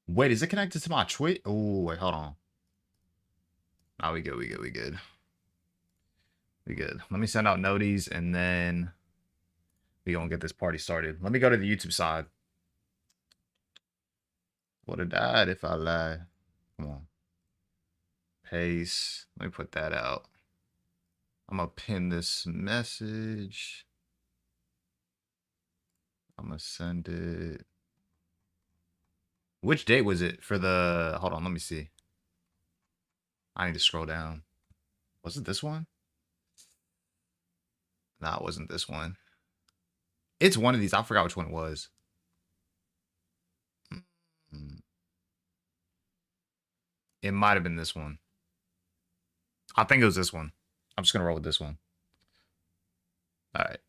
Wait, is it connected to my Twitch? Oh, wait, hold on. Nah, we good, we good, we good. We good. Let me send out noties and then we gonna get this party started. Let me go to the YouTube side. Would have died if I lied. Come on. Paste. Let me put that out. I'm gonna pin this message. I'm gonna send it. Which date was it for the... Hold on, let me see. I need to scroll down. Was it this one? Nah, it wasn't this one. It's one of these. I forgot which one it was. It might have been this one. I think it was this one. I'm just gonna roll with this one. All right.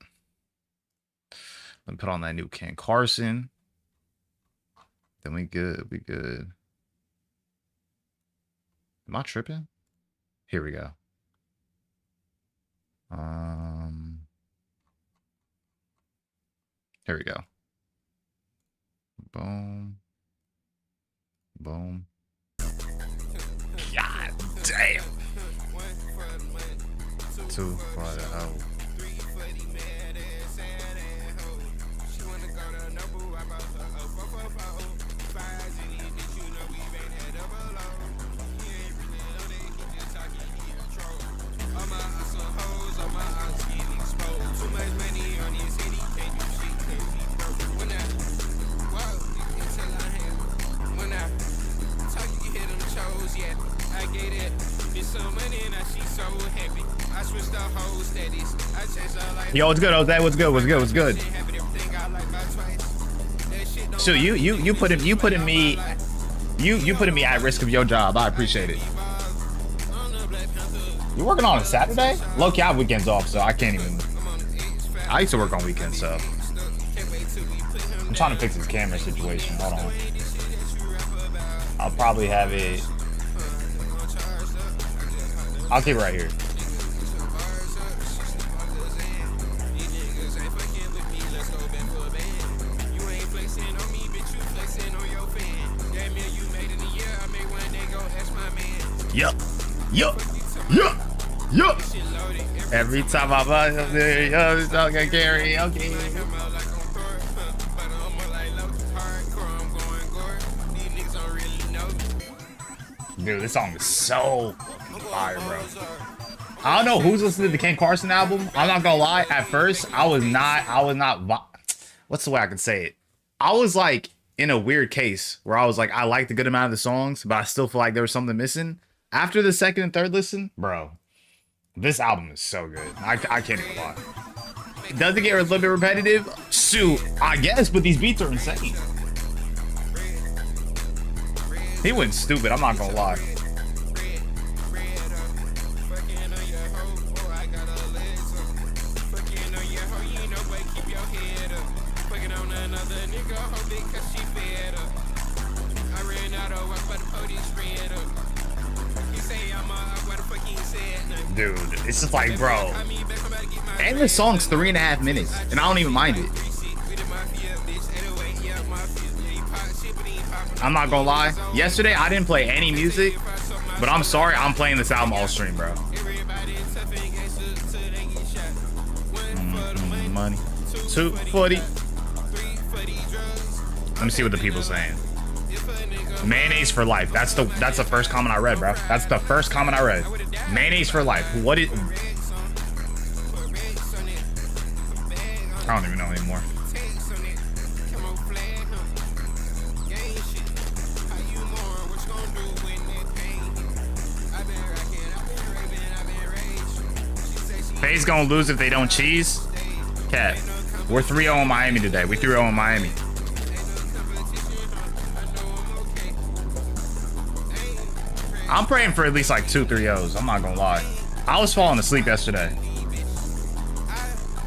Let me put on that new Ken Carson. Then we good. We good. Am I tripping? Here we go. Here we go. Boom. Boom. God damn. 2 for the hoe. Yo, what's good, Jose? What's good? What's good? What's good? So you putting me at risk of your job. I appreciate it. You working on a Saturday? Low-key, I have weekends off, so I can't even. I used to work on weekends, so I'm trying to fix this camera situation. Hold on. I'll probably have it. I'll keep it right here. Yup. Yup. Yup. Yup. Every time I'm up there, yo, it's all gonna carry. Okay. Dude, this song is so fire, bro. I don't know who's listening to the Ken Carson album. I'm not gonna lie. At first, I was not. What's the way I can say it? I was like in a weird case where I was like, I liked a good amount of the songs, but I still feel like there was something missing. After the second and third listen, bro, this album is so good. I can't even lie. Does it get a little bit repetitive? Shoot, I guess, but these beats are insane. He went stupid, I'm not gonna lie. Dude, it's just like, bro. And the song's 3.5 minutes, and I don't even mind it. I'm not gonna lie. Yesterday, I didn't play any music, but I'm sorry, I'm playing this album all stream, bro. Money. 240. Let me see what the people saying. Mayonnaise for life. That's the first comment I read, bro. That's the first comment I read. Mayonnaise for life. What is? I don't even know anymore. FaZe gonna lose if they don't cheese. Cat, we're 3-0 in Miami today. We 3-0 in Miami. I'm praying for at least like 2-3-0s. I'm not gonna lie. I was falling asleep yesterday,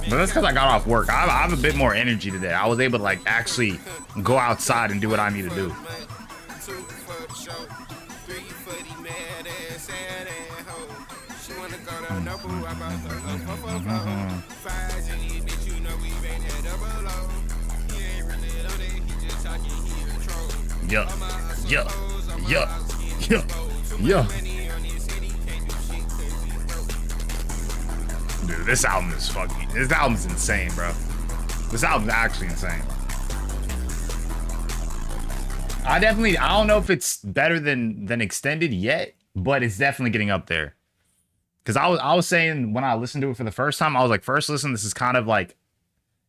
but that's because I got off work. I have a bit more energy today. I was able to like actually go outside and do what I need to do. Yup. Yeah, yeah, yeah, yeah. Dude, this album is fucking. This album's insane, bro. This album's actually insane. I don't know if it's better than Extended yet, but it's definitely getting up there. Because I was saying when I listened to it for the first time, I was like, first listen, this is kind of like,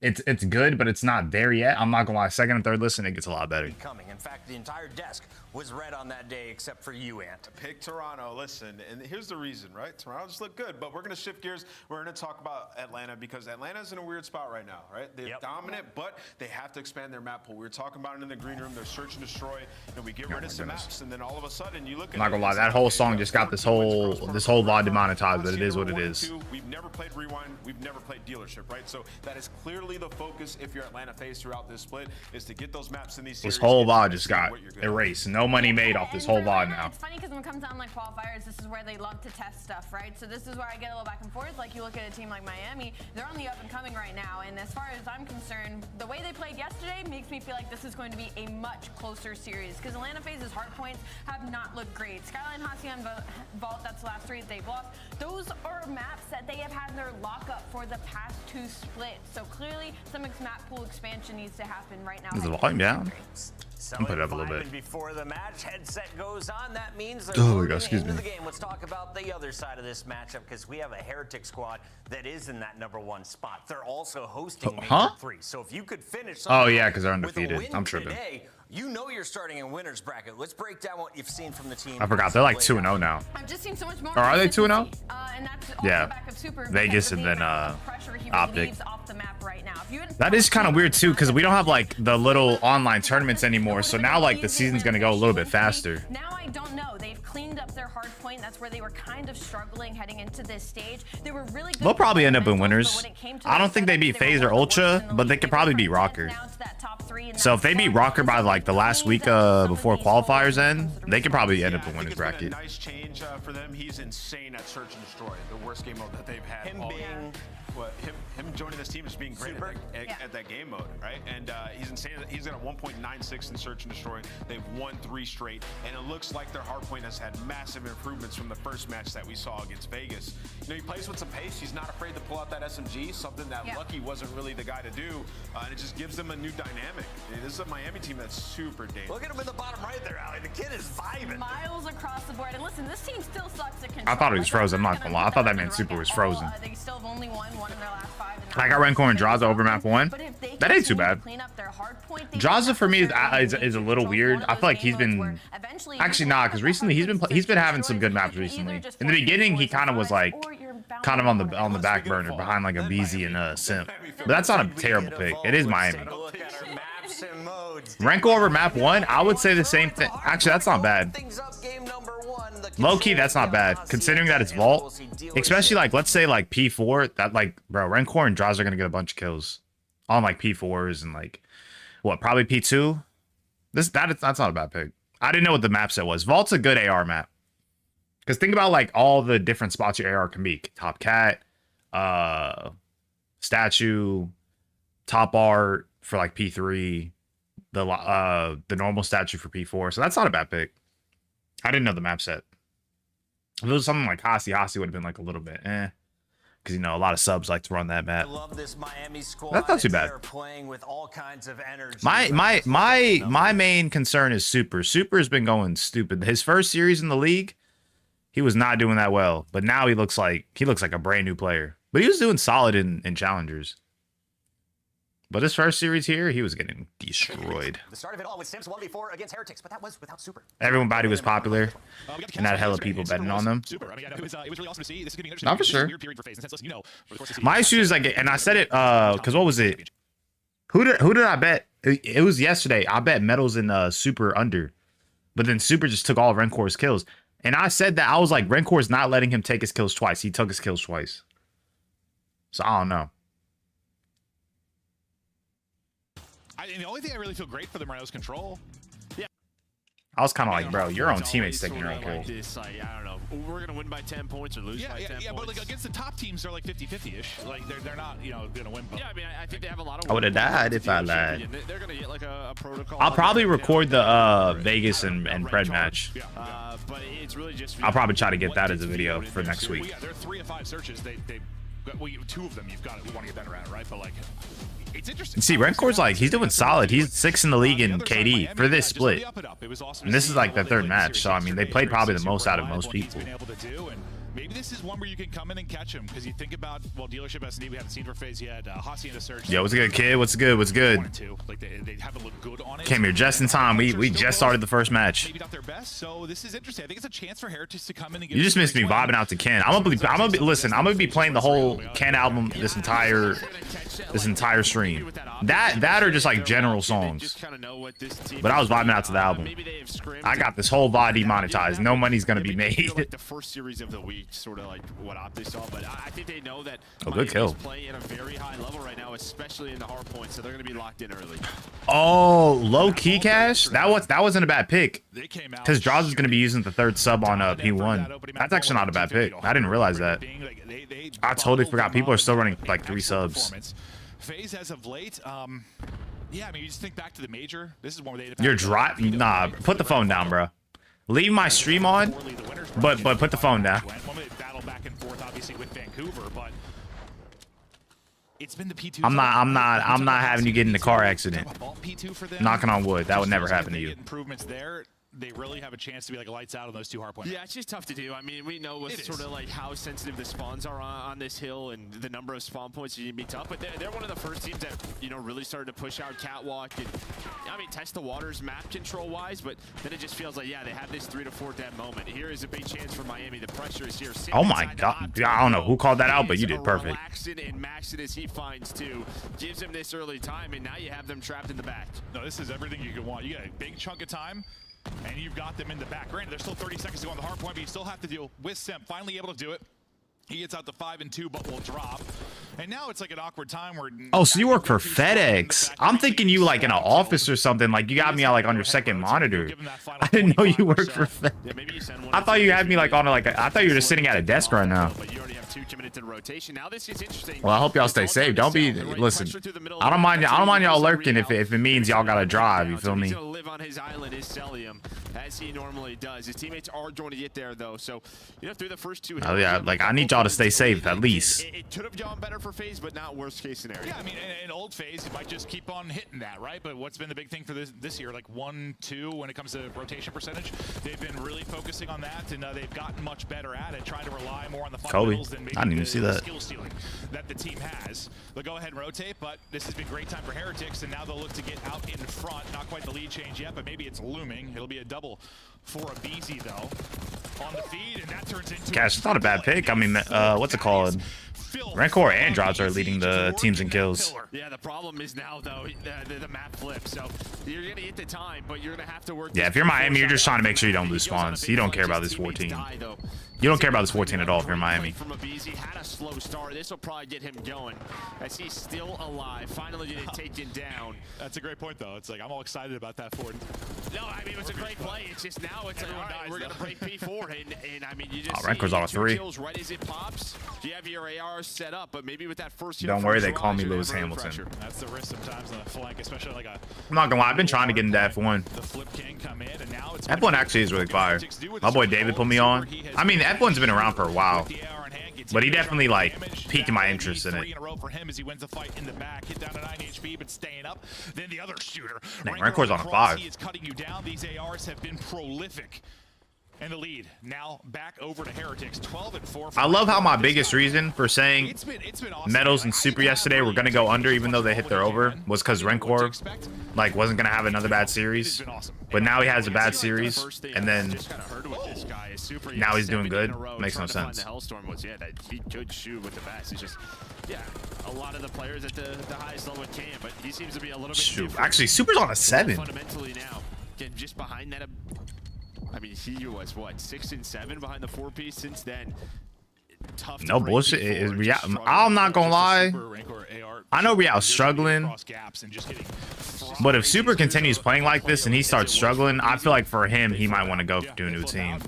it's good, but it's not there yet. I'm not gonna lie, second and third listen, it gets a lot better. Coming. In fact, the entire desk was red on that day except for you, Ant. Pick Toronto. Listen, and here's the reason, right? Toronto just looked good, but we're going to shift gears. We're going to talk about Atlanta because Atlanta's in a weird spot right now, right? They're dominant, but they have to expand their map pool. We were talking about it in the green room. They're search and destroy, and we get rid of some maps, and then all of a sudden you look at. I'm not gonna lie, that whole song just got this whole VOD demonetized, but it is what it is. We've never played Rewind. We've never played Dealership, right? So that is clearly the focus if you're Atlanta phase throughout this split is to get those maps in these series. This whole VOD just got erased. No money made off this whole VOD now. It's funny because when it comes down like qualifiers, this is where they love to test stuff, right? So this is where I get a little back and forth. Like you look at a team like Miami, they're on the up and coming right now. And as far as I'm concerned, the way they played yesterday makes me feel like this is going to be a much closer series because Atlanta phase's hard points have not looked great. Skyline, Hacian, Vault, that's the last three that they've lost. Those are maps that they have had in their lockup for the past two splits. So clearly some map pool expansion needs to happen right now. Is the volume down? I'll put it up a little bit. Before the match headset goes on, that means excuse me. The game. Let's talk about the other side of this matchup because we have a Heretic squad that is in that #1 spot. They're also hosting Major 3. So if you could finish, yeah, because they're undefeated. I'm tripping. Today, you know you're starting in winners bracket. Let's break down what you've seen from the team. I forgot they're like 2-0 now. I've just seen so much more. Or are they 2-0? And that's Yeah. back of Super Vegas and then Optic. off the map right now. That is kind of weird too, because we don't have like the little online tournaments anymore. So now like the season's gonna go a little bit faster. Now I don't know. They've cleaned up their hard point. That's where they were kind of struggling heading into this stage. They were really good. They'll probably end up in winners. I don't think they beat FaZe or Ultra, but they could probably beat Rocker. So if they beat Rocker by like the last week before qualifiers end, they could probably end up in winners bracket. Nice change for them. He's insane at Search and Destroy, the worst game mode that they've had. Him joining this team is being great at that game mode, right? And he's insane. He's got a 1.96 in Search and Destroy. They've won 3 straight, and it looks like their hardpoint has had massive improvements from the first match that we saw against Vegas. You know, he plays with some pace. He's not afraid to pull out that SMG, something that Lucky wasn't really the guy to do, and it just gives them a new dynamic. This is a Miami team that's super dangerous. Look at him in the bottom right there, Ali. The kid is vibing. Miles across the board. And listen, this team still sucks at control. I thought he was frozen. I'm not gonna lie. I thought that man Super was frozen. They still have only won one of their last 5. I got Rancor and Draza over map 1. That ain't too bad. Draza for me is a little weird. I feel like he's been actually not because recently he's been having some good maps recently. In the beginning, he kind of was like on the back burner behind like a BZ and Simp. But that's not a terrible pick. It is Miami. Rancor over map 1, I would say the same thing. Actually, that's not bad. Low key, that's not bad considering that it's Vault, especially like let's say like P4. That like bro, Rancor and Draws are gonna get a bunch of kills on like P4s and like what probably P2. That's not a bad pick. I didn't know what the map set was. Vault's a good AR map because think about like all the different spots your AR can be. Top Cat, statue, top art for like P3, the normal statue for P4. So that's not a bad pick. I didn't know the map set. If it was something like Hasi would have been like a little bit because you know a lot of subs like to run that map. I love this Miami squad. That's not too bad. Playing with all kinds of energy. My main concern is Super. Super's been going stupid. His first series in the league, he was not doing that well, but now he looks like a brand new player. But he was doing solid in challengers. But his first series here, he was getting destroyed. The start of it all with Sims 1v4 against Heretics, but that was without Super. Everybody was popular, and had hella people betting on them. It was really awesome to see. This is going to be not for sure. My issue is like, and I said it because what was it? Who did I bet? It was yesterday. I bet Metals in Super under, but then Super just took all of Rencor's kills, and I said that I was like, Rencor's not letting him take his kills twice. He took his kills twice, so I don't know. And the only thing I really feel great for them right now is control. Yeah. I was kind of like, bro, your own teammates taking your own kill. Like this, like, I don't know. We're gonna win by 10 points or lose by 10 points. Yeah, but like against the top teams, they're like 50-50ish. Like they're not, you know, gonna win. Yeah, I mean, I think they have a lot of. I would have died if I lied. They're gonna get like a protocol. I'll probably record the Vegas and Pred match. But it's really just. I'll probably try to get that as a video for next Well, week. yeah, there are 3 of 5 searches. Well, 2 of them you've got. We want to get better at, right? But like, it's interesting. See, Renkor's like, he's doing solid. He's 6th in the league in KD for this split. And this is like the 3rd match, so I mean, they played probably the most out of most people. Maybe this is one where you can come in and catch him, because you think about, well, dealership S&D, we haven't seen for FaZe yet. Hossie in the search. Yo, what's good, kid? What's good? What's good? Like they haven't looked good on it. Came here just in time. We just started the first match. Maybe not their best, so this is interesting. I think it's a chance for Heritage to come in and get. You just missed me vibing out to Ken. I'm gonna be listen. I'm gonna be playing the whole Ken album this entire stream. That or just like general songs. But I was vibing out to the album. I got this whole VOD demonetized. No money's gonna be made. Like the first series of the week, sort of like what Opti saw, but I think they know that. Oh, good kill. Playing at a very high level right now, especially in the hard points, so they're gonna be locked in early. Oh, low key cash. That wasn't a bad pick. They came out. Because Draws is gonna be using the 3rd sub on P1. That's actually not a bad pick. I didn't realize that. I totally forgot. People are still running like 3 subs. FaZe as of late, yeah, I mean, you just think back to the major. This is one where they. You're driving. Nah, put the phone down, bro. Leave my stream on, but put the phone down. Battle back and forth, obviously, with Vancouver, but it's been the P2. I'm not having you get in a car accident. Knocking on wood. That would never happen to you. Improvements there. They really have a chance to be like lights out on those 2 hard points. Yeah, it's just tough to do. I mean, we know with sort of like how sensitive the spawns are on this hill and the number of spawn points you need to be tough. But they're one of the first teams that, you know, really started to push out Catwalk and, I mean, test the waters map control wise. But then it just feels like, yeah, they have this 3 to 4 dead moment. Here is a big chance for Miami. The pressure is here. Oh my God. I don't know who called that out, but you did perfect. Relaxing and maxing as he finds 2. Gives him this early time, and now you have them trapped in the back. No, this is everything you could want. You got a big chunk of time. And you've got them in the back. Granted, there's still 30 seconds to go on the hard point, but you still have to deal with Simp. Finally able to do it. He gets out to 5 and 2, but will drop. And now it's like an awkward time where. Oh, so you work for FedEx? I'm thinking you like in an office or something. Like you got me out like on your 2nd monitor. I didn't know you worked for FedEx. I thought you had me like on like I thought you were just sitting at a desk right now. Well, I hope y'all stay safe. Don't be listen. I don't mind y'all lurking if it means y'all gotta drive. You feel me? Live on his island is Celium, as he normally does. His teammates are going to get there though, so you know through the first 2. Oh yeah, like I need y'all to stay safe at least. It could have gone better for FaZe, but not worst case scenario. Yeah, I mean, in old FaZe, you might just keep on hitting that, right? But what's been the big thing for this year? Like 1, 2 when it comes to rotation percentage. They've been really focusing on that, and they've gotten much better at it, trying to rely more on the fundamentals than maybe I didn't even see that. Skill ceiling that the team has. They'll go ahead and rotate, but this has been great time for Heretics, and now they'll look to get out in front. Not quite the lead change yet, but maybe it's looming. It'll be a double for a BZ though on the feed, and that turns into. Gosh, it's not a bad pick. I mean, what's it called? Rencor and Drops are leading the teams in kills. Yeah, the problem is now though the map flips, so you're gonna get the time, but you're gonna have to work. Yeah, if you're Miami, you're just trying to make sure you don't lose spawns. You don't care about this 14. You don't care about this 14 at all if you're Miami. From a BZ, had a slow start. This will probably get him going as he's still alive. Finally getting taken down. That's a great point though. It's like I'm all excited about that Ford. No, I mean it's a great play. It's just now it's like, all right, we're gonna break P4, and I mean you just Renkor's on a 3. kills right as it pops. You have your AR set up, but maybe with that first. Don't worry, they call me Lewis Hamilton. That's the risk sometimes on the flank, especially like a. I'm not gonna lie, I've been trying to get into F1. The flip can come in, and now it's F1 actually is really fire. My boy David put me on. I mean, F1's been around for a while, but he definitely like piqued my interest in it. For him as he wins the fight in the back, hit down to 9 HP, but staying up. Then the other shooter. Renkor's on a 5. He is cutting you down. These ARs have been prolific. And the lead now back over to Heretics, 12 and 4. I love how my biggest reason for saying it's been awesome. Metals and Super yesterday were gonna go under even though they hit their over was because Rencor like wasn't gonna have another bad series, but now he has a bad series, and then now he's doing good. Makes no sense. The Hellstorm was that he could shoot with the best. It's just a lot of the players at the highest level can, but he seems to be a little bit different. Actually, Super's on a 7. Fundamentally now, again, just behind that. I mean, he was what 6 and 7 behind the 4-piece since then. Tough. No bullshit. I'm not gonna lie. I know Real's struggling, but if Super continues playing like this and he starts struggling, I feel like for him, he might want to go to a new team.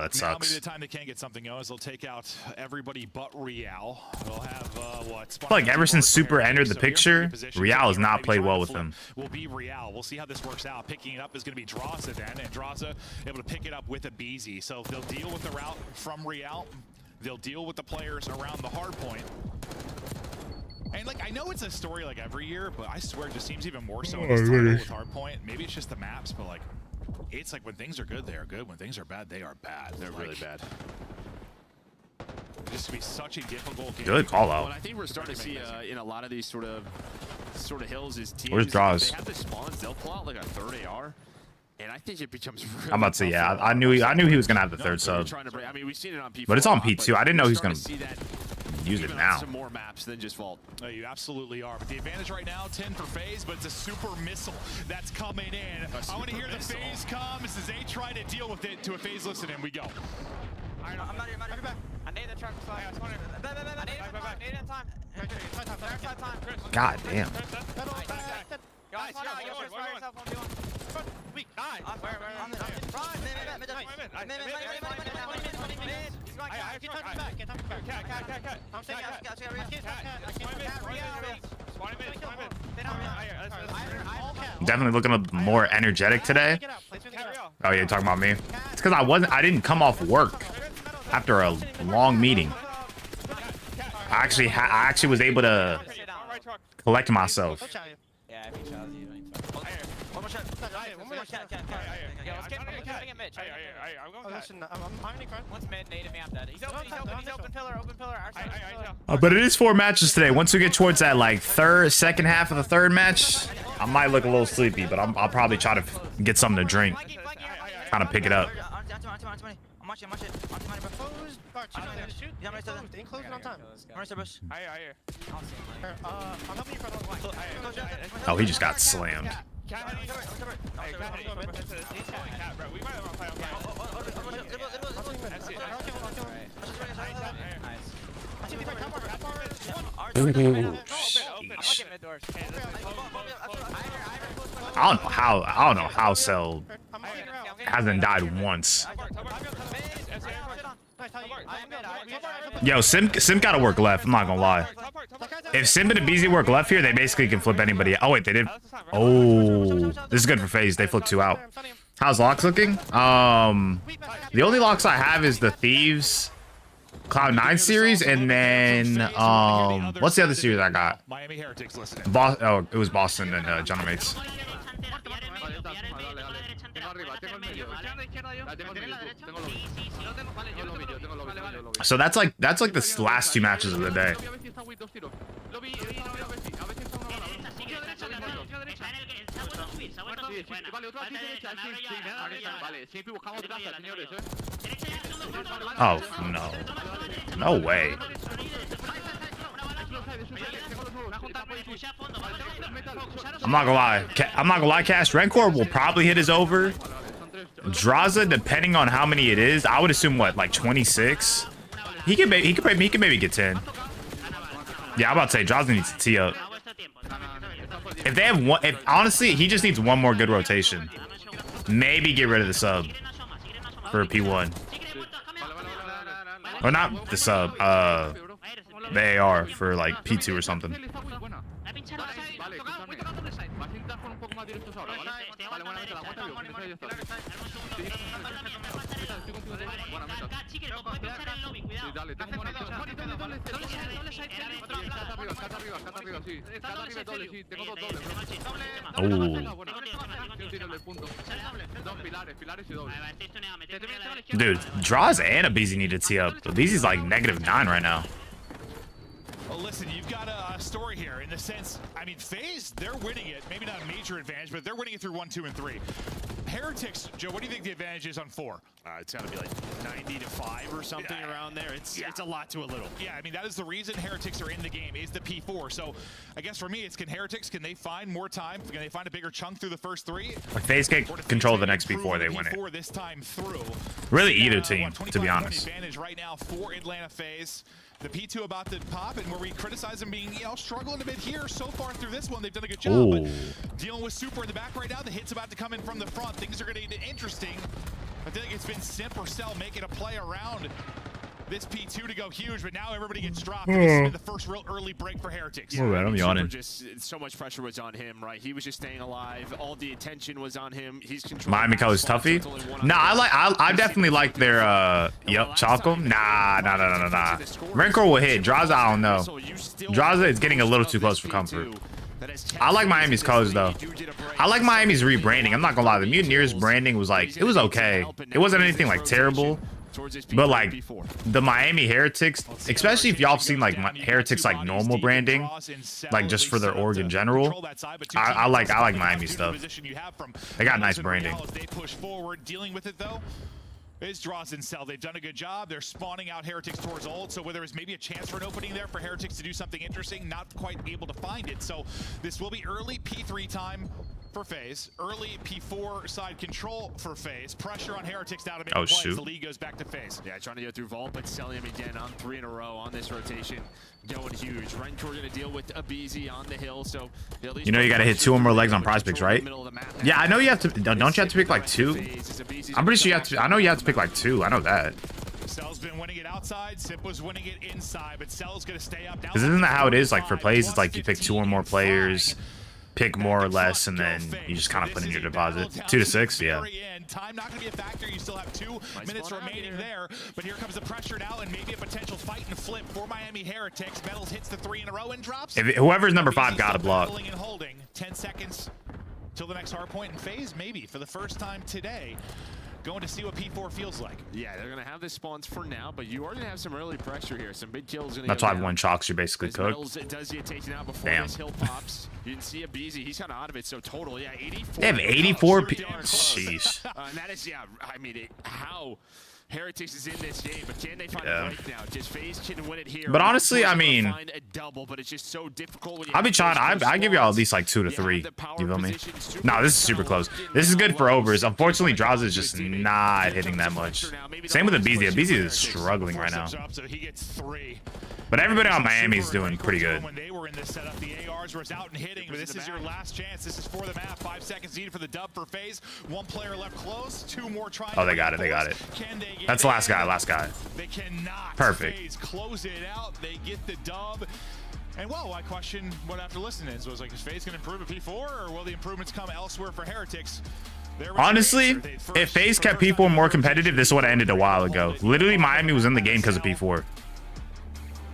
that Now sucks. maybe the time they can get something going is they'll take out everybody but Real. They'll have what? I feel like ever since Super entered the picture, Real has not played well with him. Will be Real. We'll see how this works out. Picking it up is going to be Droza then, and Droza able to pick it up with a BZ. So they'll deal with the route from Real. They'll deal with the players around the hard point. And like, I know it's a story like every year, but I swear it just seems even more so in this title with Hardpoint. Maybe it's just the maps, but like, it's like when things are good, they are good. When things are bad, they are bad. They're really bad. Just to be such a difficult game. Good call out. What I think we're starting to see in a lot of these sort of hills is teams. Where's Draws? They have the spawns. They'll pull out like a third AR. And I think it becomes really I'm about to say, yeah, tough. I knew he was gonna have the third sub, I mean, we've seen it on P4, but it's on P2. I didn't know he was gonna see that use it even on now. some more maps than just Vault. Oh, you absolutely are. But the advantage right now, 10 for FaZe, but it's a super missile that's coming in. I want to hear the FaZe come. This is they try to deal with it to a FaZe listen, and we go. I'm not here, back. I need the truck to fly. I need it time. God damn. Guys, weak. Nice. Definitely looking more energetic today. Oh yeah, you're talking about me? It's because I didn't come off work after a long meeting. I actually was able to collect myself. Yeah, I think Charles, you one more shot. One more shot. Yeah, let's get Mitch. Once mid, native me, I'm dead. He's open pillar. But it is 4 matches today. Once we get towards that like second half of the third match, I might look a little sleepy, but I'll probably try to get something to drink. Kind of pick it up. I'm watching. Oh, he just got slammed. I don't know how Cell hasn't died once. Yo, Sim gotta work left. I'm not gonna lie. If Sim and BZ work left here, they basically can flip anybody. Oh wait, they did. Oh, this is good for FaZe. They flipped 2 out. How's locks looking? The only locks I have is the Thieves Cloud9 series, and then what's the other series I got? Miami Heretics listening. Oh, it was Boston and General Mates. So that's like the last 2 matches of the day. Oh no. No way. I'm not gonna lie, Cash. Rencor will probably hit his over. Droza, depending on how many it is, I would assume what, like 26. He could maybe get 10. Yeah, I'm about to say Droza needs to tee up. If they have one, honestly, he just needs one more good rotation. Maybe get rid of the sub for P1. Or not the sub, the AR for like P2 or something. Dude, Draws and a BZ need to tee up. But BZ's like -9 right now. Well, listen, you've got a story here in the sense, I mean, FaZe, they're winning it. Maybe not a major advantage, but they're winning it through 1, 2, and 3. Heretics, Joe, what do you think the advantage is on 4? It's got to be like 90-5 or something around there. It's a lot to a little. Yeah, I mean, that is the reason Heretics are in the game, is the P4. So I guess for me, it's can they find more time? Can they find a bigger chunk through the first 3? If FaZe get control of the next P4, they win it. This time through. Really either team, to be honest. Advantage right now for Atlanta FaZe. The P2 about to pop, and where we criticize them being, struggling a bit here so far through this one. They've done a good job, but dealing with Super in the back right now. The hit's about to come in from the front. Things are going to get interesting. I think it's been Simp or Cell making a play around this P2 to go huge, but now everybody gets dropped. And this has been the first real early break for Heretics. All right, I'm yawning. Just so much pressure was on him, right? He was just staying alive. All the attention was on him. He's controlling. Miami Colors Tuffy? Nah, I definitely like their yep, Chalcom. Nah. Rencor will hit. Draza, I don't know. Draza is getting a little too close for comfort. I like Miami's colors though. I like Miami's rebranding. I'm not gonna lie, the Mutineers branding was like, it was okay. It wasn't anything like terrible. But like the Miami Heretics, especially if y'all have seen like Heretics like normal branding, like just for their org in general, I like Miami stuff. They got nice branding. They push forward, dealing with it though. Is Draws and Cell. They've done a good job. They're spawning out Heretics towards ult, so where there is maybe a chance for an opening there for Heretics to do something interesting, not quite able to find it. So this will be early P3 time for FaZe. Early P4 side control for FaZe. Pressure on Heretics now to make plays. Shoot. The lead goes back to FaZe. Yeah, trying to go through Vault, but Celium again on 3 in a row on this rotation. Going huge. Rencor going to deal with Abizi on the hill, so you know you got to hit 2 or more legs on prize picks, right? Yeah, I know you have to. Don't you have to pick like 2? I'm pretty sure you have to. I know you have to pick like 2. I know that. Cell's been winning it outside. Simp was winning it inside, but Cell's going to stay up. Because isn't that how it is? Like for plays, it's like you pick 2 or more players, pick more or less, and then you just kind of put in your deposit. 2 to 6, yeah. Time not going to be a factor. You still have 2 minutes remaining there, but here comes the pressure now, and maybe a potential fight and flip for Miami Heretics. Metals hits the 3 in a row and drops. If whoever's number 5 got a block. And holding 10 seconds till the next hard point in FaZe, maybe for the first time today. Going to see what P4 feels like. Yeah, they're going to have the spawns for now, but you are going to have some early pressure here. Some big kills. That's why one chalks, you're basically cooked. It does get taken out before this hill pops. You didn't see Abizi. He's kind of out of it, so total, yeah, 84. They have 84 Sheesh. And that is, yeah, I mean, how Heretics is in this game, but can they find a break now? Just FaZe can win it here. But honestly, I mean, find a double, but it's just so difficult when you I'll be trying. I give y'all at least like 2 to 3. You feel me? No, this is super close. This is good for overs. Unfortunately, Draws is just not hitting that much. Same with Abizi. Abizi is struggling right now. But everybody on Miami is doing pretty good. When they were in this setup, the ARs was out and hitting, but this is your last chance. This is for the map. 5 seconds needed for the dub for FaZe. 1 player left close. 2 more trying. Oh, they got it. They got it. That's the last guy. Last guy. They cannot. Perfect. FaZe close it out. They get the dub. And well, I question what after listening is like, is FaZe going to improve at P4, or will the improvements come elsewhere for Heretics? Honestly, if FaZe kept P4 more competitive, this would have ended a while ago. Literally, Miami was in the game because of P4.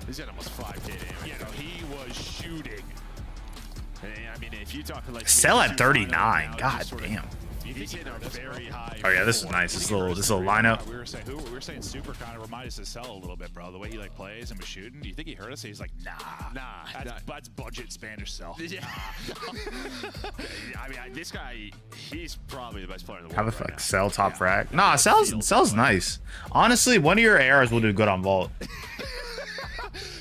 He's got almost 5K damage. Yeah, no, he was shooting. I mean, if you talk like Cell at 39. God damn. He's in a very high. Oh yeah, this is nice. This little lineup. We were saying Super kind of reminded us of Cell a little bit, bro. The way he like plays and was shooting. Do you think he heard us? He's like, nah. That's budget Spanish Cell. Yeah. I mean, this guy, he's probably the best player in the world. Have a fuck Cell top frag. Nah, Cell's nice. Honestly, one of your ARs will do good on Vault.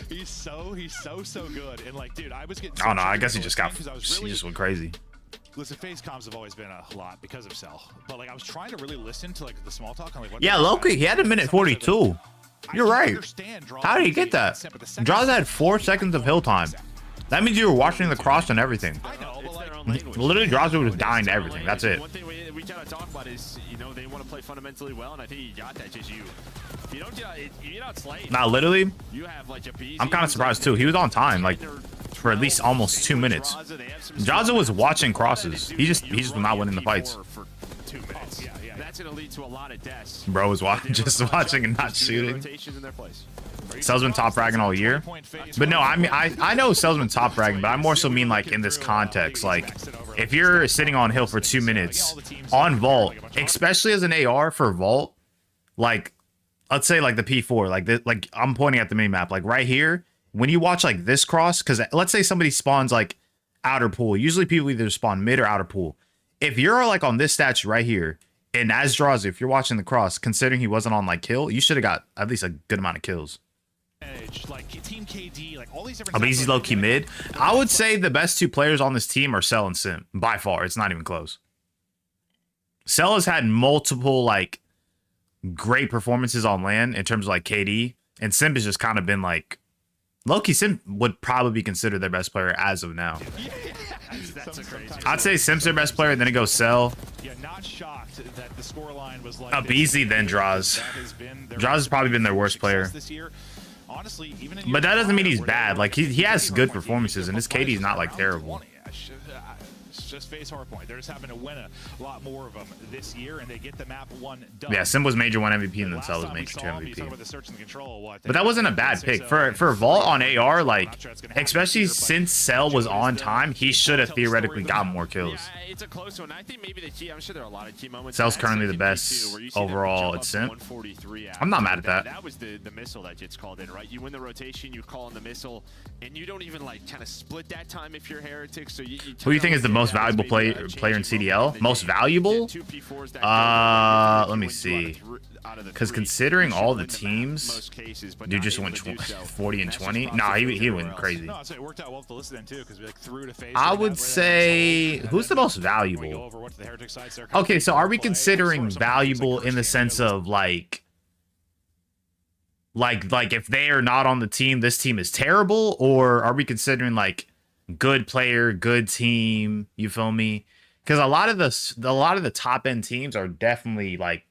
He's so good. And like, dude, I was getting. I don't know. I guess he just went crazy. Listen, FaZe comms have always been a lot because of Cell, but like I was trying to really listen to like the small talk on like what. Yeah, Loki, he had a minute 42. You're right. How did he get that? Draws had 4 seconds of hill time. That means you were watching the cross and everything. I know, but like, literally, Draws was dying to everything. That's it. One thing we kind of talk about is, you know, they want to play fundamentally well, and I think you got that. Just you're not slaying. Nah, literally, you have like I'm kind of surprised too. He was on time, like for at least almost 2 minutes. Jazza was watching crosses. He just was not winning the fights. For 2 minutes. Yeah. That's gonna lead to a lot of deaths. Bro was just watching and not shooting. Cell's been top fragging all year. But no, I mean, I know Cell's been top fragging, but I more so mean like in this context. Like, if you're sitting on hill for 2 minutes on Vault, especially as an AR for Vault, like, let's say like the P4, like I'm pointing at the minimap, like right here, when you watch like this cross, because let's say somebody spawns like outer pool. Usually people either spawn mid or outer pool. If you're like on this statue right here, and as Draws, if you're watching the cross, considering he wasn't on like kill, you should have got at least a good amount of kills. Like Team KD, like all these different. Abizi's low-key mid. I would say the best 2 players on this team are Cell and Sim. By far, it's not even close. Cell has had multiple like great performances on LAN in terms of like KD, and Sim has just kind of been like low-key. Sim would probably be considered their best player as of now. That's a crazy. I'd say Sim's their best player, and then it goes Cell. Yeah, not shocked that the scoreline was like BZ then Draws. Draws has probably been their worst player. this year. Honestly, even in But that doesn't mean he's bad. Like he has good performances, and his KD's not like terrible. Just face our point. They're just having to win a lot more of them this year, and they get the map one done. Yeah, Sim was major 1 MVP and then Cell was major 2 MVP. But that wasn't a bad pick for Vault on AR. Like, especially since Cell was on time, he should have theoretically got more kills. Yeah, it's a close one. I think maybe the key. I'm sure there are a lot of key moments. Cell's currently the best overall at Sim. I'm not mad at that. That was the missile that gets called in, right? You win the rotation, you call in the missile, and you don't even like kind of split that time if you're Heretic. So you who do you think is the most valuable player in CDL? Most valuable? Let me see. Because considering all the teams, dude just went 40 and 20. Nah, he went crazy. I would say, who's the most valuable? Okay, so are we considering valuable in the sense of like if they are not on the team, this team is terrible, or are we considering like good player, good team? You feel me? Because a lot of the top end teams are definitely like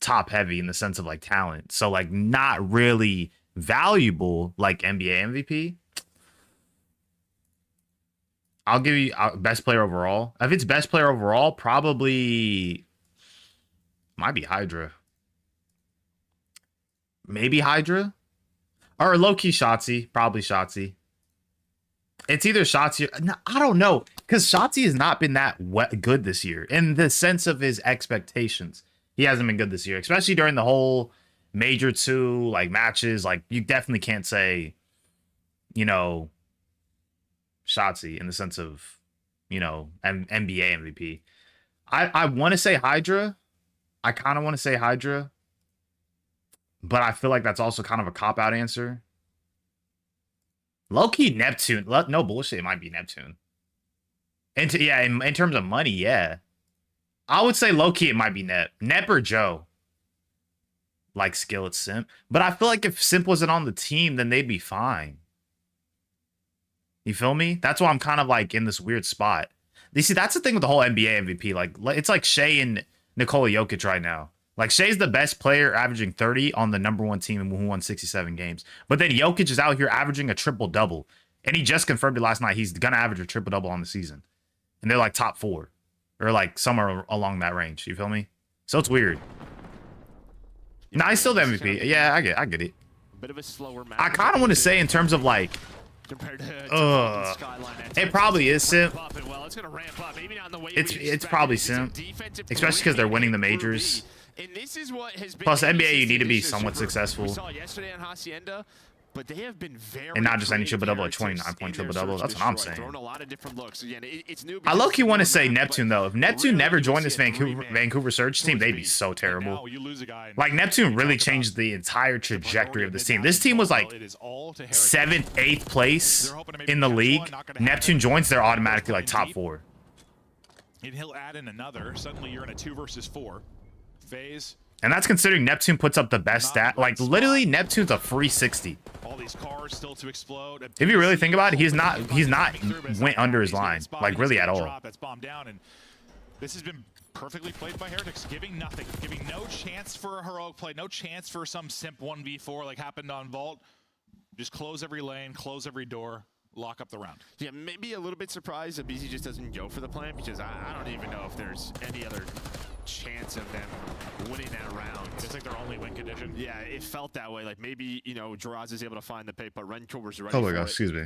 top heavy in the sense of like talent, so like not really valuable like NBA MVP. I'll give you best player overall. If it's best player overall, probably might be Hydra. Maybe Hydra, or low-key Shotzzy. Probably Shotzzy. It's either Shotzzy or, no, I don't know, because Shotzzy has not been that good this year in the sense of his expectations. He hasn't been good this year, especially during the whole Major 2 like matches. Like, you definitely can't say, you know, Shotzzy in the sense of, you know, NBA MVP. I want to say Hydra. I kind of want to say Hydra, but I feel like that's also kind of a cop-out answer. Low-key Neptune. No bullshit, it might be Neptune. Yeah, in terms of money, yeah. I would say low-key it might be Nep or Joe. Like skill at Simp. But I feel like if Simp wasn't on the team, then they'd be fine. You feel me? That's why I'm kind of like in this weird spot. You see, that's the thing with the whole NBA MVP. Like, it's like Shea and Nikola Jokic right now. Like, Shea's the best player, averaging 30 on the #1 team who won 67 games. But then Jokic is out here averaging a triple-double. And he just confirmed it last night. He's going to average a triple-double on the season. And they're like top 4. Or like somewhere along that range. You feel me? So it's weird. Nah, he's still the MVP. Yeah, I get it. Bit of a slower match. I kind of want to say in terms of like, it probably is Simp. It's probably Simp. Especially because they're winning the majors. Plus, NBA, you need to be somewhat successful. We saw yesterday on Hacienda, but they have been very and not just any triple-double, a 29-point triple-double. That's what I'm saying. A lot of different looks. Again, it's new. I low-key want to say Neptune, though. If Neptune never joined this Vancouver Surge team, they'd be so terrible. Like, Neptune really changed the entire trajectory of this team. This team was like 7th, 8th place in the league. Neptune joins, they're automatically like top 4. And he'll add in another. Suddenly, you're in a 2 versus 4 phase. And that's considering Neptune puts up the best stat. Like, literally, Neptune's a free 60. All these cars still to explode. If you really think about it, he's not went under his line, like, really at all. That's bombed down, and this has been perfectly played by Heretics, giving nothing, giving no chance for a heroic play, no chance for some simp 1v4 like happened on Vault. Just close every lane, close every door, lock up the round. Yeah, maybe a little bit surprised that BZ just doesn't go for the plan, because I don't even know if there's any other chance of them winning that round. It's like their only win condition. Yeah, it felt that way. Like maybe, you know, Jaraz is able to find the pick, but Rencover's ready. Oh my gosh, excuse me.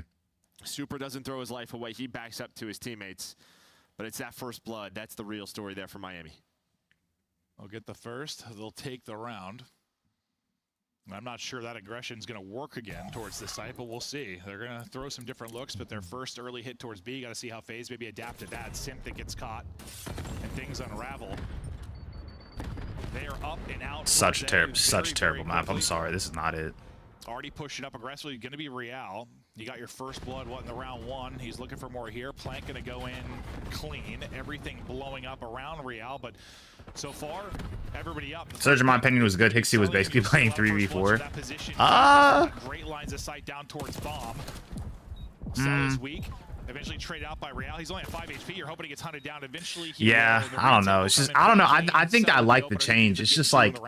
Super doesn't throw his life away. He backs up to his teammates. But it's that first blood. That's the real story there for Miami. They'll get the first. They'll take the round. I'm not sure that aggression's going to work again towards this site, but we'll see. They're going to throw some different looks, but their first early hit towards B, got to see how FaZe maybe adapt to that. Simp that gets caught, and things unravel. They are up and out. Such a terrible map. I'm sorry, this is not it. Already pushing up aggressively. Going to be Real. You got your first blood, in the round 1. He's looking for more here. Plank going to go in clean. Everything blowing up around Real, but so far, everybody up. Surge, in my opinion, was good. Hixie was basically playing 3v4. Great lines of sight down towards bomb. Cell is weak. eventually traded out by Real. He's only at 5 HP. You're hoping he gets hunted down eventually. Yeah, I don't know. It's just, I don't know. I think I like the change. It's just like,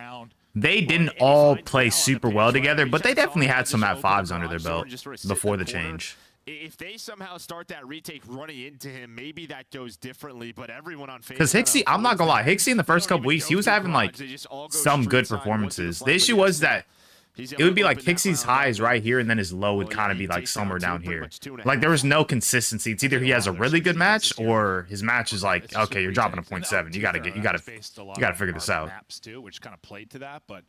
they didn't all play super well together, but they definitely had some at 5s under their belt before the change. If they somehow start that retake running into him, maybe that goes differently, but everyone on because Hixie, I'm not gonna lie, Hixie in the first couple weeks, he was having like some good performances. The issue was that it would be like Hixie's highs right here, and then his low would kind of be like somewhere down here. Like there was no consistency. It's either he has a really good match or his match is like, okay, you're dropping a 0.7. You gotta figure this out. Which kind of played to that, but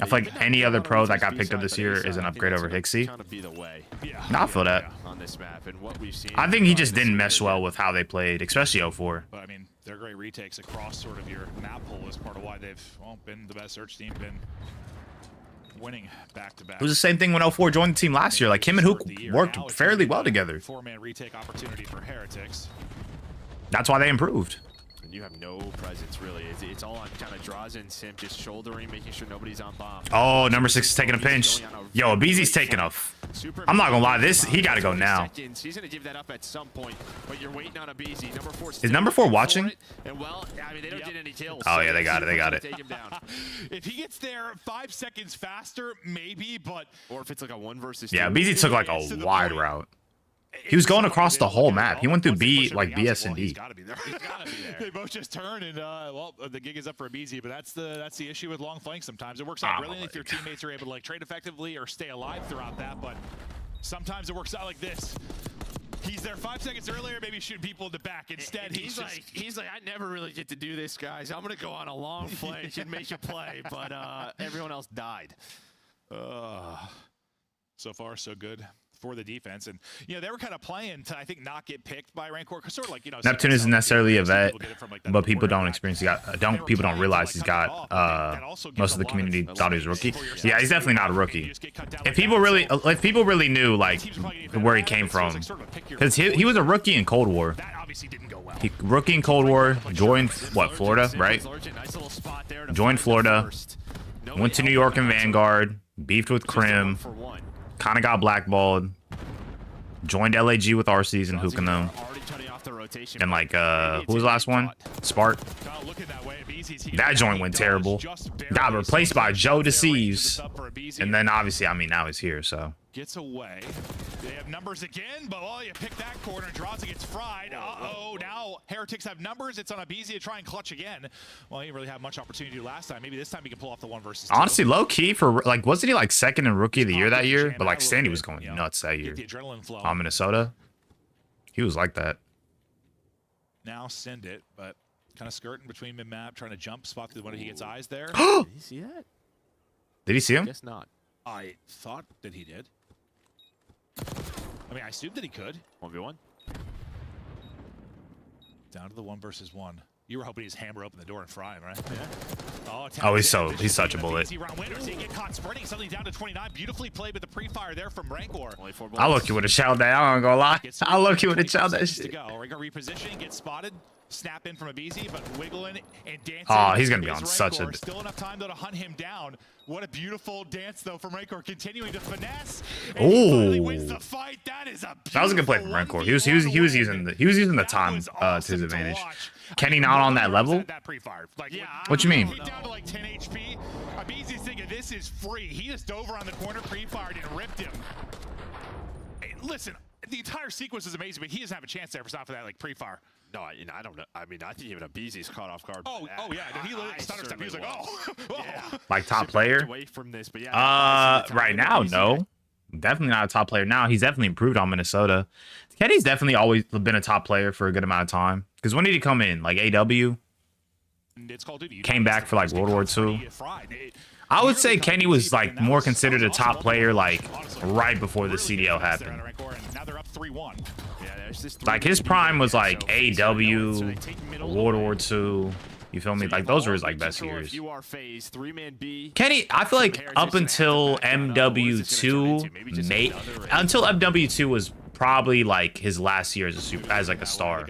I feel like any other pro that got picked up this year is an upgrade over Hixie. No, I feel that. I think he just didn't mesh well with how they played, especially 04. But I mean, they're great retakes across sort of your map pool is part of why they've been the best search team, been winning back-to-back. It was the same thing when 04 joined the team last year. Like him and Hook worked fairly well together. 4-man retake opportunity for Heretics. That's why they improved. You have no presence, really. It's all on kind of draws and Simp just shouldering, making sure nobody's on bomb. Oh, number 6 is taking a pinch. Yo, Beezy's taking off. I'm not gonna lie, he gotta go now. He's gonna give that up at some point, but you're waiting on a BZ. Number 4 is number 4 watching? And well, I mean, they don't get any kills. Oh yeah, they got it. Take him down. If he gets there 5 seconds faster, maybe, but or if it's like a 1 versus 2. Yeah, BZ took like a wide route. He was going across the whole map. He went through B, like BS and D. He's gotta be there. They both just turn, and well, the gig is up for a BZ. But that's the issue with long flanks. Sometimes it works out brilliantly if your teammates are able to like trade effectively or stay alive throughout that. But sometimes it works out like this. He's there 5 seconds earlier, maybe shooting people in the back. Instead, he's like, I never really get to do this, guys. I'm gonna go on a long flank and make you play, but everyone else died. So far, so good for the defense, and you know they were kind of playing to I think not get picked by Rancor, because sort of like Neptune isn't necessarily a vet, but people don't experience people don't realize he's got most of the community thought he was a rookie. Yeah, he's definitely not a rookie. If people really knew like where he came from, because he was a rookie in Cold War. Rookie in Cold War, joined what, Florida, right? Joined Florida, went to New York in Vanguard, beefed with Krim. Kind of got blackballed. Joined LAG with RCs and Hookah. And like, who was the last one? Spark. That joint went terrible. Got replaced by Joe Deceives. And then obviously, I mean, now he's here, so. Gets away. They have numbers again, but you pick that corner. Draza gets fried. Uh-oh, now Heretics have numbers. It's on a BZ to try and clutch again. Well, he didn't really have much opportunity to do last time. Maybe this time he can pull off the 1 versus 2. Honestly, low key for like, wasn't he like 2nd in Rookie of the Year that year? But like Sandy was going nuts that year. The adrenaline flow. Minnesota. He was like that. Now send it, but kind of skirting between mid-map, trying to jump spot through the window. He gets eyes there. Did he see that? Did he see him? Guess not. I thought that he did. I mean, I assumed that he could. 1v1. Down to the 1 versus 1. You were hoping he'd hammer open the door and fry him, right? Yeah. Oh, he's such a bullet. He get caught sprinting, suddenly down to 29. Beautifully played with the pre-fire there from Rancor. I look, you would have shelled that. I'm not gonna lie. I look, you would have shelled that shit. Rancor repositioning, gets spotted. Snap in from a BZ, but wiggling and dancing. Oh, he's gonna be on such a. Still enough time though to hunt him down. What a beautiful dance though from Rancor, continuing to finesse. Oh, wins the fight. That is a. That was a good play from Rancor. He was using the time to his advantage. Kenny not on that level. What you mean? Down to like 10 HP. A BZ's thinking this is free. He just dove around the corner, pre-fired and ripped him. Hey, listen, the entire sequence is amazing, but he doesn't have a chance there if it's not for that like pre-fire. No, I don't know. I mean, I think even a BZ's caught off guard. Oh yeah. He stutter step. He was like, oh. Yeah. Like top player. Away from this, but yeah. Right now, no. Definitely not a top player now. He's definitely improved on Minnesota. Kenny's definitely always been a top player for a good amount of time. Because when did he come in? Like AW? Came back for like World War II. I would say Kenny was like more considered a top player like right before the CDL happened. Like his prime was like AW, World War II. You feel me? Like those were his like best years. Kenny, I feel like up until MW2, until MW2 was probably like his last year as like a star.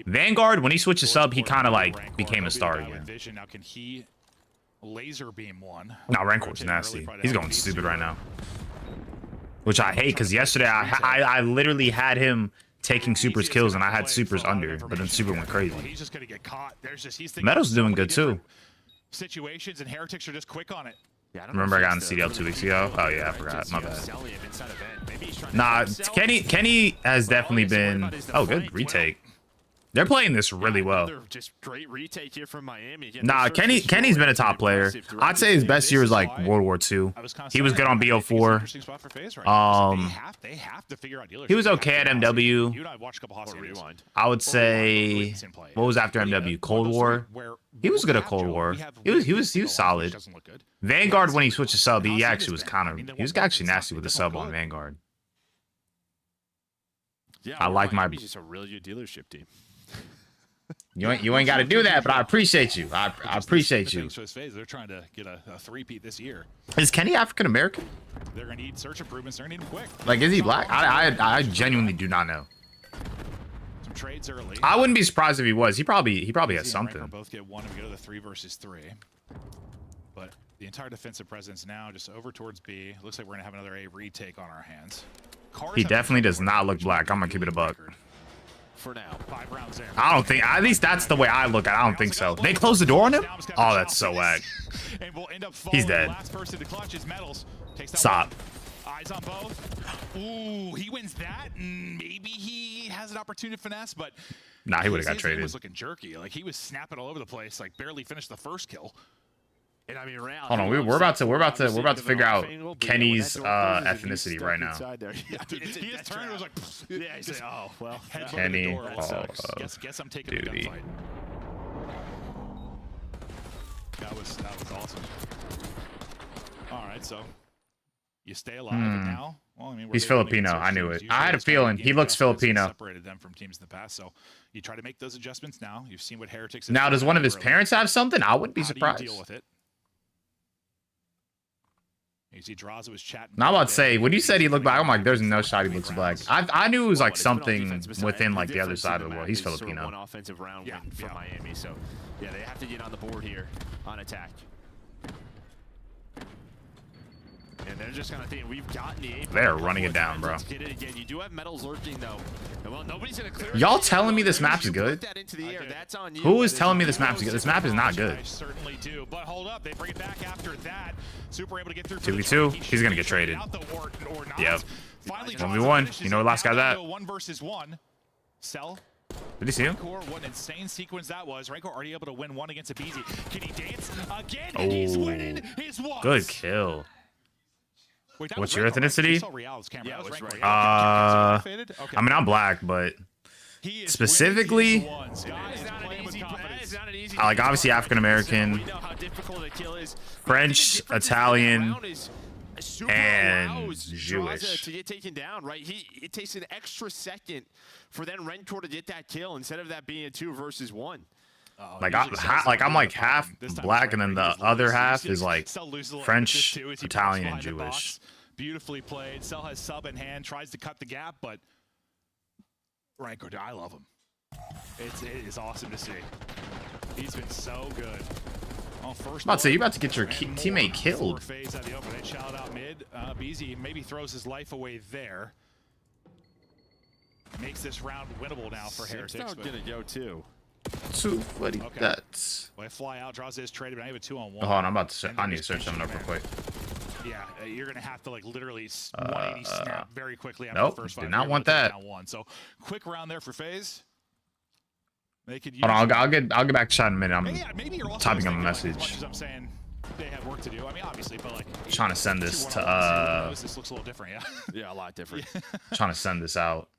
Vanguard, when he switched to sub, he kind of like became a star again. Now can he laser beam one? No, Rancor's nasty. He's going stupid right now. which I hate because yesterday I literally had him taking Super's kills and I had Super's under, but then Super went crazy. He's just gonna get caught. There's just he's thinking Metal's doing good too. Situations and Heretics are just quick on it. Yeah, Remember I got in CDL 2 weeks ago? Oh yeah, I forgot. My bad. Nah, Kenny has definitely been. Oh, good retake. They're playing this really well. Just great retake here from Miami. Again, Nah, Kenny's been a top player. I'd say his best year was like World War II. He was good on BO4. They have to figure out dealership. He was okay at MW. You and I watched a couple hot series. I would say what was after MW? Cold War. He was good at Cold War. He was solid. Vanguard when he switched to sub, he actually was he was actually nasty with the sub on Vanguard. Yeah, I like Miami's just a really good dealership team. You ain't got to do that, but I appreciate you. I appreciate you. They're trying to get a three-peat this year. Is Kenny African American? They're gonna need search improvements. They're gonna need him quick. Like, is he black? I genuinely do not know. Some trades early. I wouldn't be surprised if he was. He probably has something. Both get one and we go to the 3 versus 3. But the entire defensive presence now just over towards B. Looks like we're gonna have another A retake on our hands. He definitely does not look black. I'm gonna keep it a buck. For now, 5 rounds there. I don't think. At least that's the way I look at it. I don't think so. They closed the door on him? Oh, that's so whack. He's dead. Last person to clutch his medals. Stop. Eyes on both. Ooh, he wins that. Maybe he has an opportunity to finesse, but nah, he would have got He traded. was looking jerky. Like he was snapping all over the place. Like barely finished the first kill. And I mean, hold on, we're about to figure out Kenny's ethnicity right now. He just turned and was like, yeah, he's like, oh well. Kenny, guess I'm taking the gunfight. That was awesome. All right, so you stay alive and now. Well, I mean, he's Filipino. I knew it. I had a feeling he looks Filipino. Separated them from teams in the past, so you try to make those adjustments now. You've seen what Heretics. Now, does one of his parents have something? I wouldn't be surprised. How do you deal with it? You see Draza was chatting. Now, I'm about to say, when you said he looked black, I'm like, there's no shot he looks black. I knew it was like something within like the other side of the world. He's Filipino. One offensive round win for Miami, so yeah, they have to get on the board here on attack. And they're just gonna think we've gotten the A. They're running it down, bro. Let's get it again. You do have metals lurking though. Well, nobody's gonna clear. Y'all telling me this map is good? That's on you. Who is telling me this map is good? This map is not good. I certainly do. But hold up, they bring it back after that. Super able to get through. 2v2. He's gonna get traded. Yep. 1v1. You know where last guy's at? 1 versus 1. Cell. Did he see him? What an insane sequence that was. Rancor already able to win 1 against a BZ. Can he dance again? And he's winning his one. Good kill. Wait, what's your ethnicity? I mean, I'm black, but specifically, I like obviously African American, French, Italian, and Jewish. To get taken down, right? It takes an extra second for then Rancor to get that kill instead of that being a 2 versus 1. Like I'm like half black, and then the other half is like French, Italian, and Jewish. Beautifully played. Cell has sub in hand, tries to cut the gap, but Rancor, I love him. It is awesome to see. He's been so good. First I'm about to say, you're about to get your teammate killed. Phase out the open. They shout out mid. BZ maybe throws his life away there. Makes this round winnable now for Heretics. But gonna go too. 240 that's. Well, I fly out. Draws is traded, but I have a 2-on-1. Oh, hold on, I'm about to. I need to search something up real quick. Yeah, you're gonna have to like literally 180 snap very quickly after nope, the first 5. Did not want that. So quick round there for FaZe. They could use. Hold on, I'll get back to chat in a minute. I'm maybe you're also typing him a like, message. as much as I'm saying they have work to do. I mean, obviously, but like trying to send this to this looks a little different, yeah. Yeah, a lot different. Trying to send this out.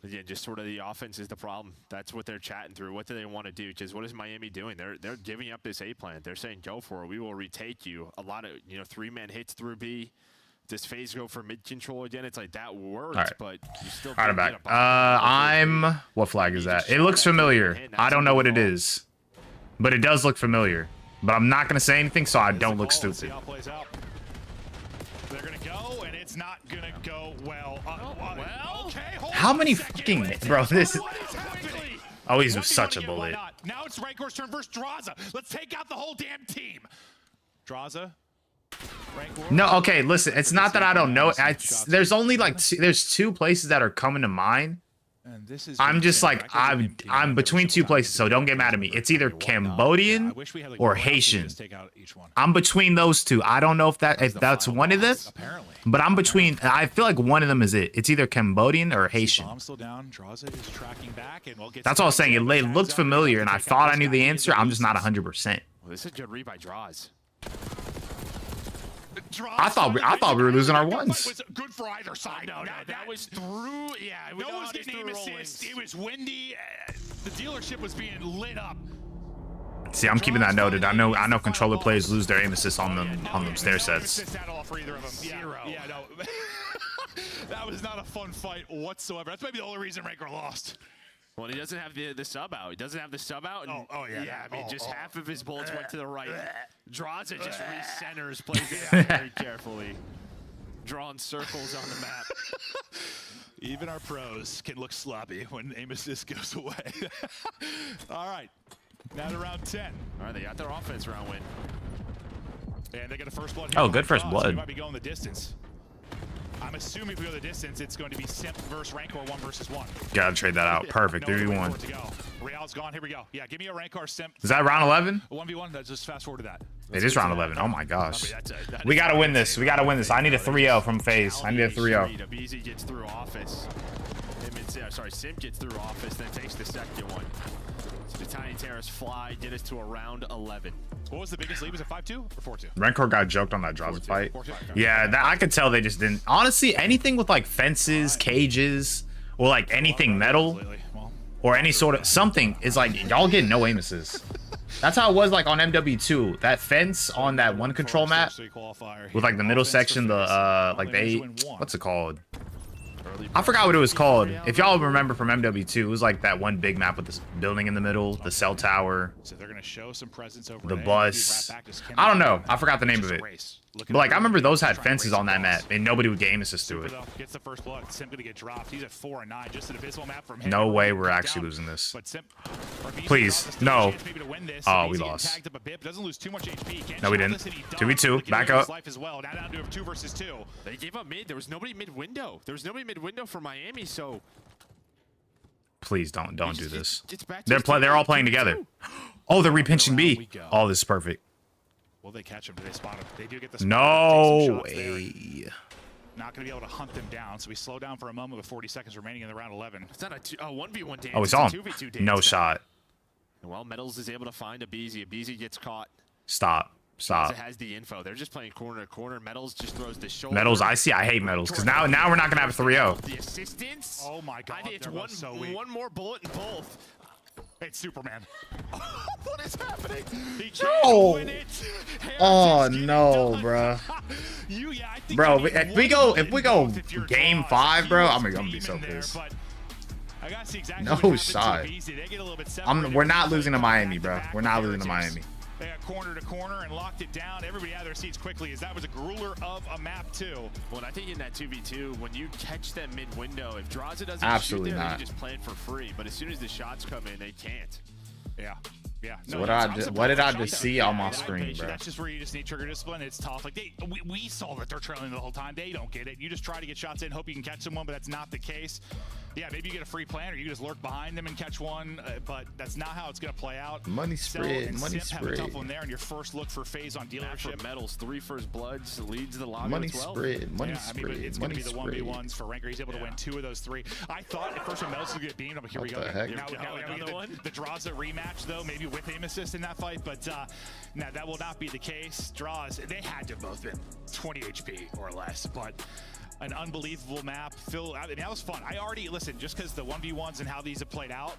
Again, just sort of the offense is the problem. That's what they're chatting through. What do they want to do? Just what is Miami doing? They're giving up this A plan. They're saying go for it. We will retake you. A lot of 3-man hits through B. Does FaZe go for mid control again? It's like that works, right. But you still. All right, I'm back. What flag is that? It looks familiar. I don't know what it is, but it does look familiar. But I'm not gonna say anything, so I don't look stupid. They're gonna go, and it's not gonna go well. Okay, how many fucking bro? This is. Oh, he's such a bullet. Now it's Rancor's turn versus Draza. Let's take out the whole damn team. Draza No, okay, listen. It's not that I don't know. There's only like there's 2 places that are coming to mind. I'm just like I'm between 2 places, so don't get mad at me. It's either Cambodian or Haitian. I'm between those 2. I don't know if that's one of this, but I'm between. I feel like one of them is it. It's either Cambodian or Haitian. That's all I was saying. It looked familiar, and I thought I knew the answer. I'm just not 100%. Well, this is a good read by Draws. I thought we were losing our ones. Was good for either side. No, that was through. Yeah, no one's getting aim assist. It was windy. The dealership was being lit up. See, I'm keeping that noted. I know controller players lose their aim assist on them stair sets. Zero. Yeah, no. That was not a fun fight whatsoever. That's maybe the only reason Raker lost. Well, he doesn't have the sub out. He doesn't have the sub out. And, yeah. I mean, just half of his bullets went to the right. Draws it, just recenters, plays it out very carefully. Drawing circles on the map. Even our pros can look sloppy when aim assist goes away. All right. Now to round 10. All right, they got their offense round win. And they get a first blood. Oh, good first blood. We might be going the distance. I'm assuming if we go the distance, it's going to be Simp versus Rancor 1 versus 1. Gotta trade that out. Perfect. 3v1. Real's gone. Here we go. Yeah, give me a Rancor Simp. Is that round 11? 1v1. Let's just fast forward to that. It is round 11. Oh my gosh. We gotta win this. We gotta win this. I need a 3-0 from FaZe. I need a 3-0. BZ gets through office. Simp gets through office, then takes the second one. So the Tiny Terrace fly get us to a round 11. What was the biggest lead? Was it 5-2 or 4-2? Rancor got joked on that Draza fight. Yeah, that I could tell they just didn't. Honestly, anything with like fences, cages, or like anything metal, or any sort of something is like y'all get no aim assist. That's how it was like on MW2. That fence on that one control map with like the middle section, the like what's it called? I forgot what it was called. If y'all remember from MW2, it was like that one big map with this building in the middle, the cell tower, so they're gonna show some presence over the bus. I don't know. I forgot the name of it. But like I remember those had fences on that map, and nobody would get aim assist through it. Gets the first blood. Simp gonna get dropped. He's at 4 and 9. Just an abysmal map from him. No way we're actually losing this. Please, no. Oh, we lost. Doesn't lose too much HP. No, we didn't. 2v2. Back up. Life as well. Now down to 2 versus 2. They gave up mid. There was nobody mid window. There was nobody mid window for Miami. So please don't do this. They're all playing together. Oh, they're repinching B. Oh, this is perfect. Will they catch him? Do they spot him? They do get the no way. Not going to be able to hunt them down, so we slow down for a moment with 40 seconds remaining in the round 11. It's not a 1v1 dance. Oh, it's on. No shot. Well, Metals is able to find a BZ. A BZ gets caught. Stop. It has the info. They're just playing corner to corner. Metals just throws the shoulder. Metals, I hate Metals because now we're not gonna have a 3-0. The assistance. Oh my god. I think it's one more bullet in both. It's Superman. What is happening? He can't win it. Oh no, bro. Bro, if we go game 5, bro, I'm gonna be so pissed. No shot. We're not losing to Miami, bro. We're not losing to Miami. They got corner to corner and locked it down. Everybody out of their seats quickly as that was a grueler of a map too. Well, I think in that 2v2, when you catch them mid window, if Draza doesn't absolutely shoot there, not. They just play it for free. But as soon as the shots come in, they can't. Yeah. Yeah. So what did I just see on my screen, bro? That's just where you just need trigger discipline. It's tough. Like we saw that they're trailing the whole time. They don't get it. You just try to get shots in, hope you can catch someone, but that's not the case. Yeah, maybe you get a free plan, or you just lurk behind them and catch one, but that's not how it's gonna play out. Money spread, money spread. Have a tough one there, and your first look for FaZe on dealership. Metals, 3 first bloods, leads the lobby money as well. Spread, money spread, I mean, it's gonna be the 1v1s for Rancor. He's able to win 2 of those 3. I thought at first when Metals was gonna get beamed, but here we go. Now we get the Draza rematch though, maybe with aim assist in that fight, but now that will not be the case. Draws, they had to both been 20 HP or less, but an unbelievable map. Phil, I mean, that was fun. I already, listen, just because the 1v1s and how these have played out,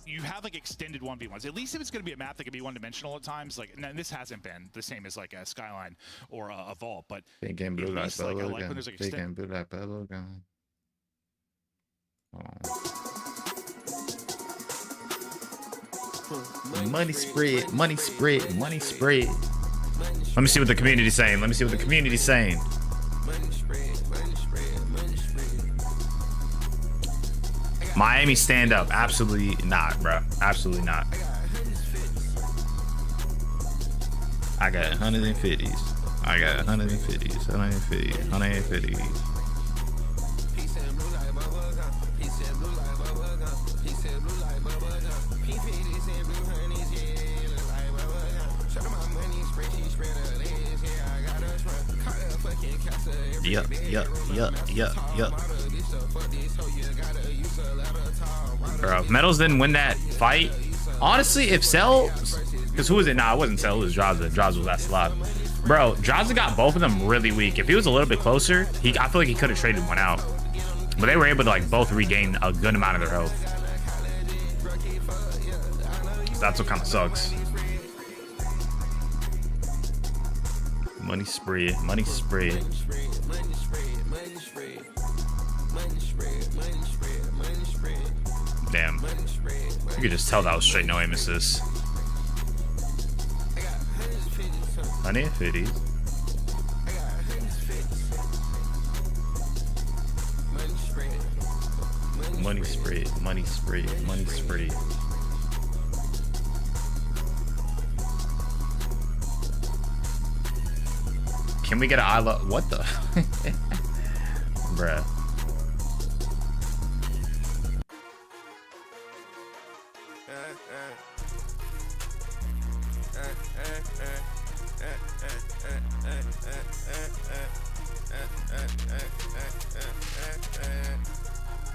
you have like extended 1v1s. At least if it's going to be a map that can be one-dimensional at times, like, and this hasn't been the same as like a Skyline or a Vault, but big game blue like I like when there's like big game blue like Pebble gun. Money spread, money spread, money spread. Let me see what the community's saying. Let me see what the community's saying. Miami stand up. Absolutely not, bro. Absolutely not. I got 150s. I got 150s, 150s, 150s. Yup. Bro, if Metals didn't win that fight, honestly, if Cell, because who was it? Nah, it wasn't Cell, it was Draza. Draza was last alive. Bro, Draza got both of them really weak. If he was a little bit closer, I feel like he could have traded one out. But they were able to like both regain a good amount of their health. So that's what kind of sucks. Money spree, money spree. Damn. You could just tell that was straight no aim assist. 150. Money spree, money spree, money spree. Can we get an Isla? What the? Bruh.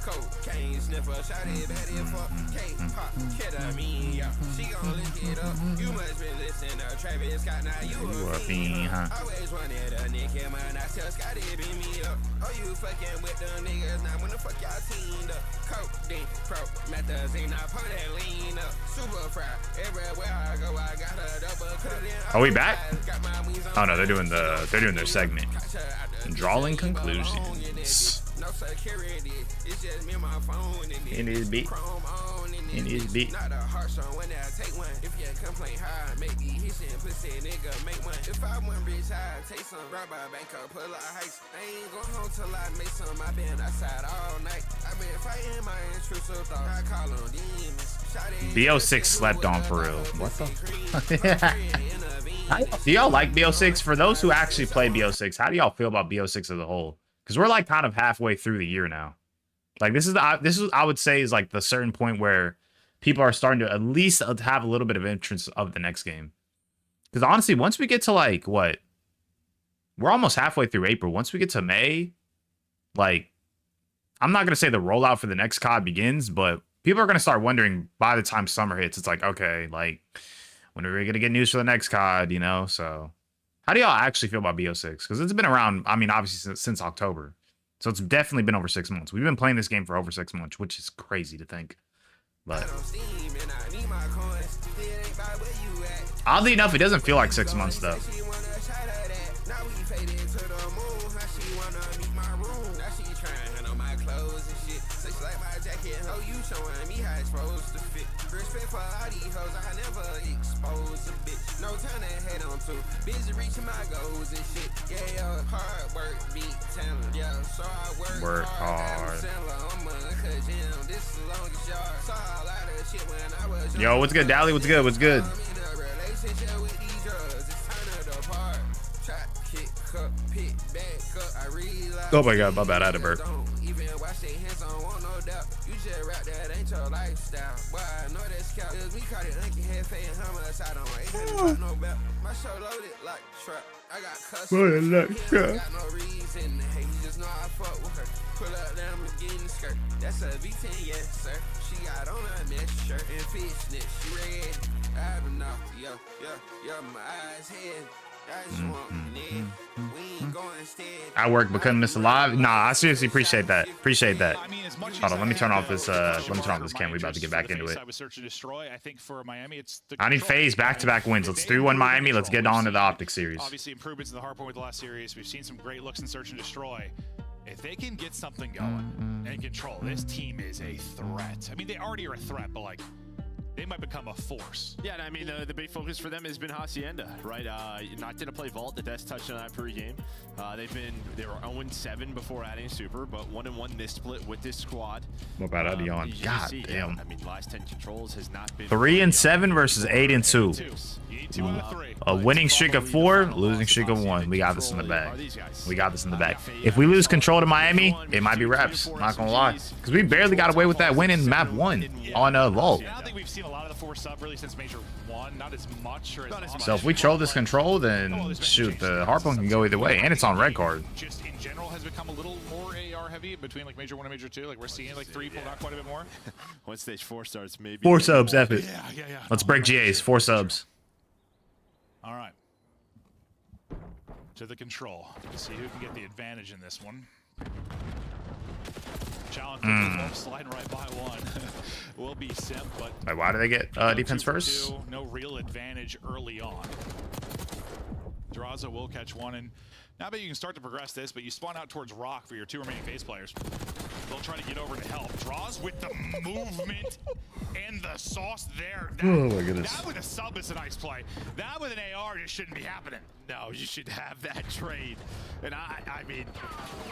Cocaine sniffer, shot it bad if fuck K-pop, ketamine, yeah. She gon' lick it up. You must be listening to Travis Scott, now you a fiend, huh? Always wanted a nigga, man, I tell Scotty beat me up. Oh, you fucking with them niggas, now when the fuck y'all teamed up? Codeine, pro, methazine, I put that lean up. Super fry, everywhere I go, I got a double cut in. Are we back? Oh no, they're doing their segment. Drawing conclusions. No security, it's just me and my phone in his beat. In his beat. Not a harsh on when I take one. If you complain high, maybe he shouldn't pussy nigga make one. If I want rich, I take some. Rob a bank up, pull a heist. I ain't going home till I make some. I been outside all night. I been fighting my intrusive thoughts. I call them demons. BO6 slept on for real. What the? Do y'all like BO6? For those who actually play BO6, how do y'all feel about BO6 as a whole? Because we're like kind of halfway through the year now. Like this is I would say is like the certain point where people are starting to at least have a little bit of interest of the next game. Because honestly, once we get to like what, we're almost halfway through April. Once we get to May, like I'm not gonna say the rollout for the next COD begins, but people are gonna start wondering by the time summer hits. It's like, okay, like when are we gonna get news for the next COD? You know, so. How do y'all actually feel about BO6? Because it's been around, I mean, obviously since October. So it's definitely been over 6 months. We've been playing this game for over 6 months, which is crazy to think. But oddly enough, it doesn't feel like 6 months though. No time to head on to. Busy reaching my goals and shit. Yeah, hard work, beat talent. Yeah, so I work hard. Yo, what's good, Dally? What's good? What's good? Oh my god, my bad, I had a burp. You just rap that ain't your lifestyle. Boy, I know that's cow. We caught it Unky head fading homicide on 800 no belt. My show loaded like trap. I got customers. Got no reason to hate. You just know I fuck with her. Pull up that Lamborghini skirt. That's a V10, yes, sir. She got on a mesh shirt and fishnet. She ready. I've been off. Yo, my eyes head. I work but couldn't miss a live. Nah, I seriously appreciate that. Appreciate that. Hold on, let me turn off this. Let me turn off this cam. We about to get back into it. I need FaZe back-to-back wins. Let's 3-1 Miami. Let's get on to the Optic series. Obviously, improvements in the hardpoint with the last series. We've seen some great looks in Search and Destroy. If they can get something going and control, this team is a threat. I mean, they already are a threat, but like, they might become a force. Yeah, and I mean, the big focus for them has been Hacienda, right? Not going to play Vault. The Death touched on that pregame. They were 0-7 before adding Super, but 1-1 this split with this squad. What about Adion? God damn. I mean, last 10 controls has not been 3-7 versus 8-2. You need 2 out of 3. A winning streak of 4, losing streak of 1. We got this in the bag. We got this in the bag. If we lose control to Miami, it might be wraps. Not gonna lie, because we barely got away with that win in map 1 on Vault. I don't think we've seen a lot of the 4 sub really since Major 1. Not as much. Or as So if we troll this control, then shoot, the Harpoon can go either way, and it's on red card. Just in general has become a little more AR heavy between like Major 1 and Major 2. Like we're seeing like 3 pulled out quite a bit more. Once stage 4 starts, maybe 4 subs, F it. Yeah. Let's break GAs. 4 subs. All right. To the control. Let's see who can get the advantage in this one. Challenge sliding right by one. Will be Simp, but Wait, why do they get defense first? no real advantage early on. Drazah will catch one, and now that you can start to progress this, but you spawn out towards Rock for your 2 remaining phase players. They'll try to get over to help. Draws with the movement and the sauce there. Oh my goodness. That with a sub is a nice play. That with an AR just shouldn't be happening. No, you should have that trade. And I mean,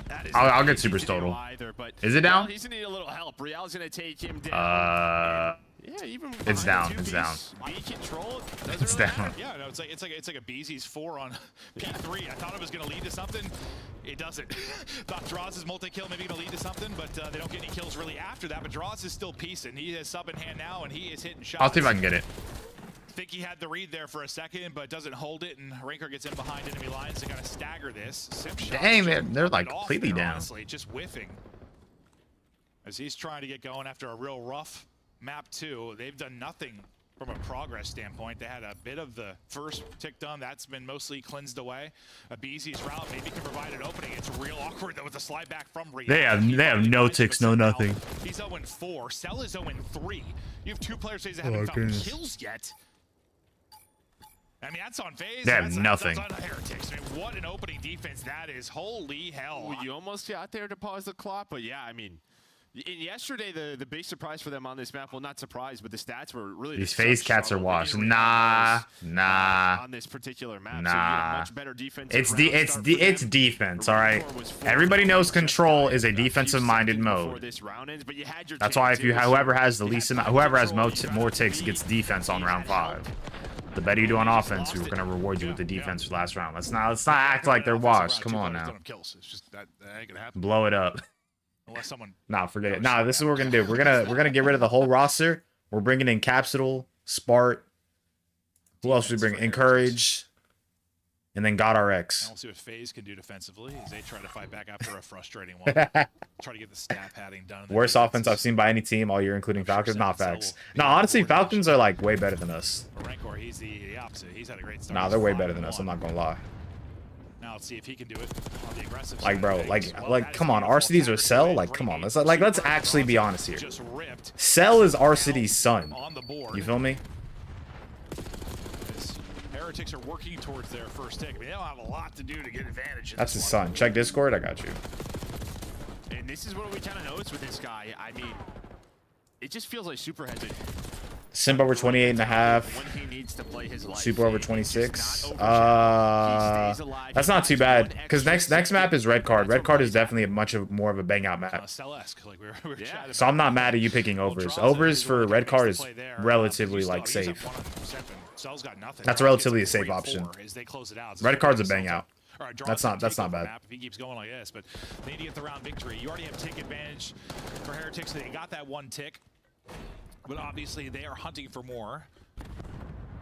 that is I'll get Super's total. Either, but Is it down? He's gonna need a little help. Real's gonna take him down. Yeah, even It's down. It's down. B control. It's down. Yeah, no, it's like a BZ's 4 on P3. I thought it was gonna lead to something. It doesn't. Thought Draws' multi-kill maybe gonna lead to something, but they don't get any kills really after that. But Draws is still piecing. He has sub in hand now, and he is hitting shots. I'll see if I can get it. Think he had the read there for a second, but doesn't hold it, and Rancor gets in behind enemy lines to kind of stagger this. Dang, they're like completely down. Honestly, just whiffing. As he's trying to get going after a real rough map 2. They've done nothing from a progress standpoint. They had a bit of the first tick done. That's been mostly cleansed away. A BZ's route maybe can provide an opening. It's real awkward though with the slide back from Real. They have no ticks, no nothing. He's 0-4. Cell is 0-3. You have 2 players that haven't found kills yet. I mean, that's on phase. They have nothing. That's on Heretics. I mean, what an opening defense that is. Holy hell. Well, you almost got there to pause the clock, but yeah, I mean, yesterday the big surprise for them on this map, well, not surprise, but the stats were really these phase cats are washed. Nah. On this particular map, so you have much better defense. It's defense, all right. Everybody knows control is a defensive-minded mode. That's why if whoever has the least amount, whoever has more ticks gets defense on round 5. The better you do on offense, we're gonna reward you with the defense for last round. Let's not act like they're washed. Come on now. Blow it up. Unless someone. Nah, forget it. Nah, this is what we're gonna do. We're gonna get rid of the whole roster. We're bringing in Capsule, Spart. Who else should we bring? Encourage, and then God RX. We'll see what FaZe can do defensively as they try to fight back after a frustrating one. Try to get the stat padding done. Worst offense I've seen by any team all year, including Falcons. Not facts. No, honestly, Falcons are like way better than us. Rancor, he's the opposite. He's had a great start. Nah, they're way better than us. I'm not gonna lie. Now let's see if he can do it on the aggressive like, bro, like, come on, RCDs or Cell? Like, come on, let's actually be honest here. Cell is RCD's son. You feel me? Heretics are working towards their first tick. I mean, they don't have a lot to do to get advantage. That's his son. Check Discord. I got you. And this is what we kind of noticed with this guy. I mean, it just feels like Super has it. Simp over 28.5. When he needs to play his life. Super over 26. That's not too bad. Because next map is Red Card. Red Card is definitely more of a bang out map. So I'm not mad at you picking overs. Overs for Red Card is relatively like safe. That's relatively a safe option. Red Card's a bang out. That's not bad. If he keeps going like this, but they need to get the round victory. You already have tick advantage for Heretics. They got that 1 tick, but obviously they are hunting for more.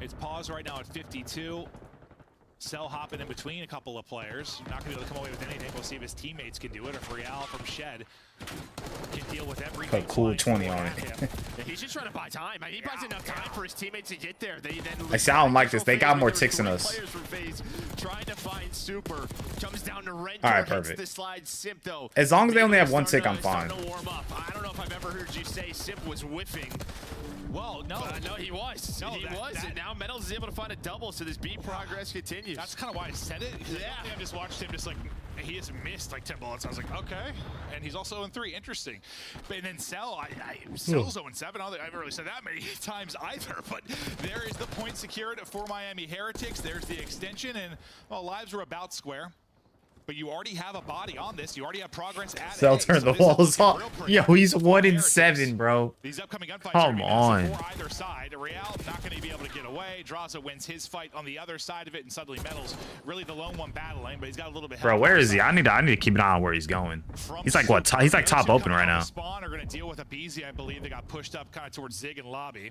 It's paused right now at 52. Cell hopping in between a couple of players. Not gonna be able to come away with anything. We'll see if his teammates can do it. If Real from Shed can deal with everything. Put a cool 20 on it. Yeah, he's just trying to buy time. I mean, he buys enough time for his teammates to get there. They then I sound like this. They got more ticks than us. Trying to find Super. Comes down to Renter. All right, perfect. The slide Simp, though. As long as they only have 1 tick, I'm fine. I don't know if I've ever heard you say Simp was whiffing. Well, no. No, he was. No, he was. And now Metals is able to find a double, so this B progress continues. That's kind of why I said it. Yeah. I think I just watched him just like he has missed like 10 bullets. I was like, okay. And he's also in 3. Interesting. But then Cell, Cell's 0-7. I don't think I've really said that many times either. But there is the point secured for Miami Heretics. There's the extension, and well, lives are about square. But you already have a body on this. You already have progress at Cell turned the walls off. Yo, he's 1-7, bro. These upcoming gunfights Come are on. for either side. Real not going to be able to get away. Draza wins his fight on the other side of it, and suddenly Metals really the lone one battling, but he's got a little bit. Bro, where is he? I need to keep an eye on where he's going. He's like what? He's like top open right now. Spawn are going to deal with a BZ, I believe. They got pushed up kind of towards Zig and Lobby.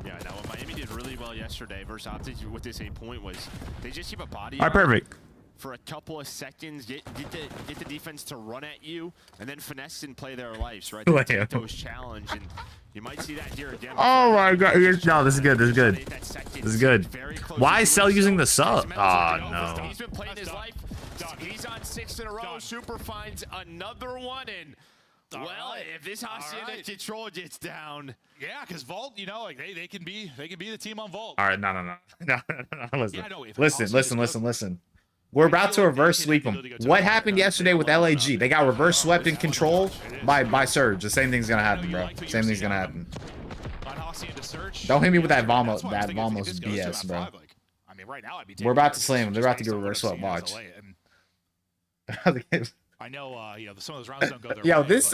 Yeah, now what Miami did really well yesterday versus Optic with this 8 point was they just keep a body. All right, perfect. For a couple of seconds, get the defense to run at you, and then finesse and play their lives, right? The Toes challenge, and you might see that here again. Oh my god, no, this is good, this is good. This is good. Why is Cell using the sub? Oh no. He's been playing his life. He's on 6 in a row. Super finds another one, and well, if this Hacienda control gets down. Yeah, because Vault, you know, like they can be the team on Vault. All right, no. Listen. We're about to reverse sweep them. What happened yesterday with LAG? They got reverse swept in control by Surge. The same thing's gonna happen, bro. Same thing's gonna happen. Don't hit me with that Vamos BS, bro. We're about to slam them. They're about to get reverse swept. Watch. I know, you know, some of those rounds don't go their Yo, way, this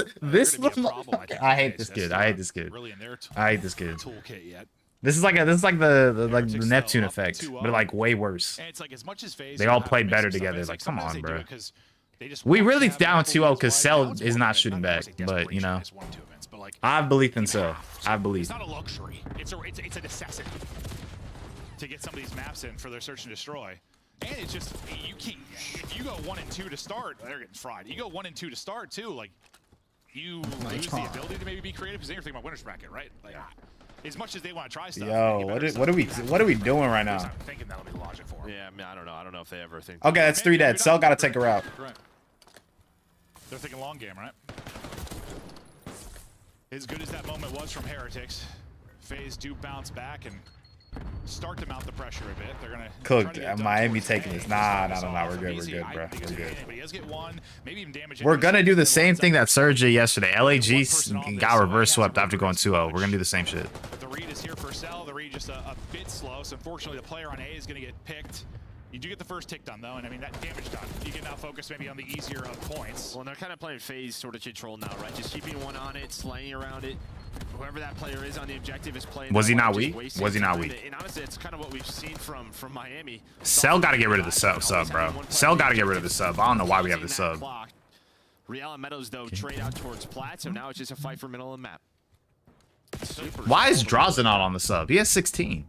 but I hate this kid. I hate this kid. Really in their I hate this kid. toolkit yet. This is like the Neptune effect, but like way worse. And it's like as much as FaZe They all have played to make better some stuff, together. it's Like, come sometimes on, they do bro. it 'cause they just We want really to have down multiple 2-0 because guys Cell outside. is not I shooting know back, it's like but you desperation know, is one or two events, but like I have belief in Cell. I have belief. it's not a luxury. It's a necessity to get some of these maps in for their search and destroy. And it's just you can't. If you go 1 and 2 to start, they're getting fried. You go 1 and 2 to start too, like you lose the ability to maybe be creative because then you're thinking about winner's bracket, right? Like, as much as they want to try stuff. Yo, what are we doing right now? I'm thinking that'll be the logic for them. Yeah, I mean, I don't know if they ever think. Okay, that's 3 dead. Cell gotta take her out. Right. They're thinking long game, right? As good as that moment was from Heretics, FaZe do bounce back and start to mount the pressure a bit. They're gonna Cooked. Miami taking this. Nah. We're good, bro. We're good. But he does get one, maybe even damage. We're gonna do the same thing that Surge did yesterday. LAG got reverse swept after going 2-0. We're gonna do the same shit. The read is here for Cell. The read just a bit slow. So unfortunately, the player on A is gonna get picked. You do get the first tick done though, and I mean that damage done. You can now focus maybe on the easier of points. Well, they're kind of playing FaZe sort of control now, right? Just keeping one on it, slaying around it. Whoever that player is on the objective is playing. Was he not weak? Was he not weak? And honestly, it's kind of what we've seen from Miami. Cell gotta get rid of the sub, bro. Cell gotta get rid of the sub. I don't know why we have the sub. Real and Meadows though trade out towards Plat, so now it's just a fight for middle of the map. Why is Draza not on the sub? He has 16.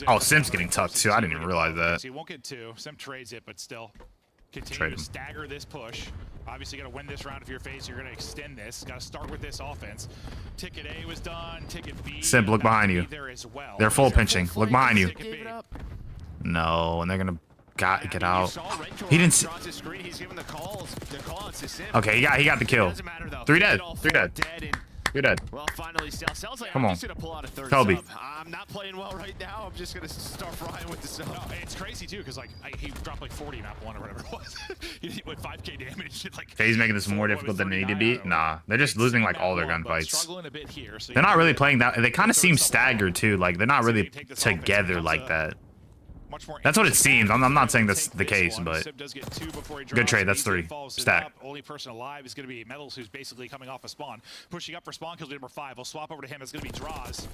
Oh, Sim's getting tucked too. I didn't even realize that. So he won't get 2. Sim trades it, but still continue Trade to him. stagger this push. Obviously, got to win this round if you're FaZe. You're going to extend this. Got to start with this offense. Ticket A was done. Ticket B. Simp, look behind you. There as well. They're full pinching. Look behind you. Ticket B. No, and they're gonna get out. He didn't. Okay, he got the kill. 3 dead. 3 dead. You're dead. Well, finally, Cell's like, Come I'm on. just gonna pull out a third Kobe. sub. I'm not playing well right now. I'm just gonna start frying with the sub. No, it's crazy too, because like he dropped like 40 map 1 or whatever it was. He went 5k damage. Like FaZe making this more difficult than it need to be. Nah, they're just losing like all their gunfights. Struggling a bit here, so They're not really playing that. They kind of seem staggered too. Like they're not really together like that. That's what it seems. I'm not saying that's the case, but good trade. That's 3. Stack. Only person alive is going to be Metals, who's basically coming off a spawn, pushing up for spawn kills number 5. We'll swap over to him. It's going to be Draws,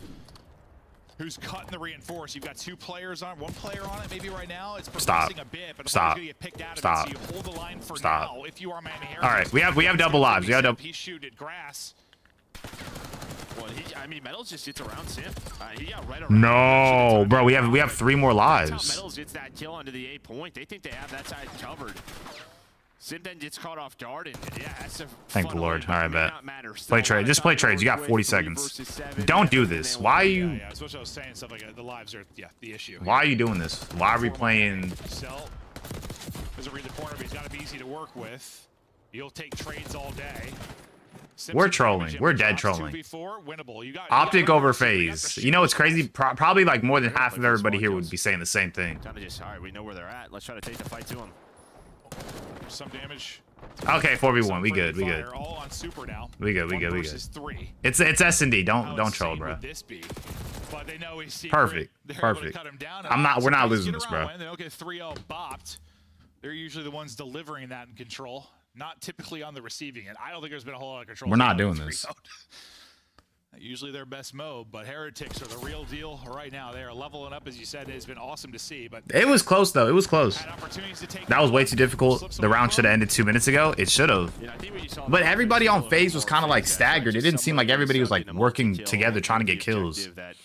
who's cutting the reinforce. You've got 2 players on, 1 player on it maybe right now. It's progressing a bit, but Stop. Gonna get picked out of Stop. it, so you hold the line for Stop. now. If you are Miami All right, we have double lives. We have double. He shooted grass. Well, I mean, Metals just gets around Simp. He got right around. No, bro. We have 3 more That's how lives. Metals gets that kill onto the 8 point. They think they have that side covered. Simp then gets caught off guard, and yeah, that's a Thank the fun Lord. one, All right, but it may bet. not matter. Still Play a trade. lot of Just play time to trades. You work got with. 40 3 seconds. versus 7. Don't do And this. they Why are win. you? Yeah, that's what I was saying. Stuff like the lives are the issue. Why are you doing this? Why are we playing? Cell doesn't read the corner, but he's got to be easy to work with. You'll take trades all day. We're trolling. We're dead trolling. 2v4, winnable. You got Optic over FaZe. You know what's crazy? Probably like more than half of everybody here would be saying the same thing. Kind of just, all right, we know where they're at. Let's try to take the fight to them. some damage. Okay, 4v1. Some We good. We fire, good. All on Super now. We good. We One good. We versus good. three. It's S&D. How Don't troll, insane bro. would this be? But they know he's secret. Perfect. They're able to Perfect. cut him down. I'm not. We're not Sometimes losing get this, around bro. when They don't get 3-0 bopped. They're usually the ones delivering that in control, not typically on the receiving end. I don't think there's been a whole lot of control. We're not doing this. Usually their best mode, but Heretics are the real deal right now. They are leveling up, as you said. It's been awesome to see. But It was close though. It was close. had opportunities to take That was way too difficult. slips The away round from should have ended 2 minutes ago. It should have. Yeah, I think what you saw But there everybody was a on little FaZe bit was more kind of like phase staggered. It action. didn't seem like Somebody everybody was like stuck in a working multi-kill together trying to get the kills. objective that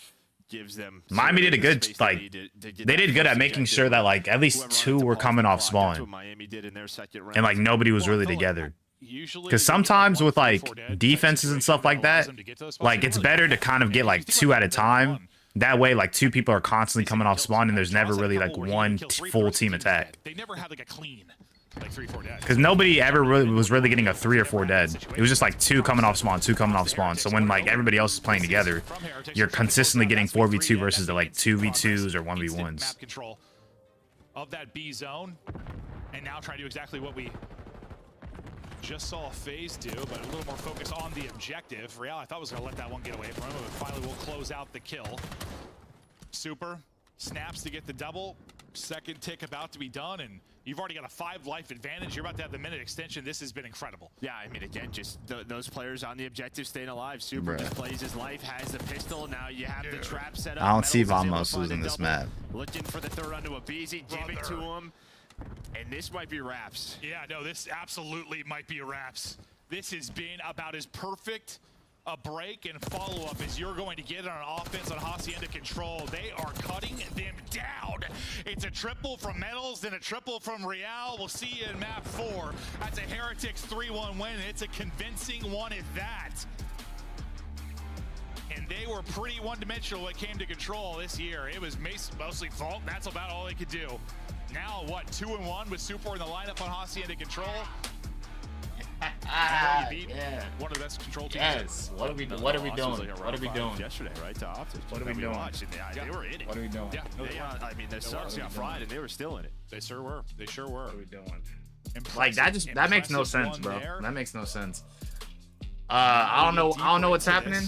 gives them Miami did a the good space they like need to get they that did good first at making objective. sure that like at least Whoever 2 wanted to were pause coming the off clock, that's spawn. what Miami did in their second round. And like nobody was really together. Because sometimes with like defenses and stuff like that, like it's better to kind of get like 2 at a time. That way, like 2 people are constantly coming off spawn, and there's never really like one full team attack. They never had like a clean, like 3-4 dead. Because nobody ever really was really getting a 3 or 4 dead. It was just like 2 coming off spawn, 2 coming off spawn. So when like everybody else is playing together, you're consistently getting 4v2 versus the like 2v2s or 1v1s. Map control of that B zone, and now try to do exactly what we just saw FaZe do, but a little more focus on the objective. Real, I thought was going to let that one get away from him, but finally will close out the kill. Super snaps to get the double. Second tick about to be done, and you've already got a 5 life advantage. You're about to have the minute extension. This has been incredible. Yeah, I mean, again, just those players on the objective staying alive. Super just plays his life, has the pistol. Now you have the trap set up. I don't see Metals is able to Vamos find losing the this double. map. Looking for the third onto a BZ, give it to him. And this might be wraps. Yeah, no, this absolutely might be a wraps. This has been about as perfect a break and follow-up as you're going to get on offense on Hacienda Control. They are cutting them down. It's a triple from Metals, then a triple from Real. We'll see you in map 4. That's a Heretics 3-1 win. It's a convincing one at that. And they were pretty one-dimensional when it came to Control this year. It was mostly Vault. That's about all they could do. Now, what, 2-1 with Super in the lineup on Hacienda Control? Yeah. One of the best control teams. Yes. What are we doing? What are we doing? Yesterday, right? To Optic. What are we doing? They were in it. What are we doing? Yeah, no, I mean, the Suns got fried, and they were still in it. they sure were. They sure were. What are we doing? Impressive, That makes no impressive sense, one bro. there. That makes no sense. I don't know what's happening.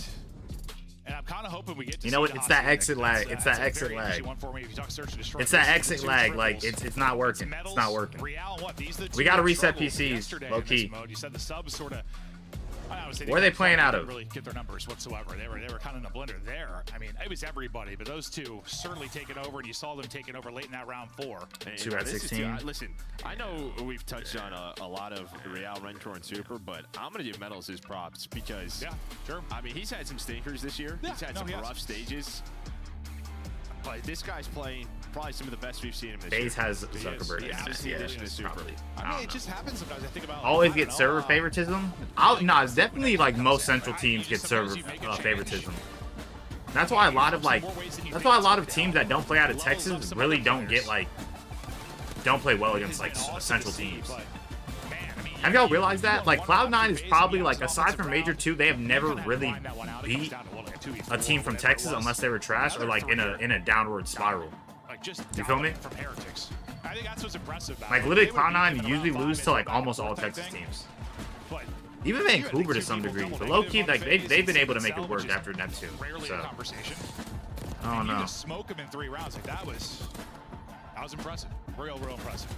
And I'm kind of hoping we get to You know see what? It's the that Hacienda exit next. lag. It's that That's a exit very lag. interesting one for me. If you talk search and destroy, It's that this is exit two lag. Like triples. it's not working. Metals, It's not working. Real, what? These are the We two gotta that reset struggled PCs, yesterday low in this key. mode. You said the subs sort of. Where are they playing out of? Really get their numbers whatsoever. They were kind of in a blender there. I mean, it was everybody, but those two certainly taking over, and you saw them taking over late in that round 4. And, 2 out of 16. Listen, I know we've touched on a lot of Real, Rentor, and Super, but I'm going to give Metals his props because, Yeah, sure. I mean, he's had some stinkers this year. Yeah, he's had no, some he has. rough stages. But this guy's playing probably some of the best we've seen him this year. FaZe has He is. Zuckerberg. He Yeah, is. yeah, Addition to Super. probably. I mean, it just happens sometimes. I think about Always I get don't server know, favoritism. It's definitely like most central teams get server favoritism. That's why a lot of teams that don't play out of Texas really don't play well against like central teams. Have y'all realized that? Like Cloud9 is probably like aside from Major 2, they have never really beat a team from Texas unless they were trash or like in a downward spiral. Like just You feel me? From Heretics. I think that's what's impressive about Like it. literally They would beat Cloud9 them in usually around lose 5 to like minutes, almost all that Texas thing. teams. But Even you had, I think, Vancouver to two some people degree. double But low key, negative like on they've FaZe been able to and make it Cell, work which is after Neptune. rarely So a conversation. I don't And you know. just smoke them in 3 rounds. Like that was impressive. Real impressive.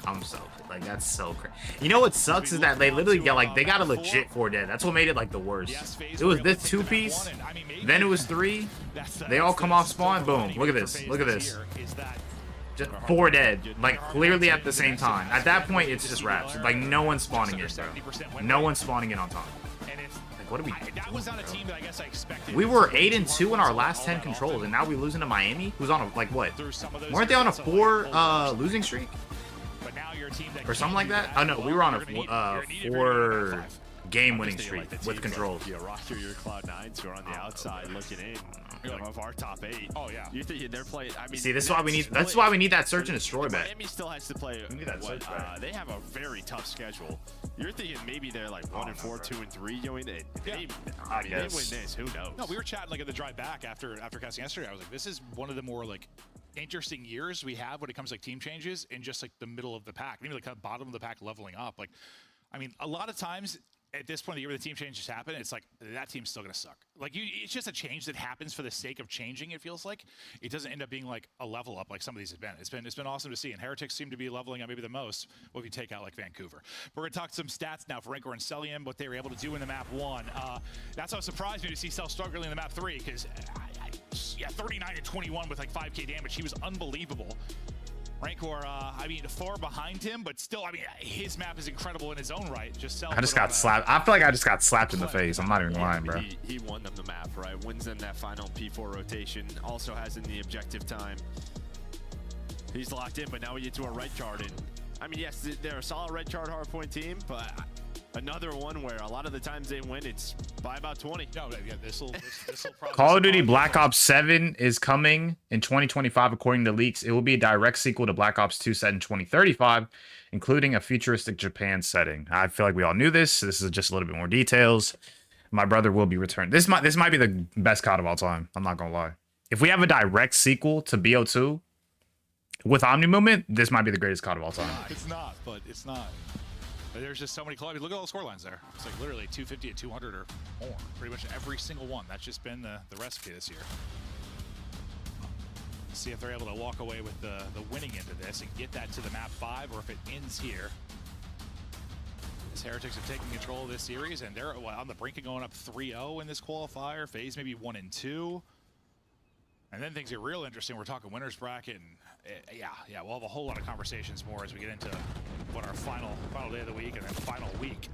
I'm so like that's so crazy. You know what sucks is that they literally they got a legit 4 dead. That's what made it like the worst. It was this 2 piece, then it was 3. They all come off spawn. Boom. Look at this. Look at this. Just 4 dead, like clearly at the same time. At that point, it's just wraps. Like no one's spawning in, bro. No one's spawning in on time. Like what are we That was doing, not a bro? team that I guess I expected. We were 8-2 in our last 10 controls, and now we losing to Miami, who's on a like what? Weren't they on a 4 losing streak But now you're a team that or something like that? Oh no, we were on a 4 game winning streak with controls. Yeah, Rocker, your Cloud9s who are on the outside looking in of our top 8. Oh yeah. You think they're playing? I mean, See, this is why we need. That's why we need that search and destroy bet. Miami still has to play. We need that search bet. They have a very tough schedule. You're thinking maybe they're like 1-4, 2-3 going. They win guess. this. Who knows? No, we were chatting like at the drive back after casting yesterday. I was like, this is one of the more like interesting years we have when it comes to like team changes in just like the middle of the pack, maybe like kind of bottom of the pack leveling up. Like, I mean, a lot of times at this point of the year where the team changes happen, it's like that team's still gonna suck. Like it's just a change that happens for the sake of changing. It feels like it doesn't end up being like a level up like some of these have been. It's been awesome to see, and Heretics seem to be leveling up maybe the most. Well, if you take out like Vancouver, we're gonna talk some stats now for Rancor and Cellium, what they were able to do in the map 1. That's what surprised me to see Cell struggling in the map 3 because yeah, 39 and 21 with like 5k damage. He was unbelievable. Rancor, I mean, far behind him, but still, I mean, his map is incredible in his own right. Just I just got slapped. I feel like I just got slapped in the face. I'm not even lying, bro. He won them the map, right? Wins them that final P4 rotation. Also has in the objective time. He's locked in, but now we get to a red card. And I mean, yes, they're a solid red card hardpoint team, but another one where a lot of the times they win, it's by about 20. No, yeah, this will Call of Duty Black Ops 7 is coming in 2025, according to leaks. It will be a direct sequel to Black Ops 2 set in 2035, including a futuristic Japan setting. I feel like we all knew this. This is just a little bit more details. My brother will be returned. This might be the best COD of all time. I'm not gonna lie. If we have a direct sequel to BO2 with Omni Movement, this might be the greatest COD of all time. It's not, but it's not. There's just so many clubs. Look at all the score lines there. It's like literally 250 and 200 or more. Pretty much every single one. That's just been the recipe this year. See if they're able to walk away with the winning into this and get that to the map 5, or if it ends here. As Heretics have taken control of this series, and they're on the brink of going up 3-0 in this qualifier. FaZe maybe 1 and 2. And then things get real interesting. We're talking winners bracket, and yeah, we'll have a whole lot of conversations more as we get into what our final day of the week and then final week.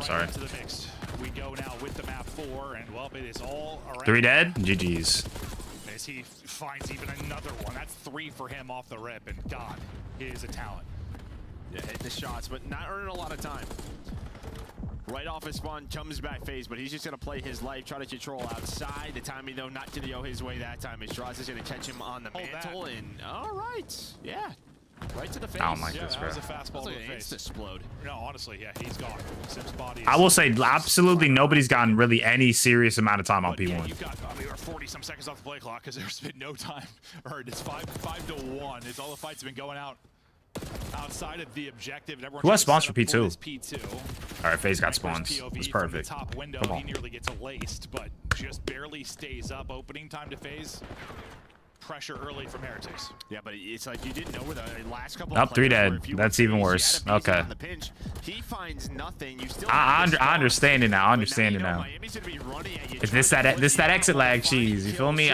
Right into the mix. We go now with the map 4, and well, it is all around. 3 dead, GG's. As he finds even another one. That's 3 for him off the rip, and God, he is a talent. Yeah, hitting the shots, but not earning a lot of time. Right off his spawn, comes back FaZe, but he's just going to play his life, try to control outside. The timing, though, not to go his way that time. As Droz is going to catch him on the mantle, and all right. Yeah, right to the face. I don't like this, bro. That was a fastball to the face. Explode. No, honestly, yeah, he's gone. Sim's body is, I will say, absolutely nobody's gotten really any serious amount of time on P1. Yeah, you've got, I mean, we're 40-some seconds off the play clock because there's been no time. Or it's 5-1. It's all the fights have been going out outside of the objective. Who has spawns for P2? P2. All right, FaZe got spawns. It's perfect. Top window, Come on. he nearly gets laced, but just barely stays up. Opening time to FaZe. Pressure early from Heretics. Yeah, but it's like you didn't know where the last couple. Up 3 dead. That's even worse. Okay. He finds nothing. You still. I understand it now. I understand it now. Is this that exit lag cheese? You feel me?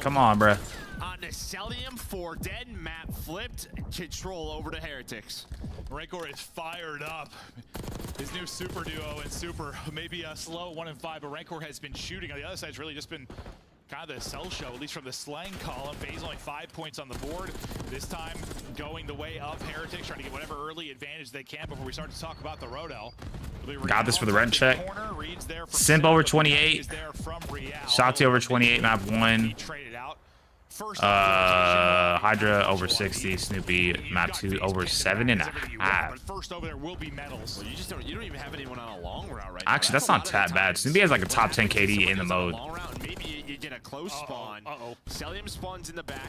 Come on, bro. On the Cellium 4 dead, map flipped, control over to Heretics. Rancor is fired up. His new super duo and super, maybe a slow 1 and 5, but Rancor has been shooting. On the other side, it's really just been kind of the Cell show, at least from the slang column. FaZe only 5 points on the board. This time going the way of Heretics, trying to get whatever early advantage they can before we start to talk about the Rodel. Got this for the rent check. Simp over 28. Shotzi over 28, map 1. Hydra over 60, Snoopy map 2 over 7.5. First over there will be medals. Well, you don't even have anyone on a long route right Actually, that's not that bad. Snoopy has like a top 10 KD in the mode. Maybe you get a close spawn. Cellium spawns in the back.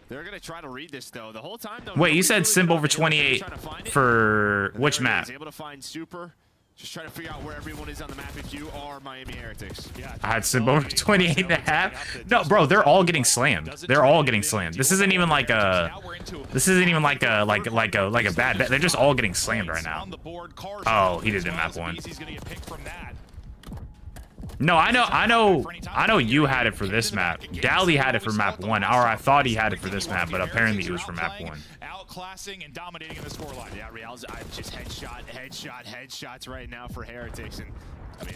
They're gonna try to read this though. The whole time though. Wait, you said Simp over 28 for which map? Able to find super. Just trying to figure out where everyone is on the map if you are Miami Heretics. Yeah, I had Simp over 28.5. No, bro, they're all getting slammed. They're all getting slammed. This isn't even like a like a bad bet. They're just all getting slammed right now. Oh, he did in map 1. No, I know you had it for this map. Dally had it for map 1, or I thought he had it for this map, but apparently it was for map 1. Outclassing and dominating in the scoreline. Yeah, Real's just headshots right now for Heretics, and I mean,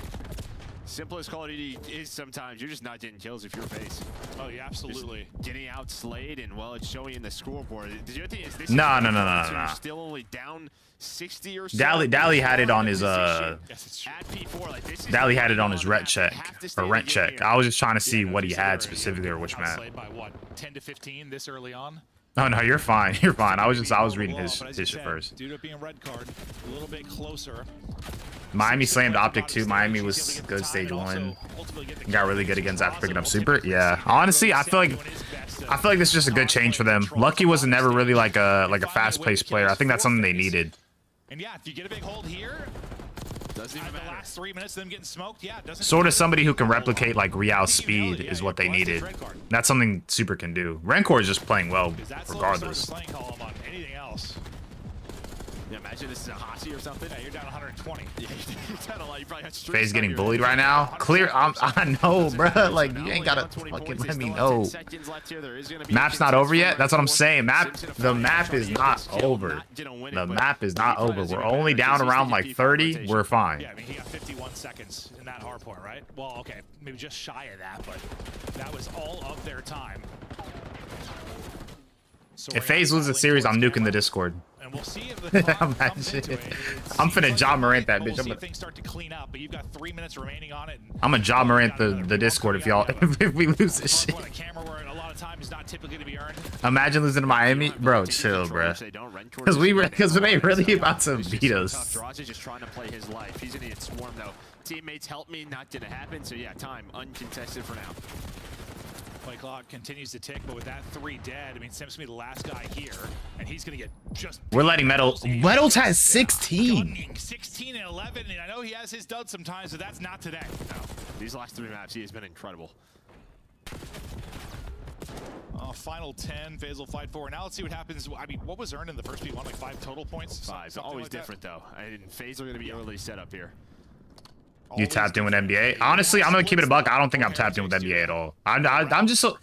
simple as Call of Duty is sometimes, you're just not getting kills if you're FaZe. Oh yeah, absolutely. Just getting outslayed, and well, it's showing in the scoreboard. Did you think this? No. Still only down 60 or so. Dally had it on his Dally had it on his rent check or rent check. I was just trying to see what he had specifically or which map. By what, 10 to 15 this early on? Oh no, you're fine. You're fine. I was reading his shit first. Dude up being red card, a little bit closer. Miami slammed Optic too. Miami was good stage 1. Got really good against after picking up Super. Yeah. Honestly, I feel like this is just a good change for them. Lucky was never really like a fast-paced player. I think that's something they needed. And yeah, if you get a big hold here, doesn't even matter. The last 3 minutes of them getting smoked, yeah, doesn't sort of somebody who can replicate like Real's speed is what they needed. That's something Super can do. Rancor is just playing well regardless. Anything else? Yeah, imagine this is a Hasi or something. Yeah, you're down 120. Yeah, you're down a lot. You probably got FaZe getting bullied right now. Clear. I know, bruh. Like, you ain't gotta fucking let me know. Map's not over yet. That's what I'm saying. The map is not over. The map is not over. We're only down around like 30. We're fine. Yeah, I mean, he got 51 seconds in that hard point, right? Well, okay, maybe just shy of that, but that was all of their time. So if FaZe loses the series, I'm nuking the Discord. And we'll see if the time comes into it. I'm finna Ja Morant that bitch. We'll see if things start to clean up, but you've got 3 minutes remaining on it. I'm gonna Ja Morant the Discord if y'all if we lose this shit. Imagine losing to Miami, bro. Chill, bro. Because they really about to beat us. Draws is just trying to play his life. He's gonna get swarmed though. Teammates help me, not gonna happen. So yeah, time uncontested for now. Play clock continues to tick, but with that 3 dead, I mean, Simps gonna be the last guy here, and he's gonna get just. We're letting Metals has 16. 16 and 11, and I know he has his duds sometimes, but that's not today. No, these last 3 maps, he has been incredible. Final 10, FaZe will fight for. Now let's see what happens. I mean, what was earned in the first P1? Like 5 total points? 5. Always like different though. And FaZe are gonna be early set up here. You tapped in with NBA? Honestly, I'm gonna keep it a buck. I don't think I'm tapped in with NBA at all. I'm just so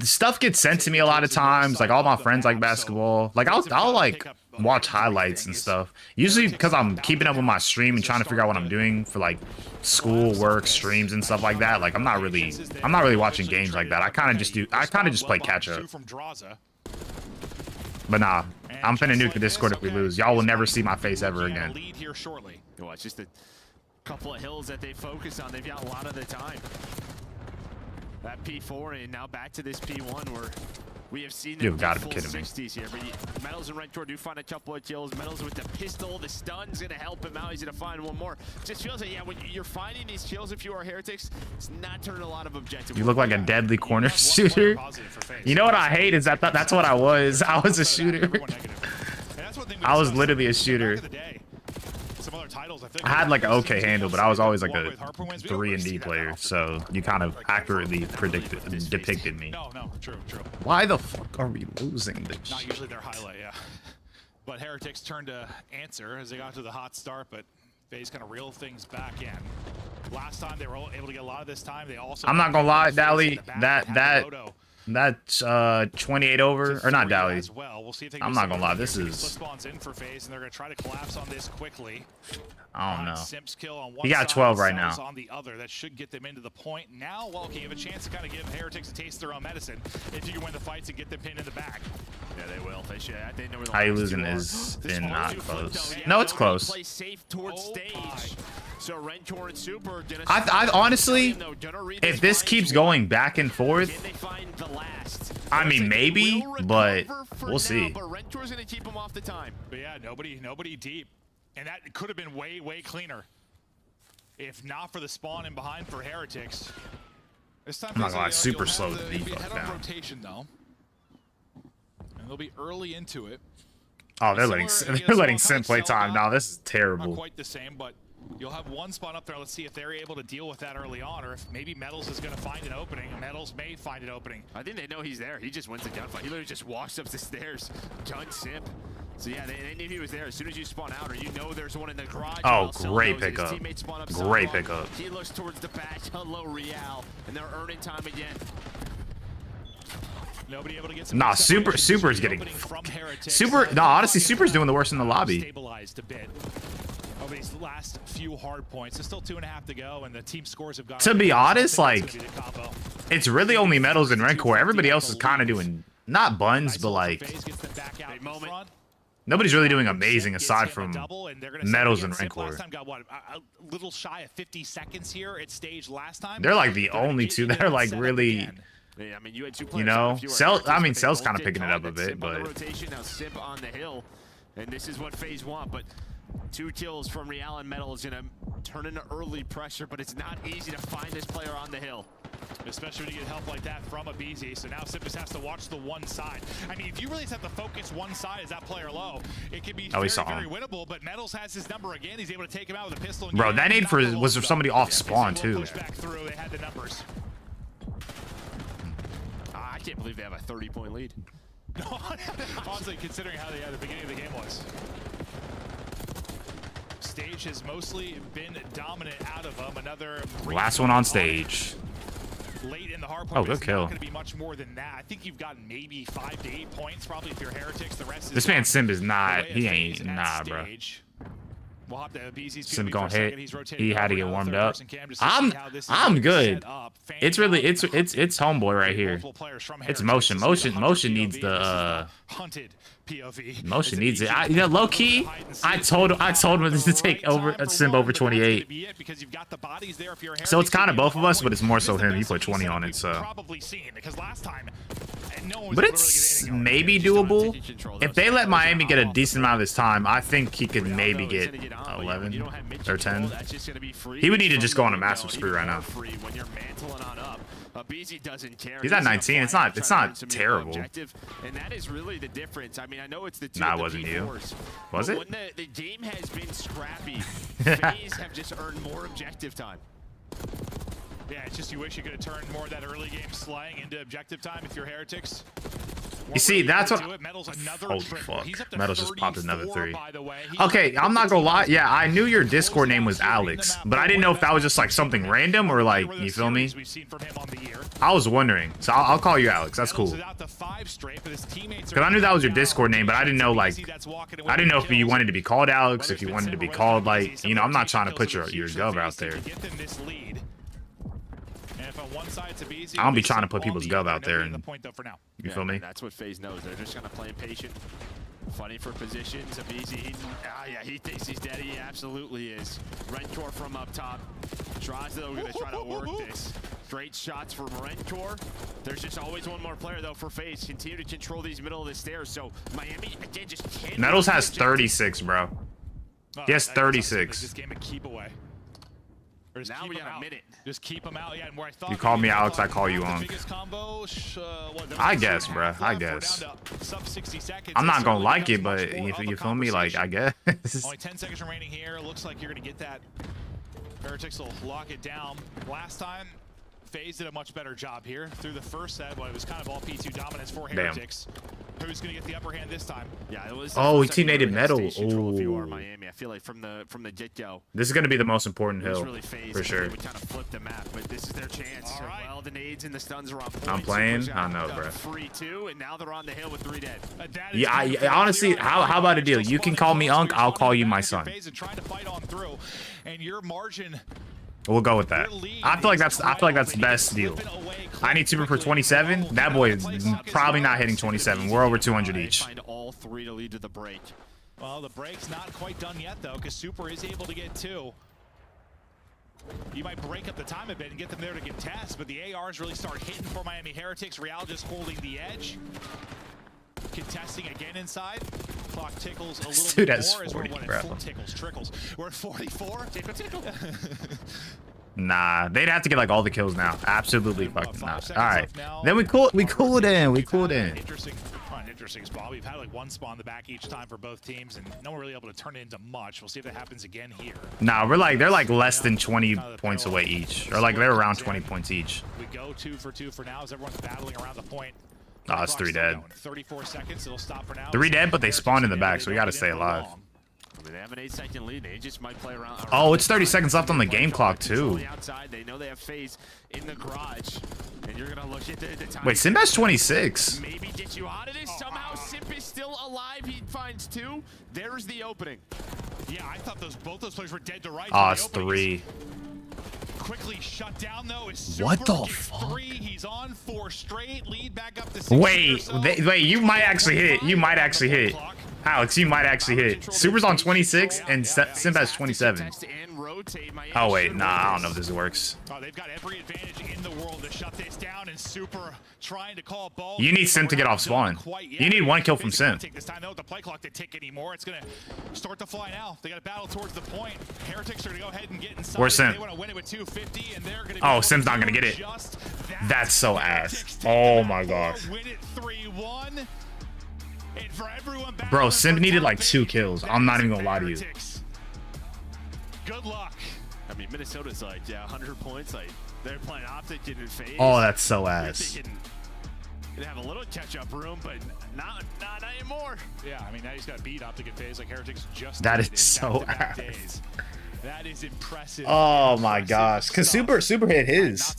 stuff gets sent to me a lot of times. Like all my friends like basketball. Like I'll like watch highlights and stuff. Usually because I'm keeping up with my stream and trying to figure out what I'm doing for like school, work, streams and stuff like that. Like I'm not really watching games like that. I kind of just play catch up. But nah, I'm finna nuke the Discord if we lose. Y'all will never see my face ever again. Well, it's just a couple of hills that they focus on. They've got a lot of the time. That P4 and now back to this P1 where we have seen them got to full be kidding me. 60s here. But Metals and Rentor do find a couple of kills. Metals with the pistol, the stun's gonna help him out. He's gonna find one more. Just feels like, yeah, when you're finding these kills, if you are Heretics, it's not turning a lot of objective. You look like a deadly corner shooter. You know what I hate is that's what I was. I was a shooter. I was literally a shooter. I had like an okay handle, but I was always like a 3 and D player, so you kind of accurately depicted me. No, true. Why the fuck are we losing this? Not usually their highlight, yeah. But Heretics turned to answer as they got to the hot start, but FaZe kind of reel things back in. Last time they were able to get a lot of this time. They also. I'm not gonna lie, Dally. That's 28 over, or not Dally. I'm not gonna lie, this is. Spawns in for FaZe, and they're gonna try to collapse on this quickly. I don't know. Simps kill on one He got side, 12 right Cells now. on the other. That should get them into the point. Now, well, okay, you have a chance to kind of give Heretics a taste of their own medicine if you can win the fights and get them pinned in the back. Yeah, they will. They should. They know where the How you losing is not close. No, it's close. Play safe towards stage. So Rentor and Super. I honestly, if this keeps going back and forth, I mean maybe, but we'll see. But Rentor's gonna keep him off the time. But yeah, nobody deep. And that could have been way cleaner if not for the spawn in behind for Heretics. This time I'm not gonna lie, super slow to be beat ahead down. on rotation though, and they'll be early into it. Oh, they're letting Sim play time now. This is Not terrible. quite the same, but you'll have one spawn up there. Let's see if they're able to deal with that early on, or if maybe Metals is going to find an opening. Metals may find an opening. I think they know he's there. He just wins the gunfight. He literally just walks up the stairs. Gun Simp. So yeah, they knew he was there. As soon as you spawn out, or you know there's one in the garage. Oh, great pickup. Great pickup. He looks towards the back. Hello, Real, and they're earning time again. Nobody able to get some. Nah, Super is getting. Super. No, honestly, Super's doing the worst in the lobby. Stabilized a bit over these last few hard points. There's still 2.5 to go, and the team scores have gone. To be honest, like, it's really only Metals and Rencor. Everybody else is kind of doing not buns, but like. Nobody's really doing amazing aside from Metals and Rancor. Last time got what, a little shy of 50 seconds here at stage last time. They're like the only two that are like really, yeah, I mean, you had two you know, Cell kind of picking it up a bit, but rotation now Simp on the hill, and this is what FaZe want. But 2 kills from Real and Metal is gonna turn into early pressure, but it's not easy to find this player on the hill. Especially when you get help like that from a BZ. So now Simbas has to watch the one side. I mean, if you really just have to focus one side as that player low, it can be very winnable. But Metals has his number again. He's able to take him out with a pistol. Bro, that nade for was there somebody off spawn too. Push back through. They had the numbers. I can't believe they have a 30-point lead. Honestly, considering how the beginning of the game was. Stage has mostly been dominant out of them. Another last one on stage. Late in the hard point. Oh, good kill. Not going to be much more than that. I think you've gotten maybe 5 to 8 points, probably if you're Heretics. The rest is this man Simb is not. He ain't. Nah, bro. We'll have to Simb gonna hit. He had to get warmed up. I'm good. It's really it's homeboy right here. It's motion. Motion needs the motion needs it. You know, low key, I told him to take over Simb over 28. So it's kind of both of us, but it's more so him. He put 20 on it, so. But it's maybe doable. If they let Miami get a decent amount of this time, I think he could maybe get 11 or 10. He would need to just go on a massive spree right now. He's at 19. It's not terrible. And that is really the difference. I mean, I know it's the two. Nah, it wasn't you. Was it? When the game has been scrappy, FaZe have just earned more objective time. Yeah, it's just you wish you could have turned more of that early game slaying into objective time if you're Heretics. You see, that's what. Holy fuck. Metals just popped another 3. Okay, I'm not gonna lie. Yeah, I knew your Discord name was Alex, but I didn't know if that was just like something random or like, you feel me? I was wondering. So I'll call you Alex. That's cool. Because I knew that was your Discord name, but I didn't know, like, I didn't know if you wanted to be called Alex, if you wanted to be called, like, you know, I'm not trying to put your gov out there. I don't be trying to put people's gov out there, and you feel me? That's what FaZe knows. They're just gonna play patient, fighting for positions. Abizi, yeah, he thinks he's dead. He absolutely is. Rentor from up top. Tries though, gonna try to work this. Great shots from Rentor. There's just always one more player though for FaZe. Continue to control these middle of the stairs. So Miami again just can't. Metals has 36, bro. He has 36. This game a keep away. Now we got a minute. Just keep him out. Yeah, and where I thought you call me Alex, I call you Unk. I guess, bro. I guess. I'm not gonna like it, but you feel me? Like, I guess. Only 10 seconds remaining here. Looks like you're gonna get that. Heretics will lock it down. Last time, FaZe did a much better job here through the first set. Well, it was kind of all P2 dominance for Heretics. Who's gonna get the upper hand this time? Yeah, it was. Oh, he teammated Metal. If you are Miami, I feel like from the get-go. This is gonna be the most important hill, really FaZe, for sure. We kind of flip the map, but this is their chance. All right. Well, the nades and the stuns are on point. I'm playing. I know, bro. 3-2, and now they're on the hill with 3 dead. Yeah, I honestly, how about a deal? You can call me Unk. I'll call you my son. Trying to fight on through, and your margin. We'll go with that. I feel like that's the best deal. I need Super for 27. That boy is probably not hitting 27. We're over 200 each. Find all 3 to lead to the break. Well, the break's not quite done yet though, because Super is able to get 2. You might break up the time a bit and get them there to contest, but the ARs really start hitting for Miami Heretics. Real just holding the edge. Contesting again inside. Clock tickles a little bit more as we're at trickles. We're at 44. Tickle. Nah, they'd have to get like all the kills now. Absolutely fucking not. All right, then we cooled in. Interesting spot. We've had like one spawn in the back each time for both teams, and no one really able to turn it into much. We'll see if that happens again here. Nah, they're like less than 20 points away each, or like they're around 20 points each. We go 2 for 2 for now as everyone's battling around the point. Oh, it's 3 dead. 34 seconds. It'll stop for now. 3 dead, but they spawned in the back, so we got to stay alive. They have an 8-second lead. They just might play around. Oh, it's 30 seconds left on the game clock too. Outside, they know they have FaZe in the garage, and you're gonna look at the time. Wait, Simp has 26. Maybe get you out of this somehow. Simp is still alive. He finds 2. There's the opening. Yeah, I thought both those players were dead to right. Oh, it's 3. Quickly shut down though. Is Super what the fuck? 3. He's on 4 straight. Lead back up to 6. Wait, you might actually hit it. You might actually hit it. Alex, you might actually hit. Super's on 26 and Simp has 27. Oh wait, nah, I don't know if this works. Oh, they've got every advantage in the world to shut this down, and Super trying to call ball. You need Simp to get off spawn. You need one kill from Simp. Take this time though, the play clock to tick anymore. It's gonna start to fly now. They got to battle towards the point. Heretics are gonna go ahead and get inside. Where's Simp? They want to win it with 250, and they're gonna Oh, Simp's not gonna get it. That's so ass. Oh my gosh. Win it 3-1. And for everyone back Bro, Simp needed like 2 kills. I'm not even gonna lie to you. Good luck. I mean, Minnesota's like, yeah, 100 points. Like, they're playing Optic in phase. Oh, that's so ass. They have a little catch-up room, but not anymore. Yeah, I mean, now he's got beat Optic in phase like Heretics just That did is in so back-to-back ass. days. That is impressive. Oh my gosh. Cause Super hit his.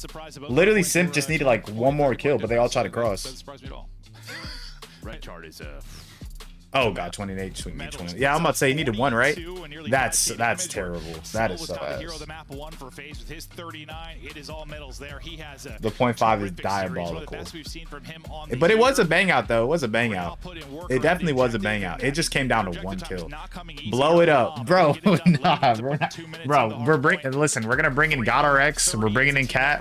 Literally Simp just needed like one more kill, but they all tried to cross. Doesn't surprise me at all. Red chart is Oh god, 28, 20. Yeah, I'm about to say you needed one, right? That's terrible. That is so ass. The .5 is diabolical. But it was a bang out though. It was a bang out. It definitely was a bang out. It just came down to 1 kill. Blow it up, bro. Nah, we're bringing. Listen, we're gonna bring in GodRx. We're bringing in Cat.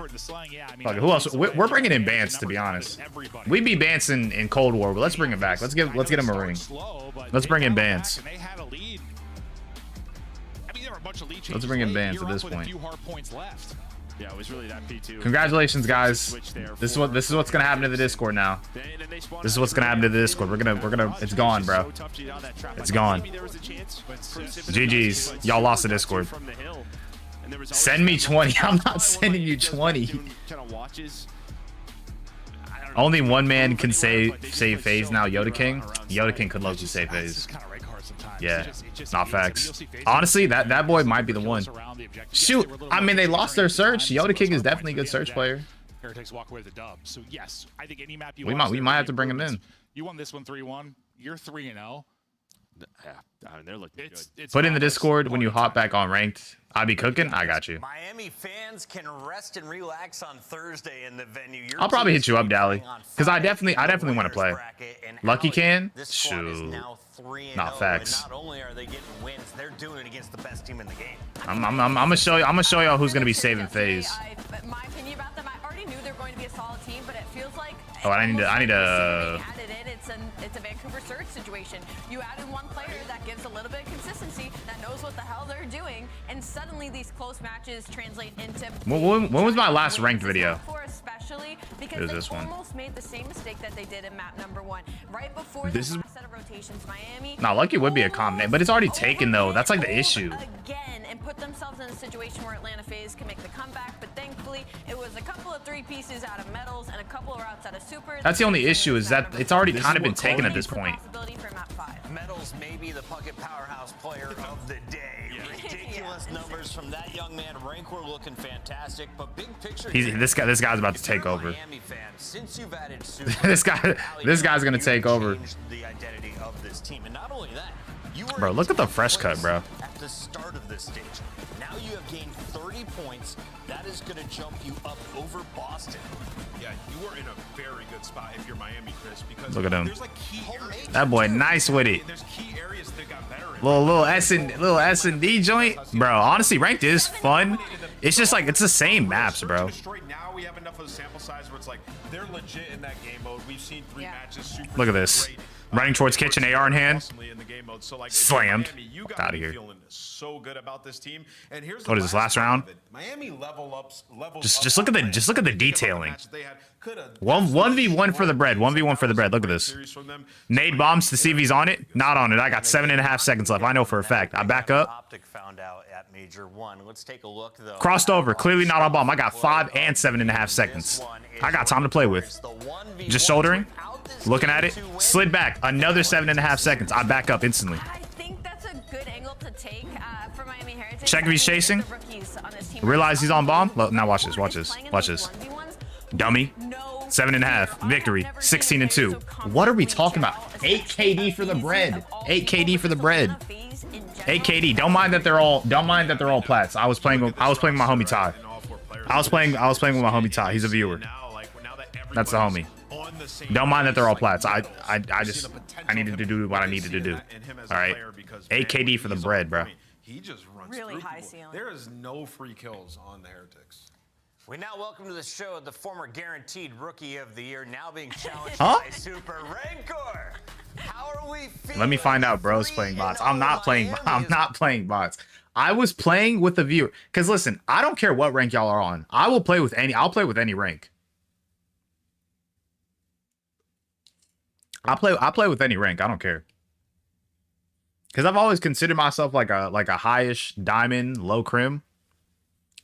Fuck, who else? We're bringing in Bance, to be honest. We beat Bance in Cold War, but let's bring him back. Let's get him a ring. Let's bring in Bance. Let's bring in Bance at this point. Yeah, it was really that P2. Congratulations, guys. This is what's gonna happen to the Discord now. This is what's gonna happen to the Discord. We're gonna. It's gone, bro. It's gone. GG's. Y'all lost the Discord. Send me 20. I'm not sending you 20. Only one man can save phase now. Yoda King. Yoda King could love to save phase. Yeah, not facts. Honestly, that boy might be the one. Shoot, I mean they lost their search. Yoda King is definitely a good search player. Heretics walk away with the dub. So yes, I think any map you we might have to bring him in. You won this one 3-1. You're 3-0. Yeah, I mean, they're looking good. Put in the Discord when you hop back on ranked. I be cooking. I got you. Miami fans can rest and relax on Thursday in the venue. I'll probably hit you up, Dally, because I definitely want to play. Lucky can? Shoot. Not facts. Not only are they getting wins, they're doing it against the best team in the game. I'm gonna show y'all who's gonna be saving phase. My opinion about them, I already knew they're going to be a solid team, but it feels like Oh, I need to. It's a Vancouver Surge situation. You add in one player that gives a little bit of consistency, that knows what the hell they're doing, and suddenly these close matches translate into. When was my last ranked video? Especially because it was they this one. almost made the same mistake that they did in map number 1, right before this the last set of rotations. Miami. Nah, Lucky would be a comp name, but it's already taken though. That's like the issue. Again, and put themselves in a situation where Atlanta FaZe can make the comeback, but thankfully it was a couple of 3 pieces out of Metals and a couple of routes out of Super. That's the only issue, is that it's already kind of been taken at this point. Metals may be the bucket powerhouse player of the day. Ridiculous numbers from that young man. Rancor looking fantastic, but big picture. This guy's about to take over. Miami fan, since you've added Super, this guy's gonna take over. The identity of this team, and not only that, you were bro, look at the fresh cut, bro. At the start of this stage, now you have gained 30 points. That is going to jump you up over Boston. Yeah, you are in a very good spot if you're Miami, Chris, because look at him. There's like key areas. That boy nice with it. There's key areas that got better. Little S&D joint, bro. Honestly, ranked is fun. It's just like it's the same maps, bro. Now we have enough of a sample size where it's like they're legit in that game mode. We've seen 3 matches. Super Look at this. Running towards kitchen, AR in hand. So like, Slammed. Out of here. Feeling so good about this team. And here's what is this, last round? Miami levels just look at the detailing. 1v1 for the bread. 1v1 for the bread. Look at this. Nade bombs to see if he's on it. Not on it. I got 7.5 seconds left. I know for a fact. I back up. Optic found out at Major 1. Let's take a look though. Crossed over. Clearly not on bomb. I got 5 and 7.5 seconds. I got time to play with. Just shouldering. Looking at it. Slid back. Another 7.5 seconds. I back up instantly. I think that's a good angle to take for Miami Heritage. Check if he's chasing. Realize he's on bomb. Now watch this. Watch this. Watch this. Dummy. 7.5. Victory. 16-2. What are we talking about? 8 KD for the bread. 8 KD for the bread. 8 KD. Don't mind that they're all plats. I was playing with my homie Ty. I was playing with my homie Ty. He's a viewer. That's the homie. won the same. Don't mind that they're all race, plats. like, I medals. just We've seen the I potential needed to do what I needed to do. in him as All a right, player because, 8 KD for the he's bread, on bro. point. He just runs Really through high people. ceiling. There is no free kills on the Heretics. We now welcome to the show the former guaranteed Rookie of the Year, now being challenged Huh? by Super Rancor. How are we feeling? Let me find out, bro's playing bots. I'm not playing. I'm not playing bots. I was playing with a viewer. Cause listen, I don't care what rank y'all are on. I will play with any. I'll play with any rank. I play with any rank. I don't care. Cause I've always considered myself like a highish diamond, low crim.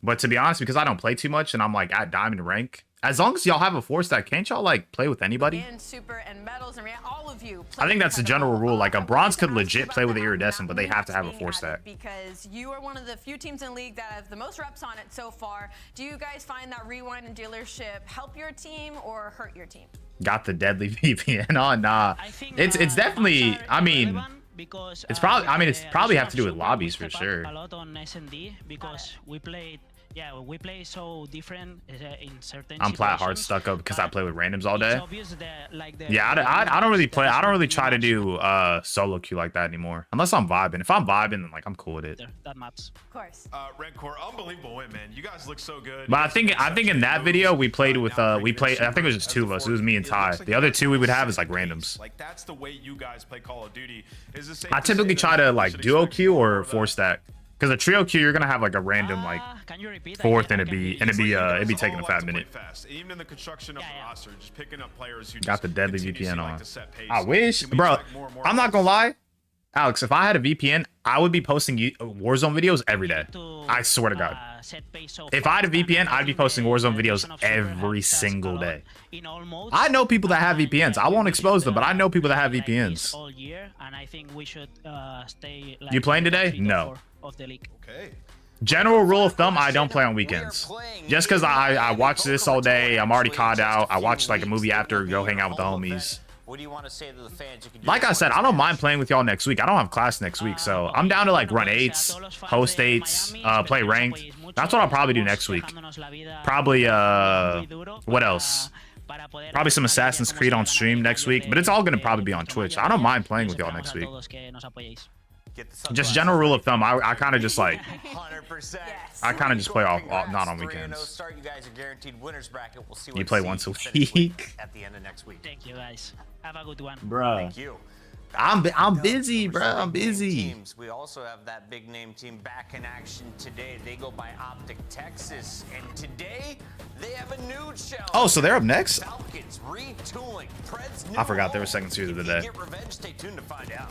But to be honest, because I don't play too much and I'm like at diamond rank, as long as y'all have a 4-stack, can't y'all like play with anybody? And Super and Metals and all of you. I think that's the general rule. Like a bronze could legit play with the iridescent, but they have to have a 4-stack. Because you are one of the few teams in the league that have the most reps on it so far. Do you guys find that Rewind and Dealership help your team or hurt your team? Got the deadly VPN on? Nah, it's definitely. I mean, because it's probably. I mean, it's probably have to do with lobbies for sure. A lot on SND because we played. Yeah, we play so different in certain. I'm plat hard stuck up because I play with randoms all day. It's obvious that, like, Yeah, I don't really play. I don't really try to do solo queue like that anymore, unless I'm vibing. If I'm vibing, then like I'm cool with it. That maps. Of course. Rancor, unbelievable win, man. You guys look so good. But I think in that video we played with I think it was just two of us. It was me and Ty. The other two we would have is like randoms. Like that's the way you guys play Call of Duty. Is the same. I typically try to like duo queue or 4-stack. Because a trio queue, you're gonna have like a random like Can you repeat? fourth, and it'd be taking a fat minute. Even in the construction of the roster, just picking up players who Got the deadly continuously VPN like on. to set pace. I wish, Can we bro. expect more and more I'm not of gonna this? lie, Alex. If I had a VPN, I would be posting Warzone videos every day. I swear to God. If I had a VPN, I'd be posting Warzone videos every single day. I know people that have VPNs. I won't expose them, but I know people that have VPNs. All year, and I think we should stay. You playing today? No. Of the league. Okay. General rule of thumb, I don't play on weekends. Just because I watch this all day, I'm already caught out. I watch like a movie after, go hang out with the homies. What do you want to say to the fans? You can do Like I this said, one I don't mind playing with y'all next week. I don't have class next week, so I'm down to like run 8s, host 8s, play ranked. That's what I'll probably do next week. Probably what else? Probably some Assassin's Creed on stream next week, but it's all gonna probably be on Twitch. I don't mind playing with y'all next week. Get the sun Just general rule of thumb, I kind of just like 100%. I kind of just play off not on 3-0 weekends. start. You guys are guaranteed winners bracket. We'll see You what play seed once a finish with week? at the end of next week. Thank you guys. Have a good one. Bruh. Thank you. I'm Back busy, up bro. for some I'm big name busy. teams. We also have that big name team back in action today. They go by Optic Texas, and today they have a new challenge. Oh, so they're up next? Falcons retooling. Pred's new I forgot they were home. second series of the If you day. Get revenge. Stay tuned to find out.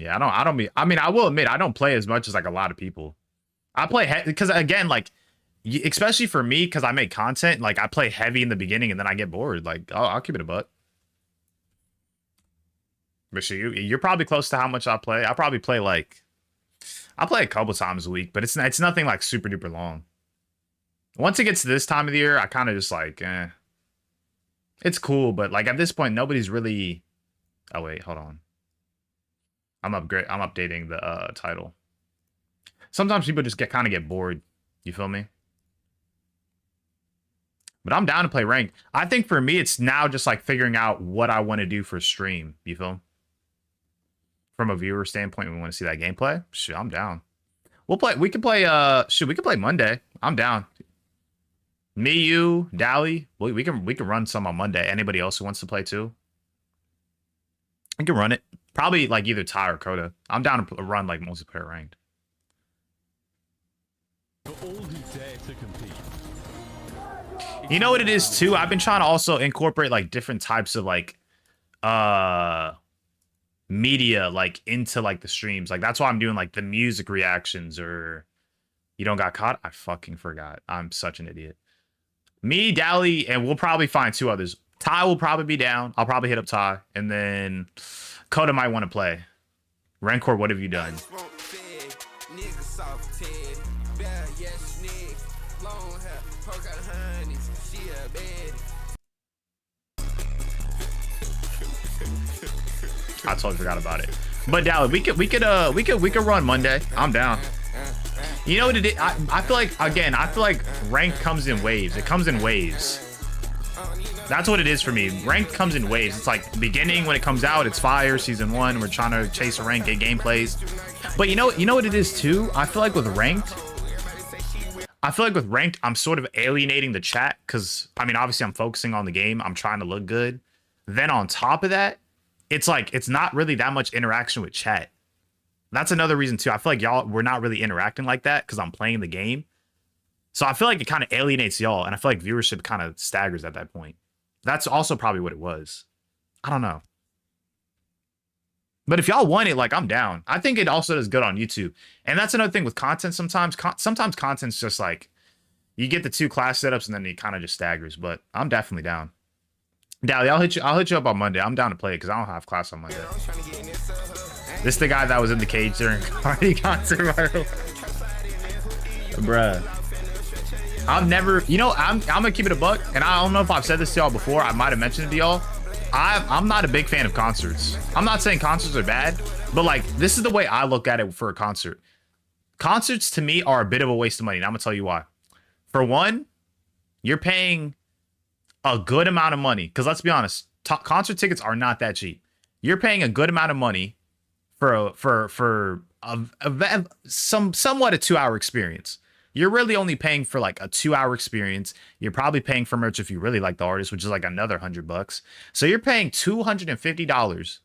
Yeah, I mean, I will admit I don't play as much as like a lot of people. I play because again, like especially for me, because I make content, like I play heavy in the beginning and then I get bored. Like I'll keep it a buck. But sure, you're probably close to how much I play. I probably play I play a couple times a week, but it's nothing like super duper long. Once it gets to this time of the year, I kind of just like, it's cool, but like at this point, nobody's really. Oh wait, hold on. I'm updating the title. Sometimes people just kind of get bored. You feel me? But I'm down to play ranked. I think for me, it's now just like figuring out what I want to do for stream. You feel? From a viewer standpoint, we want to see that gameplay. Shit, I'm down. We can play. We can play Monday. I'm down. Me, you, Dally. We can run some on Monday. Anybody else who wants to play too? I can run it. Probably like either Ty or Coda. I'm down to run like multiplayer ranked. You know what it is too? I've been trying to also incorporate like different types of like media like into like the streams. Like that's why I'm doing like the music reactions or you don't got caught. I fucking forgot. I'm such an idiot. Me, Dally, and we'll probably find 2 others. Ty will probably be down. I'll probably hit up Ty. And then Coda might want to play. Rancor, what have you done? I totally forgot about it. But Dally, we could run Monday. I'm down. You know what it is? I feel like, again, I feel like rank comes in waves. It comes in waves. That's what it is for me. Rank comes in waves. It's like beginning when it comes out, it's fire. Season 1, we're trying to chase a rank, get gameplays. But you know what it is too? I feel like with ranked, I'm sort of alienating the chat because, I mean, obviously I'm focusing on the game. I'm trying to look good. Then on top of that, it's like, it's not really that much interaction with chat. That's another reason too. I feel like we're not really interacting like that because I'm playing the game. So I feel like it kind of alienates y'all, and I feel like viewership kind of staggers at that point. That's also probably what it was. I don't know. But if y'all want it, like, I'm down. I think it also does good on YouTube. And that's another thing with content sometimes. Sometimes content's just like, you get the 2 class setups and then it kind of just staggers. But I'm definitely down. Dally, I'll hit you up on Monday. I'm down to play it because I don't have class on Monday. This is the guy that was in the cage during Cardi concert. Bruh. I've never, you know, I'm gonna keep it a buck, and I don't know if I've said this to y'all before. I might have mentioned it to y'all. I'm not a big fan of concerts. I'm not saying concerts are bad, but like, this is the way I look at it for a concert. Concerts to me are a bit of a waste of money, and I'm gonna tell you why. For one, you're paying a good amount of money, because let's be honest, concert tickets are not that cheap. You're paying a good amount of money for somewhat a 2-hour experience. You're really only paying for like a 2-hour experience. You're probably paying for merch if you really like the artist, which is like another $100. So you're paying $250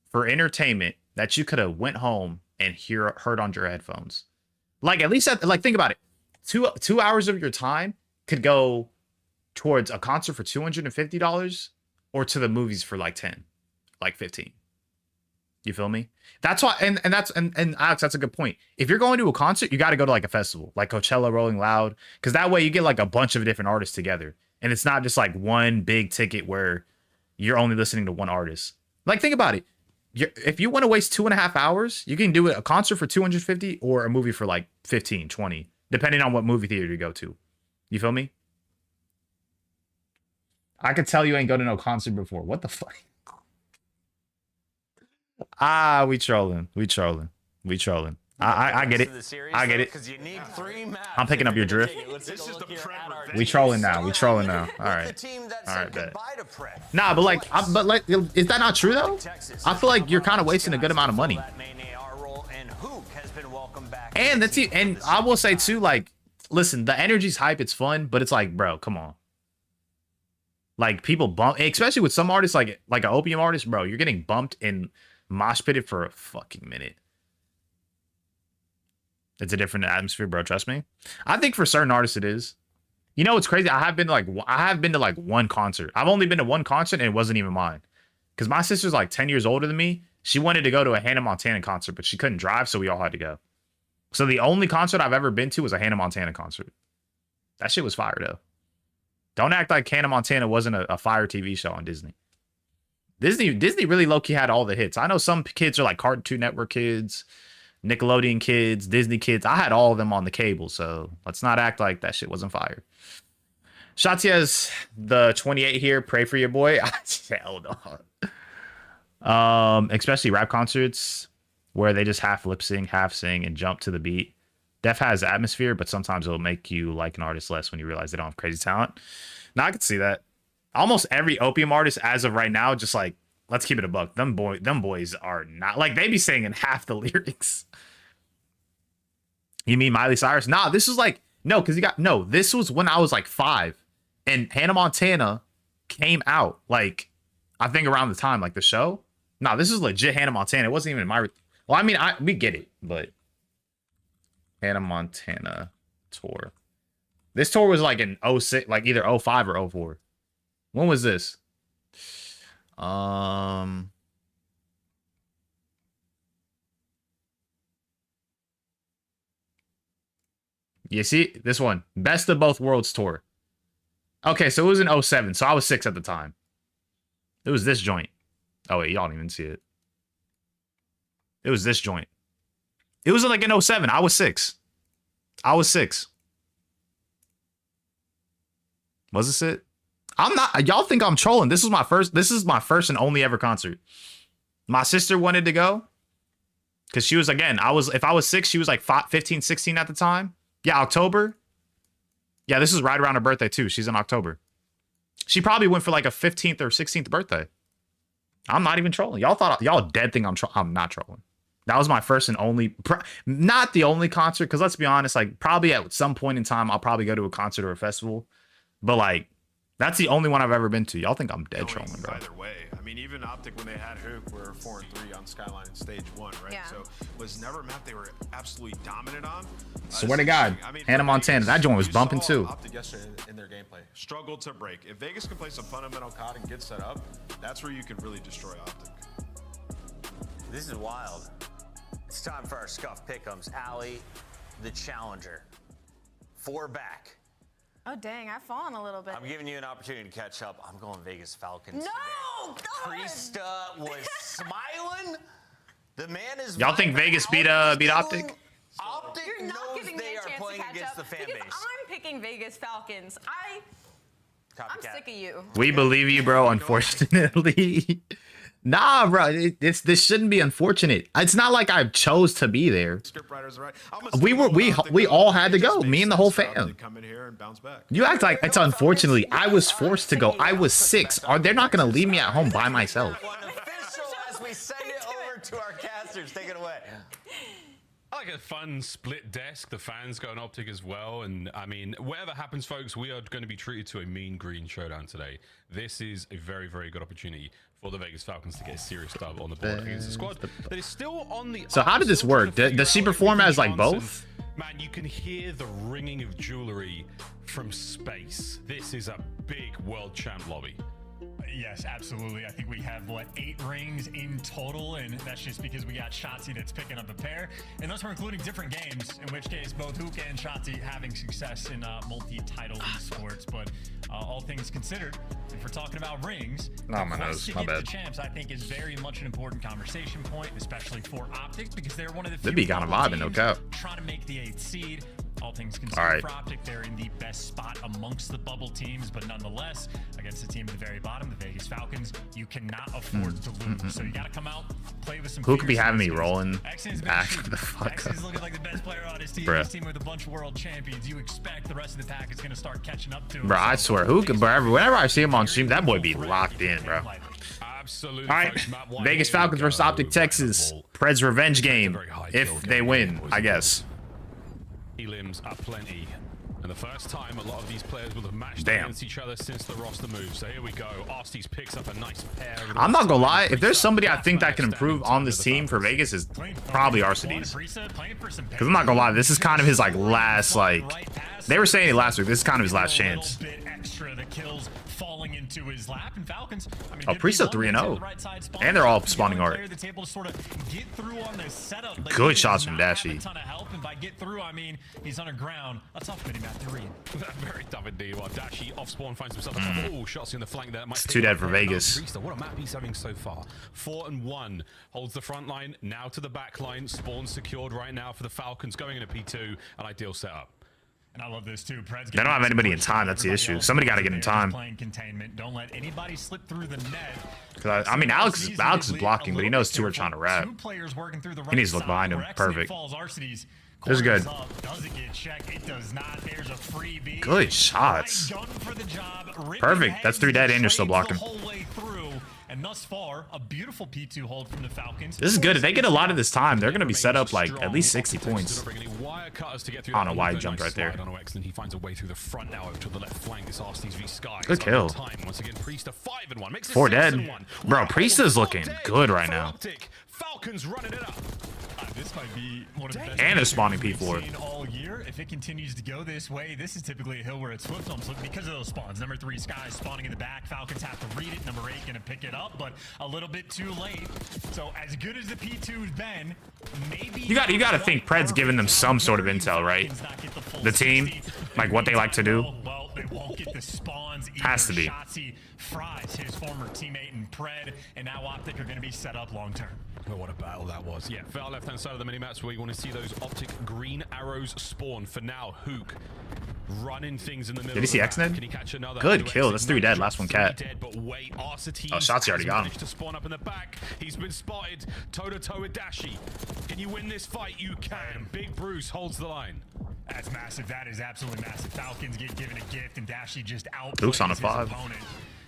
for entertainment that you could have went home and heard on your headphones. Like, at least think about it. 2 hours of your time could go towards a concert for $250 or to the movies for like 10, like 15. You feel me? That's why, and Alex, that's a good point. If you're going to a concert, you got to go to like a festival, like Coachella, Rolling Loud, because that way you get like a bunch of different artists together, and it's not just like one big ticket where you're only listening to one artist. Like, think about it. If you want to waste 2.5 hours, you can do a concert for $250 or a movie for like 15, 20, depending on what movie theater you go to. You feel me? I could tell you ain't go to no concert before. What the fuck? We trolling. I get it. I get it. I'm picking up your drift. We trolling now. All right. All right, bet. Nah, but like, is that not true though? I feel like you're kind of wasting a good amount of money. And that's it. And I will say too, like, listen, the energy's hype. It's fun, but it's like, bro, come on. Like, people bump, especially with some artists, like an Opium artist, bro. You're getting bumped and mosh pitted for a fucking minute. It's a different atmosphere, bro. Trust me. I think for certain artists it is. You know what's crazy? I have been to like one concert. I've only been to one concert, and it wasn't even mine. Because my sister's like 10 years older than me. She wanted to go to a Hannah Montana concert, but she couldn't drive, so we all had to go. So the only concert I've ever been to was a Hannah Montana concert. That shit was fire though. Don't act like Hannah Montana wasn't a fire TV show on Disney. Disney really low-key had all the hits. I know some kids are like Cartoon Network kids, Nickelodeon kids, Disney kids. I had all of them on the cable, so let's not act like that shit wasn't fire. Shatia's the 28 here. Pray for your boy. Hell no. Especially rap concerts where they just half lip sync, half sing, and jump to the beat. Def has atmosphere, but sometimes it'll make you like an artist less when you realize they don't have crazy talent. Now I could see that. Almost every Opium artist as of right now, just like, let's keep it a buck. Them boys are not, like, they be singing half the lyrics. You mean Miley Cyrus? Nah, this was like, this was when I was like 5, and Hannah Montana came out, like, I think around the time, like, the show. Nah, this is legit Hannah Montana. It wasn't even my, well, I mean, we get it, but Hannah Montana tour. This tour was like in 06, like either 05 or 04. When was this? You see this one, Best of Both Worlds tour. Okay, so it was in 07, so I was 6 at the time. It was this joint. Oh wait, y'all don't even see it. It was this joint. It was like in 07. I was 6. Was this it? I'm not. Y'all think I'm trolling. This is my first and only ever concert. My sister wanted to go. Because she was, again, if I was 6, she was like 15, 16 at the time. Yeah, October. Yeah, this is right around her birthday too. She's in October. She probably went for like a 15th or 16th birthday. I'm not even trolling. Y'all dead think I'm not trolling. That was my first and only, not the only concert, because let's be honest, like probably at some point in time I'll probably go to a concert or a festival, but like that's the only one I've ever been to. Y'all think I'm dead trolling, bro. Either way, I mean, even Optic when they had Hook were 4-3 on Skyline in stage 1, right? Yeah. So was never a map they were absolutely dominant on. Swear to God, Hannah Montana, that joint was bumping too. Optic yesterday in their gameplay struggled to break. If Vegas can play some fundamental COD and get set up, that's where you can really destroy Optic. This is wild. It's time for our Scuff Pick'ems. Allie, the challenger. 4 back. Oh, dang, I've fallen a little bit. I'm giving you an opportunity to catch up. I'm going Vegas Falcons No! today. Priesta was smiling. The man is. Y'all think Vegas beat Optic? Optic You're not knows giving they me a are chance playing to catch against up the fan because base. I'm picking Vegas Falcons. I'm sick of you. We believe you, bro. Unfortunately. Nah, bro. This shouldn't be unfortunate. It's not like I chose to be there. Scriptwriters, right? We all had to go. Me and the whole fam. Come in here and bounce back. You act like it's unfortunately. I was forced to go. I was 6. They're not gonna leave me at home by myself. Official as we send it over to our casters. Take it away. I like a fun split desk. The fans go on Optic as well. And I mean, whatever happens, folks, we are going to be treated to a mean green showdown today. This is a very, very good opportunity for the Vegas Falcons to get a serious dub on the board against a squad that is still on the. So how did this work? Does she perform as like both? Man, you can hear the ringing of jewelry from space. This is a big world champ lobby. Yes, absolutely. I think we have, what, 8 rings in total, and that's just because we got Shotzzy that's picking up a pair. And those were including different games, in which case both Hook and Shotzzy having success in multi-title esports. But all things considered, if we're talking about rings, my nose, my bad. The champs, I think, is very much an important conversation point, especially for Optic, because they're one of the few They'd be kind of vibing, no cap. trying to make the 8th seed. All things considered, for Optic, they're in the best spot amongst the bubble teams, but nonetheless, against the team at the very bottom, the Vegas Falcons, you cannot afford to lose. So you got to come out, play with some. Who could be having me rolling Xn's back the fuck up? Xn's looking like the best player on his team. Bruh. His team with a bunch of world champions. You expect the rest of the pack is going to start catching up to him. Bro, I swear, whenever I see him on stream, that boy be locked in, bro. Absolutely. All right, Vegas Falcons versus Optic Texas. Pred's revenge game. If they win, I guess. Elims are plenty. And the first time a lot of these players will have matched Damn. against each other since the roster move. So here we go. Arsties picks up a nice pair. I'm not gonna lie, if there's somebody I think that can improve on this team for Vegas, is probably Arcides. Because I'm not gonna lie, this is kind of his like last, like, they were saying it last week, this is kind of his last chance. Falling into his lap, and Falcons, I mean, Oh, Priesta 3-0. And they're all spawning art. Good shots from Dashy. And by get through, I mean he's underground. A tough mini map to read. Very tough indeed. While Dashy off spawn finds himself oh, shots in the flank there. It's too dead for Vegas. Priesta, what a map he's having so far. 4-1 holds the front line now to the back line. Spawn secured right now for the Falcons going into P2. An ideal setup. And I love this too. They don't have anybody in time. That's the issue. Somebody got to get in time. Playing containment. Don't let anybody slip through the net. Because I mean, Alex is blocking, but he knows 2 are trying to wrap. He needs to look behind him. Perfect. This is good. Good shots. Perfect. That's 3 dead, and you're still blocking. And thus far, a beautiful P2 hold from the Falcons. This is good. If they get a lot of this time, they're going to be set up like at least 60 points. I don't know why he jumped right there. He finds a way through the front now over to the left flank. It's Arsties v Sky. Good kill. Once again, Priesta 5-1. Makes it 4 dead. 6-1. Bro, Priesta's looking good right now. Falcons running it up. This might be one of the best And they're spawning P4. all year. If it continues to go this way, this is typically a hill where it's flipped on because of those spawns. Number 3, Sky spawning in the back. Falcons have to read it. Number 8 going to pick it up, but a little bit too late. So as good as the P2's been, maybe You got to think Pred's giving them some sort of intel, right? The team, like what they like to do. Well, they won't get the spawns either. Has to be. Shotzzy fries his former teammate in Pred, and now Optic are going to be set up long term. Oh, what a battle that was. Yeah, far left-hand side of the mini-maps where you want to see those Optic green arrows spawn. For now, Hook running things in the middle. Did he see Xnid? Can he catch another? Good kill. That's 3 dead. Last one cat. Dead, but wait, Arcity Oh, Shotzi already got him. to spawn up in the back. He's been spotted toe to toe with Dashy. Can you win this fight? You can. Big Bruce holds the line. That's massive. That is absolutely massive. Falcons get given a gift, and Dashy just outplays Luke's on a his 5. opponent.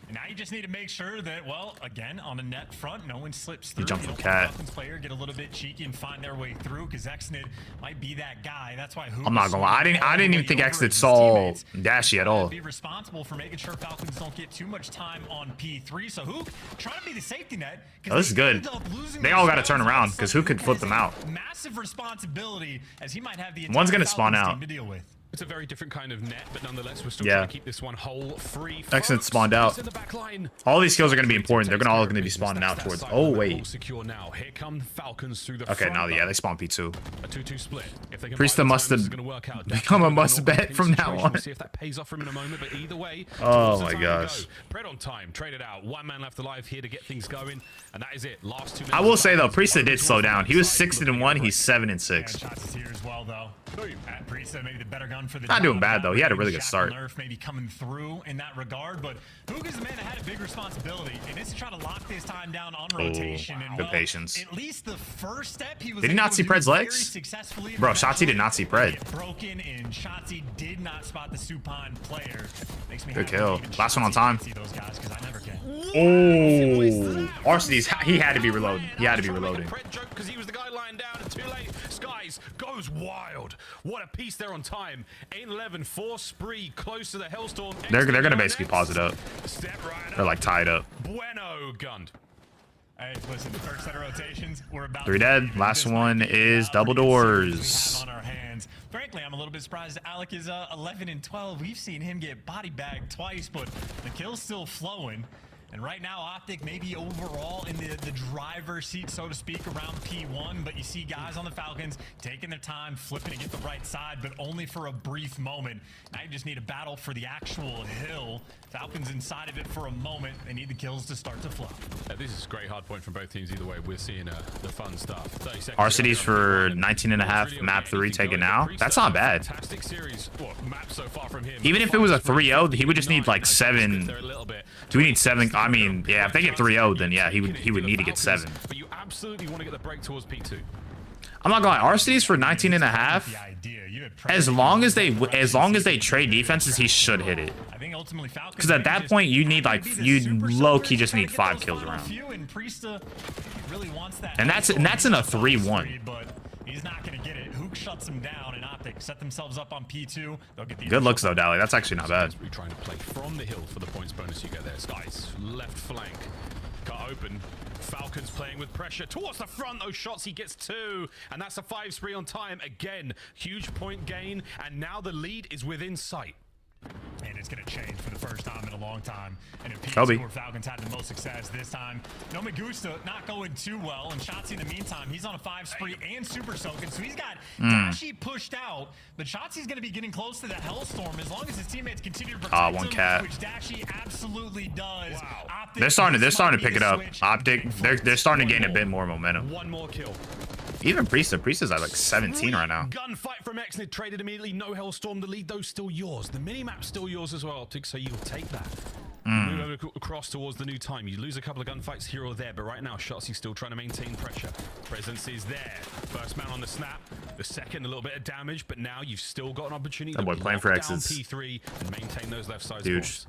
And now you just need to make sure that, well, again, on the net front, no one slips through. He jumped You from don't want cat. Falcons player get a little bit cheeky and find their way through, because Xnid might be that guy. That's why I'm not gonna lie. I didn't even think Xnid saw Dashy at all. Be responsible for making sure Falcons don't get too much time on P3. So Hook trying to be the safety net. Oh, this is good. They all got to turn around because who could flip them out? Massive responsibility, as he might have the One's entire gonna spawn Falcons out. team to deal with. It's a very different kind of net, but nonetheless, we're still Yeah. trying to keep this one whole free. Xnid spawned out. In the back line. All these kills are going to be important. They're all going to be spawning out towards. Oh, wait. Secure now. Here come the Falcons through the Okay, front. now, yeah, they spawn P2. A 2-2 split. If they can Priesta buy the must time, this have is gonna work out. become a Dashy must in an bet from awkward now situation. on. We'll see if that pays off for him in a moment, but either way. Oh towards the my time we gosh. go. Pred on time, traded out. 1 man left alive here to get things going, and that is it. Last 2 minutes. I will say, though, Priesta did slow down. He was 6-1. He's 7-6. Shots is here as well, though. Priesta maybe the better gun for the Not doing job. bad, though. He had a really good Shackle start. Nerf maybe coming through in that regard, but Hook is the man that had a big responsibility, and it's to try to lock this time down on rotation. And good well, patience. at least the first step he was Did he not able see to do Pred's very legs? successfully. Bro, Shotzi did not see Pred. Get broken, and Shotzi did not spot the supine player. Makes me Good happy kill. even Last one on Shotzi time. can see those guys, 'cause I never can. Oh, Arcity's, he had to be reloading. He had to be reloading. Pred joke because he was the guy lying down and too late. Skies goes wild. What a piece there on time. 8-11, 4 spree, close to the Hellstorm. They're gonna basically pause it up. Step right They're like tied up. Bueno gunned. Hey, listen, the first set of rotations, we're about 3 to dead. leave Last this one might be is the double biggest series doors. we have on our hands. Frankly, I'm a little bit surprised Alec is 11-12. We've seen him get body bagged twice, but the kill's still flowing. And right now, Optic maybe overall in the driver's seat, so to speak, around P1. But you see guys on the Falcons taking their time, flipping to get the right side, but only for a brief moment. Now you just need a battle for the actual hill. Falcons inside of it for a moment. They need the kills to start to flow. This is a great hard point from both teams. Either way, we're seeing the fun stuff. 30 seconds Arcity's to go. for 19.5, map 3 taken now. That's not bad. Fantastic series. Well, map so far from him. Even if it was a 3-0, he would just need like 7. Do we need 7? I mean, yeah, if they get 3-0, then yeah, he would need to get 7. But you absolutely want to get the break towards P2. I'm not gonna lie, Arcity's for 19.5. As long as they trade defenses, he should hit it. Because at that point, you need like low-key just need 5 kills around. And that's in a 3-1. But he's not gonna get it. Hook shuts him down, and Optic set themselves up on P2. They'll get the Good looks though, Dally. That's actually not bad. We're trying to play from the hill for the points bonus you get there. Skies left flank cut open. Falcons playing with pressure towards the front. Those shots, he gets 2, and that's a 5 spree on time again. Huge point gain, and now the lead is within sight. And it's going to change for the first time in a long time. And in Kobe. P2, where Falcons had the most success this time, No Magusta not going too well. And Shotzi, in the meantime, he's on a 5 spree and super soaking. So he's got Dashy pushed out. But Shotzi's going to be getting close to the Hellstorm as long as his teammates continue to protect one him, cat. which Dashy absolutely does. Wow. Optic, They're starting this to might pick be it the up. switch. Optic, they're starting to gain a bit more momentum. One more kill. Even Priesta's at like 17 right now. Gunfight from Xnid, traded immediately. No Hellstorm. The lead, though, still yours. The minimap's still yours as well, Optic, so you'll take that. Move over across towards the new time. You lose a couple of gunfights here or there, but right now, Shotzi's still trying to maintain pressure. Presence is there. First man on the snap. The second, a little bit of damage, but now you've still got an opportunity That boy to playing lock for down X's. P3 and maintain those left sides. Huge.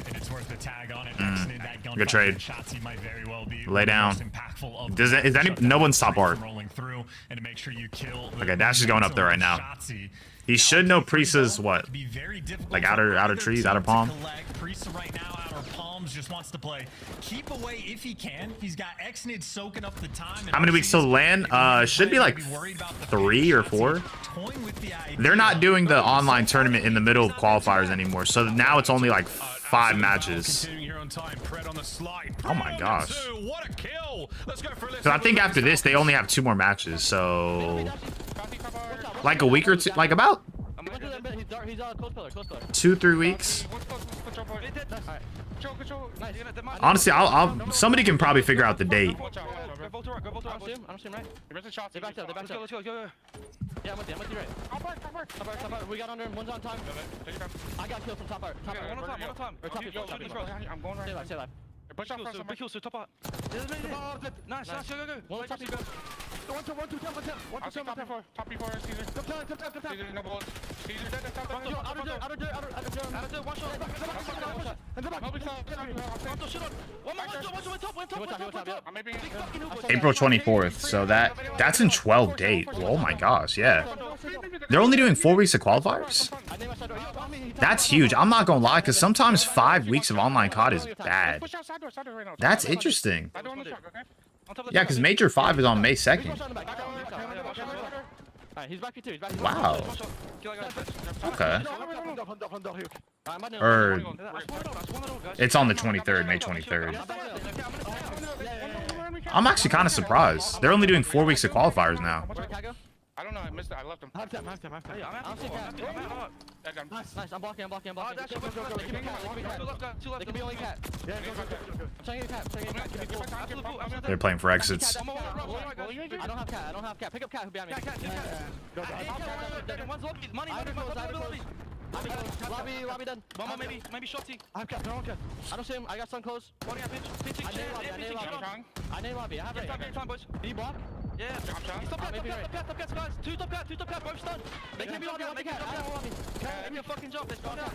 And it's worth the tag on it. Xnid, that gunfight Good trade. with Shotzi might very well be Lay down. the most impactful of Is them. any? No one's top art. Rolling through and to make sure you kill the Okay, Dash is going up there right now. Shotzi. He should know Priesta's what? Be very difficult Like for outer either trees, team outer to palm. collect. Priesta right now, outer palms, just wants to play. Keep away if he can. He's got Xnid soaking up the time. How many weeks till land? Should be like 3 or 4. They're not doing the online tournament in the middle of qualifiers anymore, so now it's only like 5 matches. Oh my gosh. What a kill. Let's go for a So I think after this they only have 2 more matches, so like a week or 2, like about 2-3 weeks. Honestly, I'll somebody can probably figure out the date. I'm with you right. Top art. We got under him. One's on time. I got kills from top art. One on time. Or top I'm going right. Stay alive. Push out front. Big kills, top art. Nice, go. One top, you go. One, two, 10. Top before Caesar. Caesar, no bullets. Caesar dead, top. Outer door, one shot. April 24th. So that's in 12 days. Oh my gosh, yeah. They're only doing 4 weeks of qualifiers? That's huge. I'm not gonna lie, because sometimes 5 weeks of online COD is bad. That's interesting. Yeah, because Major 5 is on May 2nd. Wow. Okay. Or it's on the 23rd, May 23rd. I'm actually kind of surprised. They're only doing 4 weeks of qualifiers now. I don't know, I missed it. I left him. Nice, I'm blocking. They can be only cat. They're playing for exits. I don't have cat. Pick up cat who behind me. One's lobby done. One more maybe shotty. I have cat, I don't see him. I got sun close. I name lobby. I have it. Can you block? Yeah. Top cat, guys. Two top cat, both stunned. They can't be lobby. Give me a fucking jump. Let's go down.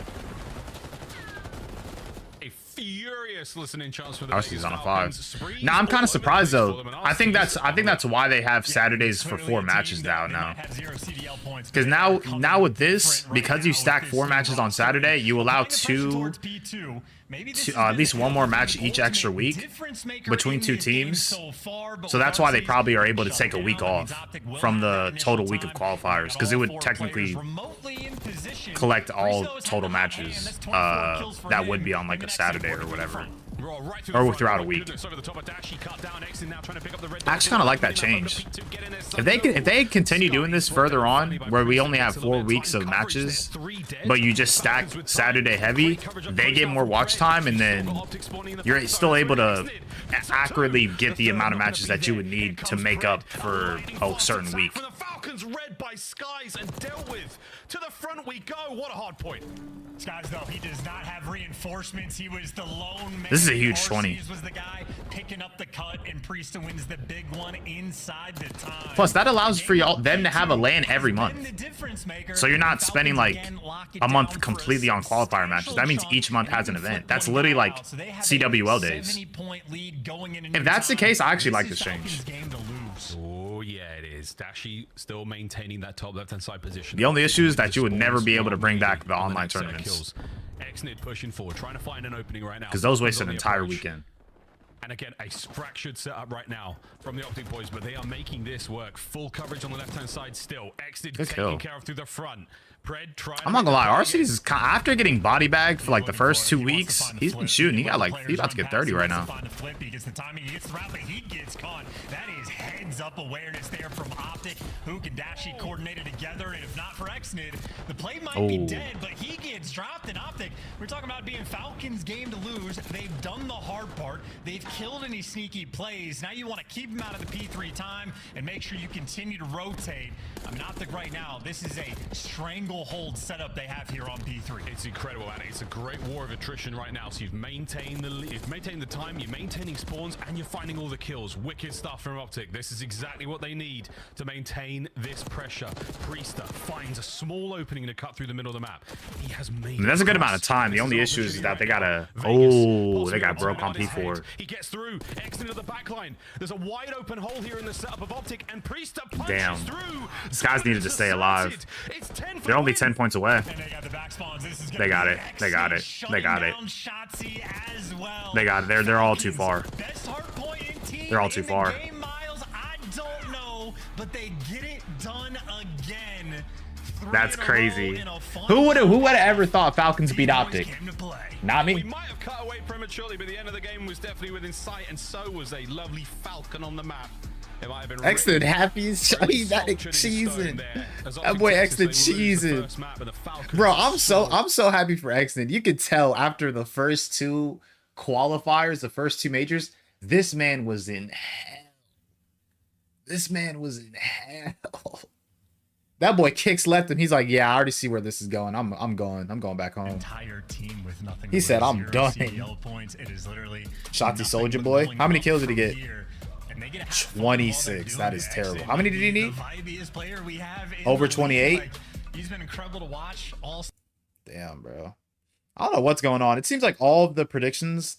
A furious listening chance for the Arcee's on a 5. Now I'm kind of surprised though. I think that's why they have Saturdays for 4 matches now. Because now with this, because you stack 4 matches on Saturday, you allow at least one more match each extra week between 2 teams. So that's why they probably are able to take a week off from the total week of qualifiers, because it would technically collect all total matches that would be on like a Saturday or whatever, or throughout a week. I actually kind of like that change. If they continue doing this further on, where we only have 4 weeks of matches, but you just stack Saturday heavy, they get more watch time, and then you're still able to accurately get the amount of matches that you would need to make up for a certain week. Read by Skies and dealt with. To the front we go. What a hard point. Skies, though, he does not have reinforcements. He was the lone man. This is a huge 20. Was the guy picking up the cut, and Priesta wins the big one inside the time. Plus, that allows for them to have a LAN every month. So you're not spending like a month completely on qualifier matches. That means each month has an event. That's literally like CWL days. If that's the case, I actually like this change. Oh yeah, it is. Dashy still maintaining that top left-hand side position. The only issue is that you would never be able to bring back the online tournaments, Xnid pushing forward, trying to find an opening right now. because those waste an entire weekend. And again, a fractured setup right now from the Optic boys, but they are making this work. Full coverage on the left-hand side still. Xnid taking care of through the front. Pred trying. I'm not gonna lie, Arcee's is after getting body bagged for like the first 2 weeks, he's been shooting. He's about to get 30 right now. That is heads-up awareness there from Optic. Hook and Dashy coordinated together, and if not for Xnid, the play might be dead, but he gets dropped in Optic. We're talking about being Falcons' game to lose. They've done the hard part. They've killed any sneaky plays. Now you want to keep them out of the P3 time and make sure you continue to rotate. I mean, Optic right now, this is a stranglehold setup they have here on P3. It's incredible, and it's a great war of attrition right now. So you've maintained the time, you're maintaining spawns, and you're finding all the kills. Wicked stuff from Optic. This is exactly what they need to maintain this pressure. Priesta finds a small opening to cut through the middle of the map. He has made. That's a good amount of time. The only issue is that they gotta. Oh, they got broke on P4. He gets through. X into the back line. There's a wide open hole here in the setup of Optic, and Priesta punches through. These guys needed to stay alive. They're only 10 points away. They got it. They got it. They got it. They got it. They're all too far. They're all too far. I don't know, but they get it done again. That's crazy. Who would have ever thought Falcons beat Optic? Not me. We might have cut away prematurely, but the end of the game was definitely within sight, and so was a lovely Falcon on the map. It might have been Xnid happy as that cheesing. That boy Xnid cheesing. Bro, I'm so happy for Xnid. You could tell after the first 2 qualifiers, the first 2 majors, this man was in hell. This man was in hell. That boy kicks left and he's like, yeah, I already see where this is going. I'm going back home. Entire team with nothing. He said, I'm done. Points. It is literally Shotzi Soldier Boy. How many kills did he get? 26. That is terrible. How many did he need? Over 28? He's been incredible to watch all. Damn, bro. I don't know what's going on. It seems like all of the predictions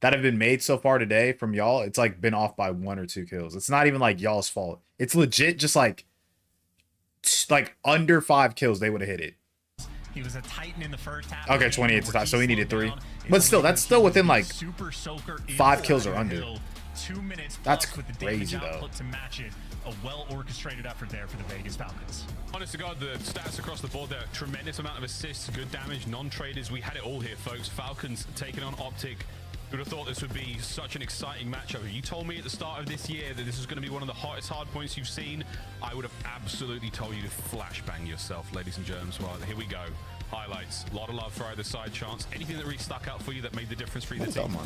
that have been made so far today from y'all, it's like been off by 1 or 2 kills. It's not even like y'all's fault. It's legit just like under 5 kills they would have hit it. He was a Titan in the first half. Okay, 28 to tie, so he needed 3. But still, that's still within like 5 kills or under. 2 minutes. That's with the crazy though. To match it, a well-orchestrated effort there for the Vegas Falcons. Honest to God, the stats across the board there, tremendous amount of assists, good damage, non-traders. We had it all here, folks. Falcons taking on Optic. Who would have thought this would be such an exciting matchup? You told me at the start of this year that this was going to be one of the hottest hard points you've seen. I would have absolutely told you to flashbang yourself, ladies and germs. Well, here we go. Highlights. A lot of love for either side. Chance. Anything that really stuck out for you that made the difference for either team?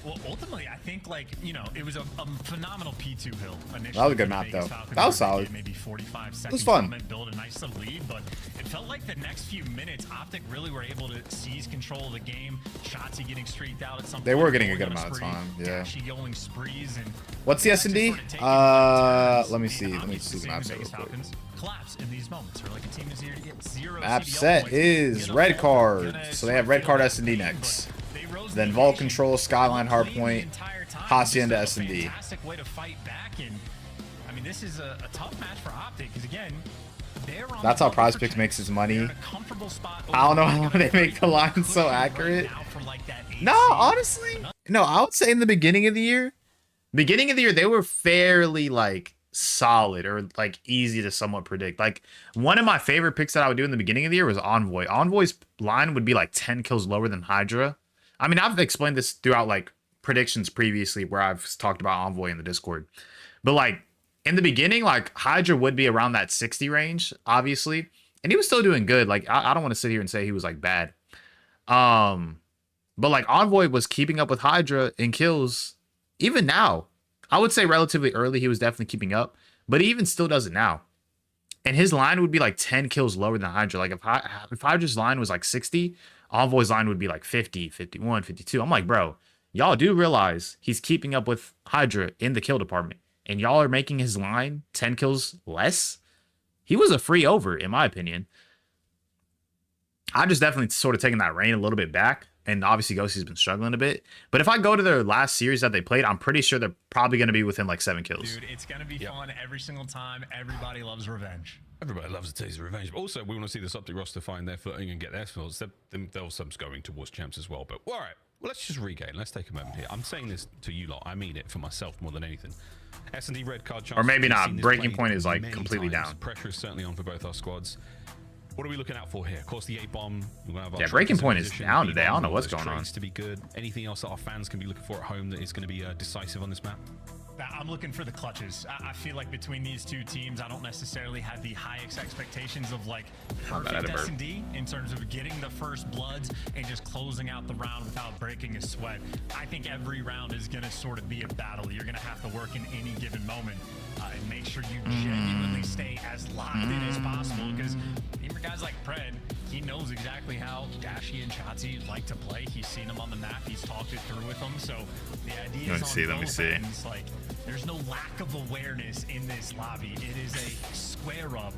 Well, ultimately, I think, like, you know, it was a phenomenal P2 hill initially. That was a good map, though. That was solid. Maybe 45 seconds. It was fun. Build a nice little lead, but it felt like the next few minutes, Optic really were able to seize control of the game. Shotzi getting streaked out at some point. They were getting a good amount of time. Yeah. Going sprees and what's the S&D? Let me see. Let me see the map set real quick. Collapse in these moments, or like a team is here to get 0 map CDL set points. is red card. So they have red card S&D next. Then Vault Control, Skyline Hardpoint, Hacienda S&D. Fantastic way to fight back, and I mean this is a tough match for Optic because again, that's how Prize Picks makes his money. I don't know how they make the line so accurate. No, honestly, no. I would say in the beginning of the year, they were fairly like solid or like easy to somewhat predict. Like one of my favorite picks that I would do in the beginning of the year was Envoy. Envoy's line would be like 10 kills lower than Hydra. I mean, I've explained this throughout like predictions previously where I've talked about Envoy in the Discord, but like in the beginning, like Hydra would be around that 60 range, obviously, and he was still doing good. Like I don't want to sit here and say he was like bad, but like Envoy was keeping up with Hydra in kills. Even now, I would say relatively early, he was definitely keeping up, but he even still does it now. And his line would be like 10 kills lower than Hydra. Like if Hydra's line was like 60, Envoy's line would be like 50, 51, 52. I'm like, bro, y'all do realize he's keeping up with Hydra in the kill department, and y'all are making his line 10 kills less? He was a free over, in my opinion. I just definitely sort of taking that reign a little bit back. And obviously Ghostie's been struggling a bit. But if I go to their last series that they played, I'm pretty sure they're probably going to be within like 7 kills. Dude, it's going to be fun every single time. Everybody loves revenge. Everybody loves a taste of revenge. But also, we want to see this Optic roster find their footing and get their fields. Themselves going towards champs as well. But all right, well, let's just regain. Let's take a moment here. I'm saying this to you lot. I mean it for myself more than anything. S&D red card chance. Or maybe not. Breaking point is like completely down. Pressure is certainly on for both our squads. What are we looking out for here? Of course, the 8-bomb. Yeah, breaking point is down today. I don't know what's going on. To be good. Anything else that our fans can be looking for at home that is going to be decisive on this map? I'm looking for the clutches. I feel like between these two teams, I don't necessarily have the highest expectations of like perfect S&D in terms of getting the first bloods and just closing out the round without breaking a sweat. I think every round is going to sort of be a battle. You're going to have to work in any given moment and make sure you genuinely stay as locked in as possible, because even for guys like Pred, he knows exactly how Dashy and Shotzi like to play. He's seen them on the map. He's talked it through with them. So the idea is on both ends, like, there's no lack of awareness in this lobby. It is a square up.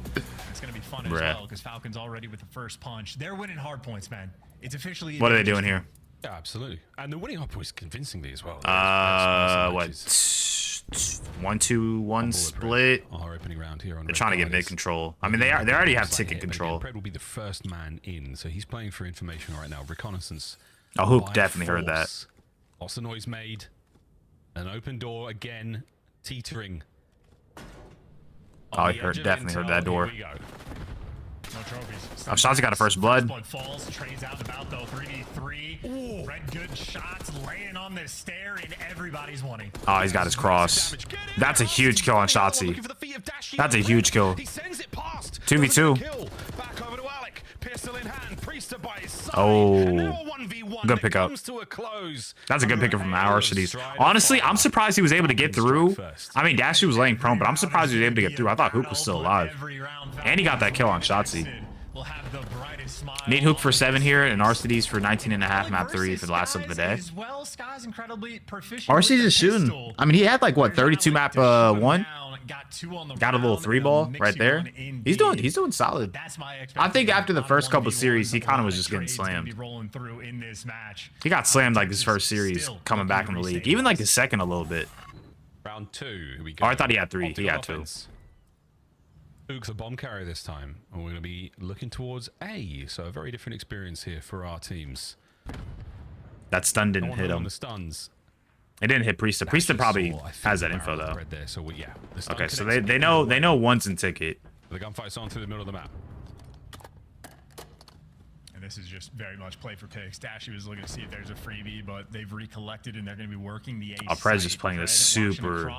It's going to be fun as well, because Falcons already with the first punch. They're winning hard points, man. It's officially... What are they doing here? Yeah, absolutely. And they're winning hard points convincingly as well. What? 1-2-1 split. Our opening round here on They're trying to get mid control. I mean, they already have ticket control. Pred will be the first man in, so he's playing for information right now. Reconnaissance. Oh, Hoop definitely heard that. Lots of noise made. An open door again, teetering. Oh, he definitely heard that door. No trophies. Shotzi got a first blood. Falls, trades out about though. 3v3. Red good shots laying on this stair, and everybody's wanting. Oh, he's got his cross. That's a huge kill on Shotzi. That's a huge kill. 2v2. Back over to Alec. Pistol in hand. Priest to by his side. Oh, And now a 1v1 good that pickup. comes to a close. That's a good pickup from Arcides. Honestly, I'm surprised he was able to get through. I mean, Dashy was laying prone, but I'm surprised he was able to get through. I thought Hook was still alive. And he got that kill on Shotzzy. Need Hook for 7 here, and Arcides for 19.5, map 3 for the last of the day. Arcides is shooting. I mean, he had like, what, 32 map 1? Got a little 3 ball right there. He's doing solid. I think after the first couple series, he kind of was just getting slammed. He got slammed like his first series coming back in the league. Even like his second a little bit. Round 2. Here we go. Oh, I thought he had 3. Optic He had 2. offense. Hook's a bomb carrier this time, and we're going to be looking towards A. So a very different experience here for our teams. That stun didn't hit him. The stuns. It didn't hit Priesta. Priesta probably has that info though. There, so yeah, Okay, so they know one's in ticket. The gunfight's on through the middle of the map. And this is just very much play for picks. Dashy was looking to see if there's a freebie, but they've recollected and they're going to be working the A. Prez is playing this super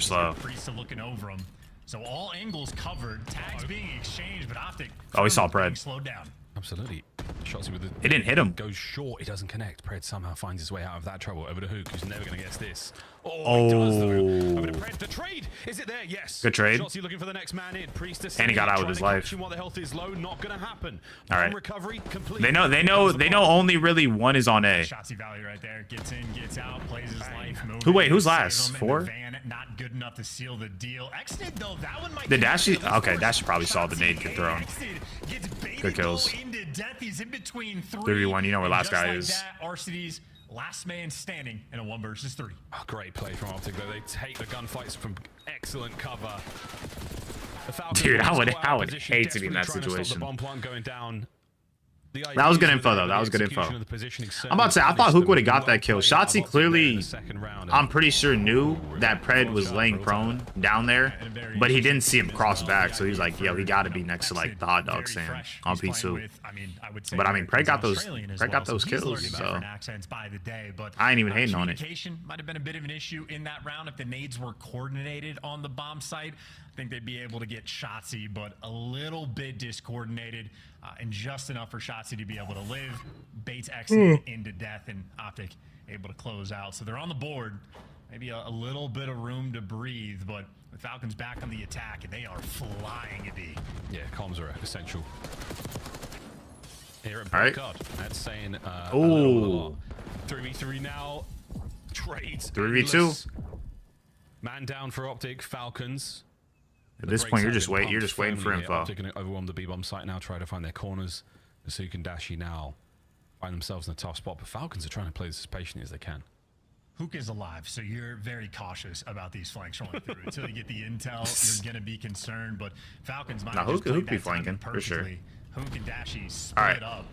slow. Priesta looking over him. So all angles covered, tags being exchanged, but Optic. Oh, he saw Pred. Slowed down. Absolutely. Shotzzy with the. It didn't hit him. Goes short. It doesn't connect. Pred somehow finds his way out of that trouble. Over to Hook, who's never going to guess this. Oh. He does though. Over to Pred. The trade. Is it there? Yes. Good trade. Shotzzy looking for the next man in. Priesta. And he got out with his life. While the health is low, not going to happen. All right. Recovery complete. They know only really one is on A. Shotzzy Valley right there. Gets in, gets out, plays his life. Who's last? 4? Not good enough to seal the deal. Exnid, though, that one might. The Dashy. Okay, Dashy probably saw the nade get thrown. Good kills. 3v1. You know where last guy is. Arcides, last man standing in a 1 versus 3. Oh, great play from Optic though. They take the gunfights from excellent cover. Dude, I would hate to be in that situation. The bomb plant going down. That was good info, though. That was good info. I'm about to say, I thought Hook would have got that kill. Shotzzy clearly, I'm pretty sure, knew that Pred was laying prone down there, but he didn't see him cross back, so he was like, yo, he got to be next to, like, the hot dog stand on P2. But, I mean, Pred got those kills, so I ain't even hating on it. Might have been a bit of an issue in that round if the nades were coordinated on the bomb site. I think they'd be able to get Shotzzy, but a little bit discoordinated and just enough for Shotzzy to be able to live. Bates exit into death, and Optic able to close out. So they're on the board. Maybe a little bit of room to breathe, but with Falcons back on the attack, and they are flying at B. Yeah, comms are essential. Here at All right. That's saying Ooh. 3v3 now. Trades. 3v2. Man down for Optic. Falcons. At this point, you're just waiting for info. Optic going to overwhelm the B-bomb site now, try to find their corners. Asuka and Dashy now find themselves in a tough spot, but Falcons are trying to play this as patiently as they can. Hook is alive, so you're very cautious about these flanks rolling through. Until you get the intel, you're going to be concerned, but Falcons might have just played that flanking, timing for sure. perfectly. Hook and Dashy split up.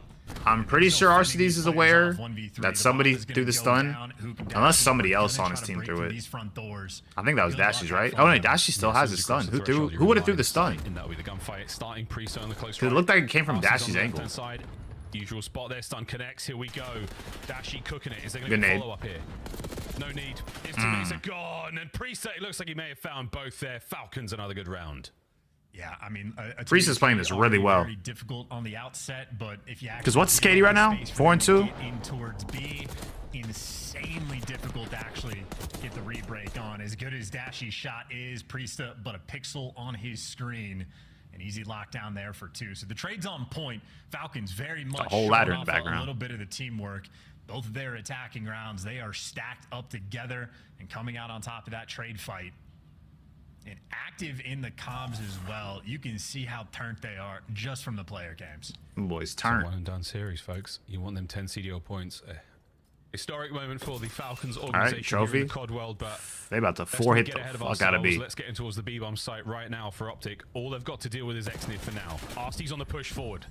I'm pretty sure Arcides is aware that somebody threw the stun, unless somebody else on his team threw it. I think that was Dashy's, right? Oh no, Dashy still has his stun. Who would have threw the stun? That would be the gunfight starting. Priest on the close. It looked like it came from Dashy's angle. Usual spot there. Stun connects. Here we go. Dashy cooking it. Is there going to be a follow up here? No need. His teammates are gone, and Priest, it looks like he may have found both there. Falcons another good round. Yeah, I mean, Priest is playing this really well. Very difficult on the outset, but if you because what's KD right now? 4-2. In towards B, insanely difficult to actually get the rebreak on. As good as Dashy's shot is, Priesta, but a pixel on his screen. An easy lockdown there for 2. So the trade's on point. Falcons very much a whole ladder in the a background. little bit of the teamwork. Both of their attacking rounds, they are stacked up together and coming out on top of that trade fight. And active in the comms as well. You can see how turned they are just from the player games. Boys, turn. One and done series, folks. You want them 10 CDO points. Historic moment for the Falcons organization. Right, trophy. Here in the Cod world, but they about to 4-hit the fuck out of B. Let's get in towards the B-bomb site right now for Optic. All they've got to deal with is Exnid for now. Arcides on the push forward.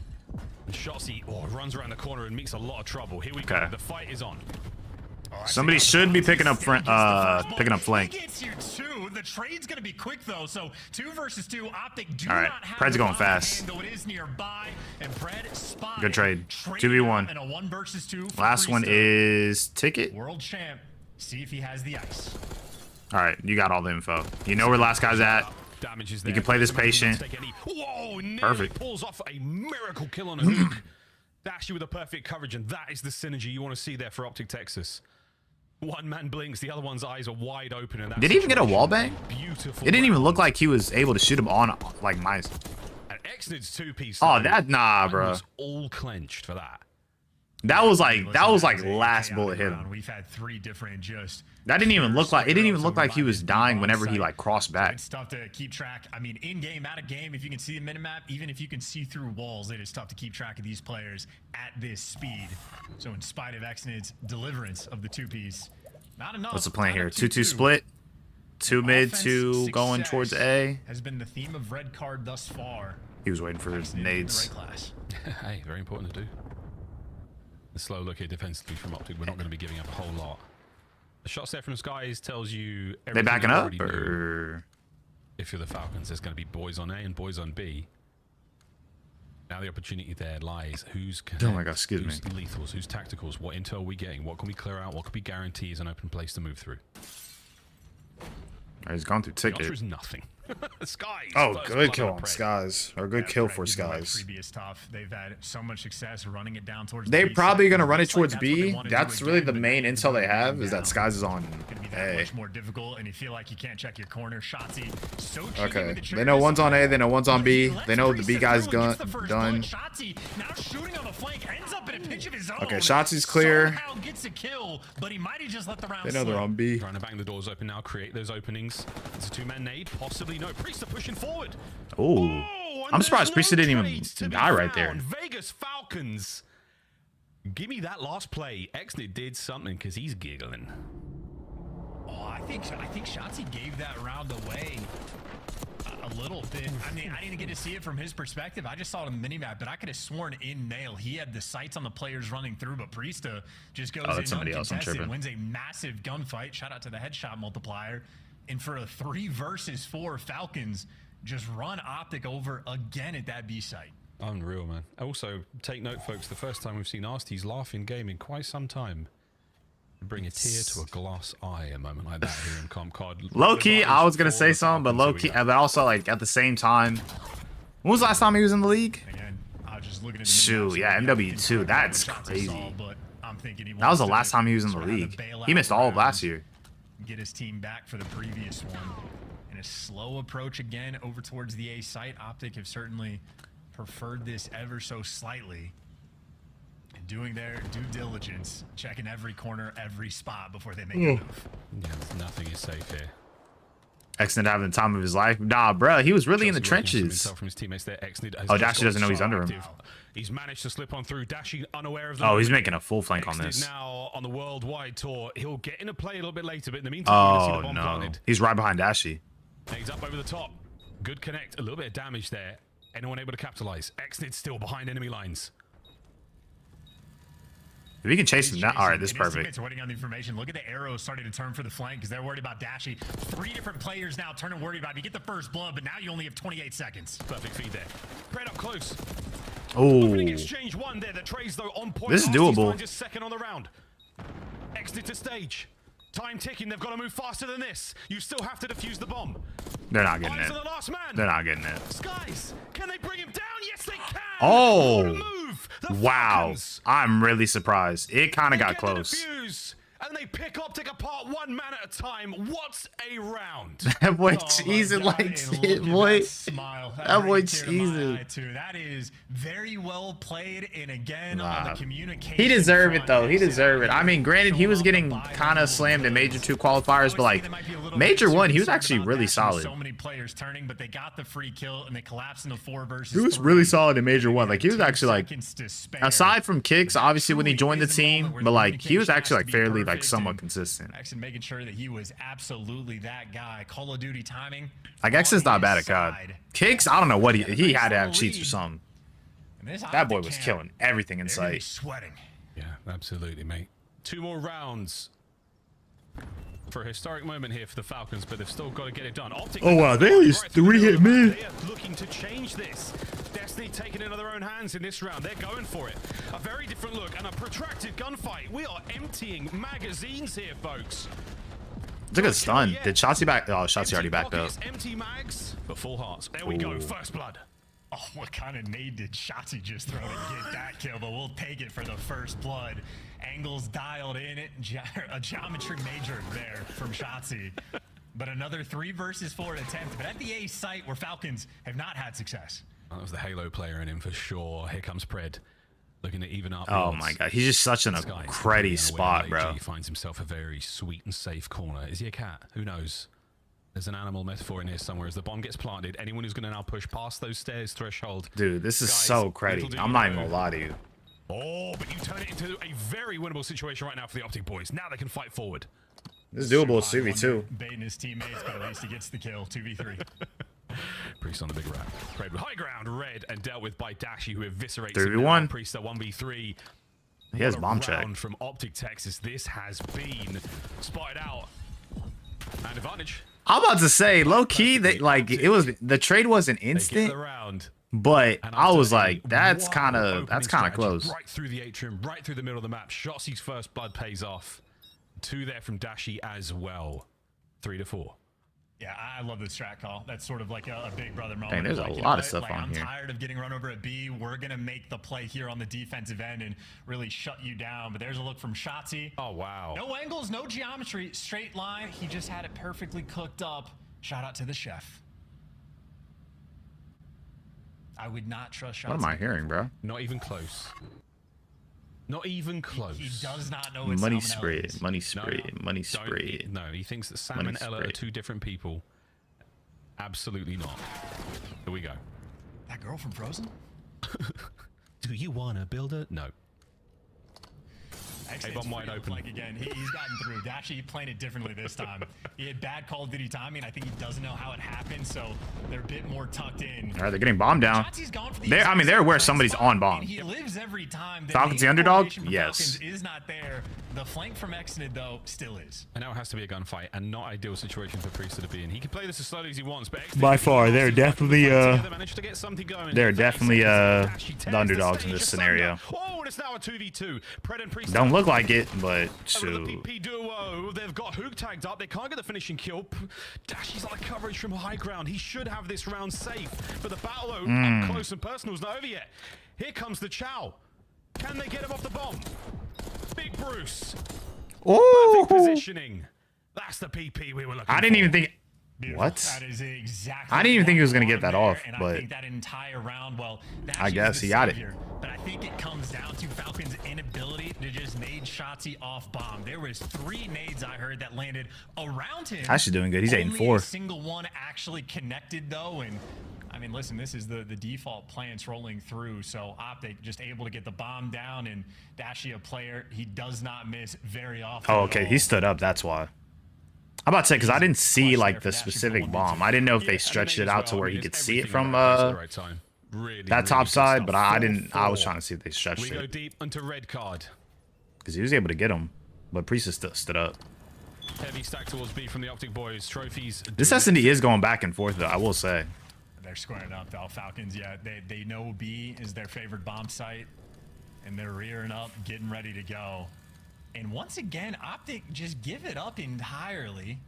And Shotzzy runs around the corner and meets a lot of trouble. Here we go. The fight is on. Somebody should be picking up flank. Gets here too. The trade's gonna be quick though. So 2 versus 2. Optic do all right, not have Pred's going fast. Though it is nearby, and Pred spotted. Good trade. 2v1. And a 1 versus 2. Last one is Ticket. World champ. See if he has the ice. All right, you got all the info. You know where last guy's at. You can play this patient. Whoa, perfect. Pulls off a miracle kill on a Hook. Dashy with the perfect coverage, and that is the synergy you want to see there for Optic Texas. One man blinks, the other one's eyes are wide open. And did he even get a wall bang? Beautiful. It didn't even look like he was able to shoot him on like my. And Exnid's 2-piece. Oh, that nah, bro. Was all clenched for that. That was like last bullet hit him. We've had 3 different just. That didn't even look like, it didn't even look like he was dying whenever he like crossed back. It's tough to keep track. I mean, in game, out of game, if you can see the minimap, even if you can see through walls, it is tough to keep track of these players at this speed. So in spite of Exnid's deliverance of the 2-piece, not enough. What's the plan here? 2-2 split, 2 mid, 2 going towards A. Has been the theme of red card thus far. He was waiting for his nades. Hey, very important to do. The slow look here defensively from Optic. We're not going to be giving up a whole lot. The shots there from Skies tells you they backing up, or if you're the Falcons, there's going to be boys on A and boys on B. Now the opportunity there lies. Who's connect, oh my God, excuse who's me. Lethals? Who's tacticals? What intel are we getting? What can we clear out? What could we guarantee is an open place to move through? He's gone through ticket. The answer is nothing. Skies. Oh, good kill on Skies, or good kill for Like Skies. previous stuff, they've had so much success running it down towards. They're the probably side. gonna run it Looks like towards that's what they B. wanna do That's again, really the but main now intel they have down. is that Skies is on It's gonna be that A. much more difficult, and you feel like you can't check your corner. Shotzzy, so cheeky Okay, with the they know one's on A, they know one's on B. triggers. They know the B guy's Gets done. the first bullet. Shotzzy now shooting on the flank, ends up in a pinch of his own. Okay, Shotzi's clear. Somehow gets a kill, but he might have just let the round They know they're slip. on B. Trying to bang the doors open now, create those openings. It's a 2-man nade, possibly no. Priest are pushing forward. Oh, I'm surprised Priest didn't even die right there. Vegas Falcons. Give me that last play. Exnid did something because he's giggling. Oh, I think Shotzzy gave that round away a little bit. I mean, I didn't get to see it from his perspective. I just saw it on the minimap, but I could have sworn in Nail he had the sights on the players running through, but Priesta just goes in somebody else. I'm uncontested, tripping. wins a massive gunfight. Shout out to the headshot multiplier. And for a 3 versus 4, Falcons just run Optic over again at that B site. Unreal, man. Also, take note, folks, the first time we've seen Arsty's laugh in game in quite some time. Bring a tear to a glass eye, a moment like that here in Comp Card. Low key, I was gonna say something, but low key, but also like at the same time. When was the last time he was in the league? Again, I was just looking at the Shoot, yeah, MW2. That's crazy. That was the last time he was in the league. He missed all of last year. Get his team back for the previous one. And a slow approach again over towards the A site. Optic have certainly preferred this ever so slightly. And doing their due diligence, checking every corner, every spot before they make a move. Yeah, nothing is safe here. Exnid having the time of his life. Nah, bro, he was really in the Chelsea looking for trenches. some intel from his teammates there. Exnid has Oh, just Dashy doesn't know gone he's under him. active. He's managed to slip on through. Dashy unaware of the Oh, he's movement. making a full flank on Exnid this. now on the worldwide tour. He'll get into play a little bit later, but in the meantime, we're gonna see Oh the bomb no, planted. he's right behind Dashy. He's up over the top. Good connect. A little bit of damage there. Anyone able to capitalize? Exnid still behind enemy lines. If he can chase him down, all right, this is And his perfect. teammates are waiting on the information. Look at the arrows starting to turn for the flank because they're worried about Dashy. 3 different players now turning worried about it. You get the first blood, but now you only have 28 seconds. Perfect feed there. Spread up close. Oh, Opening exchange one there. The trays though on point. This is Arsty's doable. finds his second on the round. Exit to stage. Time ticking. They've got to move faster than this. You still have to defuse the bomb. they're not getting Eyes it. on the last man. They're not getting it. Skies, can they bring him down? Yes, they can. Oh, What a move. The wow. Falcons. I'm really surprised. It kind of They got get the close. defuse, and they pick Optic apart one man at a time. What a round. That boy Oh, my cheesing God, like and shit, look at boy. that smile. That boy brings a tear to my cheesing. eye, too. That is very well played. And again, on Nah. the communication. He deserved it front, though. He it's deserved it. I mean, granted, he was getting kind of slammed in Major 2 qualifiers, but like Major 1, he was actually really solid. So many players turning, but they got the free kill and they collapsed into 4 versus He was 3. really solid in Major 1. Like he was 2 actually like, seconds to spare. aside from kicks, obviously when he joined the Truly is a team, moment where but the like he was communication actually has like to be fairly like perfect somewhat and consistent. Exon making sure that he was absolutely that guy. Call of Duty timing. Like Exon's not bad at COD. Kicks, I don't know what he had to have cheats or something. That boy was killing everything in sight. Sweating. Yeah, absolutely, mate. 2 more rounds for a historic moment here for the Falcons, but they've still got to get it done. Optic Oh wow, they at least 3 hit me. They are looking to change this. Destiny taking it into their own hands in this round. They're going for it. A very different look and a protracted gunfight. We are emptying magazines here, folks. It's a good stun. Did Shotzzy back? Oh, Shotzzy already backed up. Pockets, empty mags, but full hearts. There we go. First blood. Oh, what kind of nade did Shotzzy just throw to get that kill? But we'll take it for the first blood. Angles dialed in it. A geometry major there from Shotzzy. But another 3 versus 4 attempt. But at the A site where Falcons have not had success. That was the Halo player in him for sure. Here comes Pred. Looking to even up. Oh my god, he's just such in a cruddy spot, bro. He finds himself a very sweet and safe corner. Is he a cat? Who knows? There's an animal metaphor in here somewhere. As the bomb gets planted, anyone who's going to now push past those stairs threshold. Dude, this is so cruddy. I'm not even gonna lie to you. Oh, but you turn it into a very winnable situation right now for the Optic boys. Now they can fight forward. This is doable 2v2. Baiting his teammates, but at least he gets the kill. 2v3. Priest on the big rat. Pred with high ground, red, and dealt with by Dashy, who eviscerates 3v1. Priest at 1v3. He has What a bomb check. round from Optic Texas. This has been spotted out. And advantage. I'm about to say, low key, that like it was the trade wasn't They get instant, the round. but And I was after a like, that's wild kind of opening strategy, close. Right through the atrium, right through the middle of the map. Shotzi's first blood pays off. 2 there from Dashy as well. 3 to 4. Yeah, I love this strat call. That's sort of like a big brother moment. Dang, there's like, a you lot know of stuff like, on I'm here. tired of getting run over at B. We're going to make the play here on the defensive end and really shut you down. But there's a look from Shotzzy. Oh, wow. No angles, no geometry, straight line. He just had it perfectly cooked up. Shout out to the chef. I would not trust Shotzzy. What am I hearing, bro? Not even close. Not even close. He does not know what Money salmonella spread, is. money spread, money Don't- spread. No, he thinks that Sam and Ella are 2 different people. Absolutely not. Here we go. That girl from Frozen? Do you want to build a... No. Actually, A-bomb wide open. Like again, he's gotten through. Actually, he playing it differently this time. He had bad Call of Duty timing. I think he doesn't know how it happened, so they're a bit more tucked in. All right, they're getting bombed down. Shotzi's gone for the They're, I mean, they're where somebody's on bomb. and he lives every time. Falcons the underdog? Yes. Falcons is not there. The flank from Exnid, though, still is. And now it has to be a gunfight, and not ideal situation for Priest to be in. He can play this as slowly as he wants, but By far, they're definitely they managed to get something going. they're definitely the underdogs in this scenario. Oh, and it's now a 2v2. Pred and Priest Don't look like it, but over the shoot. PP duo. They've got Hook tagged up. They can't get the finishing kill. Dashy's on the coverage from high ground. He should have this round safe, but the battle up close and personal is not over yet. Here comes the Chow. Can they get him off the bomb? Big Bruce. Oh, Perfect positioning. That's the PP we were looking for. I didn't even think. Beautiful. What? That is exactly. I didn't even think he was gonna get that there, off, and but I think that entire round, well, I guess he got it. But I think it comes down to Falcons' inability to just nade Shotzzy off bomb. There was 3 nades I heard that landed around him. Actually doing good. He's 8 and Only 4. a single one actually connected though, and I mean, listen, this is the default plants rolling through. So Optic just able to get the bomb down, and Dashy, a player, he does not miss very often. Oh, at okay. all. He stood up. That's why. I'm about to say, because I didn't see like the specific bomb. I didn't know if they stretched it out to where he could see it from that top side, but I didn't. I was trying to see if they stretched We go it deep onto red card. because he was able to get him, but Priest still stood up. Heavy stack towards B from the Optic boys. Trophies. This S&D is going back and forth though. I will say. They're squaring up though. Falcons, yeah, they know B is their favorite bomb site, and they're rearing up, getting ready to go. And once again, Optic just give it up entirely.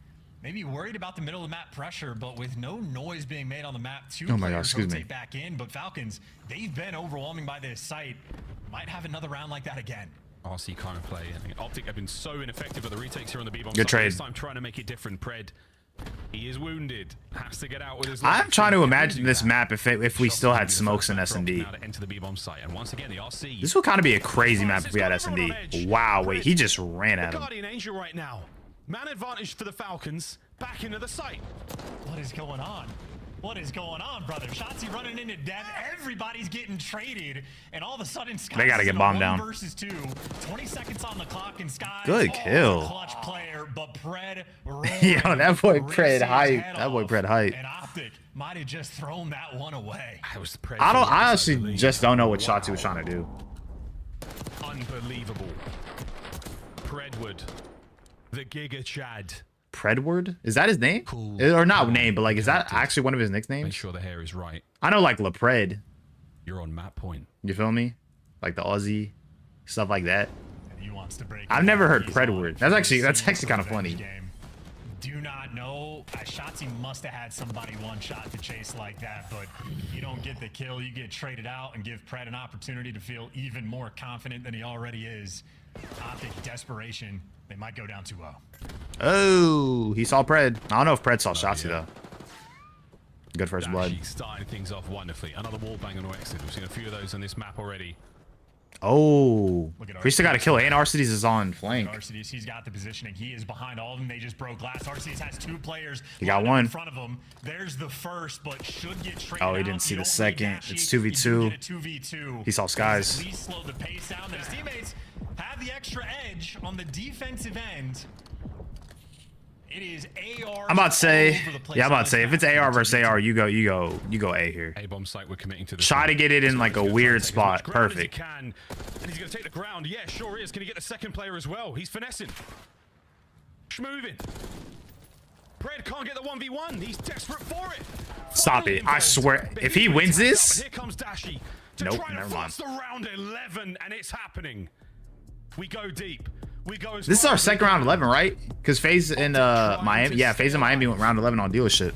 Maybe worried about the middle of the map pressure, but with no noise being made on the map, 2 Oh my players gosh, excuse rotate me. back in. But Falcons, they've been overwhelming by this site. Might have another round like that again. RC kind of play. I think Optic have been so ineffective with the retakes here on the B-bomb. Good trade. This time trying to make it different. Pred, he is wounded. Has to get out with his I'm life. trying to He imagine can this do map if we Shot still will had be the smokes first in map drop S&D. now to enter the B-bomb site. And once again, the RC. This would kind of be a crazy map if we had S&D. Wow, wait, he just ran at him. Guardian Angel right now. Man advantage for the Falcons. Back into the site. What is going on? What is going on, brother? Shotzzy running into death. Everybody's getting traded, and all of a sudden, Sky They gotta get bombed down. versus 2. 20 seconds on the clock, and Sky. Good kill. Clutch player, but Pred. Yo, that boy rips Pred his hype. head That boy off, Pred hype. And Optic might have just thrown that one away. That was Pred. I actually just don't know what Shotzzy was trying to do. Unbelievable. Predwood. The Giga Chad. Predward? Is that his name? Cool. Or not name, but like, is that actually one of his nicknames? Make sure the hair is right. I know like LaPred. You're on map point. You feel me? Like the Aussie stuff like that. And he wants to break. I've never heard He's Predward. on That's actually for the kind of funny. game. do not know. Shotzzy must have had somebody one shot to chase like that, but you don't get the kill. You get traded out and give Pred an opportunity to feel even more confident than he already is. Optic desperation. They might go down 2-0. Oh, he saw Pred. I don't know if Pred saw Shotzzy though. Good first blood. She's starting things off wonderfully. Another wall bang on Exit. We've seen a few of those on this map already. Oh, Priest got a kill, and Arcides is on flank. Arcides, he's got the positioning. He is behind all of them. They just broke glass. Arcides has 2 players. He got one in front of him. There's the first, but should get traded Oh, he didn't see the second. It's 2v2. He saw Skies. At least slow the pace down. His teammates have the extra edge on the defensive end. It is AR. I'm about to say, yeah, I'm about to say, if it's AR versus AR, you go A here. A-bomb site, we're committing to this. Try to get it in like a weird spot. Perfect. And he's going to take the ground. Yeah, sure is. Can he get the second player as well? He's finessing. Schmoving. Pred can't get the 1v1. He's desperate for it. Stop it. I swear. If he wins this. Here comes Dashy. Nope, never mind. The round 11, and it's happening. We go deep. We go as This is our second round 11, right? Because FaZe in Miami. Yeah, FaZe in Miami went round 11 on dealership.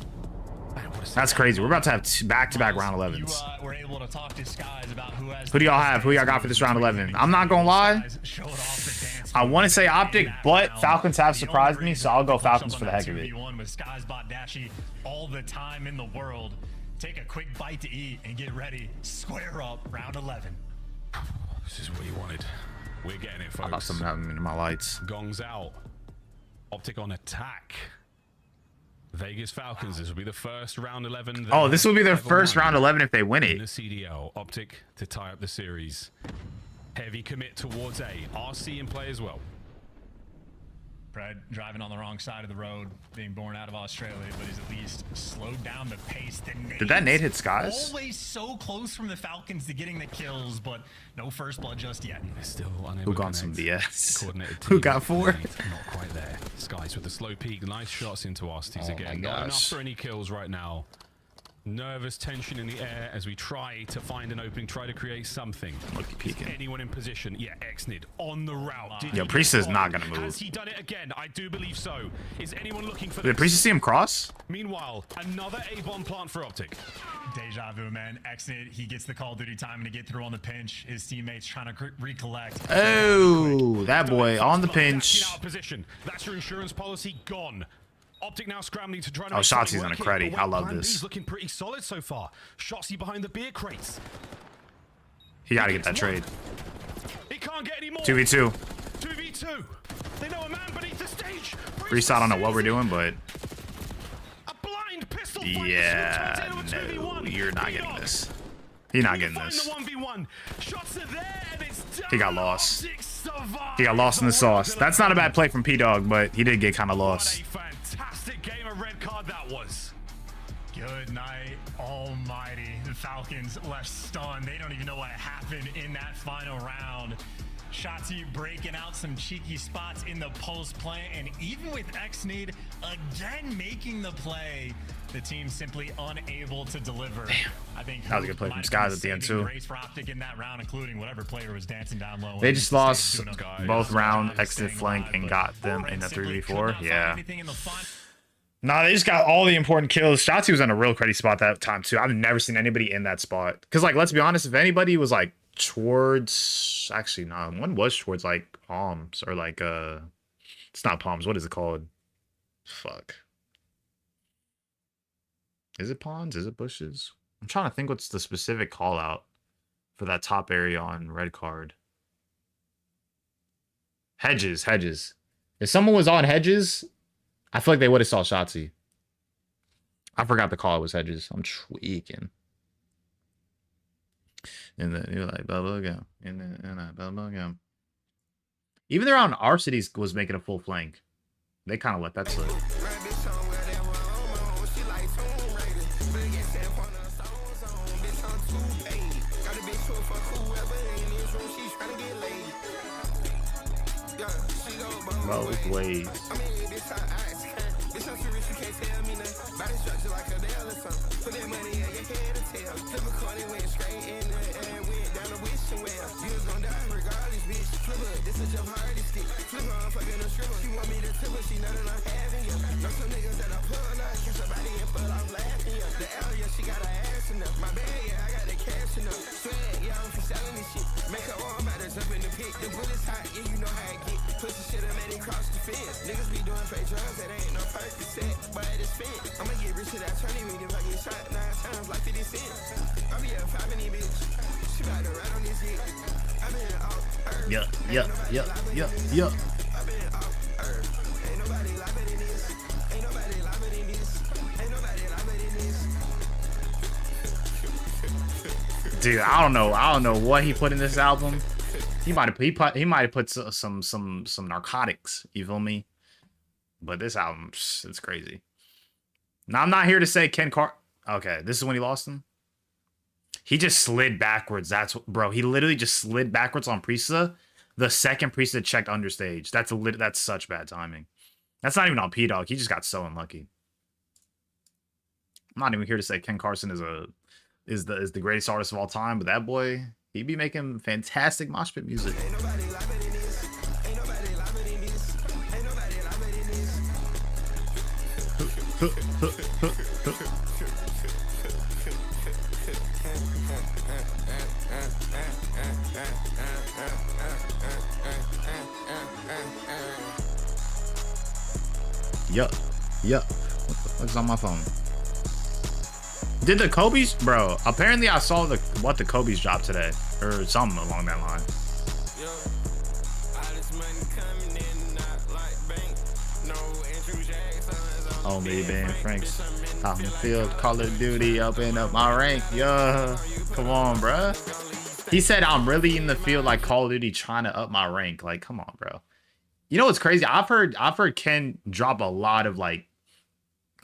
That's crazy. We're about to have back-to-back round 11s. We're able to talk to Skies about who do y'all have? Who y'all got for this round 11? I'm not gonna lie. I want to say Optic, but Falcons have surprised me, so I'll go Falcons for the heck of it. With Skies bot Dashy all the time in the world. Take a quick bite to eat and get ready. Square up round 11. This is what you wanted. We're getting it, folks. I got something happening in my lights. Gongs out. Optic on attack. Vegas Falcons. This will be the first round 11. Oh, this will be their first round 11 if they win it. In the CDL. Optic to tie up the series. Heavy commit towards A. RC in play as well. Pred driving on the wrong side of the road, being born out of Australia, but he's at least slowed down the pace. Did that nade hit Skies? Always so close from the Falcons to getting the kills, but no first blood just yet. They're still unable Who to got some connect. BS? Who got 4? Not quite there. Skies with the slow peak. Nice shots into Arcides again. My Not enough gosh. for any kills right now. Nervous tension in the air as we try to find an opening, try to create something. Is anyone in position? Yeah, Exnid on the route. Yo, Priest is not gonna move. Has he done it again? I do believe so. Is anyone looking for Did Priest see him cross? Meanwhile, another A-bomb plant for Optic. Deja vu, man. Exnid, he gets the Call of Duty time to get through on the pinch. His teammates trying to recollect. Oh, that boy on the pinch. Out of position. That's your insurance policy gone. Optic now scrambling to try to Oh, Shotzi's on a credit. I love this. He's looking pretty solid so far. Shotzzy behind the beer crates. He got to get that trade. He can't get any more. 2v2. 2v2. They know a man beneath the stage. Priest, I don't know what we're doing, but A blind pistol. yeah, no, you're not getting this. He's not getting this. The 1v1. Shots are there and it's done. He got lost. He got lost in the sauce. That's not a bad play from P-Dog, but he did get kind of lost. Fantastic game of red card that was. Good night, almighty. The Falcons left stunned. They don't even know what happened in that final round. Shotzzy breaking out some cheeky spots in the post play, and even with Exnid again making the play, the team simply unable to deliver. Damn. I think that was a good play from Skies at the end too. Grace for Optic in that round, including whatever player was dancing down low. They just lost both round, exited flank, and got them in the 3v4. Yeah. Nah, they just got all the important kills. Shotzzy was in a real credit spot that time too. I've never seen anybody in that spot. Because, like, let's be honest, if anybody was like towards, actually, no, one was towards like Palms or like it's not Palms. What is it called? Fuck. Is it Pawns? Is it bushes? I'm trying to think what's the specific call out for that top area on red card. Hedges. If someone was on hedges, I feel like they would have saw Shotzzy. I forgot the call. It was hedges. I'm tweaking. And then you're like bubble gum. And then bubble gum. Even around our cities was making a full flank. They kind of let that slip. Both ways. My bag, yeah, I got the cash in the swag, yeah, I'm for selling this shit. Make her arm out of up in the pit. The bullets hot, yeah, you know how I get. Pussy shit, I made it cross the fence. Niggas be doing fake drugs, that ain't no Percocet, but it's spent. I'ma get rich to that turning me if I get shot 9 times like 50 cents. I be a 5 in bitch. She about to ride on this dick. I been out earth. Yeah. I been out earth. Ain't nobody live than this. Ain't nobody live than this. Ain't nobody live than this. Dude, I don't know what he put in this album. He might have put some narcotics, you feel me? But this album, it's crazy. Now I'm not here to say Ken Car. Okay, this is when he lost him. He just slid backwards. That's what, bro. He literally just slid backwards on Priestess. The second Priestess checked understage. That's such bad timing. That's not even on P-Dog. He just got so unlucky. I'm not even here to say Ken Carson is the greatest artist of all time, but that boy, he be making fantastic mosh pit music. Ain't nobody live than this. Ain't nobody live than this. Ain't nobody live than this. Yup. What the fuck's on my phone? Did the Kobe's, bro? Apparently, I saw what the Kobe's dropped today, or something along that line. Only Ben Franks out in the field, Call of Duty, open up my rank. Yeah, come on, bro. He said I'm really in the field like Call of Duty, trying to up my rank. Like, come on, bro. You know what's crazy? I've heard Ken drop a lot of like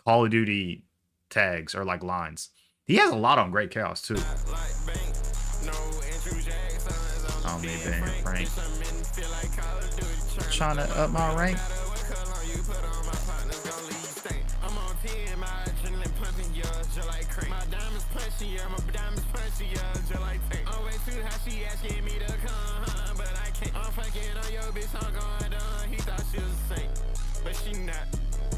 Call of Duty tags or like lines. He has a lot on Great Chaos too. Only Ben Frank trying to up my rank. But she not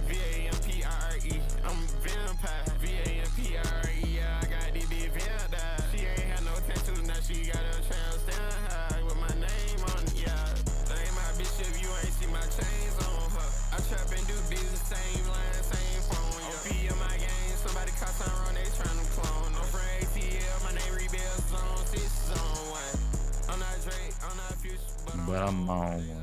V-A-M-P-R-E. I'm vampire. V-A-M-P-R-E. Yeah, I got this big vampire. She ain't had no tattoos, now she got a trail stand high with my name on it. Yeah, that ain't my bitch if you ain't see my chains on her. I trap and do business, same line, same phone. Yeah. OP in my game, somebody caught something wrong, they tryna clone. I'm from ATL, my name Rebel Zone 6 Zone 1. I'm not Drake, I'm not Future, But I'm on one.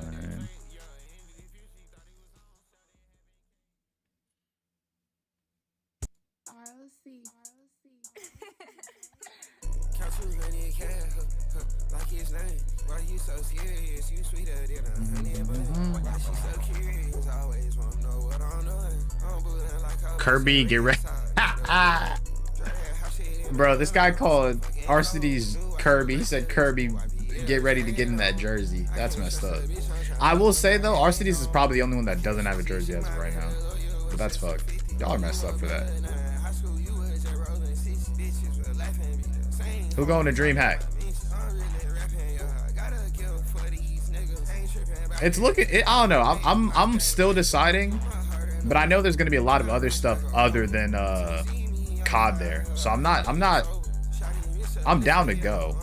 Like his name, why you so serious? You sweeter than a honey bun. Why she so curious? Always wanna know what I'm doing. I'm bullying like Kirby, get ready. Bro, this guy called Arcity's Kirby. He said, Kirby, get ready to get in that jersey. That's messed up. I will say though, Arcity's is probably the only one that doesn't have a jersey as of right now. But that's fucked. Y'all are messed up for that. Who going to DreamHack? It's looking. I don't know. I'm still deciding, but I know there's gonna be a lot of other stuff other than COD there. So I'm down to go.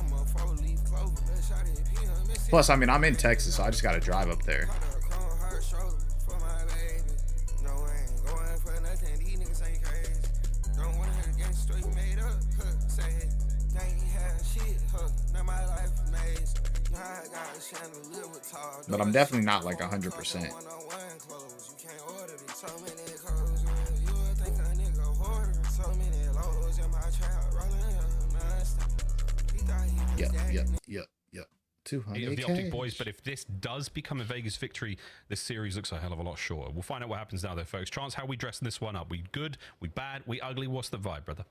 Plus, I mean, I'm in Texas, so I just gotta drive up there. But I'm definitely not like 100%. Yep. 200 of the Optic boys, but if this does become a Vegas victory, this series looks a hell of a lot shorter. We'll find out what happens now, though, folks. Chance, how we dressing this one up? We good? We bad? We ugly? What's the vibe, brother?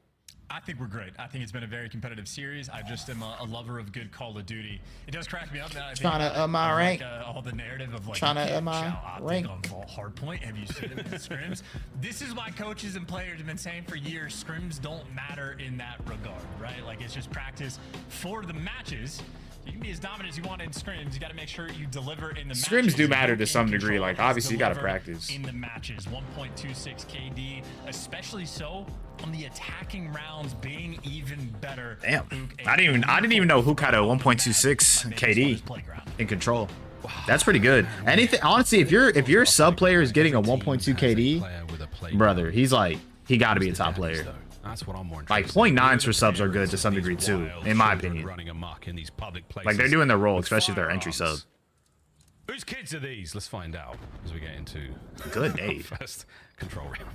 I think we're great. I think it's been a very competitive series. I just am a lover of good Call of Duty. It does crack me up that I think trying to up my rank. All the narrative of like trying to up my rank on Hardpoint. Have you seen it with the scrims? This is why coaches and players have been saying for years scrims don't matter in that regard, right? Like it's just practice for the matches. You can be as dominant as you want in scrims. You got to make sure you deliver in the matches. Scrims do matter to some In degree. control, Like, obviously, you got to deliver practice. in the matches. 1.26 KD, especially so on the attacking rounds being even better. Damn. I didn't even know Hook had a 1.26 KD in control. That's pretty good. Anything, honestly, if your sub player is getting a 1.2 KD, brother, he's like, he got to be a top player. That's what I'm more Like 0.9s for subs are good to some degree too, in my opinion. Like they're doing their role, especially if they're entry sub. Whose kids are these? Let's find out as we get into Good nade. first control round.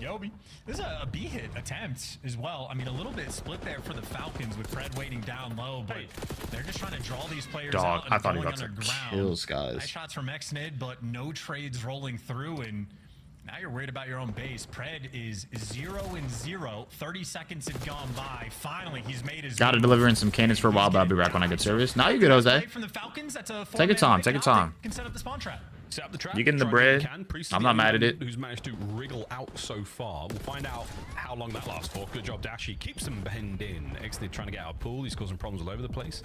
Yobi. This is a B hit attempt as well. I mean, a little bit split there for the Falcons with Fred waiting down low, but they're just trying to draw these players Dog, out and I thought he going got some underground. kills, guys. Nice shots from Xnid, but no trades rolling through, and now you're worried about your own base. Pred is 0-0. 30 seconds had gone by. Finally, he's made his Got to deliver in some cannons for a while, but I'll be back when I get service. Now you're good, Jose. from the Falcons. That's a Take your time. Take your time. Can set up the spawn trap. Set up the trap. You getting the try bread? what you can. Priest is I'm the not mad only at it. one who's managed to wriggle out so far. We'll find out how long that lasts for. Good job, Dashi. Keeps them penned in. Xnid trying to get out of pool. He's causing problems all over the place.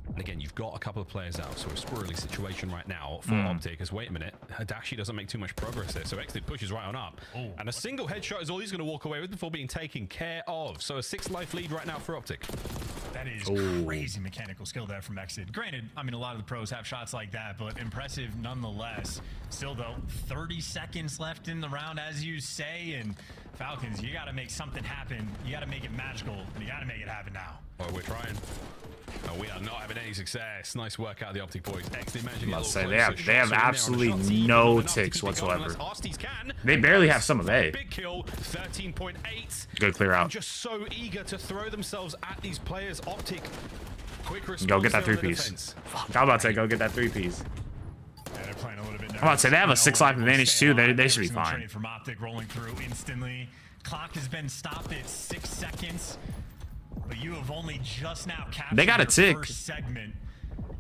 And again, you've got a couple of players out, so a squirrely situation right now for Optic. As wait a minute, Dashi doesn't make too much progress there, so Xnid pushes right on up. And a single headshot is all he's going to walk away with before being taken care of. So a 6 life lead right now for Optic. That is crazy mechanical skill there from Xnid. Granted, I mean, a lot of the pros have shots like that, but impressive nonetheless. Still, though, 30 seconds left in the round, as you say, and Falcons, you got to make something happen. You got to make it magical, and you got to make it happen now. Oh, we're trying. Oh, we are not having any success. Nice work out of the Optic boys. Xnid managing I'm to about get to a say little they have closer. absolutely no ticks whatsoever. They barely have some of A. Big kill, 13.8. Good clear out. Just so eager to throw themselves at these players. Optic, quick response. Go get that there on the 3-piece. defense. Fuck, I'm about to say go get that 3-piece. Yeah, they're playing a little bit I'm about to say they have a 6 life advantage too. They should be Single fine. trade from Optic rolling through instantly. Clock has been stopped at 6 seconds. But you have only just now captured They got a your tick. first segment.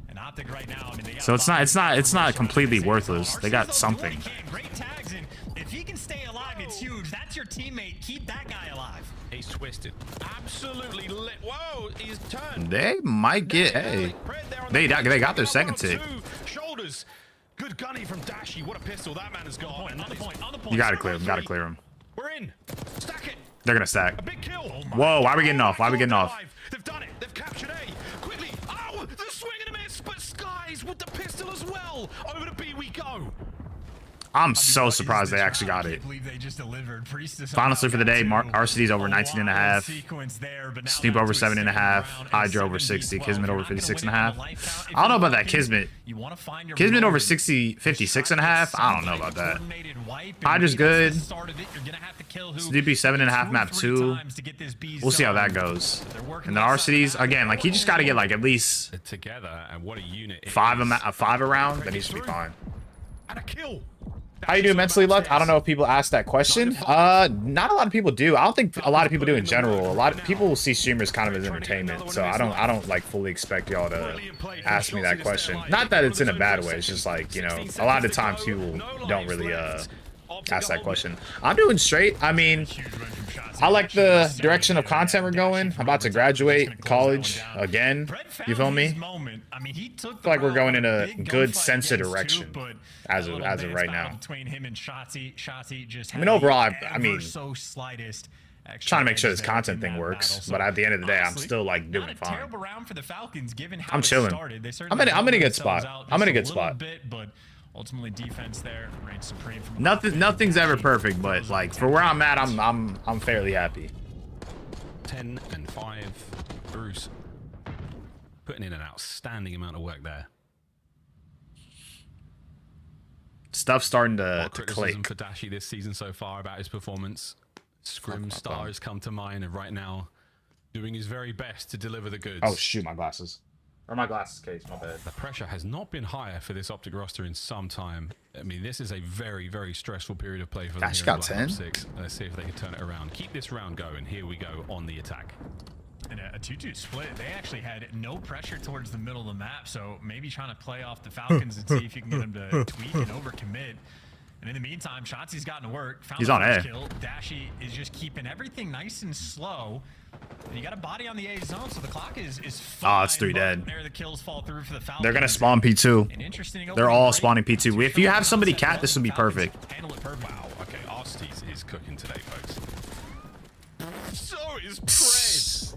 And Optic right now, I mean, they got So it's not completely worthless. They got something. Great tags, and if he can stay alive, it's huge. That's your teammate. Keep that guy alive. He's twisted. Absolutely lit. Whoa, he's turned. They might get A. They got their second tick. Shoulders. Good gunny from Dashi. What a pistol that man has got. On the point. You gotta clear him. Gotta clear him. We're in. Stack it. They're gonna stack. A big kill. Whoa, why are we getting off? Why are we getting off? They've done it. They've captured A. Quickly. Oh, the swing and a miss, but Skies with the pistol as well. Over to B we go. I'm so surprised they actually got it. Honestly, for the day, RCD's over 19.5. Snoop over 7.5. Hydra over 60. Kismet over 56.5. I don't know about that Kismet. Kismet over 56.5. I don't know about that. Hydra's good. Snoopy 7.5 map 2. We'll see how that goes. And then RCD's again, like he just got to get like at least together, and what a unit. 5 around, then he should be fine. And a kill. How you doing mentally, Luck? I don't know if people ask that question. Not a lot of people do. I don't think a lot of people do in general. A lot of people will see streamers kind of as entertainment. So I don't like fully expect y'all to ask me that question. Not that it's in a bad way. It's just like, you know, a lot of the times people don't really ask that question. I'm doing straight. I mean, I like the direction of content we're going. I'm about to graduate college again. You feel me? I feel like we're going in a good sense of direction as of right now. I mean, overall, I mean, trying to make sure this content thing works, but at the end of the day, I'm still like doing fine. I'm chilling. I'm in a good spot. I'm in a good spot. Ultimately, defense there reigns supreme. Nothing's ever perfect, but like for where I'm at, I'm fairly happy. 10 and 5. Bruce putting in an outstanding amount of work there. Stuff's starting to criticism click. for Dashi this season so far about his performance. Scrim stars come to mind, and right now, doing his very best to deliver the goods. Oh shoot, my glasses. Or my glasses case, my bad. The pressure has not been higher for this Optic roster in some time. I mean, this is a very, very stressful period of play for them. Dash got 10. 6. Let's see if they can turn it around. Keep this round going. Here we go on the attack. In a 2-2 split, they actually had no pressure towards the middle of the map, so maybe trying to play off the Falcons and see if you can get them to tweak and overcommit. And in the meantime, Shotzi's gotten to work. He's on A. Kill. Dashi is just keeping everything nice and slow. And you got a body on the A zone, so the clock is Oh, it's 3 dead. There the kills fall through for the Falcons. They're gonna spawn P2. They're all spawning P2. If you have somebody cat, this would be perfect. Wow. Okay, Arseties is cooking today, folks. So is Pred.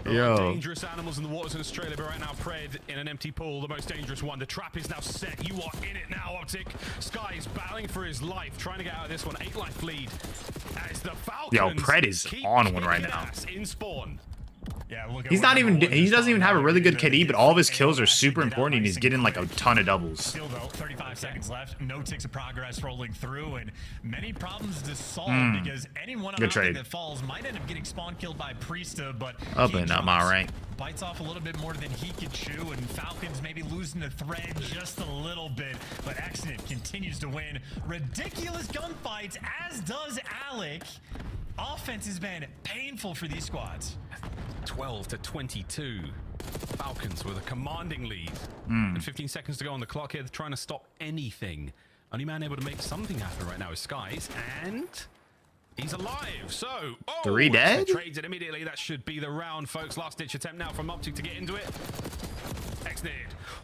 Yo. Dangerous animals in the waters in Australia, but right now Pred in an empty pool, the most dangerous one. The trap is now set. You are in it now, Optic. Sky is battling for his life, trying to get out of this one. 8 life lead as the Falcons. Yo, Pred is on one right now. In spawn. Yeah, look at He doesn't even have a really good KD, but all of his kills are super important and he's getting like a ton of doubles. Still though, 35 seconds left. No ticks of progress rolling through, and many problems to solve because anyone on that falls might end up getting spawn killed by Priesta, but up and up my rank. Bites off a little bit more than he could chew, and Falcons maybe losing the thread just a little bit, but Exnid continues to win ridiculous gunfights, as does Alec. Offense has been painful for these squads. 12-22. Falcons with a commanding lead. And 15 seconds to go on the clock here. They're trying to stop anything. Only man able to make something happen right now is Skies, and he's alive. So, 3 dead? Trades it immediately. That should be the round, folks. Last ditch attempt now from Optic to get into it. Exnid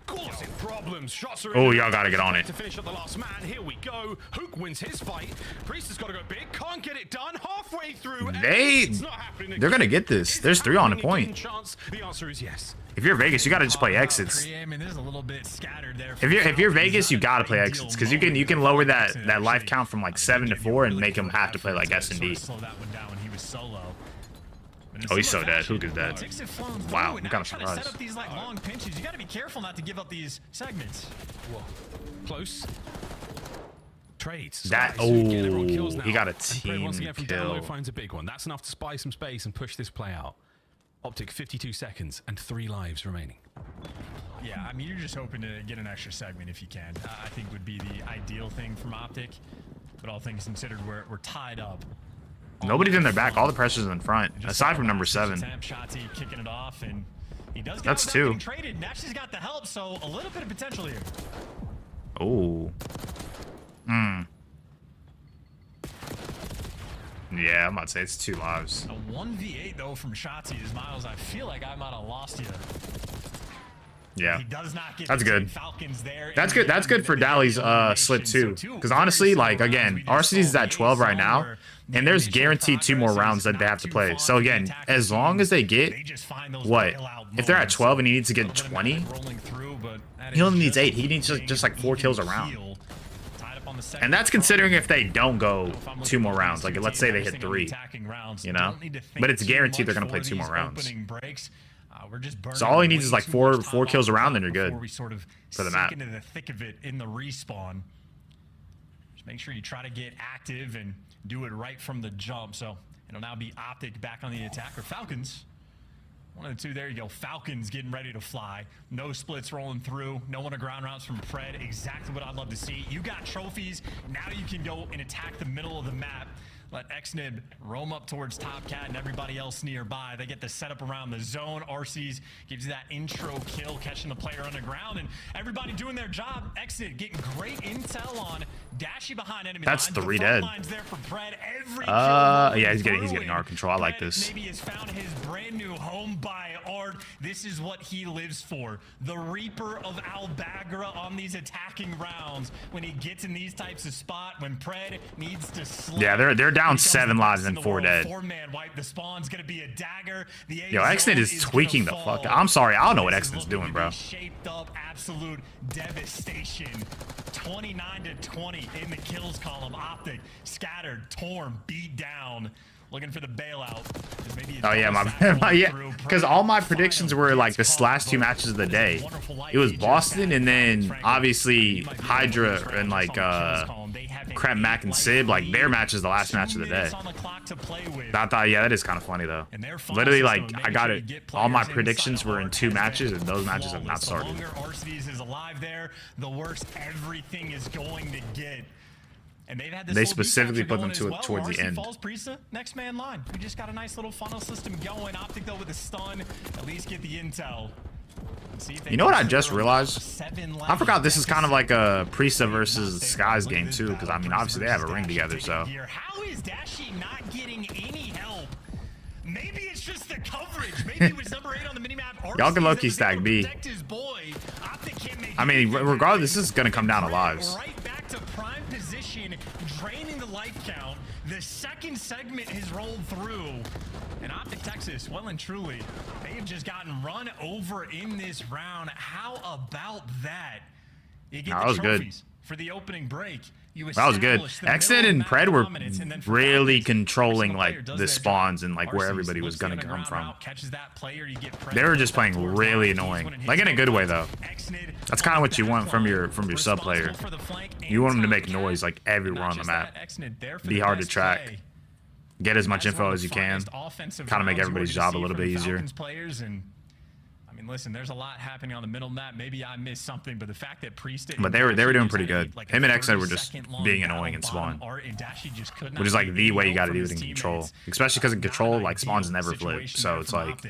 causing problems. Shots are in. Oh, y'all gotta get on it. To finish up the last man. Here we go. Hook wins his fight. Priest has got to go big. Can't get it done. Halfway through. They're gonna get this. There's 3 on the point. The answer is yes. If you're Vegas, you gotta just play exits. If you're Vegas, you gotta play exits because you can lower that life count from like 7 to 4 and make them have to play like S&D. Oh, he's so dead. Hook is dead. Wow, I'm kind of surprised. Set up these like long pinches. You got to be careful not to give up these segments. Whoa. Close. Trades. That he got a team once again from kill. Download finds a big one. That's enough to spy some space and push this play out. Optic 52 seconds and 3 lives remaining. Yeah, I mean, you're just hoping to get an extra segment if you can. I think would be the ideal thing from Optic. But all things considered, we're tied up. Nobody's in their back. All the pressure's in front, aside from number 7. Shotzi kicking it off, and he does get That's 2. traded. Nash has got the help, so a little bit of potential here. Oh. Yeah, I'm about to say it's 2 lives. A 1v8 though from Shotzi is Miles. I feel like I might have lost you. Yeah, he does not get that's good. Falcons there. That's good. That's good for Dali's slip too. Because honestly, like again, RCD's is at 12 right now, and there's guaranteed 2 more rounds that they have to play. So again, as long as they get what, if they're at 12 and he needs to get 20, he only needs 8. He needs just like 4 kills a round. And that's considering if they don't go 2 more rounds. Like let's say they hit 3, you know. But it's guaranteed they're gonna play 2 more rounds. So all he needs is like 4 kills around, then you're good for the map. Into the thick of it in the respawn. Just make sure you try to get active and do it right from the jump. So it'll now be Optic back on the attack, or Falcons. 1 of the 2. There you go. Falcons getting ready to fly. No splits rolling through. No one to ground rounds from Pred. Exactly what I'd love to see. You got trophies. Now you can go and attack the middle of the map. Let Xnib roam up towards Top Cat and everybody else nearby. They get the setup around the zone. RC's gives you that intro kill, catching the player underground, and everybody doing their job. Xnib getting great intel on Dashy behind enemy That's lines. 3 dead. There for Pred. Yeah, he's getting our control. I like this. Maybe has found his brand new home by Art. This is what he lives for. The Reaper of Albagra on these attacking rounds. When he gets in these types of spot, when Pred needs to slip. Yeah, they're down 7 lives and 4 dead. 4-man wipe. The spawn's gonna be a dagger. Yo, Xnid is tweaking the fuck. I'm sorry, I don't know what Xnid's doing, bro. Shaped up absolute devastation. 29-20 in the kills column. Optic scattered, torn, beat down. Looking for the bailout. Oh yeah, yeah, because all my predictions were like the last 2 matches of the day. It was Boston and then obviously Hydra and like Crap Mac and Sib, like their match is the last match of the day. I thought, yeah, that is kind of funny though. Literally, like I got it. All my predictions were in 2 matches, and those matches have not started. The longer Arcedes is alive there, the worse everything is going to get. And they've had this they specifically put them towards the end. Falls Priesta, next man line. We just got a nice little funnel system going. Optic though with a stun, at least get the intel. You know what I just realized? I forgot this is kind of like a Priesta versus Skies game too, because I mean obviously they have a ring together. So how is Dashy not getting any help? Maybe it's just the coverage. Maybe it was number 8 on the minimap. Y'all can low-key stack B. I mean, regardless, this is going to come down to lives. Right back to prime position, draining the life count. The second segment has rolled through. And Optic Texas, well and truly, they have just gotten run over in this round. How about that? You get that was good. For the opening break. That was good. Exit and Pred were really controlling like the spawns and like where everybody was gonna come from. They were just playing really annoying, like in a good way though. That's kind of what you want from your sub player. You want them to make noise like everywhere on the map. Be hard to track. Get as much info as you can. Kind of make everybody's job a little bit easier. I mean, listen, there's a lot happening on the middle map. Maybe I missed something, but the fact that Priest... But they were doing pretty good. Him and Exed were just being annoying in spawn. Which is like the way you gotta do it in control. Especially because in control, like spawns never flip. So it's like,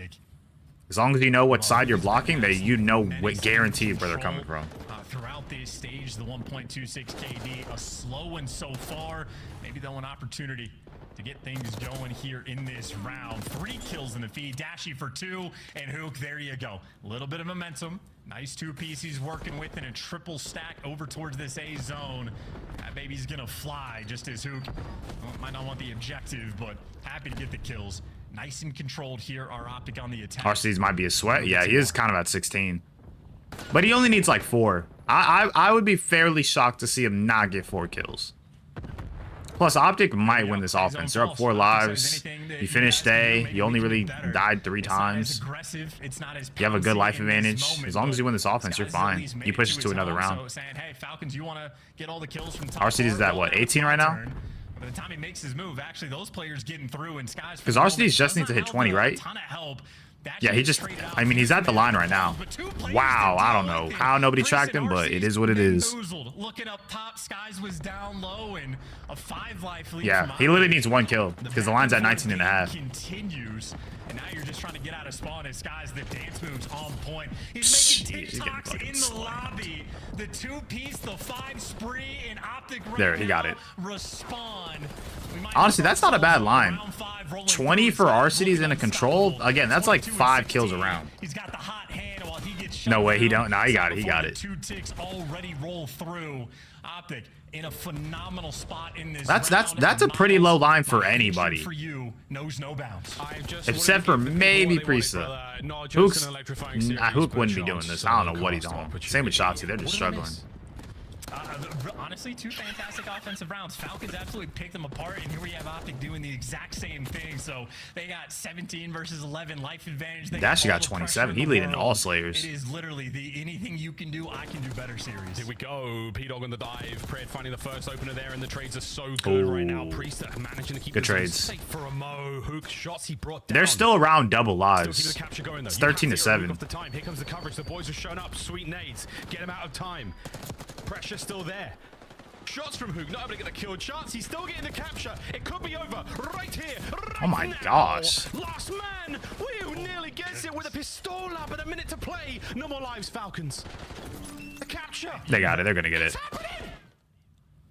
as long as you know what side you're blocking, you know what guaranteed where they're coming from. Throughout this stage, the 1.26 KD, a slow one so far. Maybe they'll have an opportunity to get things going here in this round. 3 kills in the feed. Dashy for 2, and Hook, there you go. A little bit of momentum. Nice 2 pieces working with, and a triple stack over towards this A zone. That baby's gonna fly just as Hook might not want the objective, but happy to get the kills. Nice and controlled here. Our Optic on the attack. RC's might be a sweat. Yeah, he is kind of at 16. But he only needs like 4. I would be fairly shocked to see him not get 4 kills. Plus, Optic might win this offense. They're up 4 lives. You finished A. You only really died 3 times. You have a good life advantage. As long as you win this offense, you're fine. You push it to another round. RCD is at what, 18 right now? By the time he makes his move, actually, those players getting through and Skies. Because RCD just needs to hit 20, right? Yeah, he just, I mean, he's at the line right now. Wow, I don't know how nobody tracked him, but it is what it is. Looking up top, Skies was down low and a 5 life lead. Yeah, he literally needs 1 kill because the line's at 19.5. Continues, and now you're just trying to get out of spawn as Skies, the dance moves on point. He's making TikToks in the lobby. The 2-piece, the 5 spree, and Optic there, he got it. Respond. Honestly, that's not a bad line. 20 for RCD's in a control. Again, that's like 5 kills a round. He's got the hot hand while he gets no way, he don't. No, he got it. He got it. 2 ticks already roll through. Optic in a phenomenal spot in this. That's a pretty low line for anybody. For you, knows no bounds. Except for maybe Priesta. Hook wouldn't be doing this. I don't know what he's on. Same with Shotzzy. They're just struggling. Honestly, 2 fantastic offensive rounds. Falcons absolutely picked them apart, and here we have Optic doing the exact same thing. So they got 17 versus 11 life advantage. Dashy got 27. He leading all Slayers. It is literally the anything you can do, I can do better series. Here we go. P-Dog on the dive. Pred finding the first opener there, and the trades are so good right now. Priest managing to keep good trades. Safe for a Mo. Hook shots he brought down. They're still around double lives. It's 13-7. Off the time. Here comes the coverage. The boys have shown up. Sweet nades. Get him out of time. Pressure still there. Shots from Hook, not able to get the kill chance. He's still getting the capture. It could be over right here. Right oh my now. gosh. Last man. Woo nearly gets it with a pistol up and a minute to play. No more lives, Falcons. The capture. They got it. They're going to get it.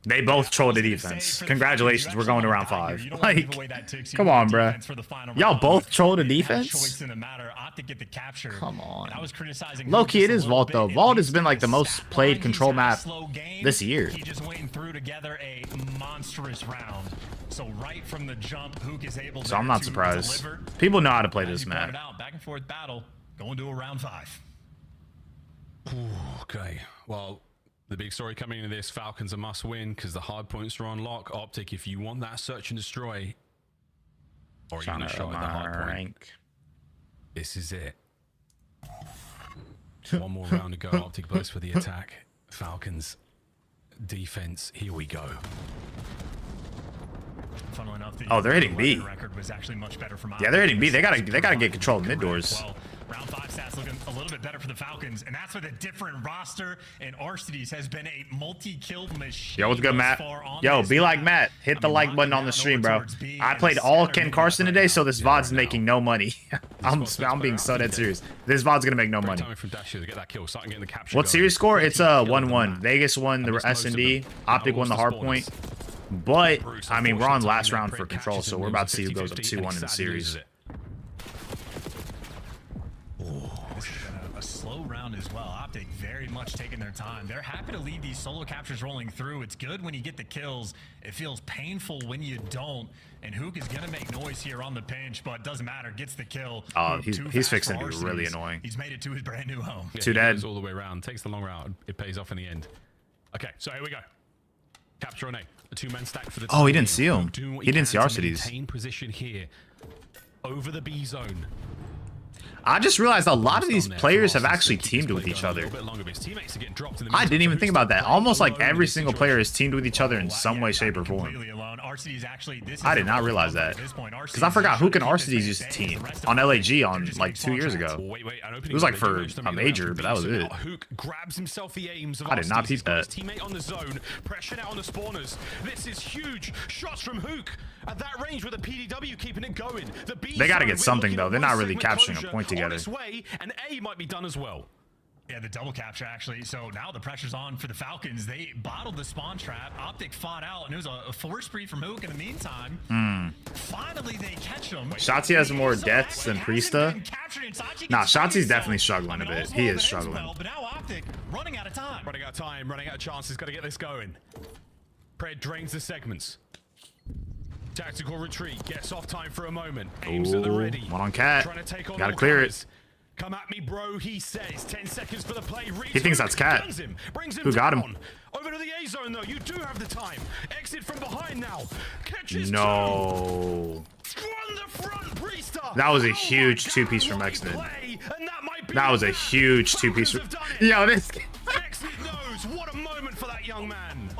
They both trolled the defense. Congratulations, we're going to round 5. Like, come on, bro. Y'all both trolled the defense? Come on. Low-key, it is Vault, though. Vault has been, like, the most played control map this year. He just went through together a monstrous round. So right from the jump, Hook is able to. So I'm not surprised. People know how to play this map. Back and forth battle, going to a round 5. Okay, well, the big story coming into this, Falcons a must win because the hard points are on lock. Optic, if you want that search and destroy, or even a shot at the hard point, this is it. 1 more round to go. Optic goes for the attack. Falcons defense. Here we go. Oh, they're hitting B. Yeah, they're hitting B. They gotta get control of mid doors. Round 5 stats looking a little bit better for the Falcons, and that's with a different roster. And Arcides has been a multi-kill machine. Yo, what's good, Matt? Yo, be like Matt. Hit the like button on the stream, bro. I played all Ken Carson today, so this VOD's making no money. I'm being so dead serious. This VOD's gonna make no money. What series score? It's a 1-1. Vegas won the S&D. Optic won the hard point. But I mean, we're on last round for control, so we're about to see who goes up 2-1 in the series. a slow round as well. Optic very much taking their time. They're happy to leave these solo captures rolling through. It's good when you get the kills. It feels painful when you don't. And Hook is gonna make noise here on the pinch, but doesn't matter. Gets the kill. Oh, he's fixing to be really annoying. He's made it to his brand new home. Yeah, Two dead. All the way around. Takes the long route. It pays off in the end. Okay, so here we go. Capture on A. A two-man stack for the Oh, he team. didn't see him. Doing what He didn't see can to Arcides. maintain position here over the B zone. I just realized a lot of these players have actually teamed with each other. I didn't even think about that. Almost like every single player has teamed with each other in some way, shape, or form. I did not realize that. Because I forgot Hook and Arcides used to team on LAG on like 2 years ago. It was like for a major, but that was it. Hook grabs himself the aims of I did not Arcides. peep that. Teammate on the zone, pressure out on the spawners. This is huge. Shots from Hook at that range with the PDW keeping it going. The B They got to zone, get we're something looking though. at They're one not really segment capturing a closure point on together. its way, and A might be done as well. Yeah, the double capture actually. So now the pressure's on for the Falcons. They bottled the spawn trap. Optic fought out, and it was a force spree from Hook in the meantime. Finally, they catch him. Shotzi has more deaths than Priesta. Nah, Shotzi's definitely struggling a bit. He is struggling. But now Optic running out of time. Running out of time, running out of chances. Got to get this going. Pred drains the segments. Tactical retreat. Gets off time for a moment. Aims at the Ooh, ready. one on Cat. Trying to take on Gotta all clear comers. it. Come at me, bro, he says. 10 seconds for the play. He thinks that's Cat. Who got him? Over to the A zone, though. You do have the time. Exit from behind now. Catches No. two. On the front, Priesta. That was a huge two-piece from Exit. That was a huge two-piece. Yo, this. Exit knows. What a moment for that young man.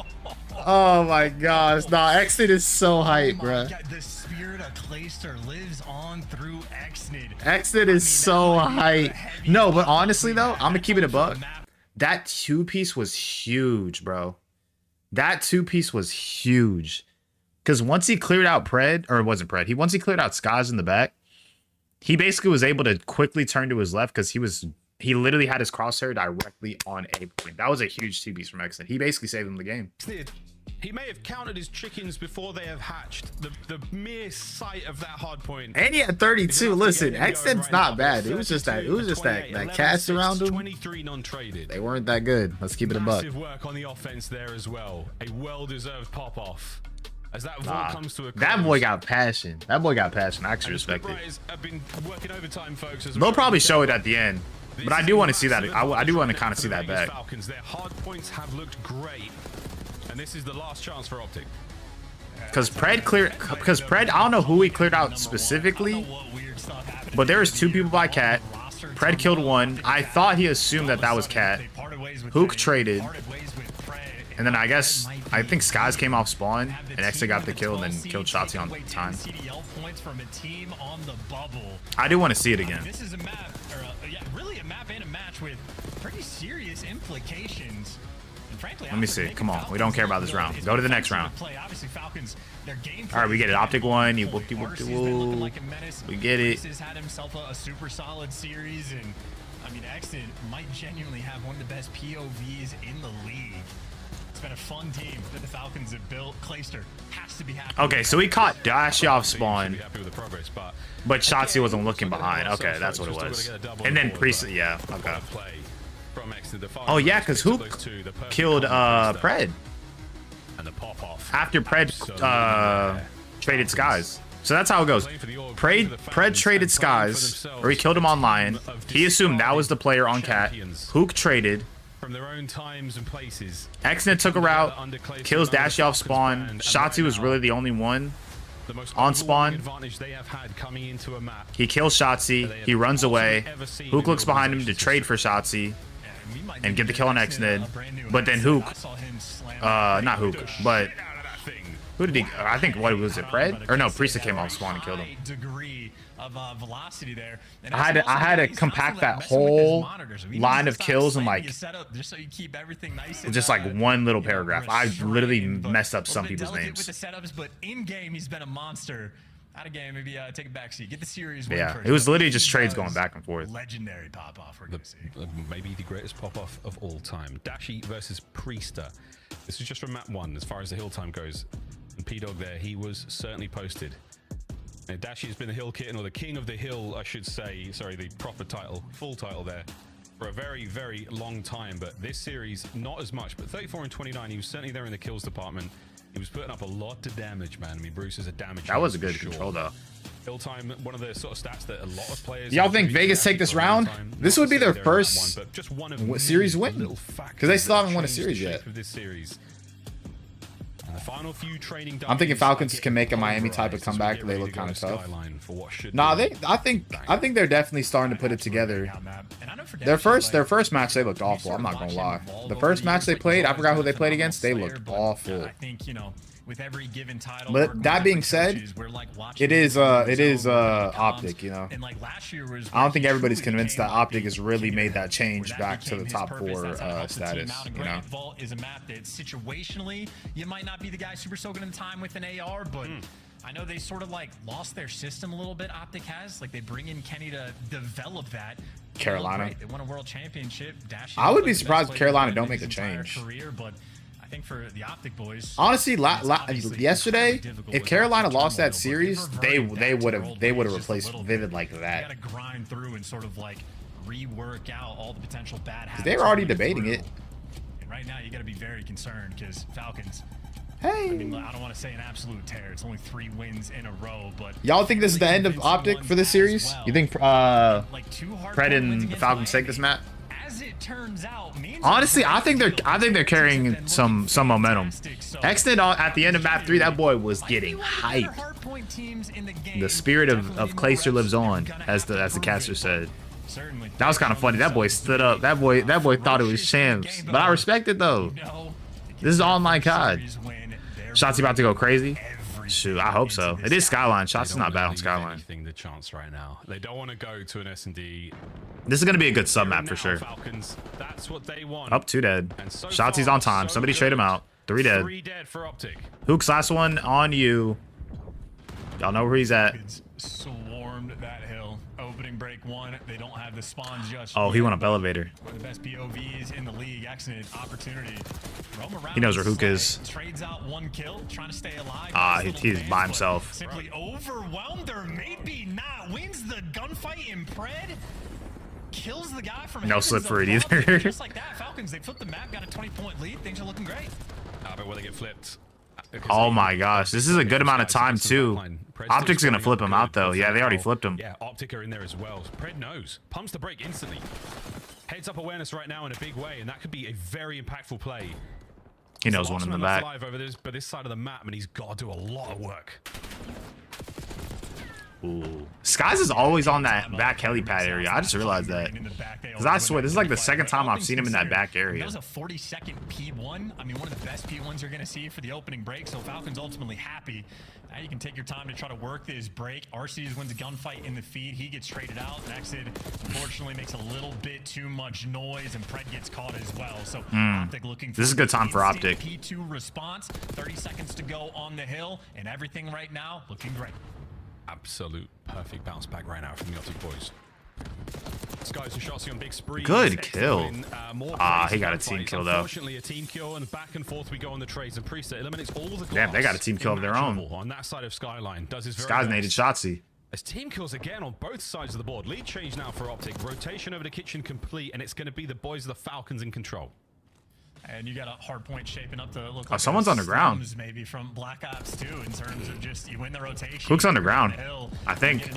Oh my gosh. Nah, Exit is so hype, bruh. The spirit of Clayster lives on through Exnid. Exit is so hype. No, but honestly though, I'm gonna keep it a buck. That two-piece was huge, bro. That two-piece was huge. Because once he cleared out Pred, or it wasn't Pred, once he cleared out Skies in the back, he basically was able to quickly turn to his left because he literally had his crosshair directly on A point. That was a huge two-piece from Exit. He basically saved him the game. He may have counted his chickens before they have hatched. The mere sight of that hard point. And he had 32. Listen, Exit's not bad. It was just that cast around him. 23 non-traded. They weren't that good. Let's keep it a buck. Massive work on the offense there as well. A well-deserved pop-off. As that vault comes to a close. That boy got passion. That boy got passion. I actually respect it. Have been working overtime, folks. They'll probably show it at the end. But I do want to see that. I do want to kind of see that back. Falcons, their hard points have looked great. And this is the last chance for Optic. Because Pred, I don't know who he cleared out specifically, but there was two people by Cat. Pred killed one. I thought he assumed that was Cat. Hook traded. And then I think Skies came off spawn, and Exit got the kill, and then killed Shotzi on time. I do want to see it again. This is a map, or really a map and a match with pretty serious implications. And frankly, let me see. Come on. We don't care about this round. Go to the next round. All right, we get it. Optic one. You we get it. Has had himself a super solid series, and I mean, Exit might genuinely have one of the best POVs in the league. It's been a fun team that the Falcons have built. Clayster has to be happy. Okay, so he caught Dashi off spawn, but Shotzi wasn't looking behind. Okay, that's what it was. And then Priest, yeah, okay. Oh yeah, because Hook killed Pred after Pred traded Skies. So that's how it goes. Pred traded Skies, or he killed him on Lion. He assumed that was the player on Cat. Hook traded. From their own times and places. Exnet took a route, kills Dashi off spawn. Shotzi was really the only one on spawn. He kills Shotzi. He runs away. Hook looks behind him to trade for Shotzi and get the kill on Exnet. But then Hook, not Hook, but who did he? I think what was it, Pred? Or no, Priesta came off spawn and killed him. Velocity there. I had to compact that whole line of kills in like just like one little paragraph. I literally messed up some people's names. With the setups, but in game he's been a monster. Out of game, maybe take a backseat, get the series. Yeah, it was literally just trades going back and forth. Legendary pop off. We're gonna see maybe the greatest pop off of all time. Dashi versus Priesta. This is just from map 1 as far as the hill time goes. And P-Dog there, he was certainly posted. Dashi has been the hill kitten, or the king of the hill, I should say. Sorry, the proper title, full title there for a very, very long time. But this series, not as much. But 34 and 29, he was certainly there in the kills department. He was putting up a lot of damage, man. I mean, Bruce is a damage. That was a good control, though. Kill time, one of the sort of stats that a lot of players. Y'all think Vegas take this round? This would be their first series win, because they still haven't won a series yet. This series. The final few training I'm thinking Falcons can make a Miami type of comeback. They look kind of tough. Nah, I think they're definitely starting to put it together. Their first match, they looked awful. I'm not gonna lie. The first match they played, I forgot who they played against. They looked awful. I think, you know, with every given title, but that being said, it is Optic, you know. I don't think everybody's convinced that Optic has really made that change back to the top 4 status, you know. Vault is a map that situationally you might not be the guy super soaking in time with an AR, but I know they sort of like lost their system a little bit. Optic has, like, they bring in Kenny to develop that. Carolina. They won a world championship. I would be surprised if Carolina don't make a change. But I think for the Optic boys, honestly, yesterday, if Carolina lost that series, they would have replaced Vivid like that. You gotta grind through and sort of like rework out all the potential bad habits. They were already debating it. And right now, you got to be very concerned because Falcons. Hey, I mean, I don't want to say an absolute tear. It's only 3 wins in a row, but y'all think this is the end of Optic for this series? You think Pred and the Falcons take this map? As it turns out, honestly, I think they're carrying some momentum. Exton at the end of map 3, that boy was getting hype. The spirit of Clayster lives on, as the caster said. That was kind of funny. That boy stood up. That boy thought it was champs. But I respect it though. This is online COD. Shots about to go crazy. Shoot, I hope so. It is Skyline. Shots is not bad on Skyline. The chance right now. They don't want to go to an S&D. This is going to be a good sub map for sure. Falcons, that's what they want. Up 2 dead. Shots on time. Somebody trade him out. 3 dead. 3 dead for Optic. Hooks, last one on you. Y'all know where he's at. Swarmed that hill. Opening break 1. They don't have the spawns just. Oh, he went up elevator. One of the best POVs in the league. Excellent opportunity. He knows where Hook is. Trades out 1 kill, trying to stay alive. He's by himself. Simply overwhelmed, or maybe not. Wins the gunfight in Pred. Kills the guy from no slip for it either. Just like that, Falcons, they flipped the map, got a 20-point lead. Things are looking great. But will they get flipped? Oh my gosh, this is a good amount of time too. Optic's gonna flip him out though. Yeah, they already flipped him. Yeah, Optic are in there as well. Pred knows. Pumps the brake instantly. Heads up awareness right now in a big way, and that could be a very impactful play. He knows one in the back. Over this side of the map, and he's got to do a lot of work. Ooh. Skies is always on that back helipad area. I just realized that. Because I swear, this is like the second time I've seen him in that back area. That was a 40-second P1. I mean, one of the best P1s you're going to see for the opening break. So Falcons ultimately happy. Now you can take your time to try to work this break. Arceus wins a gunfight in the feed. He gets traded out. Nexid, unfortunately, makes a little bit too much noise, and Pred gets caught as well. So Optic looking for this is a good time for Optic. P2 response. 30 seconds to go on the hill, and everything right now looking great. Absolute perfect bounce back right now from the Optic boys. Skies and Shotsy on big spree. Good kill. He got a team kill though. Unfortunately, a team kill, and back and forth we go on the trades, and Priest eliminates all the glass. Damn, they got a team kill of their own. On that side of Skyline, does his very Skies naded Shotsy. As team kills again on both sides of the board. Lead change now for Optic. Rotation over the kitchen complete, and it's going to be the boys of the Falcons in control. And you got a hard point shaping up to look like someone's underground. Maybe from Black Ops 2 in terms of just you win the rotation. Hook's underground. I think.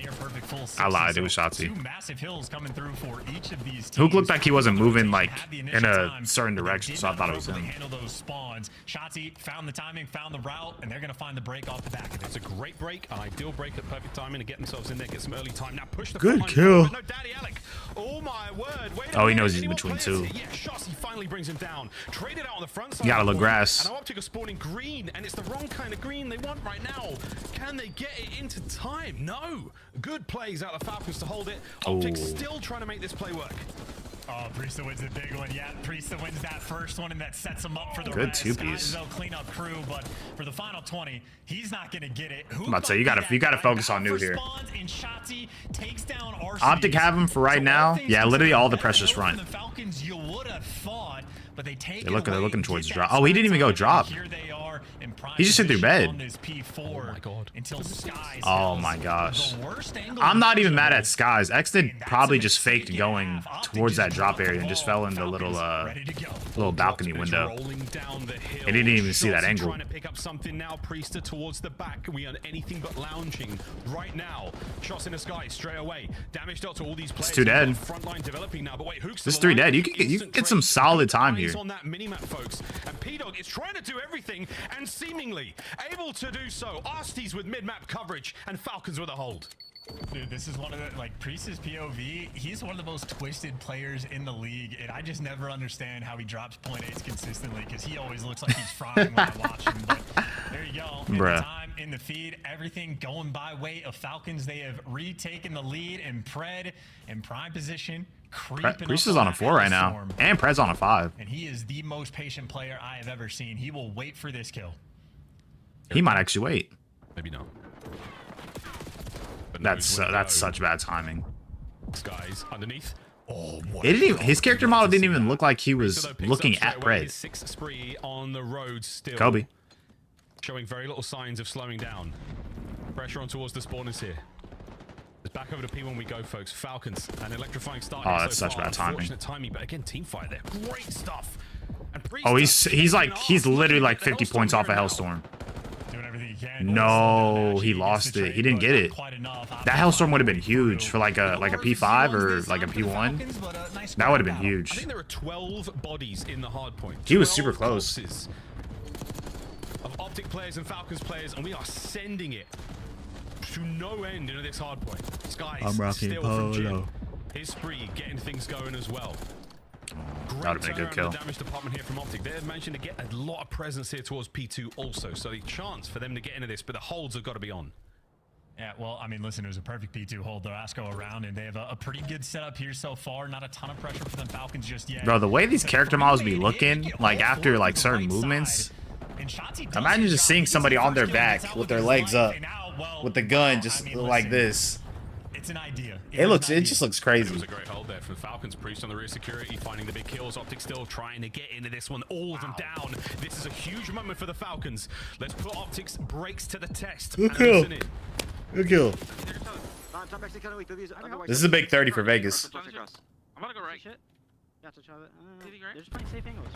I lied. It was Two Shotsy. massive hills coming through for each of these teams. Hook looked like he wasn't moving like in a certain direction, so I thought it was him. Handle those spawns. Shotsy found the timing, found the route, and they're gonna find the break off the back of it. That's a great break, an ideal break at perfect timing to get themselves in there, get some early time. Now push the good kill. No, Daddy Alec. Oh my word. Wait he knows he's in between two. Yeah, Shotsy finally brings him down. Traded out on the front side. You gotta look grass. And Optic are spawning green, and it's the wrong kind of green they want right now. Can they get it into time? No. Good plays out of the Falcons to hold it. Optic still trying to make this play work. Oh, Priesta wins the big one. Yeah, Priesta wins that first one, and that sets him up for the good rest. two-piece. They'll clean up crew, but for the final 20, he's not going to get it. I'm about to say, you gotta focus on new here. Takes down Arceus. Optic have him for right now. Yeah, literally all the pressure's front. The Falcons, you would have thought, but they take they're looking towards drop. Oh, he didn't even go drop. Here they are, and in prime He just hit through position bed. on this P4 Oh my God. until Skies Oh hits my gosh. the worst angle I'm not even mad imaginable. at Skies. X did And that's probably a just mistake faked you going have. Optic towards just that drop dropped the area and just ball. fell in the Falcons ready to go. little balcony Optic is window. rolling down the hill. He didn't even see that Shotzi angle. Trying to pick up something now. Priester towards the back. We are anything but lounging right now. Shots in the sky straight away. Damage dealt to all these players. two dead. Front line developing now, but wait, Hook's This still 3 alive. dead. You can get some solid time Eyes here. on that minimap, folks. And P-Dog is trying to do everything and seemingly able to do so. Arsties with mid-map coverage and Falcons with a hold. Dude, this is one of the, like, Priest's POV, he's one of the most twisted players in the league, and I just never understand how he drops .8s consistently, because he always looks like he's frying when I watch him, but there you go. In the Bruh. time, in the feed, everything going by way of Falcons. They have retaken the lead, and Pred in prime position, creeping Priest up is on a that 4 right now. Storm. And Pred's on a 5. And he is the most patient player I have ever seen. He will wait for this kill. He might actually wait. Maybe not. But That's knows where to that's go. such bad timing. Skies underneath. Oh, what It didn't even, his character model didn't even look like he Priester, was though, picks looking up straight at away Pred. his 6th spree on the road still. Kobe. Showing very little signs of slowing down. Pressure on towards the spawners here. It's back over to P1 we go, folks. Falcons, an electrifying start. Oh, here that's so such far. bad timing. Unfortunate timing, but again, team fight there. Great stuff. And Oh, Priester he's like taking he's off, literally looking like at the 50 Hellstorm points off a here now. Hellstorm. Doing everything he can. No, he lost it. He didn't get it. That Hellstorm would have been huge for like a P5 or like a P1. That would have been I huge. think there are 12 bodies in the hard point. He was super 12 close. corpses of Optic players and Falcons players, and we are sending it to no end into this hard point. Skies I'm rocking still from Jim. polo. His spree getting things going as well. That would've been a good turnaround in kill. the damage department here from Optic. They've managed to get a lot of presence here towards P2 also, so the chance for them to get into this, but the holds have got to be on. Yeah, well, I mean, listen, it was a perfect P2 hold. They'll ask go around, and they have a pretty good setup here so far. Not a ton of pressure for the Falcons just yet. Bro, the way these It's a character models be 3-man hit, looking, get like all after four like to the certain right movements, side. And Shotzi does imagine his just job. seeing He gets somebody the on their first kill, back gets out with their his legs life, up, and now, well, with the gun wow, just I mean, like listen, this. It's an idea. It just looks It crazy. was a great hold there from Falcons. Priest on the rear security, finding the big kills. Optic still trying to get into this one. All of them down. This is a huge moment for the Falcons. Let's put Optic's brakes to the test. Good and kill. listen in. Good kill. This is a big 30 for Vegas. I'm gonna go right. Yeah, to try it. Did he right? They're just playing safe angles.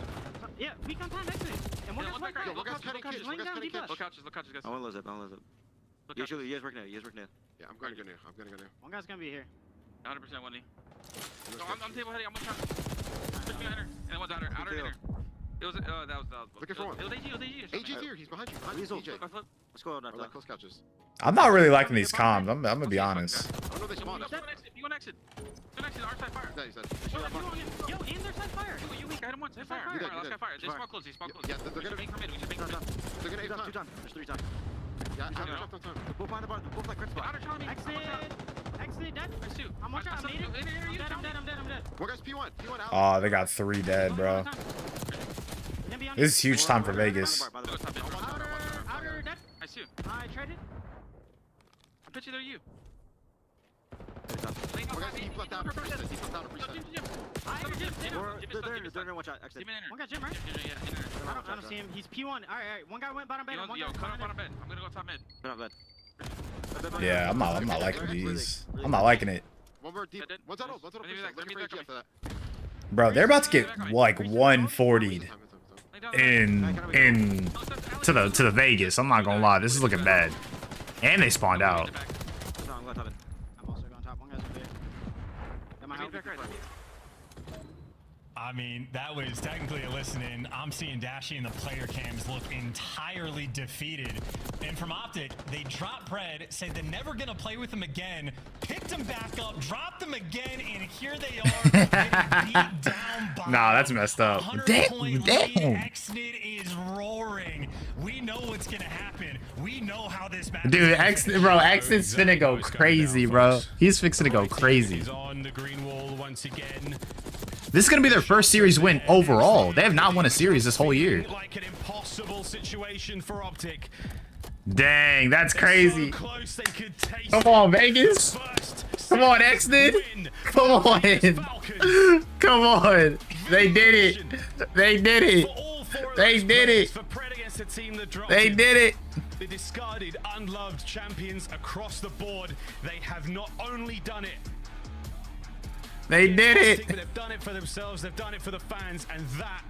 Yeah, we can time exit. And one Yeah, guy's look right. back right. Look Look out, out, laying down, deep Look flash. couches, guys. I won't lose it, I won't lose it. Look You couches. guys work now, you guys work now. Yeah, I'm gonna go near. I'm gonna go near. One guy's gonna be here. 100% Wendy. No, I'm table heading. I'm one shot. Push me outer. And one's outer. Outer inner. It was, that was. Looking for one. It was AG, AG's here. He's behind you. Behind you, Weasel. DJ. Let's go on Or that. like close couches. I'm not really liking these comms. I'm gonna be honest. I don't know if they spawned. You want exit. You exit. Our side fire. Yeah, he said. Yo, in their side fire. You weak. I had him once. Side fire. You did, Last guy fire. They spawn close. They spawn close. Yeah, they're We gonna- should make from mid. We should make from mid. They're gonna Two aim times. There's 3 times. Yeah, Two I'm times. dropped on time. Both behind the bar, both like crits. Outer challenge me. Exit, dead. There's two. I'm one shot, I made it. In here, I'm you dead, tell I'm me. dead, I'm dead, I'm dead. One guy's P1. P1 out. Oh, they got 3 dead, bro. This is huge time for Vegas. Outer dead. I see you. I traded. I bet you they're you. One guy's deep left out. Preset. Deep left out. Preset. They're gonna watch out. Exit. One guy Jim, right? I don't see him. He's P1. Alright. One guy went bottom bed. One Yo, guy come up on a bed. I'm gonna go top mid. Yeah, I'm not liking these. I'm not liking it. One more deep. One's out. One's out. Looking for AG after that. Bro, they're about to get like 140'd in to the Vegas. I'm not gonna lie, this is looking bad. And they spawned out. I'm going top it. I'm also going top. One guy's over there. Got my help. I mean, that was technically a listen-in. I'm seeing Dashy and the player cams look entirely defeated. And from Optic, they dropped Pred, said they're never going to play with him again, picked him back up, dropped him again, and here they are getting beat down by Nah, that's messed up. 100-point lead. Damn. Xnid is roaring. We know what's going to happen. We know how this match Dude, Xnid's finna go crazy, bro. He's fixing to go crazy. He's on the green wall once again. This is gonna be their first series win overall. They have not won a series this whole year. Like an impossible situation for Optic. Dang, that's crazy. So close they could taste Come on, Vegas. Come on, Xnid. Come on. Come on. They did it. They did it. They did it. It's a team that dropped They did it. The discarded, unloved champions across the board. They have not only done it. They did it. They've done it for themselves. They've done it for the fans, and that.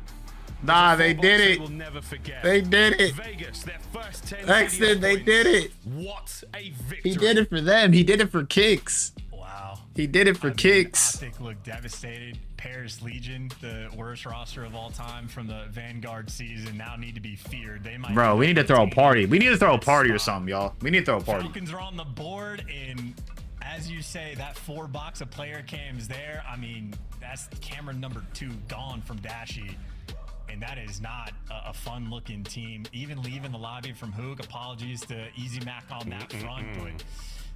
Nah, they did it. We'll never forget. They did it. Vegas, their first 10 Exton, they did it. What a victory. He did it for them. He did it for kicks. Wow. He did it for kicks. Optic looked devastated. Paris Legion, the worst roster of all time from the Vanguard season, now need to be feared. They might. Bro, we need to throw a party. We need to throw a party or something, y'all. We need to throw a party. Falcons are on the board, and as you say, that 4 box of player cams there. I mean, that's camera number 2 gone from Dashy. And that is not a fun-looking team. Even leaving the lobby from Hook. Apologies to Easy Mac on that front, but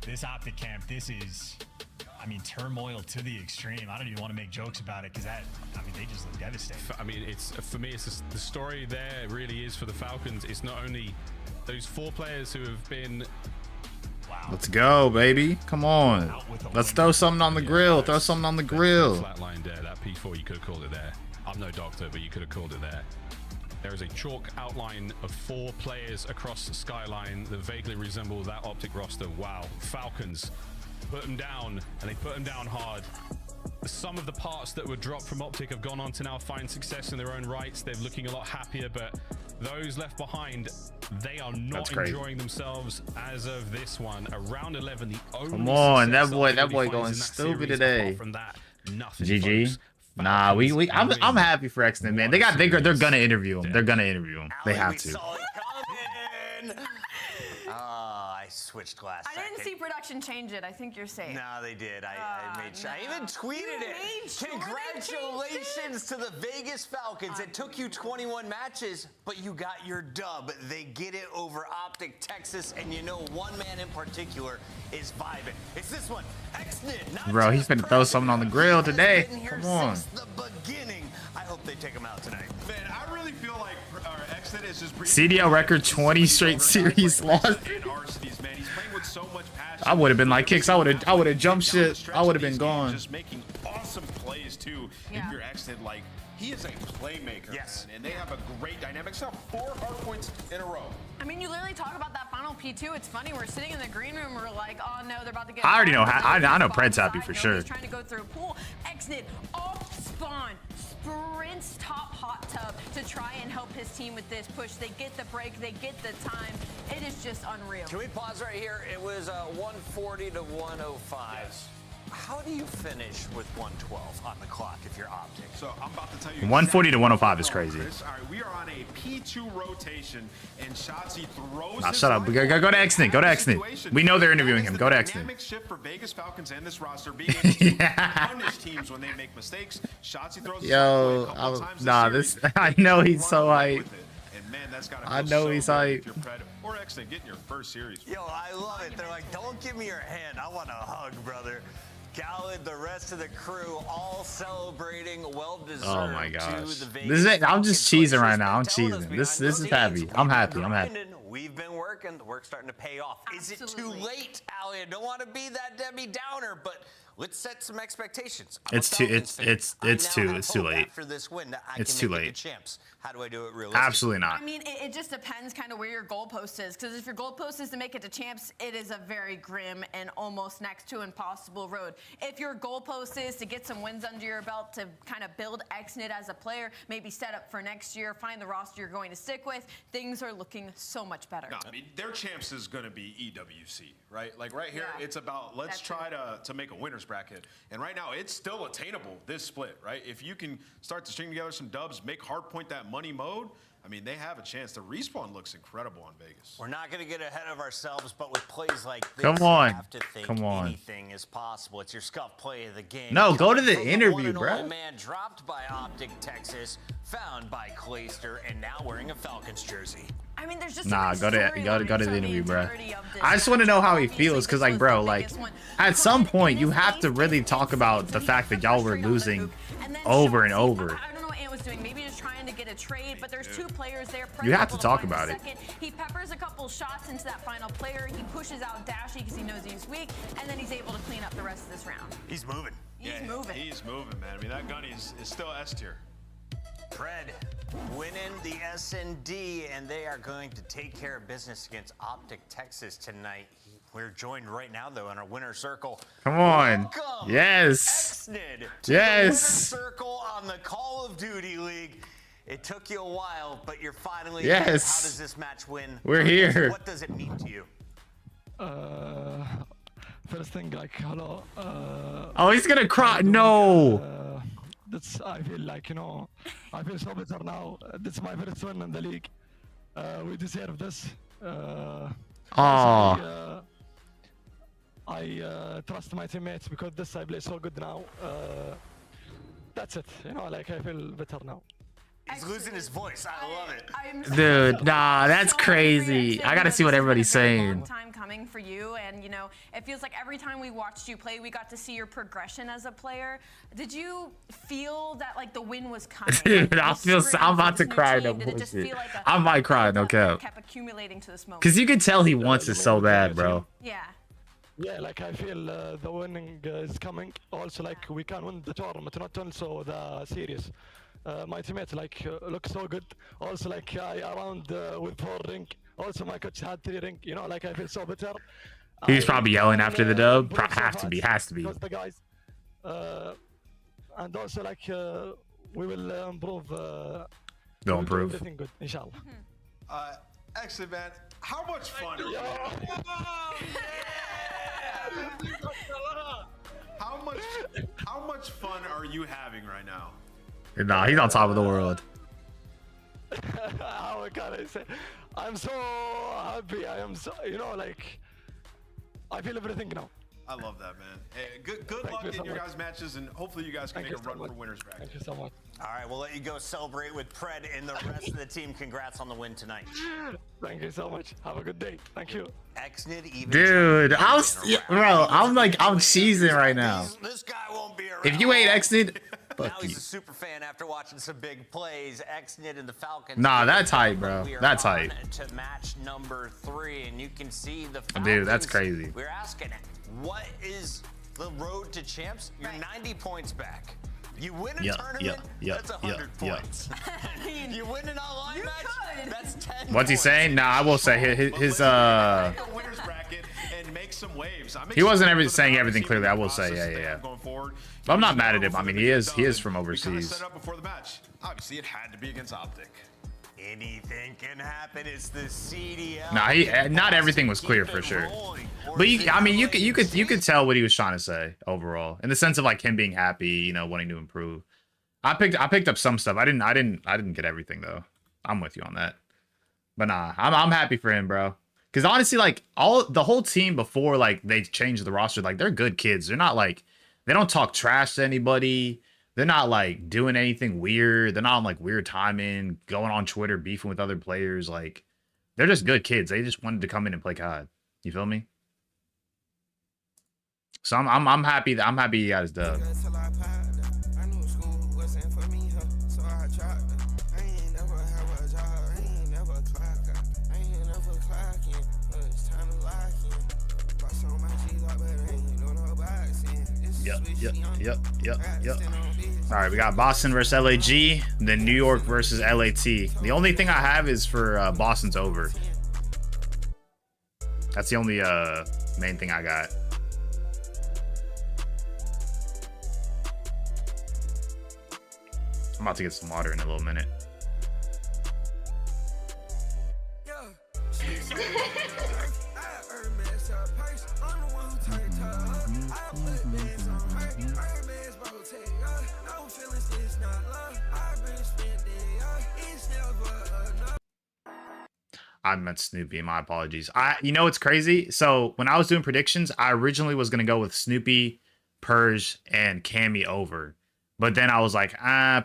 this Optic camp, this is, I mean, turmoil to the extreme. I don't even want to make jokes about it because that, I mean, they just look devastated. I mean, it's for me, it's just, the story there really is for the Falcons. It's not only those 4 players who have been. Wow. Let's go, baby. Come on. Let's throw something on the grill. Throw something on the grill. Flatline there, that P4, you could have called it there. I'm no doctor, but you could have called it there. There is a chalk outline of 4 players across the skyline that vaguely resemble that Optic roster. Wow. Falcons put them down, and they put them down hard. Some of the parts that were dropped from Optic have gone on to now find success in their own rights. They're looking a lot happier, but those left behind, they are not enjoying themselves as of this one. Around 11, the only Come on, that success boy finds going in that stupid series, today. apart from that, nothing, GG. folks. Nah, I'm happy for Exton, man. They're gonna interview him. They're gonna interview him. They have to. I switched glass. I didn't see production change it. I think you're safe. No, they did. I made sure. I even tweeted it. Congratulations to the Vegas Falcons. It took you 21 matches, but you got your dub. They get it over Optic Texas, and you know one man in particular is vibing. It's this one, Exton. Bro, he's gonna throw something on the grill today. Come on. The beginning. I hope they take him out tonight. Man, I really feel like Exton is just CDL record 20 straight series lost. I would have been like Kicks. I would have jumped shit. I would have been gone. Just making awesome plays too. If you're Exton, like he is a playmaker. Yes, man, and they have a great dynamic. So 4 hard points in a row. I mean, you literally talk about that final P2. It's funny. We're sitting in the green room. We're like, oh no, they're about to get. I already know. I know Pred's happy for sure. He's trying to go through a pool. Exit off spawn. Sprints top hot tub to try and help his team with this push. They get the break. They get the time. It is just unreal. Can we pause right here? It was 140 to 105. Yes. How do you finish with 112 on the clock if you're Optic? So I'm about to tell you. 140 to 105 is crazy. All right, we are on a P2 rotation, and Shotzi throws. Nah, shut up. Go to Exton. Go to Exton. We know they're interviewing him. Go to Exton. Dynamic shift for Vegas Falcons and this roster being able to punish teams when they make mistakes. Shotzi throws. Yo, nah, this. I know he's so hype. And man, that's gotta I know he's hype. Or Exton getting your first series. Yo, I love it. They're like, don't give me your hand. I want a hug, brother. Khaled, the rest of the crew, all celebrating, well deserved. Oh my gosh, this is it. I'm just cheesing right now. I'm cheesing. This is happy. I'm happy. I'm happy. We've been working. The work's starting to pay off. Is it too late, Ali? I don't want to be that Debbie Downer, but let's set some expectations. It's too late. After this win, It's too late. Champs. How do I do it realistically? Absolutely not. I mean, it just depends kind of where your goalpost is. Because if your goalpost is to make it to champs, it is a very grim and almost next to impossible road. If your goalpost is to get some wins under your belt, to kind of build XNIT as a player, maybe set up for next year, find the roster you're going to stick with, things are looking so much better. No, I mean, their champs is going to be EWC, right? Like right here, it's about let's try to make a winner's bracket. And right now, it's still attainable, this split, right? If you can start to string together some dubs, make hardpoint that money mode, I mean, they have a chance. The respawn looks incredible on Vegas. We're not going to get ahead of ourselves, but with plays like this, Come on. you have to think anything is possible. It's your scuff play of the game. No, go to the interview, bro. Man dropped by Optic Texas, found by Clayster, and now wearing a Falcons jersey. I mean, there's just go to the interview, bro. I just want to know how he feels, because like, bro, like at some point you have to really talk about the fact that y'all were losing over and over. I don't know what Ant was doing. Maybe just trying to get a trade, but there's 2 players there. You have to talk about it. He peppers a couple shots into that final player. He pushes out Dashy because he knows he's weak, and then he's able to clean up the rest of this round. He's moving. He's moving. He's moving, man. I mean, that gun is still S tier. Pred winning the S&D, and they are going to take care of business against Optic Texas tonight. We're joined right now, though, in our winner circle. Come on. Welcome, Yes. Exnid, to Yes. the winner circle on the Call of Duty League. It took you a while, but you're finally Yes. here. How does this match win? We're here. What does it mean to you? First thing, like, hello. Oh, he's gonna cry. No. That's, I feel like, you know, I feel so better now. This is my first win in the league. We deserve this. I trust my teammates because this I play so good now. That's it. You know, like, I feel better now. He's losing his voice. I love it. Dude, nah, that's crazy. I gotta see what everybody's saying. Time coming for you, and you know, it feels like every time we watched you play, we got to see your progression as a player. Did you feel that like the win was coming? Dude, I'm about to cry. No bullshit. I might cry. No cap. Kept accumulating to this moment. Cause you can tell he wants it so bad, bro. Yeah. Yeah, like I feel the winning is coming. Also, like we can win the tournament, not also the series. My teammates like look so good. Also, like I around with 4 ring. Also, my coach had 3 ring. You know, like I feel so better. He was probably yelling after the dub. Has to be. Because the guys, and also like we will improve. They'll improve. Everything good, inshallah. Actually, man, how much fun? How much fun are you having right now? Nah, he's on top of the world. How can I say? I'm so happy. I am so, you know, like I feel everything now. I love that, man. Hey, good luck in your guys' matches, and hopefully you guys can make a run for winners bracket. Thank you so much. All right, we'll let you go celebrate with Pred and the rest of the team. Congrats on the win tonight. Thank you so much. Have a good day. Thank you. Exnid even. Dude, I'm cheesing right now. This guy won't be around. If you ain't Exnid, Now fuck he's you. a super fan after watching some big plays. Exnid and the Falcons. Nah, that's hype, bro. We are That's on hype. to match number 3, and you can see the Falcons. Dude, that's crazy. We're asking, what is the road to champs? You're 90 points back. You win a tournament, that's 100 points. You win an online match, that's 10 What's he points. saying? Nah, I will say his Winners bracket and make some waves. he wasn't saying everything clearly. I will say, yeah. But I'm not mad at him. I mean, he is from overseas. Set up before the match. Obviously, it had to be against Optic. Anything can happen. It's the CDL. Nah, not everything was clear for sure. But you could tell what he was trying to say overall, in the sense of like him being happy, you know, wanting to improve. I picked up some stuff. I didn't get everything though. I'm with you on that. But nah, I'm happy for him, bro. Because honestly, like the whole team before like they changed the roster, like they're good kids. They're not like they don't talk trash to anybody. They're not like doing anything weird. They're not on like weird timing, going on Twitter, beefing with other players. Like they're just good kids. They just wanted to come in and play COD. You feel me? So I'm happy that he got his dub. Yep. All right, we got Boston versus LAG, then New York versus LAT. The only thing I have is for Boston's over. That's the only main thing I got. I'm about to get some water in a little minute. I meant Snoopy. My apologies. You know what's crazy? So when I was doing predictions, I originally was gonna go with Snoopy, Purge, and Cammy over. But then I was like,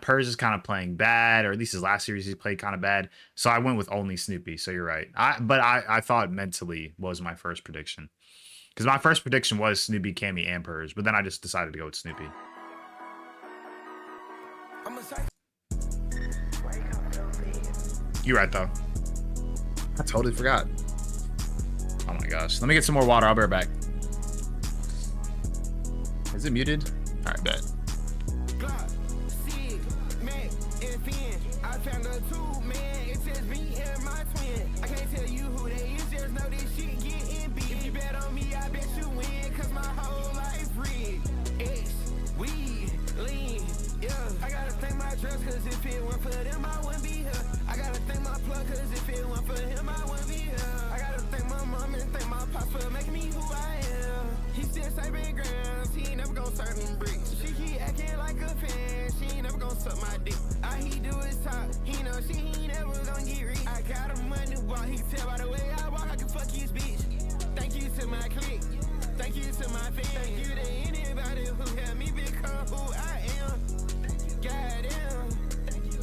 Purge is kind of playing bad, or at least his last series he played kind of bad. So I went with only Snoopy. So you're right. But I thought mentally was my first prediction. Because my first prediction was Snoopy, Cammy, and Purge. But then I just decided to go with Snoopy. You're right, though. I totally forgot. Oh my gosh. Let me get some more water. I'll be right back. Is it muted? All right, bet. I found a two, man. It's just me and my twin. I can't tell you who they is, just know this shit getting big. If you bet on me, I bet you win, cause my whole life rigged. X, weed, lean, yeah. I gotta thank my drugs, cause if it weren't for them, I wouldn't be here. I gotta thank my plug, cause if it weren't for him, I wouldn't be here. I gotta thank my mom and thank my pops for making me who I am. He still saving grams, he ain't never gonna serve them bricks. She keep acting like a fan, she ain't never gonna suck my dick. All he do is talk, he know she ain't never gonna get rich. I got a money walk, he can tell by the way I walk, I can fuck his bitch. Thank you to my clique, thank you to my fans, thank you to anybody who helped me become who I am. Goddamn,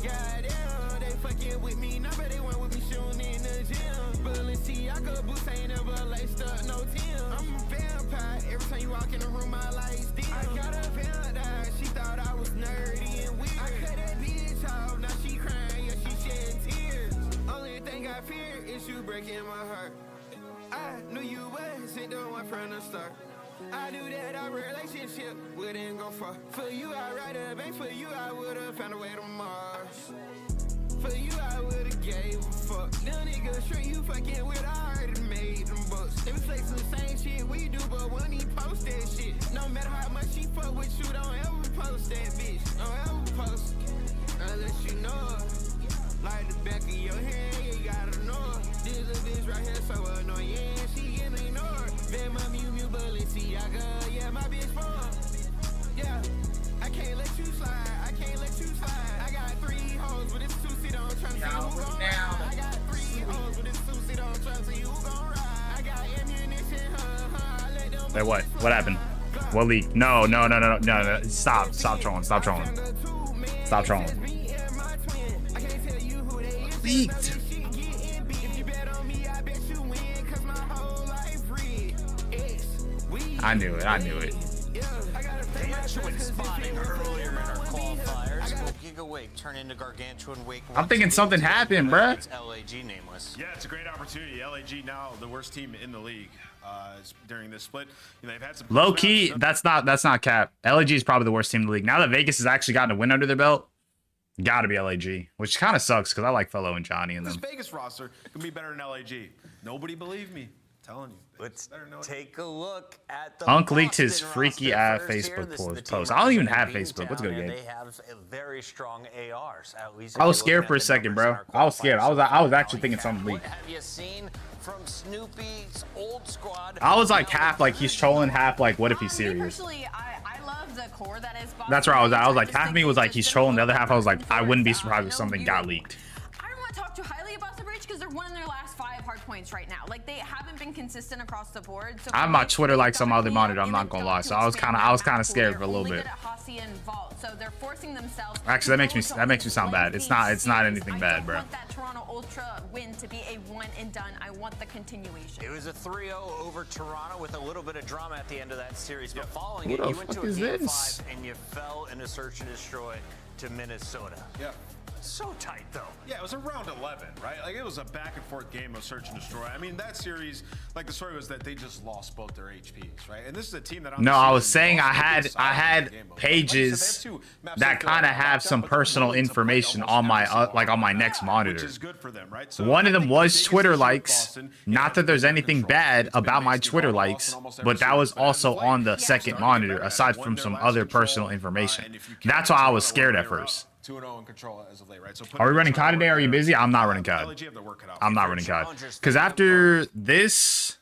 goddamn, they fucking with me, now but they went with me shooting in the gym. Balenciaga boots ain't never laced up no Tim. I'm a vampire, every time you walk in the room, my lights dim. I got a vampire, she thought I was nerdy and weird. I cut that bitch off, now she crying, yeah, she shedding tears. Only thing I fear is you breaking my heart. I knew you wasn't the one from the start. I knew that our relationship wouldn't go far. For you, I ride a bank. For you, I would've found a way to Mars. For you, I would've gave a fuck. Them niggas straight you fucking with, I already made them bucks. They be flexing the same shit we do, but when he post that shit, no matter how much she fuck with you, don't ever post that bitch. Don't ever post it, unless you know her. Like the back of your hand, you gotta know her. This little bitch right here so annoying, she getting ignored. Man, my Mew Mew Balenciaga, yeah, my bitch fun. Yeah, I can't let you slide, I can't let you slide. I got 3 hoes with this 2-seat on, trying to see who gon' ride. I got 3 hoes with this 2-seat on, trying to see who gon' ride. I got ammunition, I let them. Wait, what? What happened? What leaked? No. Stop trolling. Stop trolling. Stop trolling. Leaked. I knew it. They actually been spotting earlier in our qualifiers. Giga Wake turn into Gargantuan Wake. I'm thinking something happened, bruh. It's LAG nameless. Yeah, it's a great opportunity. LAG now the worst team in the league during this split. You know, they've had some Low key, that's not cap. LAG is probably the worst team in the league. Now that Vegas has actually gotten a win under their belt, gotta be LAG, which kind of sucks because I like Fellow and Johnny and them. This Vegas roster can be better than LAG. Nobody believed me. I'm telling you. Let's take a look at the Unc leaked his Boston freaky roster ass first here. Facebook This is the team post. I don't even have representing Facebook. What's good, Beantown, game? and they have very strong ARs. At least I if was you look scared at for a the second, numbers in bro. our I was scared. qualifiers. I was actually thinking something What leaked. have you seen from Snoopy's old squad? I was like half like he's trolling, half like what if he's serious? Personally, I love the core that is Boston. That's where I was at. I was like half of me was like he's trolling, the other half I was like I wouldn't be surprised if something got leaked. I don't want to talk too highly about the Bridge because they're winning their last 5 hard points right now. Like they haven't been consistent across the board. So I'm on Twitter like some other monitor. I'm not gonna lie. So I was kind of scared for a little bit. So they're forcing themselves. Actually, that makes me sound bad. It's not anything bad, bro. I want that Toronto Ultra win to be a one and done. I want the continuation. It was a 3-0 over Toronto with a little bit of drama at the end of that series. But following What it, the you went to fuck a is game this? 5 and you fell in a search and destroy to Minnesota. Yeah. So tight though. Yeah, it was a round 11, right? Like it was a back and forth game of search and destroy. I mean, that series, like the story was that they just lost both their HPs, right? And this is a team that No, I was saying I had pages that kind of have some personal information on my on my next monitor. Which is good for them, right? One of them was Twitter likes. Not that there's anything bad about my Twitter likes, but that was also on the second monitor aside from some other personal information. That's why I was scared at first. 2-0 in control as of late, right? So Are we running COD today? Are you busy? I'm not running COD. I'm not running COD. Because after this,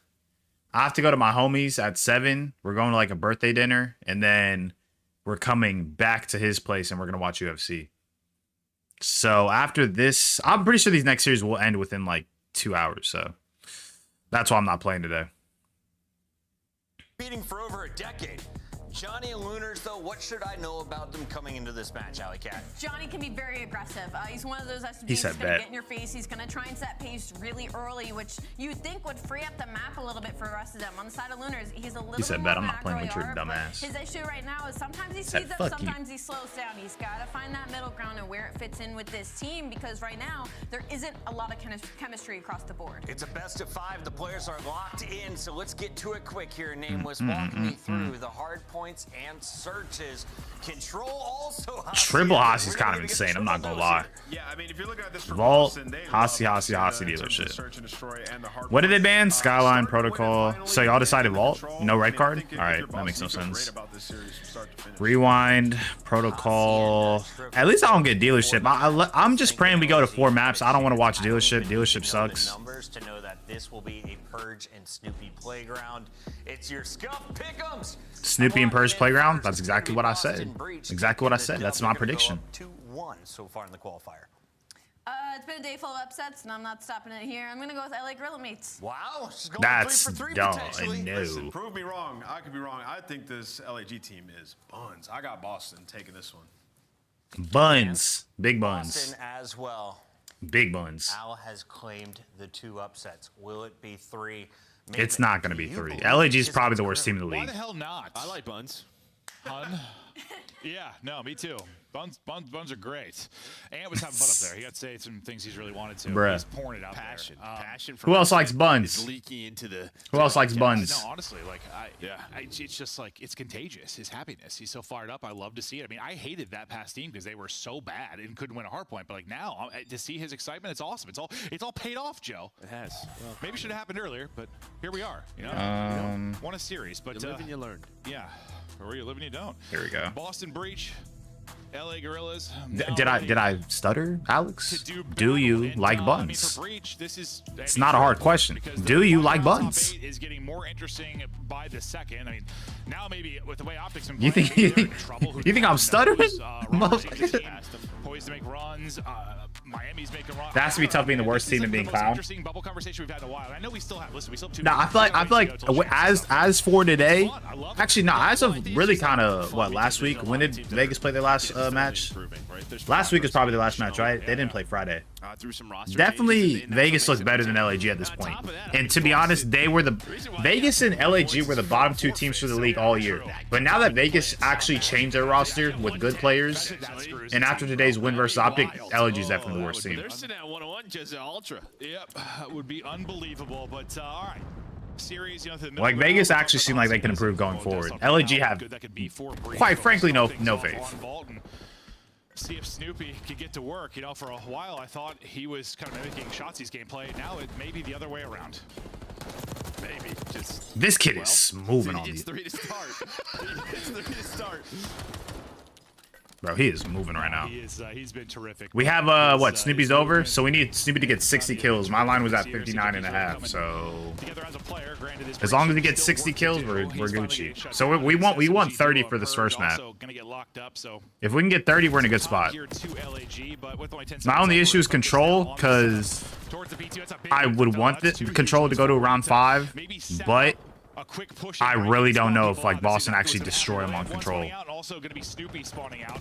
I have to go to my homies at 7. We're going to like a birthday dinner. And then we're coming back to his place and we're going to watch UFC. So after this, I'm pretty sure these next series will end within like 2 hours. So that's why I'm not playing today. Beating for over a decade. Johnny and Lunars, though, what should I know about them coming into this match, Alley Cat? Johnny can be very aggressive. He's one of those SMGs He said that's going to bet. get in your face. He's going to try and set pace really early, which you think would free up the map a little bit for the rest of them. On the side of Lunars, he's a little He said bit bet. more I'm not playing with your macro dumb AR, ass. but his issue right now is sometimes he Said speeds up, fuck you. sometimes he slows down. He's got to find that middle ground and where it fits in with this team because right now there isn't a lot of chemistry across the board. It's a best of 5. The players are locked in, so let's get to it quick here. Nameless, walk me through the hard point points and searches. Control also. Triple Hossy's kind of insane. I'm not gonna lie. Yeah, I mean, if you're looking at this from Vault, Boston, they Hossy love dealership. search and destroy and the hard What did they points. ban? Skyline Protocol. So y'all decided Vault? No red card? All Alright, that makes no Boston feels sense. great about this series from start to finish. Rewind, Protocol. At least I don't get dealership. I'm just praying we go to 4 maps. I don't want to watch dealership. Dealership sucks. Numbers to know that this will be a Purge and Snoopy playground. It's your Scuff Pick'ems. Snoopy and Purge Playground? That's exactly what I said. Exactly what I said. That's my prediction. 2-1 so far in the qualifier. It's been a day full of upsets, and I'm not stopping it here. I'm gonna go with LA Gorilla Meats. Wow, she's going That's 3 for 3 dumb. potentially. No. Listen, prove me wrong. I could be wrong. I think this LAG team is buns. I got Boston taking this one. Buns. Big buns. Boston as well. Big buns. Al has claimed the 2 upsets. Will it be 3? It's not going to be 3. LAG is probably the worst team in the Why league. the hell not? I like buns. Hun? Yeah, no, me too. Buns are great. Ant was having fun up there. He got to say some things he's really wanted to. Bruh. He's pouring it out Passion. there. Passion. Who else likes buns? Leaking into the. Who else likes buns? No, honestly, like it's just like it's contagious. His happiness. He's so fired up. I love to see it. I mean, I hated that past team because they were so bad and couldn't win a hard point. But like now, to see his excitement, it's awesome. It's all paid off, Joe. It has. Well, maybe it should have happened earlier, but here we are. You know, won a series, but you live and you learn. Yeah, or you live and you don't. Here we go. Boston Breach. LA Gorillas. Did I stutter, Alex? Do you like buns? It's not a hard question. Do you like buns? Is getting more interesting by the second. I mean, now maybe with the way optics. You think I'm stuttering? Poised to make runs. Miami's making runs. That has to be tough being the worst team and being clown. Interesting bubble conversation we've had in a while. I know we still have. Listen, we still have 2. No, I feel like as for today, actually no, as of really kind of what last week. When did Vegas play their last match? Last week was probably the last match, right? They didn't play Friday. Definitely Vegas looks better than LAG at this point. And to be honest, Vegas and LAG were the bottom 2 teams for the league all year. But now that Vegas actually changed their roster with good players, and after today's win versus Optic, LAG is definitely the worst team. They're sitting at 101 just at Ultra. Yep, would be unbelievable. But all right. Series, you know, like Vegas actually seem like they can improve going forward. LAG have, quite frankly, no faith. See if Snoopy could get to work. You know, for a while I thought he was kind of mimicking Shotzi's gameplay. Now it may be the other way around. Maybe just. This kid is moving on these. these. 3 to start. He gets 3 to start. Bro, he is moving right now. He's been terrific. We have what? Snoopy's over, so we need Snoopy to get 60 kills. My line was at 59.5, so as long as he gets 60 kills, we're Gucci. So we want 30 for this first map. If we can get 30, we're in a good spot. My only issue is control, because I would want the control to go to around 5, but I really don't know if like Boston actually destroy him on control. Also going to be Snoopy spawning out.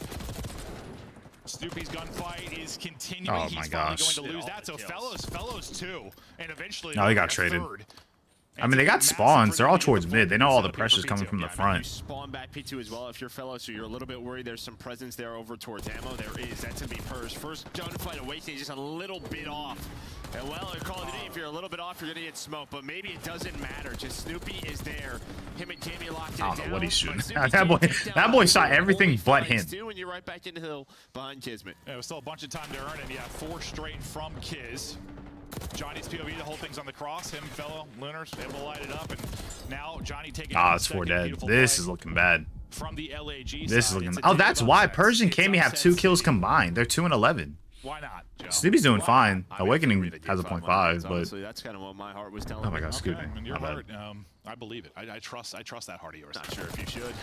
Snoopy's gunfight is continuing. Oh my gosh. Going to lose that. So Fellows too, and eventually. No, he got traded. I mean, they got spawns. They're all towards mid. They know all the pressure's coming from the front. Spawn back P2 as well if you're Fellows, so you're a little bit worried. There's some presence there over towards ammo. There is. That's going to be Purge. First gunfight Awakening, just a little bit off. And well, in Call of Duty, if you're a little bit off, you're going to get smoked. But maybe it doesn't matter. Just Snoopy is there. Him and Cammy locked it down. I don't know what he's shooting. that boy shot everything but him. And you're right back into the hill behind Kismet. Yeah, it was still a bunch of time to earn, and yeah, 4 straight from Kiz. Johnny's POV, the whole thing's on the cross. Him, Fellow, Lunars, able to light it up, and now Johnny taking. Ah, it's 4 dead. This is looking bad. From the LAG this is looking. Oh, that's why Purge and Cammy have 2 kills combined. They're 2 and 11. Why not, Joe? Snoopy's doing fine. Awakening has a 0.5, but honestly, that's kind of what my heart was telling me. Oh my God, Scooby. Okay. Your heart, I believe it. I trust that heart of yours. Not sure if you should.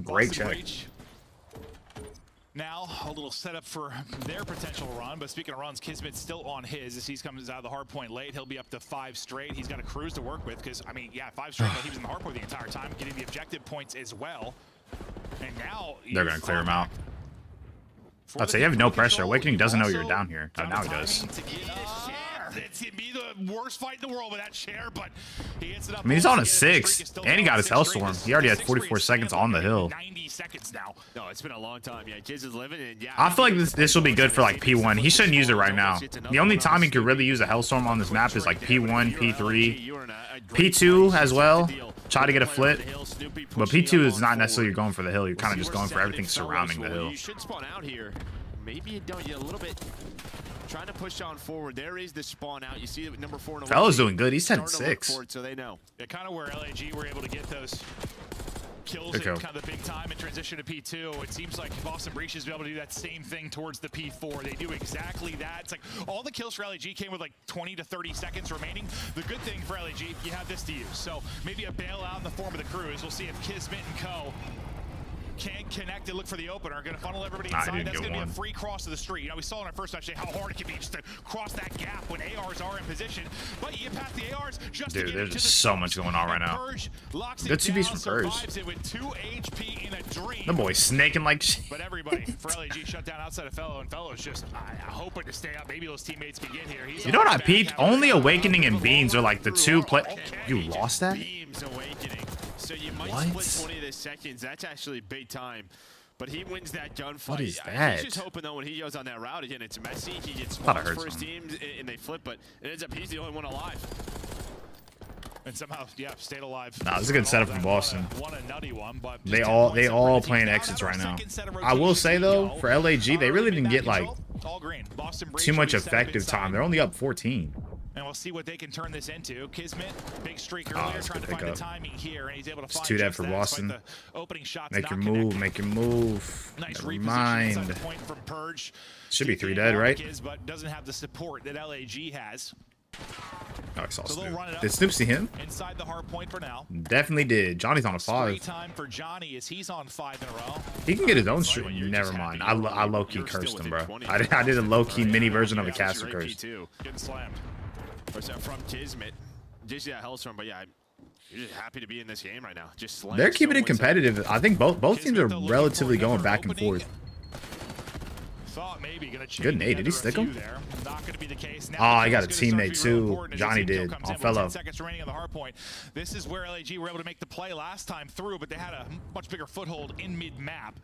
Great check. Now, a little setup for their potential run. But speaking of runs, Kismet's still on his. As he comes out of the hard point late, he'll be up to 5 straight. He's got a cruise to work with because, I mean, yeah, 5 straight, but he was in the hard point the entire time, getting the objective points as well. And now they're going to clear him out. I'd say you have no pressure. Awakening doesn't know you're down here. Oh, now he does. It's going to be the the worst fight in the world with that chair, but he hits it up. I mean, he's on a 6, and he got his Hellstorm. He already had 44 seconds on the hill. 90 seconds now. No, it's been a long time. Yeah, Kids is living, and yeah. I feel like this will be good for like P1. He shouldn't use it right now. The only time he could really use a Hellstorm on this map is like P1, P3, P2 as well. Try to get a flip, but P2 is not necessarily you're going for the hill. You're kind of just going for everything surrounding the hill. You should spawn out here. Maybe you don't. You're a little bit trying to push on forward. There is the spawn out. You see it with number 4 in the Fella's doing good. He's 10-6. So they know. Yeah, kind of where LAG were able to get those kills in kind of the big time and transition to P2. It seems like Boston Breach is able to do that same thing towards the P4. They do exactly that. It's like all the kills for LAG came with like 20 to 30 seconds remaining. The good thing for LAG, you have this to use. So maybe a bailout in the form of the Cruise. We'll see if Kismet and Co. can connect and look for the opener. Going to funnel everybody inside. That's going to be a free cross of the street. You know, we saw in our first match how hard it can be just to cross that gap when ARs are in position. But you pass the ARs just to get there's just so much going on right now. Good 2Bs from Purge. The boy's snaking like shit. But everybody for LAG shut down outside of Fellow, and Fellow's just hoping to stay up. Maybe those teammates can get here. You know what I peeped? Only Awakening and Beans are like the two play. You lost that? Beams Awakening. So you might split 20 of the seconds. That's actually big time. But he wins that gunfight. What is that? He's just hoping, though, when he goes on that route again, it's messy. He gets spawns for his team, and they flip, but it ends up he's the only one alive. And somehow, yeah, stayed alive. Nah, this is a good setup from Boston. A nutty one, but they all playing exits right now. I will say though, for LAG, they really didn't get like too much effective time. They're only up 14. And we'll see what they can turn this into. Kismet, big streak earlier, trying to find the timing here, and he's able to find just 2 for Boston. Make your move, make your move. Never mind. Should be 3 dead, right? But doesn't have the support that LAG has. Oh, I saw Snoop. Did Snoop see him? Inside the hard point for now. Definitely did. Johnny's on a 5. Time for Johnny as he's on 5 in a row. He can get his own streak. Never mind. I low-key cursed him, bro. I did a low-key mini version of a caster curse. Getting slammed. From Kismet. Just Hellstorm, but yeah, you're just happy to be in this game right now. Just they're keeping it competitive. I think both teams are relatively going back and forth. Good nade. Did he stick him? Oh, I got a teammate too. Johnny did on Fellow. Seconds remaining on the hard point. This is where LAG were able to make the play last time through, but they had a much bigger foothold in mid-map.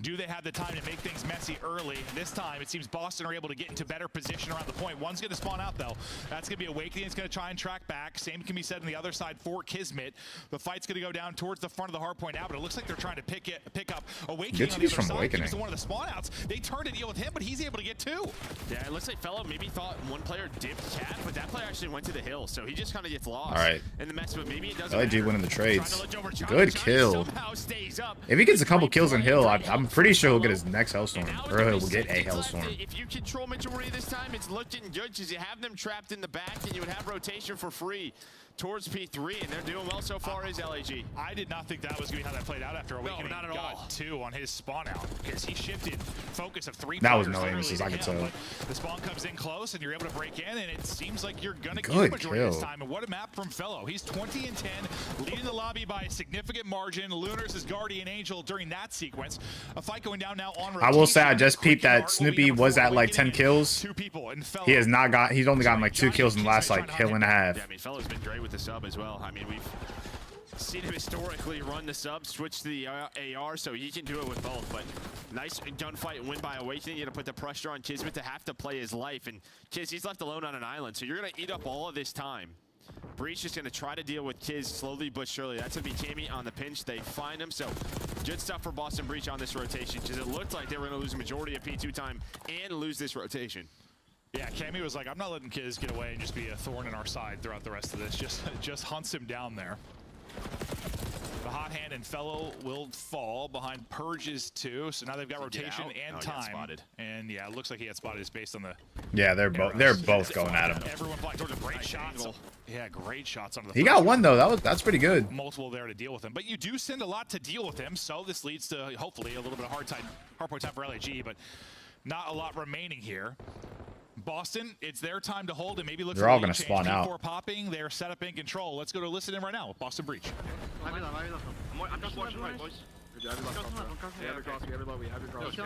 Do they have the time to make things messy early? This time, it seems Boston are able to get into better position around the point. One's going to spawn out, though. That's going to be Awakening. It's going to try and track back. Same can be said on the other side for Kismet. The fight's going to go down towards the front of the hard point now, but it looks like they're trying to pick up Awakening. Good to use from Awakening. He's one of the spawn outs. They turned to deal with him, but he's able to get 2. Yeah, it looks like Fellow maybe thought one player dipped Cat, but that player actually went to the hill, so he just kind of gets lost. All right. In the mess, but maybe it doesn't LAG winning the trades. Good kill. If he gets a couple kills in hill, I'm pretty sure he'll get his next Hellstorm, or he'll get a Hellstorm. If you control majority this time, it's looking good because you have them trapped in the back and you would have rotation for free towards P3, and they're doing well so far as LAG. I did not think that was going to be how that played out after Awakening got 2 on his spawn out, because he shifted focus of 3 That was no aim, as I could tell. The spawn comes in close, and you're able to break in, and it seems like you're going to get the majority this time. And what a map from Fellow. He's 20 and 10, leading the lobby by a significant margin. Lunars is Guardian Angel during that sequence. A fight going down now on rotation. I will say I just peeped that Snoopy was at like 10 kills. He has not got. He's only gotten like 2 kills in the last like hill and a half. Yeah, I mean, Fellow's been great with the sub as well. I mean, we've seen him historically run the sub, switch to the AR, so he can do it with both. But nice gunfight win by Awakening. You're going to put the pressure on Kismet to have to play his life. And Kiz, he's left alone on an island, so you're going to eat up all of this time. Breach is going to try to deal with Kiz slowly but surely. That's going to be Cammy on the pinch. They find him, so good stuff for Boston Breach on this rotation, because it looked like they were going to lose a majority of P2 time and lose this rotation. Yeah, Cammy was like, I'm not letting Kiz get away and just be a thorn in our side throughout the rest of this. Just hunts him down there. The hot hand and Fellow will fall behind Purge's 2, so now they've got rotation and time. And yeah, it looks like he had spotted his based on the. Yeah, they're both going at him. Everyone flying towards him. Great shots. Yeah, great shots on the. He got one though. That's pretty good. Multiple there to deal with him, but you do send a lot to deal with him, so this leads to hopefully a little bit of hard point time for LAG, but not a lot remaining here. Boston, it's their time to hold and maybe look. They're all going to spawn out. Before popping, they're set up in control. Let's go to listen in right now with Boston Breach. I'm just watching right, boys. We have your cross, we have your low, we have your cross.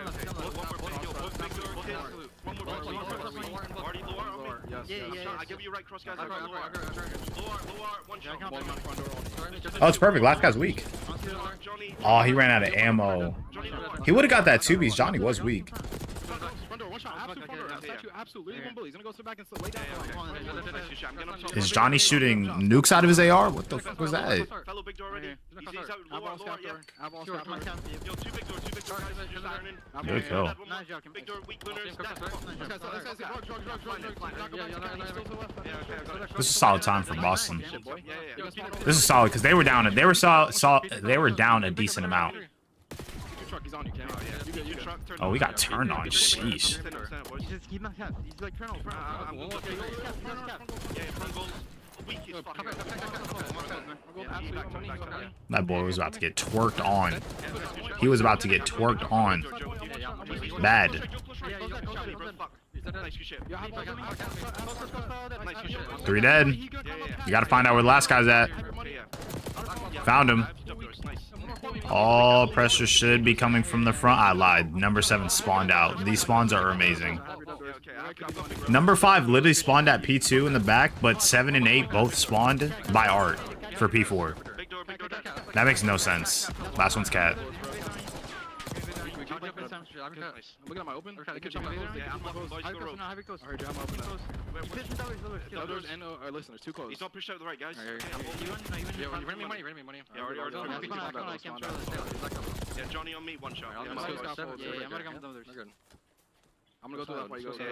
One more, I give you right cross, guys. Lower, one shot. Oh, it's perfect. Last guy's weak. Oh, he ran out of ammo. He would have got that 2Bs. Johnny was weak. Absolutely one bully. He's gonna go sit back and lay down. Is Johnny shooting nukes out of his AR? What the fuck was that? Fellow big door already. He's out lower, yeah. Yo, two big door, Good kill. Big door, weak winners. This is a solid time for Boston. This is solid because they were down. They were down a decent amount. Oh, we got turned on. Sheesh. That boy was about to get twerked on. He was about to get twerked on. Bad. 3 dead. You gotta find out where the last guy's at. Found him. All pressure should be coming from the front. I lied. Number 7 spawned out. These spawns are amazing. Number 5 literally spawned at P2 in the back, but 7 and 8 both spawned by Art for P4. That makes no sense. Last one's Cat. I'm looking at my open. Yeah, I'm close. Heavy close. I'm open. Doors and listen, there's too close. He's not pushed out the right, guys. You ran me money. Yeah, already. Yeah, Johnny on me, one shot. I'm gonna go through that while you go through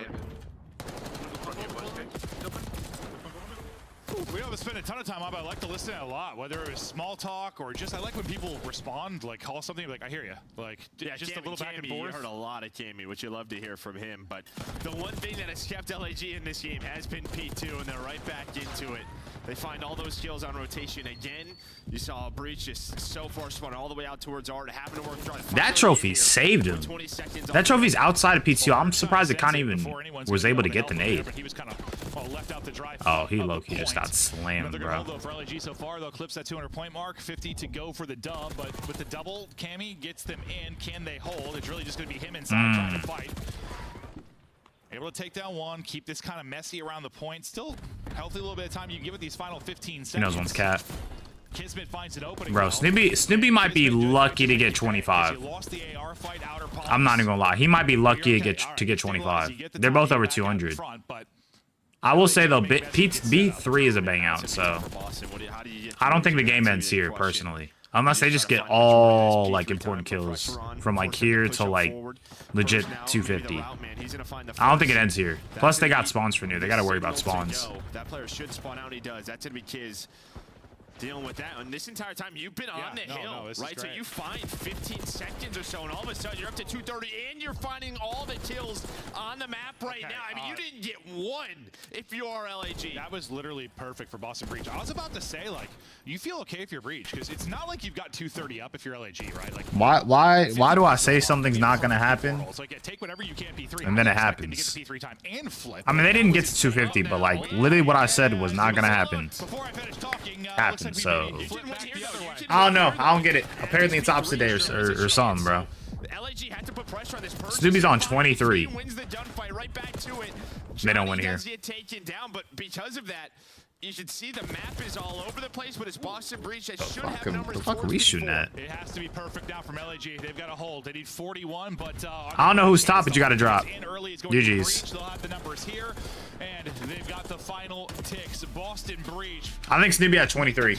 We don't spend a ton of time on, but I like to listen a lot, whether it was small talk or just I like when people respond, like call something, like I hear you, like yeah, just Cammy, a little back and forth. You heard a lot of Cammy, which you love to hear from him. But the one thing that has kept LAG in this game has been P2, and they're right back into it. They find all those kills on rotation again. You saw Breach just so far spun all the way out towards Art, having to work. That trophy saved him. That trophy's outside of P2. I'm surprised it can't even was able to get the nade. Oh, he low-key just got slammed, bro. For LAG so far, though, clips that 200-point mark, 50 to go for the dub. But with the double, Cammy gets them in. Can they hold? It's really just going to be him inside trying to fight. Able to take down one, keep this kind of messy around the point. Still healthy a little bit of time you give it these final 15 seconds. He knows one's Cat. Kismet finds it open. Bro, Snoopy might be lucky to get 25. I'm not even gonna lie. He might be lucky to get 25. They're both over 200. I will say though, B3 is a bang out, so I don't think the game ends here personally. Unless they just get all like important kills from like here to like legit 250. I don't think it ends here. Plus they got spawns for new. They gotta worry about spawns. That player should spawn out. He does. That's gonna be Kiz dealing with that. And this entire time you've been on the hill, right? So you find 15 seconds or so, and all of a sudden you're up to 230, and you're finding all the kills on the map right now. I mean, you didn't get one if you are LAG. That was literally perfect for Boston Breach. I was about to say, like, you feel okay if you're Breach, because it's not like you've got 230 up if you're LAG, right? Like, why do I say something's not gonna happen? It's like, take whatever you can P3, and then it happens. To get the P3 time and flip. I mean, they didn't get to 250, but like literally what I said was not gonna happen. Happened, so I don't know. I don't get it. Apparently it's opposite day or something, bro. LAG had to put pressure on this person. Snoopy's on 23. Wins the gunfight right back to it. They don't win here. Get taken down, but because of that, you should see the map is all over the place, but it's Boston Breach that should have numbers. The fuck are we shooting at? It has to be perfect now from LAG. They've got a hold. They need 41, but I don't know who's top, but you got to drop. GG's. They'll have the numbers here, and they've got the final ticks. Boston Breach. I think Snoopy had 23.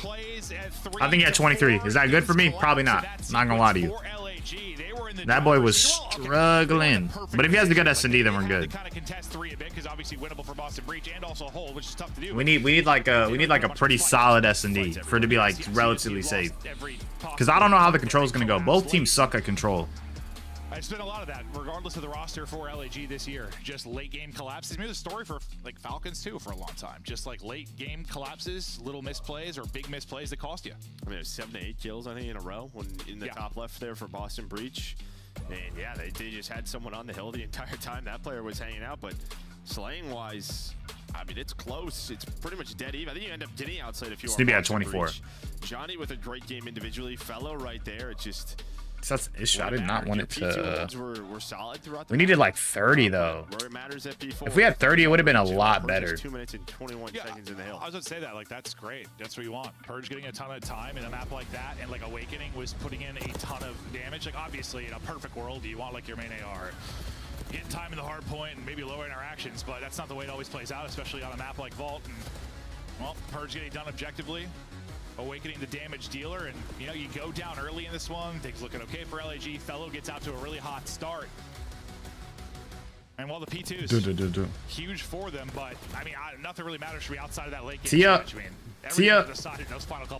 I think he had 23. Is that good for me? Probably not. Not gonna lie to you. That boy was struggling. But if he has the good S&D, then we're good. We need like a pretty solid S&D for it to be like relatively safe. Because I don't know how the control is gonna go. Both teams suck at control. It's been a lot of that, regardless of the roster for LAG this year. Just late game collapses. It's been the story for like Falcons too for a long time. Just like late game collapses, little misplays or big misplays that cost you. I mean, it was 7 to 8 kills I think in a row when in the top left there for Boston Breach. And yeah, they just had someone on the hill the entire time that player was hanging out. But slaying wise, I mean, it's close. It's pretty much dead even. I think you end up getting outside if you are. Snoopy at 24. Johnny with a great game individually. Fellow right there. It's just That's the issue. I did not want it to. Were solid throughout the We needed like 30 though. where it matters at P4. If we had 30, it would have been a lot better. 2 minutes and 21 seconds in the hill. I was going to say that. Like, that's great. That's what you want. Purge getting a ton of time in a map like that, and like Awakening was putting in a ton of damage. Like, obviously, in a perfect world, you want like your main AR getting time in the hard point and maybe lower interactions, but that's not the way it always plays out, especially on a map like Vault. And, well, Purge getting done objectively. Awakening the damage dealer, and you know, you go down early in this one. Things looking okay for LAG. Fellow gets out to a really hot start. And while the P2 is huge for them, but I mean, nothing really matters for me outside of that late game. Tia, Tia,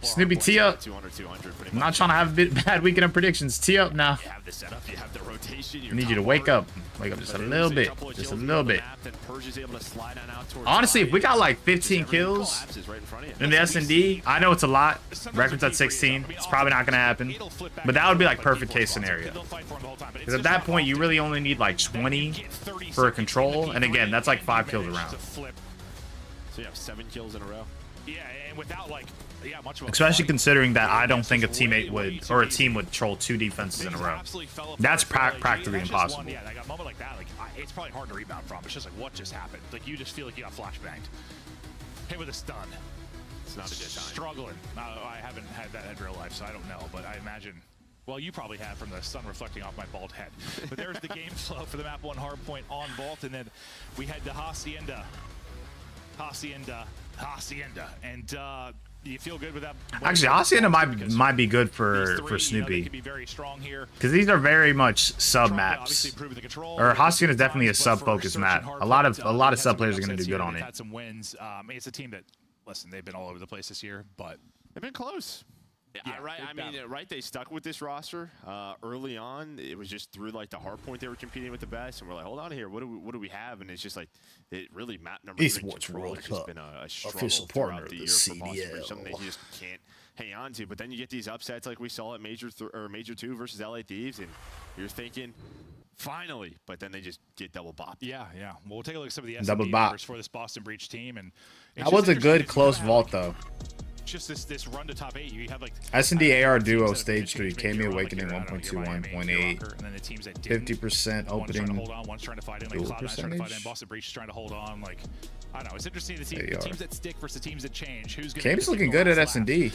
Snoopy, Tia. I'm not trying to have a bad weekend of predictions. Tia, now. You have the setup, you have the rotation. I need you to wake up. Wake up just a little bit. Just a little bit. Honestly, if we got like 15 kills in the S&D, I know it's a lot. Record's at 16. It's probably not going to happen. But that would be like perfect case scenario. Because at that point, you really only need like 20 for a control. And again, that's like 5 kills a round. So you have 7 kills in a row. Yeah, and without like, yeah, much of a especially considering that I don't think a teammate would, or a team would troll 2 defenses in a row. That's practically impossible. Yeah, like a moment like that, like it's probably hard to rebound from. It's just like, what just happened? Like, you just feel like you got flashbanged. Hit with a stun. It's not a good time. Struggling. I haven't had that in real life, so I don't know, but I imagine. Well, you probably have from the sun reflecting off my bald head. But there's the game flow for the map 1 hardpoint on Vault, and then we head to Hacienda. And you feel good with that? Actually, Hacienda might be good for Snoopy. Because these are very much sub maps. Or Hacienda is definitely a sub focused map. A lot of sub players are going to do good on it. Had some wins. It's a team that, listen, they've been all over the place this year, but they've been close. Yeah, right. I mean, right. They stuck with this roster early on. It was just through like the hard point they were competing with the best, and we're like, hold on here. What do we have? And it's just like it really map number. Esports World Cup, been a official partner of the CDL. Something that you just can't hang on to. But then you get these upsets like we saw at Major 2 versus LA Thieves, and you're thinking, finally. But then they just get double bopped. Yeah. Well, we'll take a look at some of the double S&D bop numbers for this Boston Breach team, and that was a good close vault though. Just this run to top 8, you have like S&D AR duo stage 3, Kami Awakening 1.21.8, 50% opening, one's trying to fight in, like Cloud9's trying to fight in, Boston Breach is trying to hold on. Like, I don't know, it's interesting to see the teams that stick versus the teams that change. Who's gonna Kami's looking good at S&D.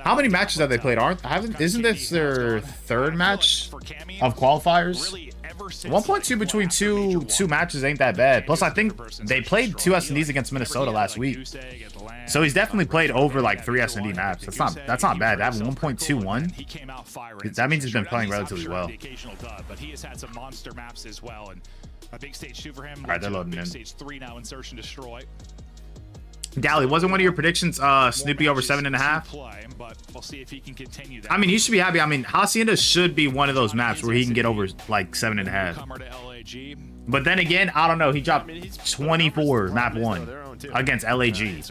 How many matches have they played? Isn't this their 3rd match of qualifiers? 1.2 between two matches ain't that bad. Plus, I think they played 2 S&Ds against Minnesota last week. So he's definitely played over like 3 S&D maps. That's not bad. That 1.21. That means he's been playing relatively well. But he has had some monster maps as well, and a big stage 2 for him. All right, they're loading in. Stage 3 now, Insertion Destroy. Dally, wasn't one of your predictions Snoopy over 7.5? But we'll see if he can continue that. I mean, you should be happy. I mean, Hacienda should be one of those maps where he can get over like 7.5. But then again, I don't know. He dropped 24 map 1 against LAG.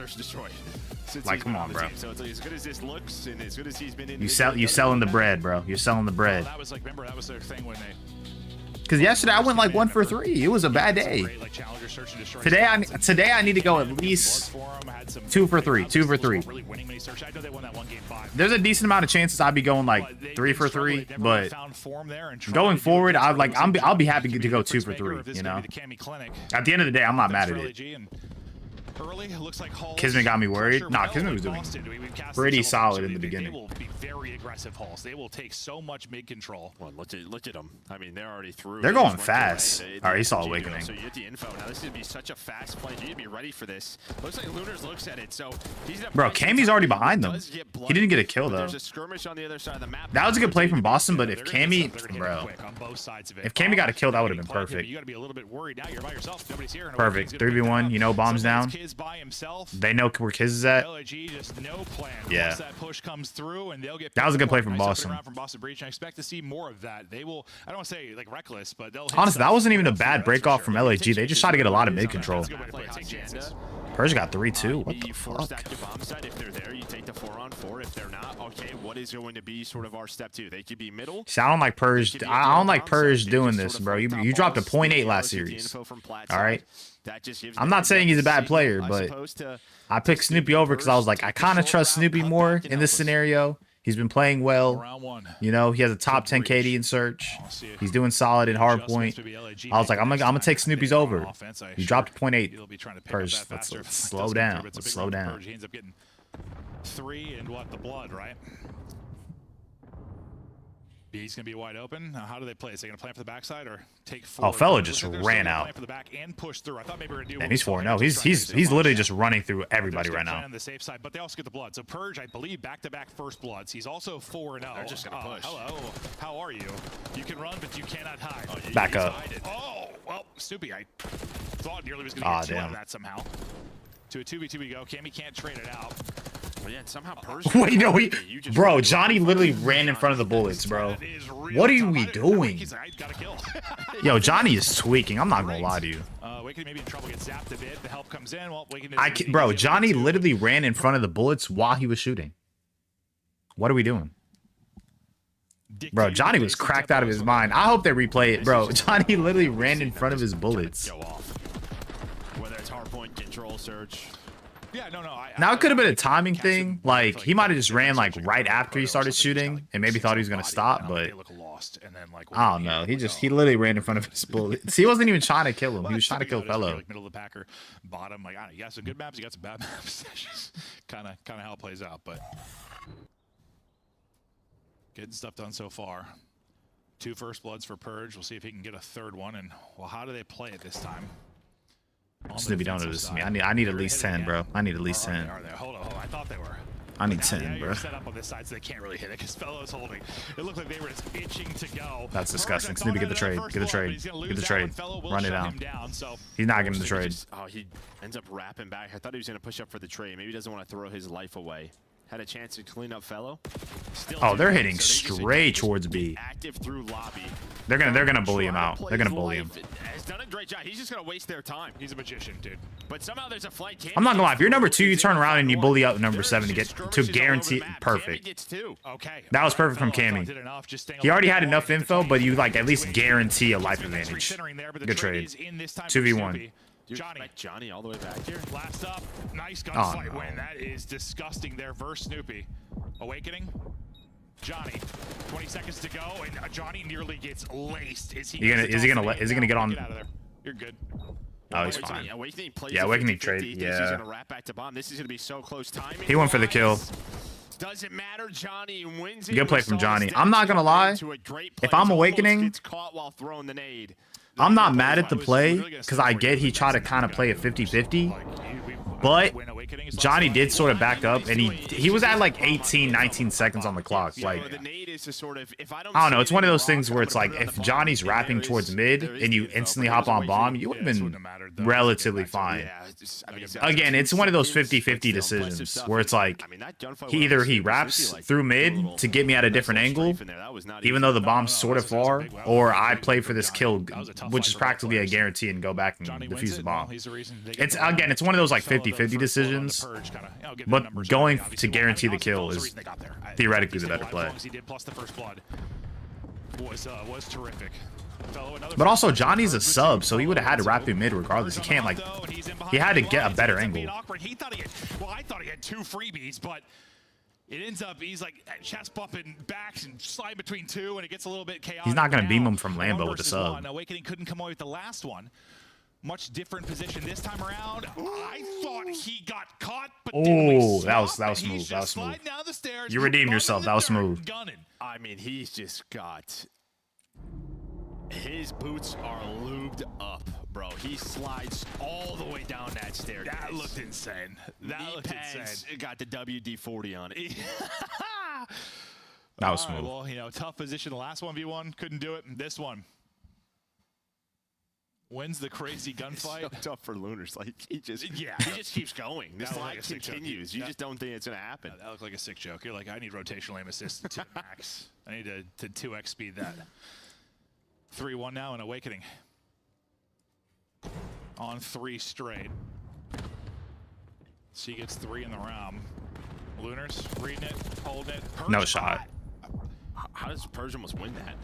Like, come on, bro. You selling the bread, bro. You're selling the bread. That was like, remember, that was their thing when they. Because yesterday I went like 1 for 3. It was a bad day. Today I need to go at least 2 for 3. 2 for 3. There's a decent amount of chances I'd be going like 3 for 3, but going forward, I'll be happy to go 2 for 3. You know, at the end of the day, I'm not mad at it. Kismet got me worried. Nah, Kismet was doing pretty solid in the beginning. They will be very aggressive hauls. They will take so much mid control. Well, look at them. I mean, they're already through. They're going fast. All right, he saw Awakening. So you get the info. Now this is gonna be such a fast play. You need to be ready for this. Looks like Lunars looks at it. So he's bro, Kami's already behind them. He didn't get a kill though. There's a skirmish on the other side of the map. That was a good play from Boston, but if Kami, bro, if Kami got a kill, that would have been perfect. You got to be a little bit worried now. You're by yourself. Nobody's here. Perfect. 3v1. You know, bombs down. They know where Kiz is at. Yeah. That push comes through, and they'll get. That was a good play from Boston. From Boston Breach. I expect to see more of that. They will. I don't want to say like reckless, but they'll. Honestly, that wasn't even a bad break off from LAG. They just tried to get a lot of mid control. Purge got 3-2. What the fuck? If they're there, you take the 4-on-4. If they're not, okay, what is going to be sort of our step 2? They could be middle. See, I don't like Purge. I don't like Purge doing this, bro. You dropped a 0.8 last series. All right. I'm not saying he's a bad player, but I picked Snoopy over because I was like, I kind of trust Snoopy more in this scenario. He's been playing well. Round one. You know, he has a top 10 KD in search. He's doing solid in hardpoint. I was like, I'm gonna take Snoopy's over. He dropped 0.8. Purge, let's slow down. Let's slow down. He ends up getting 3 and what, the blood, right? B's gonna be wide open. Now, how do they play? Is they gonna plan for the backside or take 4? Oh, Fellow just ran out. For the back and push through. I thought maybe we were gonna do. And he's 4-0. He's literally just running through everybody right now. On the safe side, but they also get the blood. So Purge, I believe, back-to-back first bloods. He's also 4-0. They're just gonna push. Hello, how are you? You can run, but you cannot hide. Back up. Oh, well, Snoopy, I thought nearly was gonna get 2 out of that somehow. To a 2v2 we go. Cammy can't trade it out. But yeah, somehow Purge. Wait, no, bro, Johnny literally ran in front of the bullets, bro. What are we doing? Yo, Johnny is tweaking. I'm not gonna lie to you. Waking maybe in trouble, gets zapped a bit. The help comes in. Well, Bro, Johnny literally ran in front of the bullets while he was shooting. What are we doing? Bro, Johnny was cracked out of his mind. I hope they replay it, bro. Johnny literally ran in front of his bullets. Whether it's hardpoint, control, search. Yeah, no. Now it could have been a timing thing. Like he might have just ran like right after he started shooting and maybe thought he was gonna stop, but I don't know. He literally ran in front of his bullets. He wasn't even trying to kill him. He was trying to kill Fellow. Middle of the packer, bottom. Like, I don't know, you got some good maps, you got some bad maps. That's just kind of how it plays out. But getting stuff done so far. 2 first bloods for Purge. We'll see if he can get a third one. And well, how do they play it this time? Snoopy, don't do this to me. I need at least 10, bro. I need at least 10. Hold on. I thought they were. I need 10, bro. Set up on this side so they can't really hit it because Fellow's holding. It looked like they were just itching to go. That's disgusting. Snoopy, get the trade. Get the trade. Get the trade. Run it down. He's not getting the trade. Oh, he ends up wrapping back. I thought he was going to push up for the trade. Maybe he doesn't want to throw his life away. Had a chance to clean up Fellow. Oh, they're hitting straight towards B. Active through lobby. They're gonna bully him out. They're gonna bully him. Has done a great job. He's just gonna waste their time. He's a magician, dude. But somehow there's a flight. I'm not gonna lie. If you're number 2, you turn around and you bully out number 7 to get to guarantee perfect. Okay. That was perfect from Cammy. He already had enough info, but you like at least guarantee a life advantage. Good trade. 2v1. Johnny all the way back here. Last up, nice gunfight win. That is disgusting there versus Snoopy. Awakening. Johnny, 20 seconds to go, and Johnny nearly gets laced. Is he gonna get on? Get out of there. You're good. Oh, he's fine. Awakening plays Yeah, Awakening trade. He's Yeah. gonna wrap back to bomb. This is gonna be so close timing. He went for the kill. Doesn't matter. Johnny wins. Good play from Johnny. I'm not gonna lie. If I'm Awakening, caught while throwing the nade. I'm not mad at the play because I get he tried to kind of play a 50-50, but Johnny did sort of back up, and he was at like 18, 19 seconds on the clock. Like, I don't know. It's one of those things where it's like if Johnny's wrapping towards mid and you instantly hop on bomb, you would have been relatively fine. Again, it's one of those 50-50 decisions where it's like either he wraps through mid to get me at a different angle, even though the bomb's sort of far, or I play for this kill, which is practically a guarantee, and go back and defuse the bomb. It's one of those like 50-50 decisions, but going to guarantee the kill is theoretically the better play. Was terrific. But also Johnny's a sub, so he would have had to wrap through mid regardless. He can't like he had to get a better angle. I thought he had 2 freebies, but it ends up he's like chest bumping backs and slide between 2, and it gets a little bit chaotic. He's not gonna beam him from Lambo with the sub. Awakening couldn't come away with the last one. Much different position this time around. I thought he got caught, but oh, that was smooth. That was smooth. You redeemed yourself. That was smooth. I mean, he's just got his boots are lubed up, bro. He slides all the way down that staircase. That looked insane. That looked insane. It got the WD-40 on it. That was smooth. Well, you know, tough position. The last 1v1 couldn't do it. This one wins the crazy gunfight. It's so tough for Lunars. Like he just keeps going. This line continues. You just don't think it's gonna happen. That looked like a sick joke. You're like, I need rotational aim assist to max. I need to 2x speed that. 3-1 now in Awakening. On 3 straight. She gets 3 in the round. Lunars reading it, holding it. No shot. How does Purge almost win that?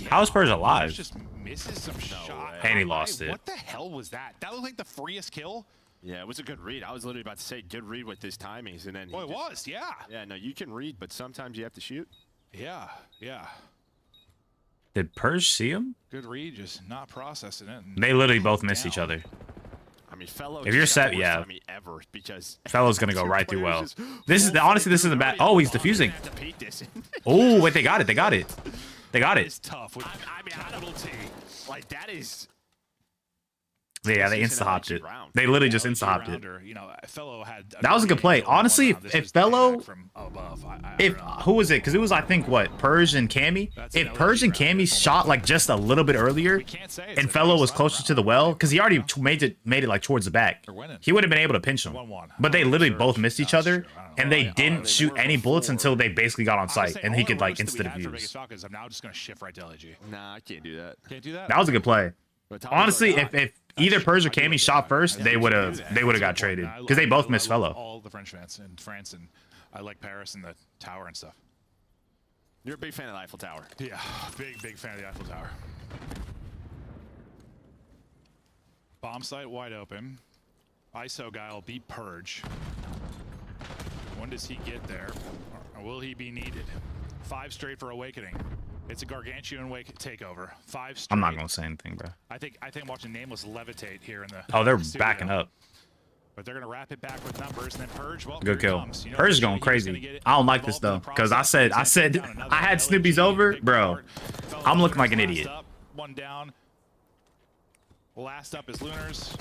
How is Purge alive? Just misses some shot. And he lost it. What the hell was that? That looked like the freest kill. Yeah, it was a good read. I was literally about to say good read with his timings, and then. Well, it was, yeah. Yeah, no, you can read, but sometimes you have to shoot. Yeah, yeah. Did Purge see him? Good read, just not processing it. They literally both missed each other. I mean, Fellow. If you're set, yeah. Ever because Fellow's gonna go right through well. This is honestly, this isn't bad. Oh, he's defusing. Oh, wait, they got it. They got it. They got it. It's tough with capital T. Like that is. Yeah, they insta-hopped it. They literally just insta-hopped it. You know, Fellow had That was a good play. Honestly, if Fellow, who was it? Because it was, I think, what, Purge and Cammy? If Purge and Cammy shot like just a little bit earlier, and Fellow was closer to the well, because he already made it like towards the back, he would have been able to pinch him. But they literally both missed each other, and they didn't shoot any bullets until they basically got on site, and he could like insta-defuse. I'm now just gonna shift right to LG. Nah, I can't do that. Can't do that. That was a good play. Honestly, if either Purge or Cammy shot first, they would have got traded because they both missed Fellow. All the French fans in France, and I like Paris and the tower and stuff. You're a big fan of the Eiffel Tower. Yeah, big fan of the Eiffel Tower. Bomb site wide open. ISO guy will beat Purge. When does he get there? Or will he be needed? 5 straight for Awakening. It's a gargantuan takeover. 5 straight. I'm not gonna say anything, bro. I think I'm watching Nameless levitate here in the. Oh, they're studio. backing up. But they're gonna wrap it back with numbers, and then Purge. Well, Good kill. You know, Purge is going crazy. I don't like this though, because I said I had Snoopy's over, bro. I'm looking like an idiot. One down. Last up is Lunars.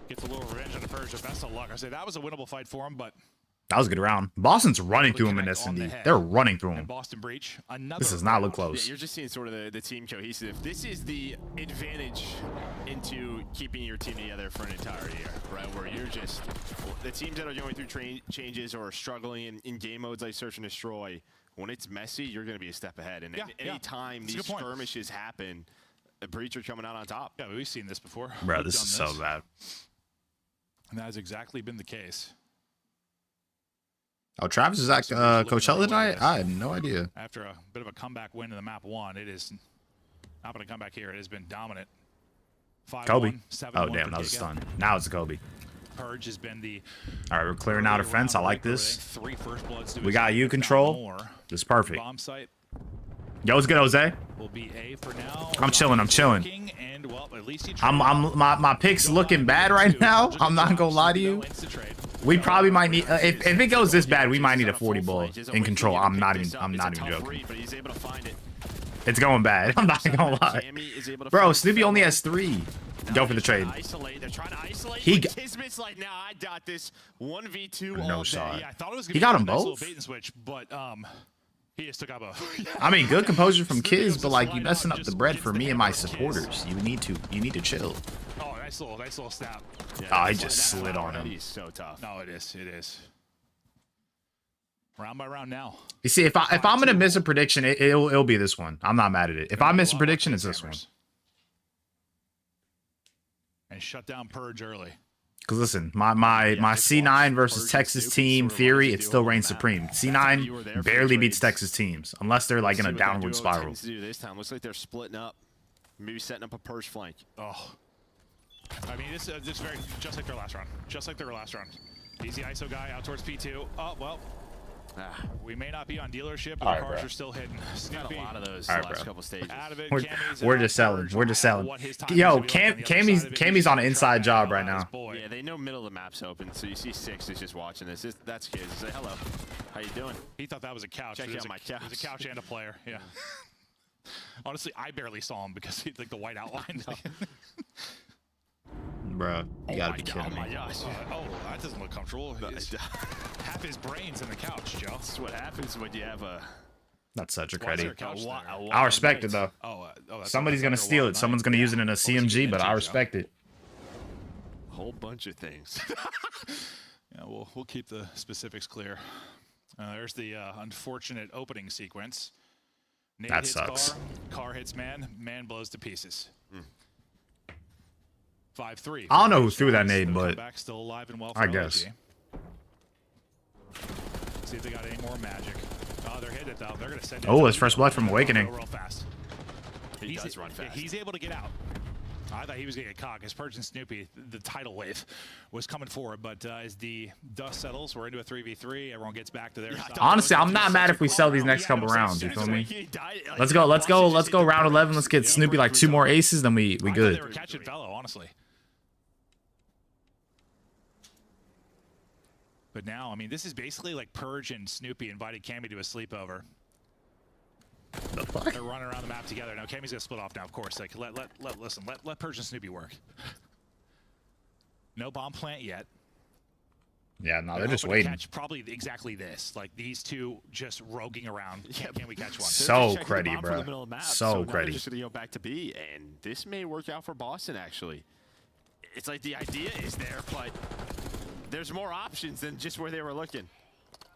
Gets a little revenge on the Purge. Best of luck. I say that was a winnable fight for him, but. That was a good round. Boston's running through him in S&D. They're running through him. Boston breach. This does not look close. Yeah, you're just seeing sort of the team cohesive. This is the advantage into keeping your team together for an entire year, right? Where you're just the teams that are going through changes or struggling in game modes like Search and Destroy. When it's messy, you're going to be a step ahead. And any time these skirmishes happen, the breach are coming out on top. Yeah, we've seen this before. Bro, this is so bad. And that has exactly been the case. Oh, Travis is at Coachella tonight? I had no idea. After a bit of a comeback win in the map 1, it is not going to come back here. It has been dominant. 5-1, Kobe. 7-1 Oh, damn, that was a stun. Now it's a Kobe. Purge has been the. All right, we're clearing out a fence. I like this. 3 first bloods. We got you control. This is perfect. Bomb site. Yo, what's good, Jose? Will be A for now. I'm chilling. I'm chilling. And, well, at least my pick's looking bad right now. I'm not gonna lie to you. We probably might need if it goes this bad, we might need a 40 ball in control. I'm not even joking. It's going bad. I'm not gonna lie. Bro, Snoopy only has 3. Go for the trade. They're trying to isolate. Kismet's like, nah, I got this. 1v2 no all shot. day. Yeah, I thought it was he got them both. Bait and switch, but he just took up a. I mean, good composure from Kiz, but like you messing up the bread for me and my supporters. You need to chill. Oh, nice little snap. Yeah, oh, he just slid on him. He's so tough. No, it is. Round by round now. You see, if I'm gonna miss a prediction, it'll be this one. I'm not mad at it. If I miss a prediction, it's this one. And shut down Purge early. Because listen, my C9 versus Texas team theory, it still reigns supreme. C9 barely beats Texas teams unless they're like in a downward spiral. This time looks like they're splitting up, maybe setting up a Purge flank. Oh, I mean this very just like their last round. Easy ISO guy out towards P2. Oh well. We may not be on dealership, but the cars are still hitting. Snoopy. Got a lot of those last couple stages. Out of it, we're just selling. Yo, Cammy's on an inside job right now. Yeah, they know middle of the map's open, so you see 6 is just watching this. That's kids. Say hello. How you doing? He thought that was a couch. Check out my couch. It was a couch and a player. Yeah. Honestly, I barely saw him because he's like the white outline. Bro, you gotta be kidding me. Oh my gosh. Oh, that doesn't look comfortable. Half his brain's in the couch, Joe. That's what happens when you have a. That's such a credit. I respect it though. Somebody's gonna steal it. Someone's gonna use it in a CMG, but I respect it. A whole bunch of things. Yeah, we'll keep the specifics clear. There's the unfortunate opening sequence. Nate that hits sucks. Car hits man. Man blows to pieces. 5-3. I don't know who threw that nade, but still alive and well for I guess. See if they got any more magic. Oh, they're hit it though. They're gonna send it. Oh, it's first blood from Awakening. Real fast. He does run fast. He's able to get out. I thought he was going to get caught because Purge and Snoopy, the tidal wave, was coming forward. But as the dust settles, we're into a 3v3. Everyone gets back to their side. Honestly, I'm not mad if we sell these next couple rounds. You feel me? Let's go round 11. Let's get Snoopy like 2 more aces, then we good. They were catching fellow, honestly. But now, I mean, this is basically like Purge and Snoopy invited Cammy to a sleepover. The fuck? They're running around the map together. Now Cammy's gonna split off now, of course. Like let Purge and Snoopy work. No bomb plant yet. Yeah, no, they're just waiting. Catch probably exactly this. Like these two just roguing around. Can we catch one? So cruddy, bro. So They're cruddy. just gonna go back to B, and this may work out for Boston actually. It's like the idea is there, but there's more options than just where they were looking.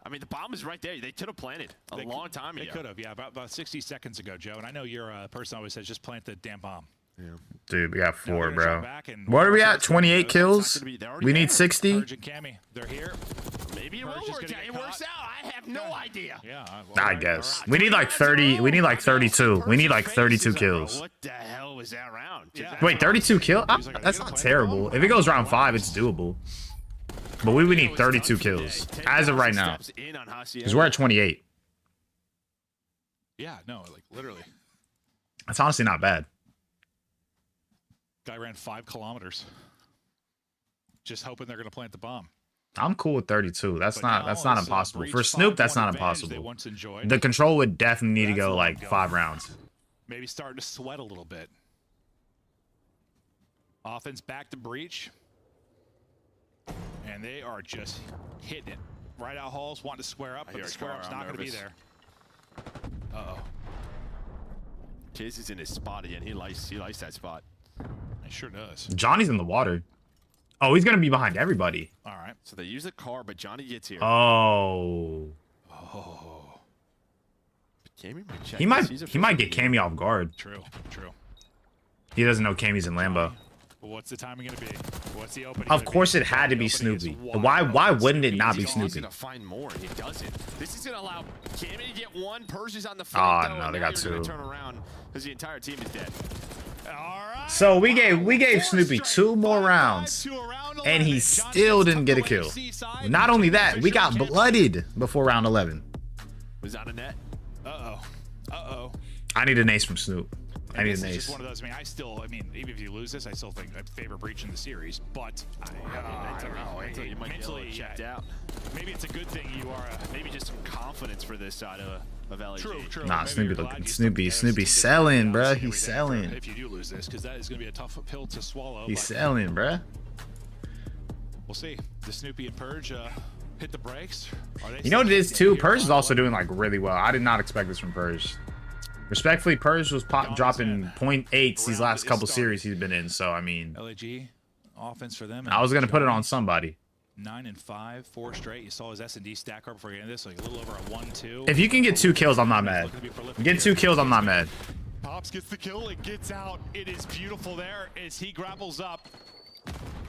I mean, the bomb is right there. They could have planted a long time ago. They could have, yeah, about 60 seconds ago, Joe. And I know you're a person who always says just plant the damn bomb. Yeah. Dude, we got 4, bro. What are we at? 28 kills? We need 60? Purge and Cammy, they're here. Maybe it will work out. It works out. I have no idea. Yeah. I guess. We need like 30. We need like 32. We need like 32 kills. What the hell was that round? Wait, 32 kills? That's not terrible. If it goes round 5, it's doable. But we would need 32 kills as of right now. Because we're at 28. Yeah, no, like literally. That's honestly not bad. Guy ran 5 kilometers. Just hoping they're going to plant the bomb. I'm cool with 32. That's not impossible. For Snoop, that's not impossible. The control would definitely need to go like 5 rounds. Maybe starting to sweat a little bit. Offense back to breach. And they are just hitting it. Right out Halls wanting to square up, but the square up's not going to be there. Uh-oh. Chase is in his spot again. He likes that spot. He sure does. Johnny's in the water. Oh, he's going to be behind everybody. All right. So they use the car, but Johnny gets here. Oh. He might get Cammy off guard. True. He doesn't know Cammy's in Lambo. Well, what's the timing going to be? What's the opening? Of course it had to be Snoopy. Why wouldn't it not be Snoopy? He's gonna find more, and he doesn't. This is gonna allow Cammy to get 1. Purge is on the front. Oh no, they got 2. Turn around because the entire team is dead. All right. So we gave Snoopy 2 more rounds, and he still didn't get a kill. Not only that, we got blooded before round 11. Was on a net. Uh-oh. I need an ace from Snoop. I need an ace. Just one of those. I mean, even if you lose this, I still think I'd favor breach in the series. But I don't know. You might mentally checked out. Maybe it's a good thing you are. Maybe just some confidence for this side of LAG. True. Nah, Snoopy selling, bro. He's selling. If you do lose this, because that is going to be a tough pill to swallow. He's selling, bro. We'll see. The Snoopy and Purge hit the brakes. You know what it is too? Purge is also doing like really well. I did not expect this from Purge. Respectfully, Purge was dropping 0.8s these last couple series he's been in. So I mean, LAG offense for them. I was gonna put it on somebody. 9 and 5, 4 straight. You saw his S&D stack up before getting this, like a little over a 1-2. If you can get 2 kills, I'm not mad. Get 2 kills, I'm not mad. Pops gets the kill. It gets out. It is beautiful there as he grapples up.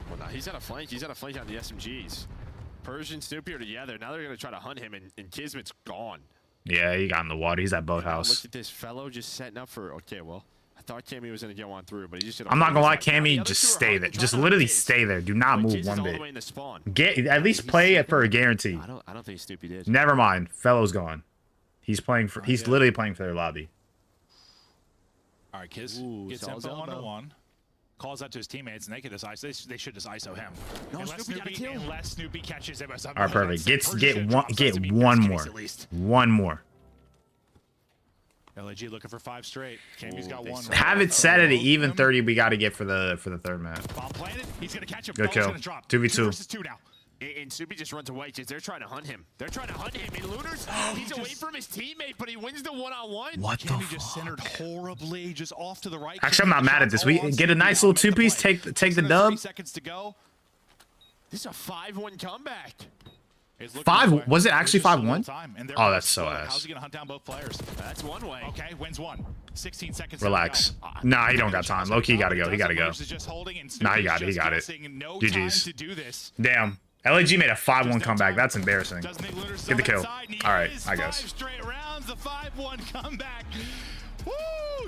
Well, no, he's at a flank. He's at a flank on the SMGs. Purge and Snoopy are together. Now they're gonna try to hunt him, and Kismet's gone. Yeah, he got in the water. He's at boathouse. Look at this fellow just setting up for. Okay, well, I thought Cammy was gonna go on through, but he just. I'm not gonna lie, Cammy, just stay there. Just literally stay there. Do not move one bit. At least play it for a guarantee. I don't think Snoopy did. Never mind. Fellow's gone. He's playing for. He's literally playing for their lobby. All right, Kiz gets him 1-1. Calls out to his teammates, and they can just ISO. They should just ISO him. No, unless Snoopy catches him. All right, perfect. Get one more. One more. LAG looking for 5 straight. Cammy's got 1. Have it set at an even 30. We got to get for the third match. Bomb planted. He's gonna catch him. Good kill. 2v2. 2 now. And Snoopy just runs away because they're trying to hunt him. They're trying to hunt him. And Looters, he's away from his teammate, but he wins the 1-on-1. What the Cammy just centered horribly, just off to the right. Actually, I'm not mad at this. We get a nice little 2-piece. Take the dub. 3 seconds to go. This is a 5-1 comeback. 5? Was it actually 5-1? Oh, that's so ass. How's he gonna hunt down both players? That's one way. Okay, wins 1. 16 seconds. Relax. Nah, he don't got time. Low key, gotta go. He gotta go. Nah, he got it. He got it. GG's. Damn. LAG made a 5-1 comeback. That's embarrassing. Get the kill. All right, I guess. 5 straight rounds, the 5-1 comeback.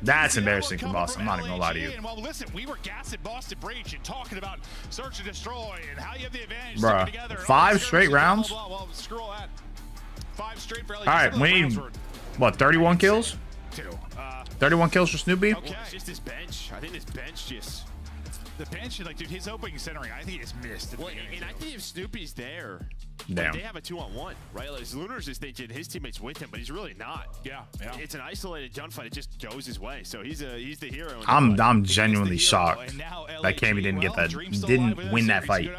That's embarrassing for Boston. I'm not even gonna lie to you. Well, listen, we were gassing Boston Breach and talking about search and destroy and how you have the advantage. Bruh, 5 straight rounds? Well, screw all that. 5 straight for LA. All right, we need, what, 31 kills? 31 kills for Snoopy? Okay. It's just this bench. I think this bench just... The bench, like, dude, his opening centering, I think he just missed. Well, and I think if Snoopy's there, Damn. like, they have a 2-on-1, right? Like, Lunar's just thinking his teammate's with him, but he's really not. Yeah. It's an isolated gunfight. It just goes his way. So he's the hero. I'm genuinely shocked that Cammy didn't get that, didn't win that fight.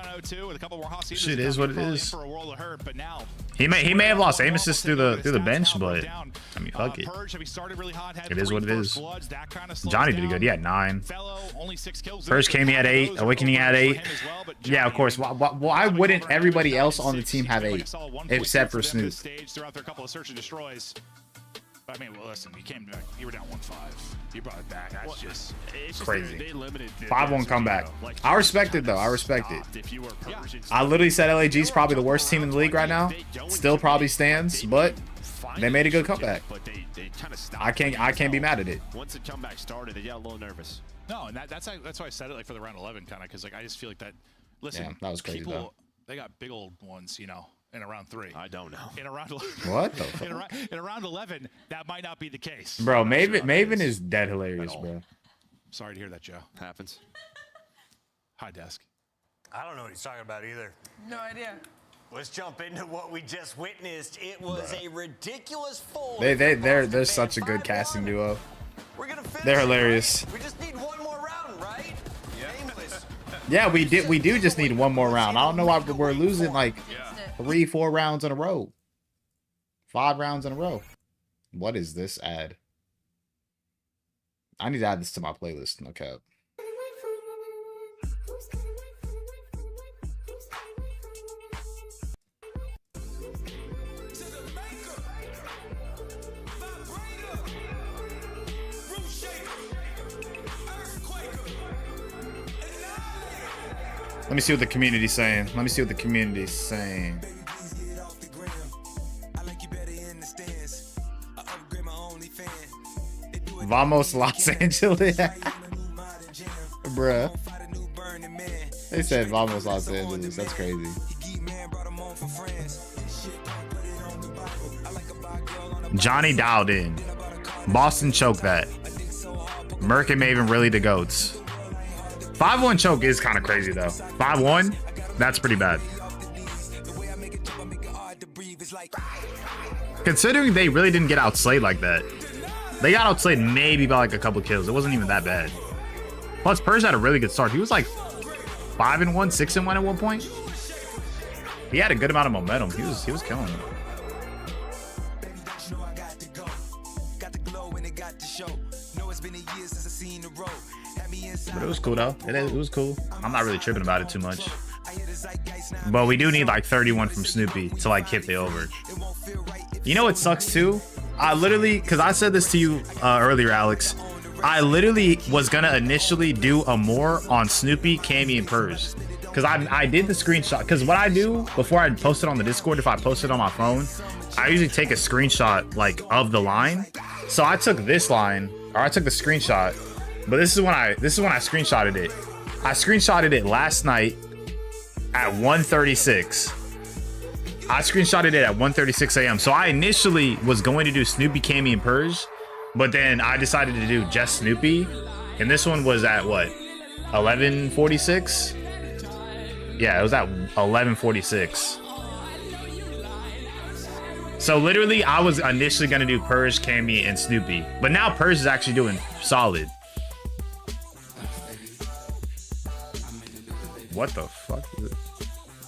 Shit is what it is. He may have lost aim assist through the bench, but I mean, fuck it. It is what it is. Johnny did good. He had 9. First Cammy had 8. Awakening had 8. Yeah, of course. Why wouldn't everybody else on the team have 8 except for Snoop? I mean, well, listen, you came back. You were down 1-5. You brought it back. That's just crazy. They limited 5-1 comeback. I respect it though. I respect it. I literally said LAG's probably the worst team in the league right now. Still probably stands, but they made a good comeback. I can't be mad at it. Once the comeback started, they got a little nervous. No, and that's why I said it like for the round 11 kind of, because like I just feel like that. Listen, yeah, that was crazy people, though. They got big old ones, you know. In a round 3. I don't know. In a round what the fuck? In a round 11, that might not be the case. Bro, Maven is dead hilarious, bro. Sorry to hear that, Joe. Happens. High desk. I don't know what he's talking about either. No idea. Let's jump into what we just witnessed. It was a ridiculous fold. They're such a good casting duo. They're hilarious. We just need one more round, right? Nameless. Yeah, we do just need one more round. I don't know why we're losing like 3-4 rounds in a row. 5 rounds in a row. What is this ad? I need to add this to my playlist. No cap. Let me see what the community's saying. Let me see what the community's saying. Vamos Los Angeles. Bruh. They said Vamos Los Angeles. That's crazy. Johnny dialed in. Boston choked that. Merc and Maven really the goats. 5-1 choke is kind of crazy though. 5-1, that's pretty bad. Considering they really didn't get outslayed like that. They got outslayed maybe by like a couple kills. It wasn't even that bad. Plus, Purge had a really good start. He was like 5-1, 6-1 at one point. He had a good amount of momentum. He was killing it. But it was cool though. It was cool. I'm not really tripping about it too much. But we do need like 31 from Snoopy to like hit the over. You know what sucks too? I literally, because I said this to you earlier, Alex. I literally was gonna initially do a more on Snoopy, Cammy, and Purge. Because I did the screenshot. Because what I do before I post it on the Discord, if I post it on my phone, I usually take a screenshot like of the line. So I took this line, or I took the screenshot. But this is when I screenshotted it. I screenshotted it last night at 1:36. I screenshotted it at 1:36 a.m. So I initially was going to do Snoopy, Cammy, and Purge, but then I decided to do just Snoopy, and this one was at what, 11:46? Yeah, it was at 11:46. So literally, I was initially gonna do Purge, Cammy, and Snoopy, but now Purge is actually doing solid. What the fuck is it?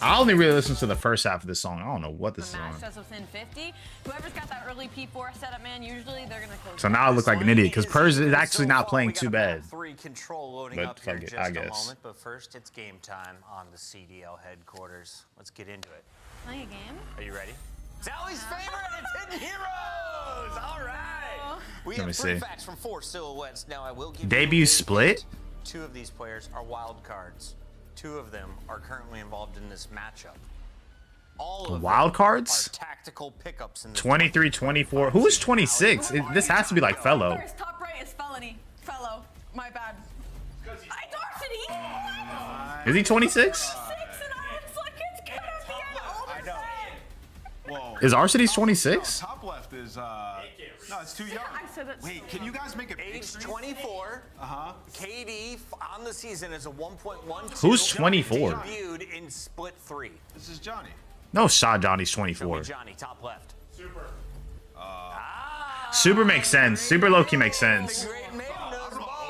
I only really listened to the first half of this song. I don't know what this is on. Says within 50. Whoever's got that early P4 setup, man, usually they're gonna close. So now I look like an idiot because Purge is actually not playing too bad. Control loading But up here fuck in it, just I a guess. moment, but first it's game time on the CDL headquarters. Let's get into it. Play a game. Are you ready? Sally's favorite, it's Hidden Heroes! All right! We Let me have 3 see. facts from 4 silhouettes. Now I will give Debut you split? 2 of these players are wild cards. 2 of them are currently involved in this matchup. All of Wild them cards? are tactical pickups in the 23, 24. Who is 26? This has to be like Fellow. First top right is felony. Fellow. My bad. Varsity. Is he 26? I know. Whoa. Is Arcity's 26? No, top left is no, it's too young. Wait, can you guys make it age 24? KD on the season is a 1.12. Who's 24? Debuted in split 3. This is Johnny. No shot Johnny's Show me 24. Johnny, top left. Super. Super makes sense. Super low-key makes sense.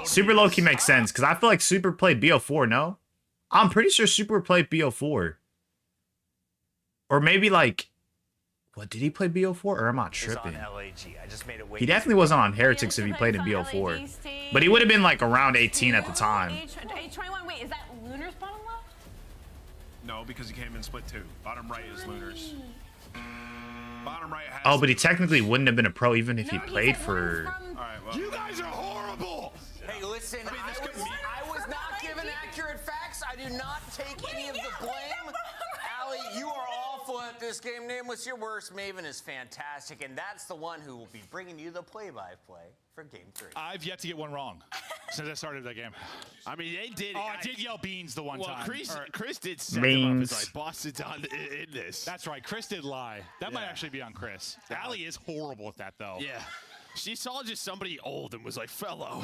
Super low-key makes sense, because I feel like Super played BO4, no? I'm pretty sure Super played BO4. Or maybe like... What, did he play BO4? Or am I tripping? I just made it way He definitely wasn't on Heretics if he played in BO4. But he would have been like around 18 at the time. Age 21. Wait, is that Lunar's bottom left? No, because he came in split 2. Bottom right is Lunars. Bottom right has. Oh, but he technically wouldn't have been a pro even if he played for... Alright, well. You guys are horrible! Hey, listen, I was not given accurate facts. I do not take any of the blame. Allie, you are awful at this game. Nameless, your worst. Maven is fantastic, and that's the one who will be bringing you the play-by-play for Game 3. I've yet to get one wrong since I started that game. I mean, they did. Oh, I did yell beans the one time. Chris did set him up Beans. as like Boston's on in this. That's right. Chris did lie. That might actually be on Chris. Allie is horrible at that, though. Yeah. She saw just somebody old and was like, fellow.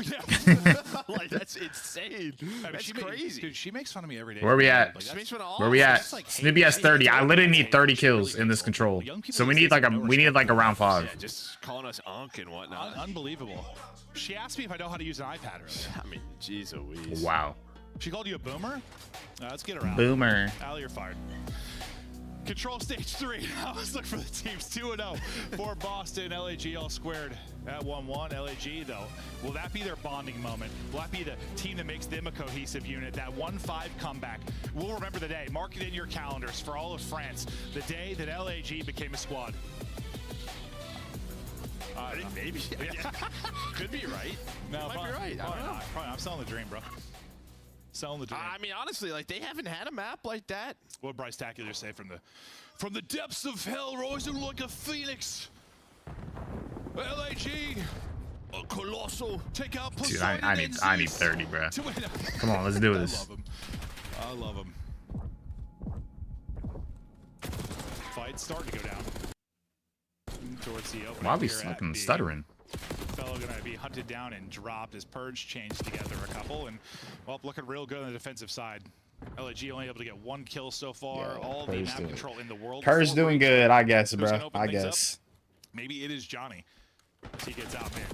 Like, that's insane. That's crazy. Dude, she makes fun of me every day. Where we at? She makes fun of all Where we of at? us. Like, Snoopy has 30. I literally need 30 kills in this control. So we need like a round 5. Yeah, just calling us unk and whatnot. Unbelievable. She asked me if I know how to use an iPad earlier. I mean, jeez Louise. Wow. She called you a boomer? Let's get her out. Boomer. Allie, you're fired. Control stage 3. Now let's look for the teams 2-0 for Boston. LAG all squared at 1-1. LAG, though, will that be their bonding moment? Will that be the team that makes them a cohesive unit? That 1-5 comeback. We'll remember the day. Mark it in your calendars for all of France. The day that LAG became a squad. Maybe. Could be right. No, might be right. I don't know. Probably not. I'm selling the dream, bro. Selling the dream. I mean, honestly, like, they haven't had a map like that. What Bryce Tacular say from the depths of hell, rising like a phoenix. LAG, a colossal, take out Poseidon. Dude, I need 30, bro. Come on, let's do this. I love him. Fight starting to go down. Towards the opening. Why are we here at fucking B. stuttering? Fellow gonna be hunted down and dropped as Purge changed together a couple, and well, looking real good on the defensive side. LAG only able to get 1 kill so far. All the map control in the world. Purge doing good, I guess, bro. I guess. Maybe it is Johnny. As he gets out, man.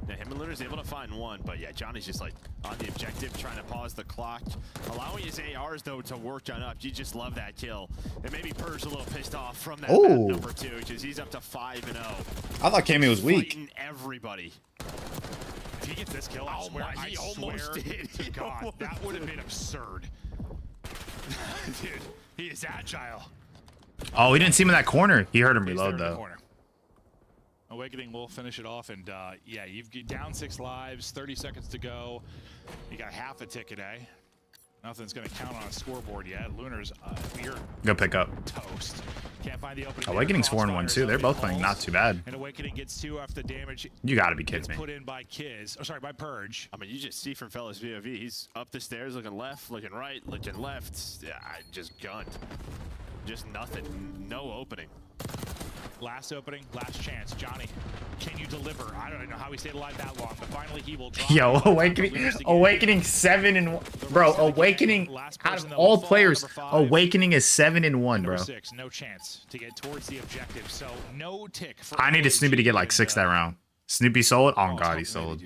Yeah, him and Lunar's able to find one, but yeah, Johnny's just like on the objective, trying to pause the clock, allowing his ARs though to work on up. You just love that kill, and maybe Purge a little pissed off from that map number 2 because he's up to 5-0. I thought Cammy was weak. Fighting everybody. If he gets this kill, I swear, he almost did. To God, that would have been absurd. Dude, he is agile. Oh, he didn't see him in that corner. He heard him reload though. Awakening will finish it off, and yeah, you've down 6 lives, 30 seconds to go. You got half a ticket, eh? Nothing's gonna count on a scoreboard yet. Lunar's, you're Go pick up. toast. Can't find the opening. Awakening's 4-1 too. They're both playing not too bad. And Awakening gets 2 after the damage. You gotta be kidding me. Put in by Kiz. Oh, sorry, by Purge. I mean, you just see from Fellas VOV, he's up the stairs, looking left, looking right, looking left. Yeah, I just gunned. Just nothing. No opening. Last opening, last chance. Johnny, can you deliver? I don't know how he stayed alive that long, but finally he will drop. Yo, Awakening 7-1. Bro, Awakening, out of all players, Awakening is 7-1, bro. 6, no chance to get towards the objective, so no tick. I needed Snoopy to get like 6 that round. Snoopy sold? Oh god, he sold.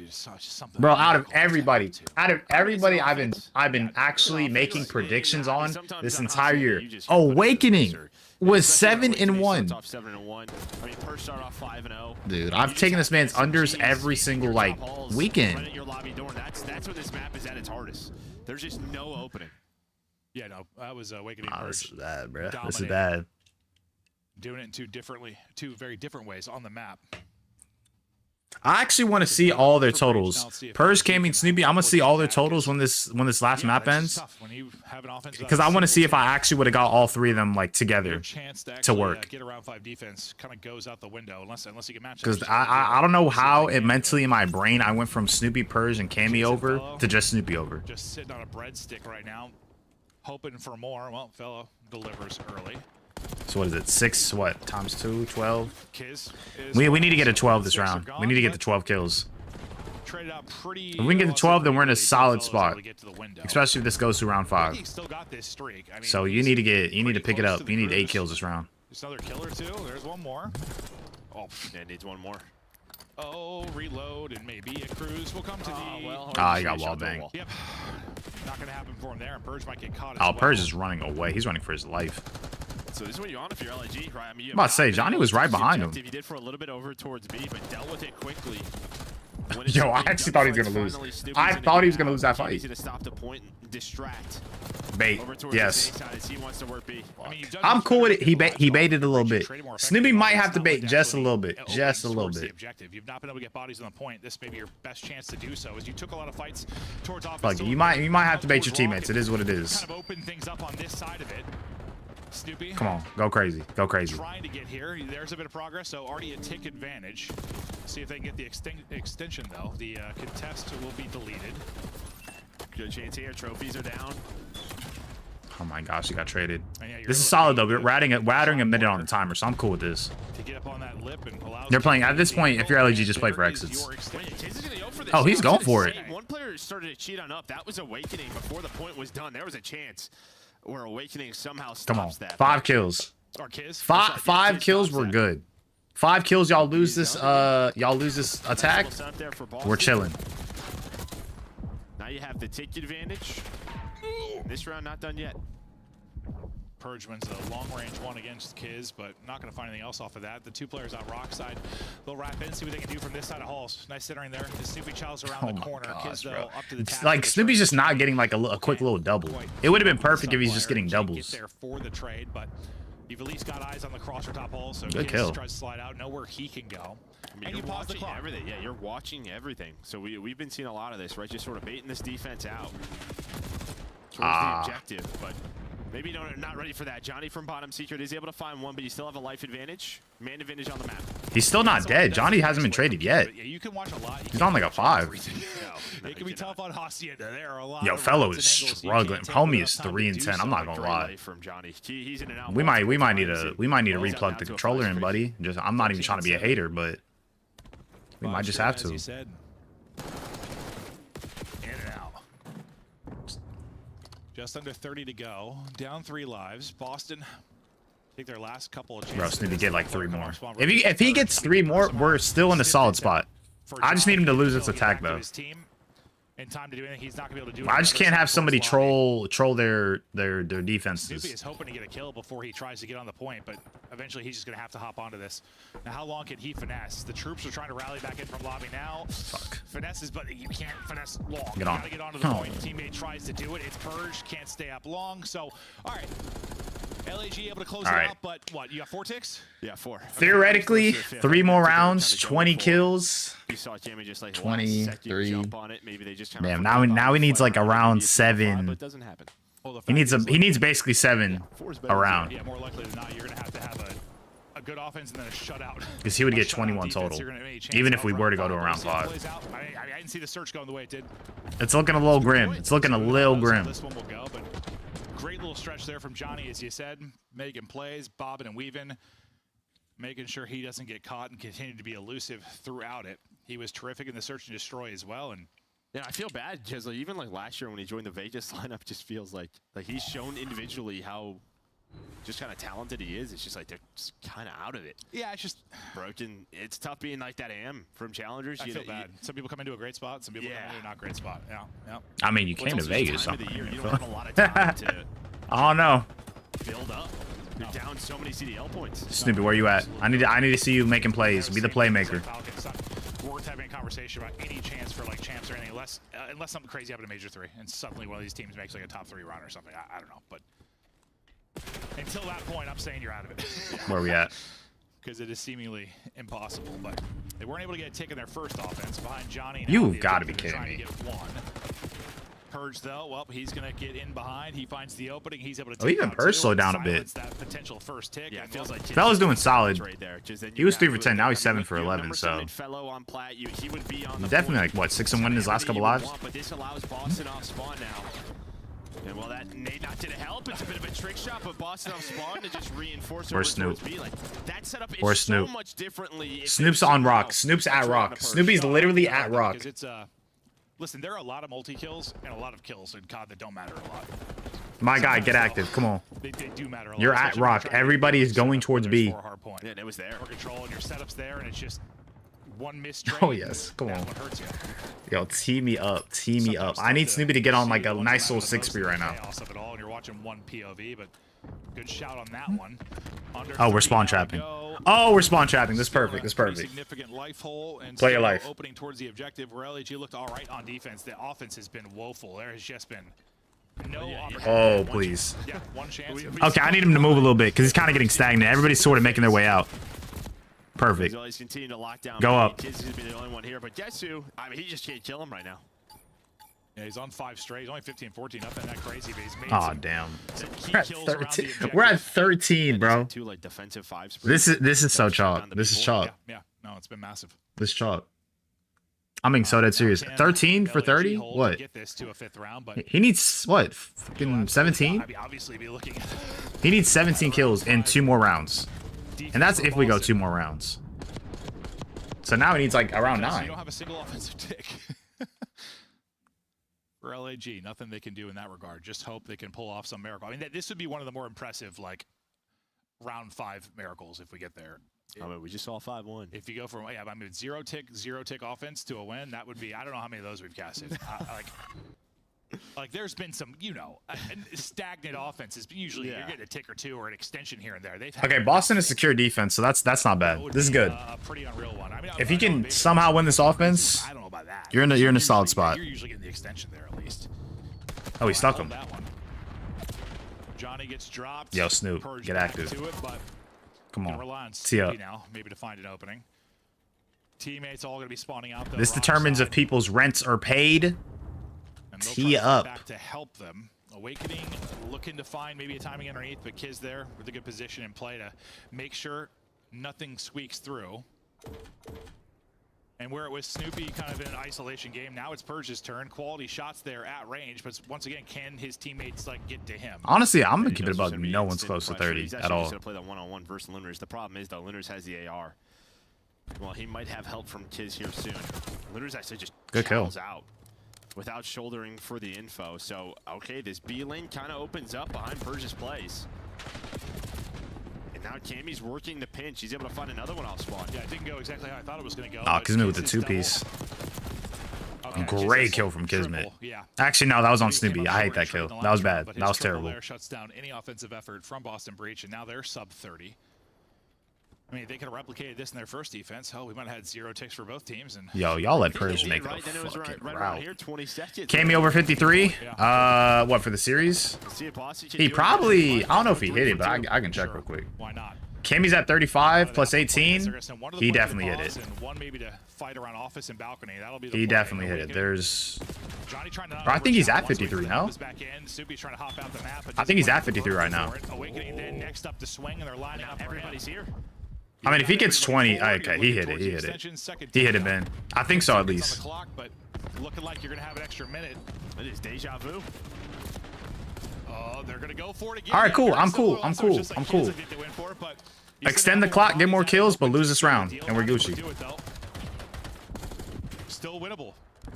Bro, out of everybody, I've been actually making predictions on this entire year. Awakening was 7-1. I mean, Purge started off 5-0. Dude, I've taken this man's unders every single like weekend. Right at your lobby door. That's where this map is at its hardest. There's just no opening. Yeah, no, that was Awakening. Oh, this is bad, bro. This is Dominating. bad. Doing it in two very different ways on the map. I actually want to see all their totals. Purge, Cammy, and Snoopy. I'm gonna see all their totals when this last map ends. Because I want to see if I actually would have got all three of them like together to work. Get around 5 defense kind of goes out the window unless you can match. Because I don't know how it mentally in my brain I went from Snoopy, Purge, and Cammy over to just Snoopy over. Just sitting on a breadstick right now, hoping for more. Well, fellow delivers early. So what is it? 6 what times 2? 12. We need to get a 12 this round. We need to get the 12 kills. If we can get the 12, then we're in a solid spot. Especially if this goes to round 5. So you need to pick it up. You need 8 kills this round. Just another kill or 2. There's one more. Oh, it needs one more. Oh, reload and maybe a cruise will come to the. He got wall bang. Yep. Not gonna happen for him there, and Purge might get caught. Oh, Purge is running away. He's running for his life. So this is what you want if you're LIG, right? I mean, I'm about to say Johnny was right behind him. He did for a little bit over towards B, but dealt with it quickly. Yo, I actually thought he was gonna lose. I thought he was gonna lose that fight. To stop the point and distract. Bait. Yes. He wants to work B. I'm cool with it. He baited a little bit. Snoopy might have to bait just a little bit. Just a little bit. Objective. You've not been able to get bodies on the point. This may be your best chance to do so, as you took a lot of fights towards offense. Like you might have to bait your teammates. It is what it is. Kind of open things up on this side of it. Snoopy. Come on, go crazy, go crazy. Trying to get here. There's a bit of progress, so already a tick advantage. See if they can get the extension though. The contest will be deleted. Good chance here. Trophies are down. Oh my gosh, he got traded. This is solid though. We're adding a minute on the timer, so I'm cool with this. To get up on that lip and they're playing at this point. If you're LG, just play for exits. Oh, he's going for it. One player started to cheat on up. That was Awakening before the point was done. There was a chance where Awakening somehow stops that. 5 kills. Five kills. We're good. 5 kills. Y'all lose this. Y'all lose this attack. We're chilling. Now you have the tick advantage. This round not done yet. Purge wins the long-range one against Kiz, but not going to find anything else off of that. The 2 players on Rock side, they'll wrap in, see what they can do from this side of Halls. Nice centering there. The Snoopy Child's around the corner. Gosh, Kiz, though, up to the it's like Snoopy's just not getting like a quick little double. It would have been perfect if he's just getting doubles. There for the trade, but you've at least got eyes on the crosser top hole, so good Kiz kill. Tries to slide out, know where he can go. I mean, and you pause the clock. Everything. Yeah, you're watching everything. So we've been seeing a lot of this, right? Just sort of baiting this defense out towards the objective, but maybe not ready for that. Johnny from Bottom Secret is able to find one, but you still have a life advantage. Man advantage on the map. He's still not dead. Johnny hasn't been traded yet. Yeah, you can watch a lot. He's on like a 5. It can be tough on Hacienda. There are a lot. Yo, fellow is struggling. Homie is 3 and 10. I'm not gonna lie. We might need to replug the controller in, buddy. I'm not even trying to be a hater, but we might just have to. Just under 30 to go. Down 3 lives. Boston take their last couple of chances. Bro, just need to get like 3 more. If he gets 3 more, we're still in a solid spot. I just need him to lose this attack though. In time to do anything, he's not gonna be able to do. I just can't have somebody troll their defenses. Snoopy is hoping to get a kill before he tries to get on the point, but eventually he's just gonna have to hop onto this. Now, how long can he finesse? The troops are trying to rally back in from lobby now. Fuck. Finesses, but you can't finesse long. Get on. You gotta get onto the point. Teammate tries to do it. It's Purge. Can't stay up long. So, all right. LAG able to close it out, but what? You got 4 ticks? Yeah, 4. Theoretically, 3 more rounds, 20 kills. You saw Jamie just like 23. Jump on it. Maybe they just Damn, now he needs like around 7. But it doesn't happen. He needs basically 7 around. Yeah, more likely than not, you're gonna have a good offense and then a shutout. Because he would get 21 total, even if we were to go to around 5. I didn't see the search going the way it did. It's looking a little grim. It's looking a little grim. This one will go, but great little stretch there from Johnny, as you said, making plays, bobbing and weaving, making sure he doesn't get caught and continue to be elusive throughout it. He was terrific in the search and destroy as well, and yeah, I feel bad because like, even like last year when he joined the Vegas lineup, just feels like he's shown individually how just kind of talented he is. It's just like they're just kind of out of it. Yeah, it's just broken. It's tough being like that AM from challengers. I feel bad. Some people come into a great spot. Some people come into a not great spot. Yeah. I mean, you came to Vegas. You don't have a lot of time to I don't know. build up. You're down so many CDL points. Snoopy, where you at? I need to see you making plays. Be the playmaker. Worth having a conversation about any chance for like champs or anything, unless something crazy happened in Major 3 and suddenly one of these teams makes like a top 3 run or something. I don't know, but until that point, I'm saying you're out of it. Where are we at? because it is seemingly impossible. But they weren't able to get a tick in their first offense behind Johnny. You've got to be kidding me. Purge though, well, he's gonna get in behind. He finds the opening. He's able to. Oh, even Purge slowed down a bit. That potential first tick. Yeah, it feels like Fella's doing solid. right there. He was 3 for 10. Now he's 7 for 11. So Fellow on plat, he would be on he's definitely like what 6 and 1 in his last couple lives. But this allows Boston off spawn now. And while that nade not didn't help, it's a bit of a trick shot, but Boston off spawn to just reinforce Or Snoop. That setup Or is Snoop. so much differently. Snoop's on rock. Snoop's at rock. Snoopy's literally at rock. Because it's listen, there are a lot of multi-kills and a lot of kills in COD that don't matter a lot. My guy, get active. Come on. They do matter a lot. You're at rock. Everybody is going towards B. Yeah, it was there. More control and your setup's there, and it's just one missed Oh yes, come on. Yo, tee me up. Tee me up. I need Snoopy to get on like a nice little 6-3 right now. Of it all, and you're watching one POV, but good shout on that one. Oh, we're spawn trapping. Oh, we're spawn trapping. This is perfect. This is perfect. Significant life hole and play your life. Opening towards the objective where LAG looked all right on defense. The offense has been woeful. There has just been no opportunity. Oh, please. Yeah, one chance. Okay, I need him to move a little bit because he's kind of getting stagnant. Everybody's sort of making their way out. Perfect. He's continuing to lock down. Go up. Kids is be the only one here, but guess who? I mean, he just can't kill him right now. Yeah, he's on 5 straight. He's only 15-14, nothing that crazy, but he's made Oh some damn. key We're at kills around the 13. objective. We're at 13, bro. Two like defensive 5s. This is so chalk. This is chalk. Yeah, no, it's been massive. This is chalk. I'm being so dead serious. 13 for 30? What? Get this to a 5th round, but He needs what? Fucking 17? obviously be looking at He needs 17 kills in 2 more rounds. And that's if we go 2 more rounds. So now he needs like around You 9. don't have a single offensive tick. For LAG, nothing they can do in that regard. Just hope they can pull off some miracle. I mean, this would be one of the more impressive, like, round 5 miracles if we get there. I mean, we just saw 5-1. If you go from, yeah, I mean, zero tick offense to a win, that would be, I don't know how many of those we've casted. Like there's been some, stagnant offenses. Usually you're getting a tick or 2 or an extension here and there. They've had Okay, Boston is secure defense, so that's not bad. This is good. a pretty unreal one. I mean, If you can somehow win this offense, I don't know about that. you're in a solid spot. You're usually getting the extension there at least. Oh, he stuck him. That one. Johnny gets dropped. Yo, Snoop, Purge get back active. to it, but Come gonna on. rely on Tee up. Snoopy now, maybe to find an opening. Teammates all going to be spawning out. Though, This rock determines side, if people's rents are paid. and they'll Tee try to up. back to help them. Awakening, looking to find maybe a timing underneath, but Kiz there with a good position in play to make sure nothing squeaks through. And where it was Snoopy kind of in an isolation game, now it's Purge's turn. Quality shots there at range, but once again, can his teammates like get to him? Honestly, I'm gonna keep it above. No one's close to 30 He's at actually all. just gonna play that one-on-one versus Linders. The problem is though, Linders has the AR. Well, he might have help from Kiz here soon. Linders actually just Good kill. chows out without shouldering for the info. So okay, this B lane kind of opens up behind Purge's plays. And now Cammy's working the pinch. He's able to find another one off spawn. Yeah, it didn't go exactly how I thought it was going to go. Oh, but Kismet with the Kiz is 2-piece. Okay, Great Kiz kill is from Kismet. triple, yeah. Actually, no, that was on He came Snoopy. up I hate short that and kill. short in the That was last bad. round, but That his was triple terrible. there shuts down any offensive effort from Boston Breach, and now they're sub 30. I mean, they could have replicated this in their first defense. Hell, we might have had 0 ticks for both teams. And Yo, y'all let Purge make a Right, then it was fucking right around route. here, 20 seconds. Cammy over 53. What for the series? See if Bossy can He do it. probably. I don't know if he hit it, but I can check real quick. why not? Cammy's at 35 plus 18. One of He them definitely hit pause it. And one maybe to fight around office and balcony. That'll be the He play. definitely hit it. Awakening. There's. Johnny trying to I think he's at once 53 Awakening now. was back in. Snoopy's trying to hop out the map, but I think he's doesn't at 53 right now. for it. Awakening then next up to swing, and they're lining up. Everybody's here. I mean, if he gets 20, okay, he hit it. He hit it. He hit it, man. I think so at On the least. clock, but looking like you're gonna have an extra minute. It is deja vu. Oh, they're gonna go for it again. All right, cool. Very I'm similar. cool. I'm Also, it's cool. just like I'm Kiz, cool. I think they went for it, but he's Extend gonna the clock, have get more Bobby kills, but open lose to this seal the round, deal. and we're Not able to Gucci. do it, though. Still winnable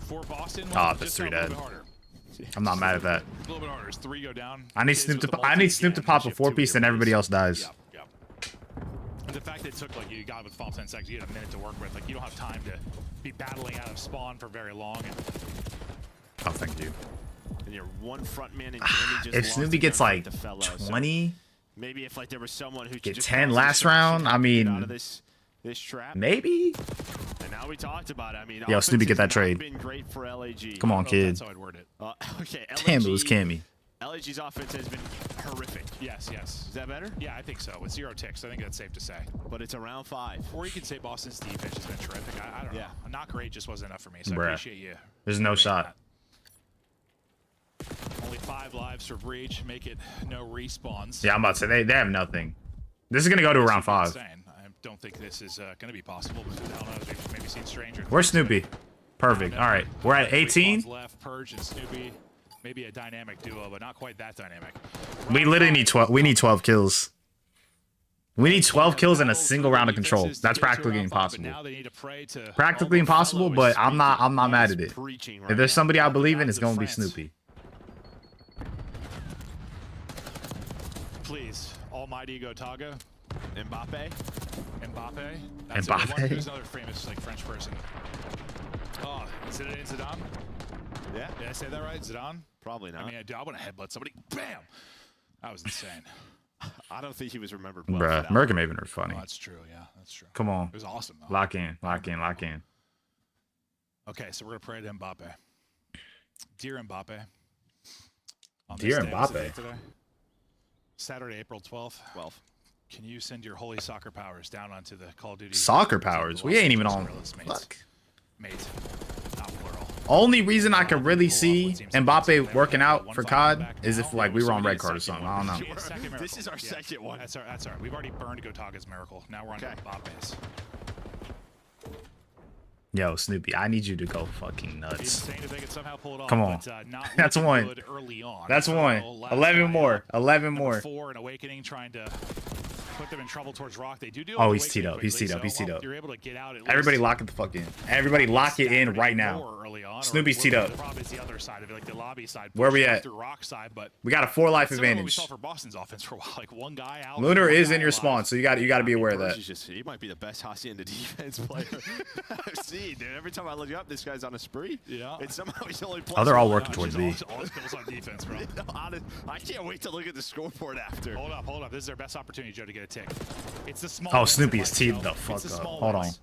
for Boston. Ah, Just that's a 3 little dead. bit harder. I'm not mad at that. A little bit harder. It's 3 go down. I need Kiz Snoop with to. the I need Snoop to multi pop a again. 4-piece, then everybody else dies. Yep. And the fact that it took like you got with the final 10 seconds, you had a minute to work with. Like you don't have time to be battling out of spawn for very long. And Oh, thank you. And you're one front man and Cammy just If lost Snoopy the gets gun like to Fellow, so 20, maybe if like there was someone who could get just 10 cross last this round, section I and get out mean, of this trap. maybe. And now we talked about it. I mean, Yo, Snoopy, get that offense has not trade. been great for LAG. Come on, kid. that's how I'd word it. Okay, Damn, it was Cammy. LAG's offense has been horrific. Yes, yes. Is that better? Yeah, I think so. With 0 ticks, I think that's safe to say. But it's around 5. Or you could say Boston's defense has been terrific. I don't know. Not great just wasn't enough for me, so Bruh. I appreciate you. There's no shot. Only 5 lives for Breach. Make it no respawns. Yeah, I'm about to say they have nothing. This is gonna go to around 5. Insane. I don't think this is going to be possible, but who the hell knows? We've maybe seen Stranger. Where's Snoopy? Perfect. All right, we're at 18. Left, Purge and Snoopy. Maybe a dynamic duo, but not quite that dynamic. We literally need 12. We need 12 kills. We need 12 kills in a single round of control. That's practically impossible. Practically impossible, but I'm not mad at it. If there's somebody I believe in, it's gonna be Snoopy. Please, almighty Gotaga. Mbappe. That's Mbappe. A good one. Who's another famous like French person? Oh, is it Zidane? Yeah. Did I say that right? Zidane? Probably not. I mean, I want to headbutt somebody. Bam! That was insane. I don't think he was remembered well. Bruh, Merc and Maven are funny. Oh, that's true. Yeah, that's true. Come on. It was awesome, though. Lock in, lock in, lock in. Okay, so we're going to pray to Mbappe. Dear Mbappe. on Dear this day, what's the Mbappe. date today? Saturday, April 12th. 12. Can you send your holy soccer powers down onto the Call of Duty? Soccer powers? We ain't even on. Fuck. Mate, not plural. Only reason I could really see Mbappe working out for COD is if like we were on red card or something. I don't know. This is our second one. That's all right. We've already burned Gotaga's miracle. Now we're on Mbappe's. Yo, Snoopy, I need you to go fucking nuts. Insane if they could somehow pull it off, Come on. but, not That's looking one. good early on. That's one. Last 11 guy more. out. 11 more. Number 4 and Awakening trying to put them in trouble towards Rock. They do Oh, have he's teed Awakening up. He's quickly, teed up. He's so teed up. You're able to get out at Everybody least. lock it the fuck in. Everybody lock it in right now. Early on, Snoopy's or teed up. The problem is the other side of it, like the lobby side. Where we pushing at? through Rock side, but We got a 4 life that's similar to what we advantage. saw for Boston's offense for a while. Like one guy out. Lunar one is guy in your alive. spawn, so you got to be aware of that. He might be the best Hacienda defense player I've seen, dude. Every time I look up, this guy's on a spree. Yeah. And somehow he's only Oh, they're all +1. working towards B. All his goals on defense, bro. I can't wait to look at the scoreboard after. Hold up. This is their best opportunity, Joe, to get a tick. It's the small. Oh, ones Snoopy that is matter, teed Joe. the It's fuck the up. small Hold on. ones.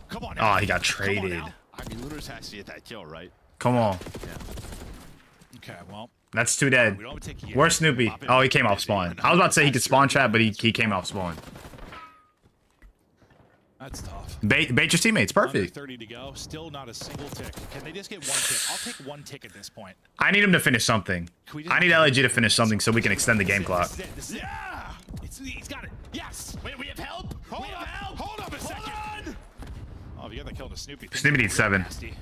Come on. Oh, now. he got Come on traded. now. I mean, Lunars has to get that kill, right? Come on. Okay, well. That's 2 dead. We don't take a year. Where's Snoopy? Oh, he came off spawn. I was about to say he could spawn trap, but he came off spawn. That's tough. Bait your teammates. Under Perfect. 30 to go. Still not a single tick. Can they just get one tick? I'll take one tick at this point. I need him to finish something. I need LG to finish something so we can extend the game clock. Yeah! He's got it. Yes! Wait, we have help! Hold up a second! Oh, you got the kill to Snoopy. Snoopy needs 7. Nasty.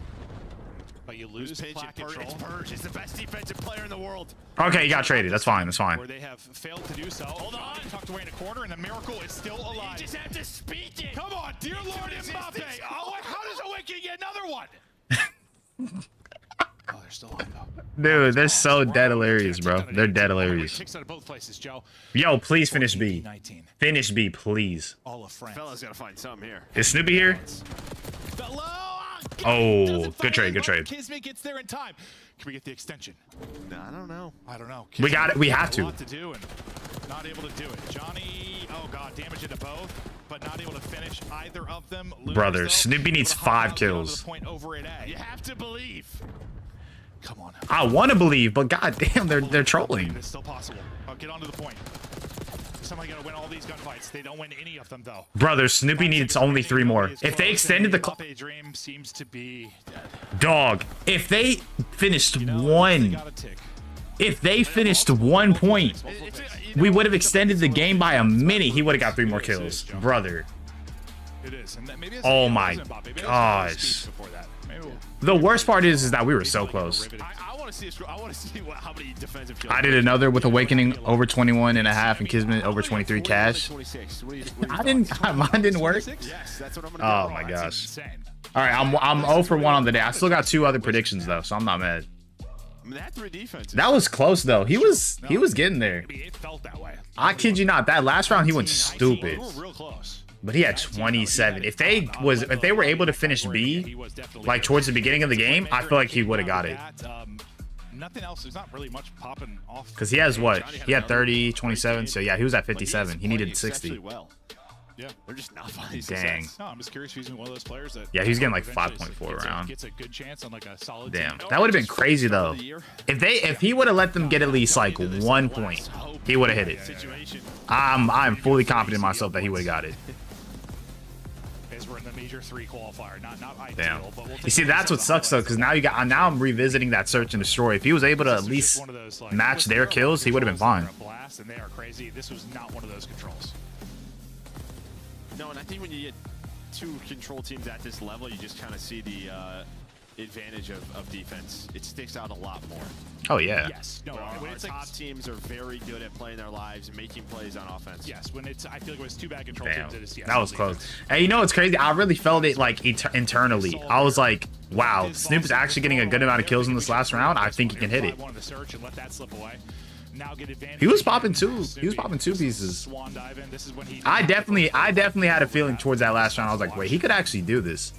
But you lose plat control. It's Purge. He's the best defensive player in the world. Okay, he got traded. That's fine. That's Where fine. they have failed to do so. Hold on. Tucked away in a corner, and the miracle is still alive. You just have to speak it. Come on, dear Lord Mbappe. Oh, how does Awakening get another one? Oh, they're still on, though. Dude, they're so dead hilarious, bro. They're dead hilarious. Kicks out of both places, Joe. Yo, please finish B. 19. Finish B, please. All of France. Fella's got to find something here. Is Snoopy here? Oh, good trade, good trade. Kismet gets there in time. Can we get the extension? No, I don't know. I don't know. We got it. We have A to. lot to do and not able to do it. Johnny, oh god, damage into both, but not able to finish either of them. Lunars, Brother, though, Snoopy needs able to hop 5 out, get onto kills. the point over at A. You have to believe. Come on. I want to believe, but goddamn, they're trolling. It's still possible. Oh, get onto the point. Somebody got to win all these gunfights. They don't win any of them though. Brother, Snoopy needs only 3 more. If they extended the Mbappe dream seems to be dead. dog, if they finished They 1, got a tick. if they finished 1 point, we would have extended the game by a minute. He would have got 3 more kills, brother. It is. And maybe it's Oh it my wasn't Mbappe. Maybe it's gosh. speech before that. Maybe we'll The worst part is that we were so close. I want to see. I want to see how many defensive kills. I did another with Awakening over 21 and a half and Kismet over 23 cash. 26. Mine didn't work. Yes, that's what I'm gonna Oh do. my gosh. insane. All right, I'm 0 for 1 on the day. I still got 2 other predictions though, so I'm not mad. I mean, that 3 defenses. That was close though. He was getting there. Maybe it felt that way. I kid you not. That last round he went stupid. We were real close. But he had 27. If they were able to finish B like towards the beginning of the game, I feel like he would have got it. Nothing else. There's not really much popping off. Cuz he has what? He had 30, 27. So yeah, he was at 57. He needed 60. Well. Yeah, they're just not finding Dang. success. No, I'm just curious if he's one of those players that. Yeah, he's getting like eventually 5.4 around. Gets a good chance on like a solid. Damn, team. that would have been crazy though. If he would have let them get at least like 1 point, he would have hit it. I'm fully confident in myself that he would have got it. As we're in the major 3 qualifier, not ideal. Damn. But we'll You see, that's what sucks though, because now I'm revisiting that search and destroy. If he was able to at least match their kills, he would have been fine. Blast, and they are crazy. This was not one of those controls. No, and I think when you get 2 control teams at this level, you just kind of see the advantage of defense. It sticks out a lot more. Oh yeah. Yes. No. When When our it's top like, teams are very good at playing their lives and making plays on offense. yes. When it's, I feel like it was 2 bad control Damn, teams. It is, yes, that was all close. defense. Hey, you know what's crazy? I really felt it like internally. I was like, wow, Snoop is actually getting a good amount of kills in this last round. I think he can hit it. One of the search and let that slip away. Now get advantage. He was popping 2. He was popping 2 pieces. Swan dive in. This is when he. I definitely had a feeling towards that last round. I was like, wait, he could actually do this.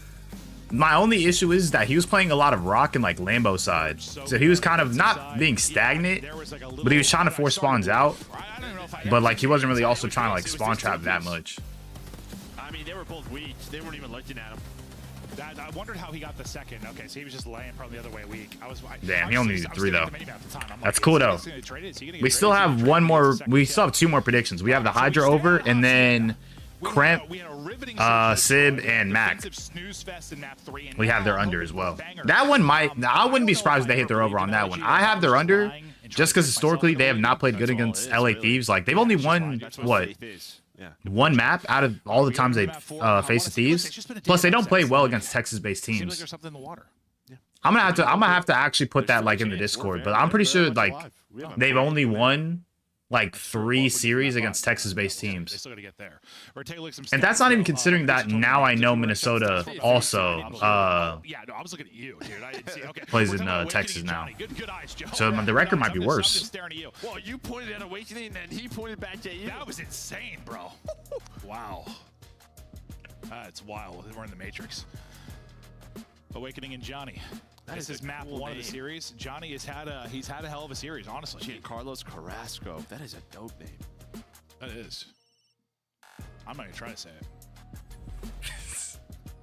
My only issue is that he was playing a lot of rock and like Lambo side, so he was kind of not being stagnant, but he was trying to force spawns out. But like he wasn't really also trying to like spawn trap that much. I mean, they were both weak. They weren't even looking at him. I wondered how he got the second. Okay, so he was just laying probably the other way weak. Damn, he only needed 3 though. That's That's cool though. We still have 1 more. We still have 2 more predictions. We have the Hydra over, and then Cramp, Sib, and Mac. We have their under as well. That one might. I wouldn't be surprised if they hit their over on that one. I have their under just because historically they have not played good against LA Thieves. Like they've only won what? 1 map out of all the times they faced the Thieves. Plus they don't play well against Texas-based teams. I'm gonna have to actually put that like in the Discord, but I'm pretty sure like they've only won like 3 series against Texas-based teams. And that's not even considering that now I know Minnesota also plays in Texas now. So the record might be worse. Well, you pointed at Awakening and he pointed back at you. That was insane, bro. Wow. It's wild. We're in the Matrix. Awakening and Johnny. This is map 1 of the series. Johnny has had a hell of a series, honestly. Carlos Carrasco. That is a dope name. That is. I'm not gonna try to say it.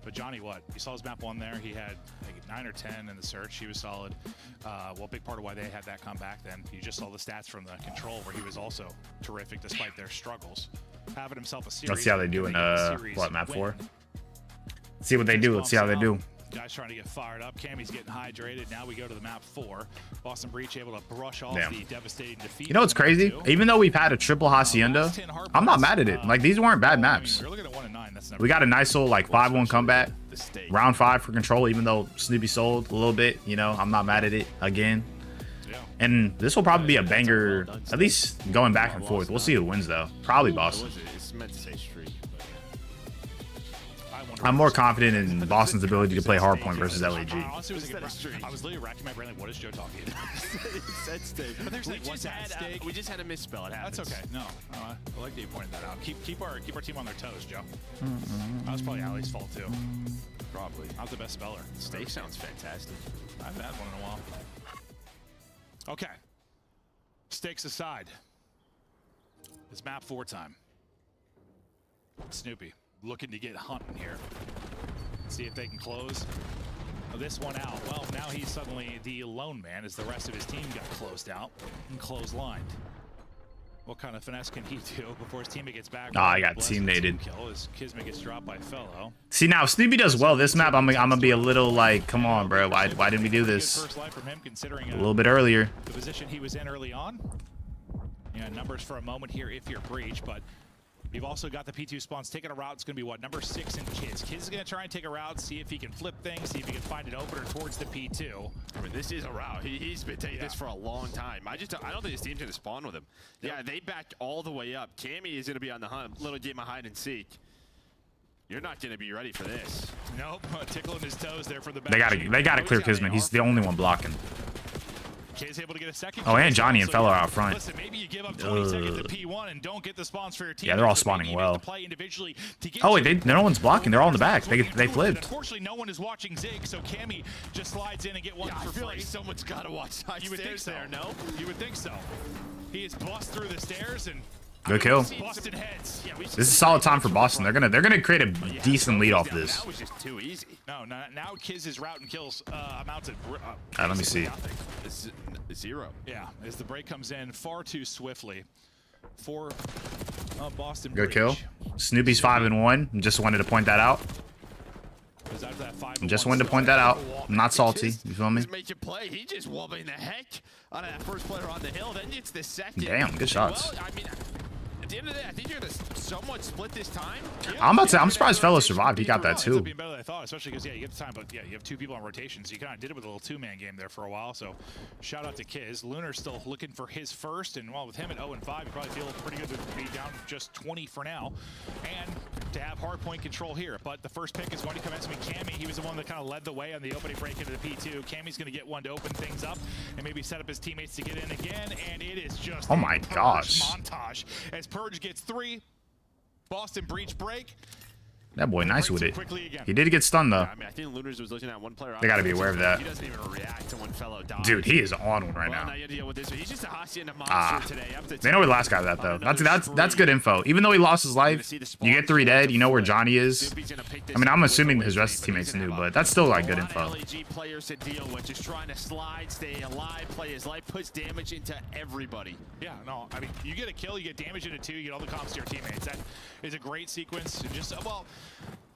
But Johnny, what? You saw his map 1 there. He had like 9 or 10 in the search. He was solid. Well, a big part of why they had that comeback then. You just saw the stats from the control where he was also terrific despite their struggles. Having himself a series. Let's see how they do in what, map 4? Let's see what they do. Let's see how they do. Guys trying to get fired up. Cammy's getting hydrated. Now we go to the map 4. Boston Breach able to brush off the devastating defeat. You know what's crazy? Even though we've had a triple Hacienda, I'm not mad at it. Like these weren't bad maps. We got a nice little like 5-1 comeback. Round 5 for control, even though Snoopy sold a little bit. You know, I'm not mad at it again. And this will probably be a banger, at least going back and forth. We'll see who wins though. Probably Boston. It's meant to say streak. I'm more confident in Boston's ability to play hardpoint versus LAG. I was literally racking my brain like, what is Joe talking about? But there's like one stake. We just had a misspell. It happens. That's okay. No, I like that you pointed that out. Keep our team on their toes, Joe. That was probably Ali's fault too. Probably. Not the best speller. Steak sounds fantastic. I haven't had one in a while. Okay. Stakes aside. It's map 4 time. Snoopy looking to get hunting here. See if they can close this one out. Well, now he's suddenly the lone man as the rest of his team got closed out and close-lined. What kind of finesse can he do before his teammate gets back? Oh, I got teammated. Kill as Kismet gets dropped by Fellow. See, now if Snoopy does well this map, I'm gonna be a little like, come on, bro. Why didn't we do this a little bit earlier? The position he was in early on. Yeah, numbers for a moment here if you're Breach, but you've also got the P2 spawns taking a route. It's going to be, what, number 6 in Kids. Kids is going to try and take a route, see if he can flip things, see if he can find an opener towards the P2. I mean, this is a route. He's been taking this for a long time. I don't think his team's going to spawn with him. Yeah, they backed all the way up. Cammy is going to be on the hunt. Little game of hide and seek. You're not going to be ready for this. Nope. Tickling his toes there from the back. They gotta clear Kismet. He's the only one blocking. Kid's able to get a second. Oh, and Johnny and Fellow are out front. Listen, maybe you give up 20 seconds to P1 and don't get the spawns for your team. Yeah, they're all spawning well. Oh, wait, no one's blocking. They're all in the back. They flipped. Unfortunately, no one is watching Zig, so Cammy just slides in and get one for free. I feel like someone's got to watch side You would think so. there, no? You would think so. He is bust through the stairs and Good kill. Busted heads. Yeah, This is a solid time for Boston. They're gonna create a decent lead off this. That was just too easy. No, now Kiz's route and kills amounts of. Let me see. Zero. Yeah, as the break comes in far too swiftly for Boston. Good Breach. kill. Snoopy's 5-1. Just wanted to point that out. Because after that 5-1 Just wanted to point that out. I'm not salty. You feel me? Just make you play. He just wobbling the heck out of that first player on the hill. Then it's the second. Damn, good shots. Well, I mean, at the end of the day, I think you're gonna somewhat split this time. I'm about to say, I'm surprised Fellow survived. He got that Ends too. up being better than I thought, especially because, yeah, you get the time, but yeah, you have two people on rotation, so you kind of did it with a little two-man game there for a while. So shout out to Kiz. Lunar's still looking for his first, and well, with him at 0-5, you probably feel pretty good to be down just 20 for now, and to have hard point control here. But the first pick is going to come in with Cammy. He was the one that kind of led the way on the opening break into the P2. Cammy's going to get one to open things up and maybe set up his teammates to get in again, and it is just Oh my a Purge gosh. montage as Purge gets 3. Boston breach break. That boy nice with it. Quickly again. He did get stunned though. I mean, I think Lunars was looking at one player. They gotta be aware of that. He doesn't even react to when fellow dies. Dude, he is on one right Well, now. you deal with this. He's just a hostage and a monster today. Up to They know where the last guy that though. That's good info. Even though he lost his life, you get 3 dead. You know where Johnny is. I mean, I'm assuming his rest of his teammates knew, but that's still like good info. LAG players to deal with, just trying to slide, stay alive, play his life, puts damage into everybody. Yeah, no, I mean, you get a kill, you get damage into 2, you get all the comps to your teammates. That is a great sequence. And just, well,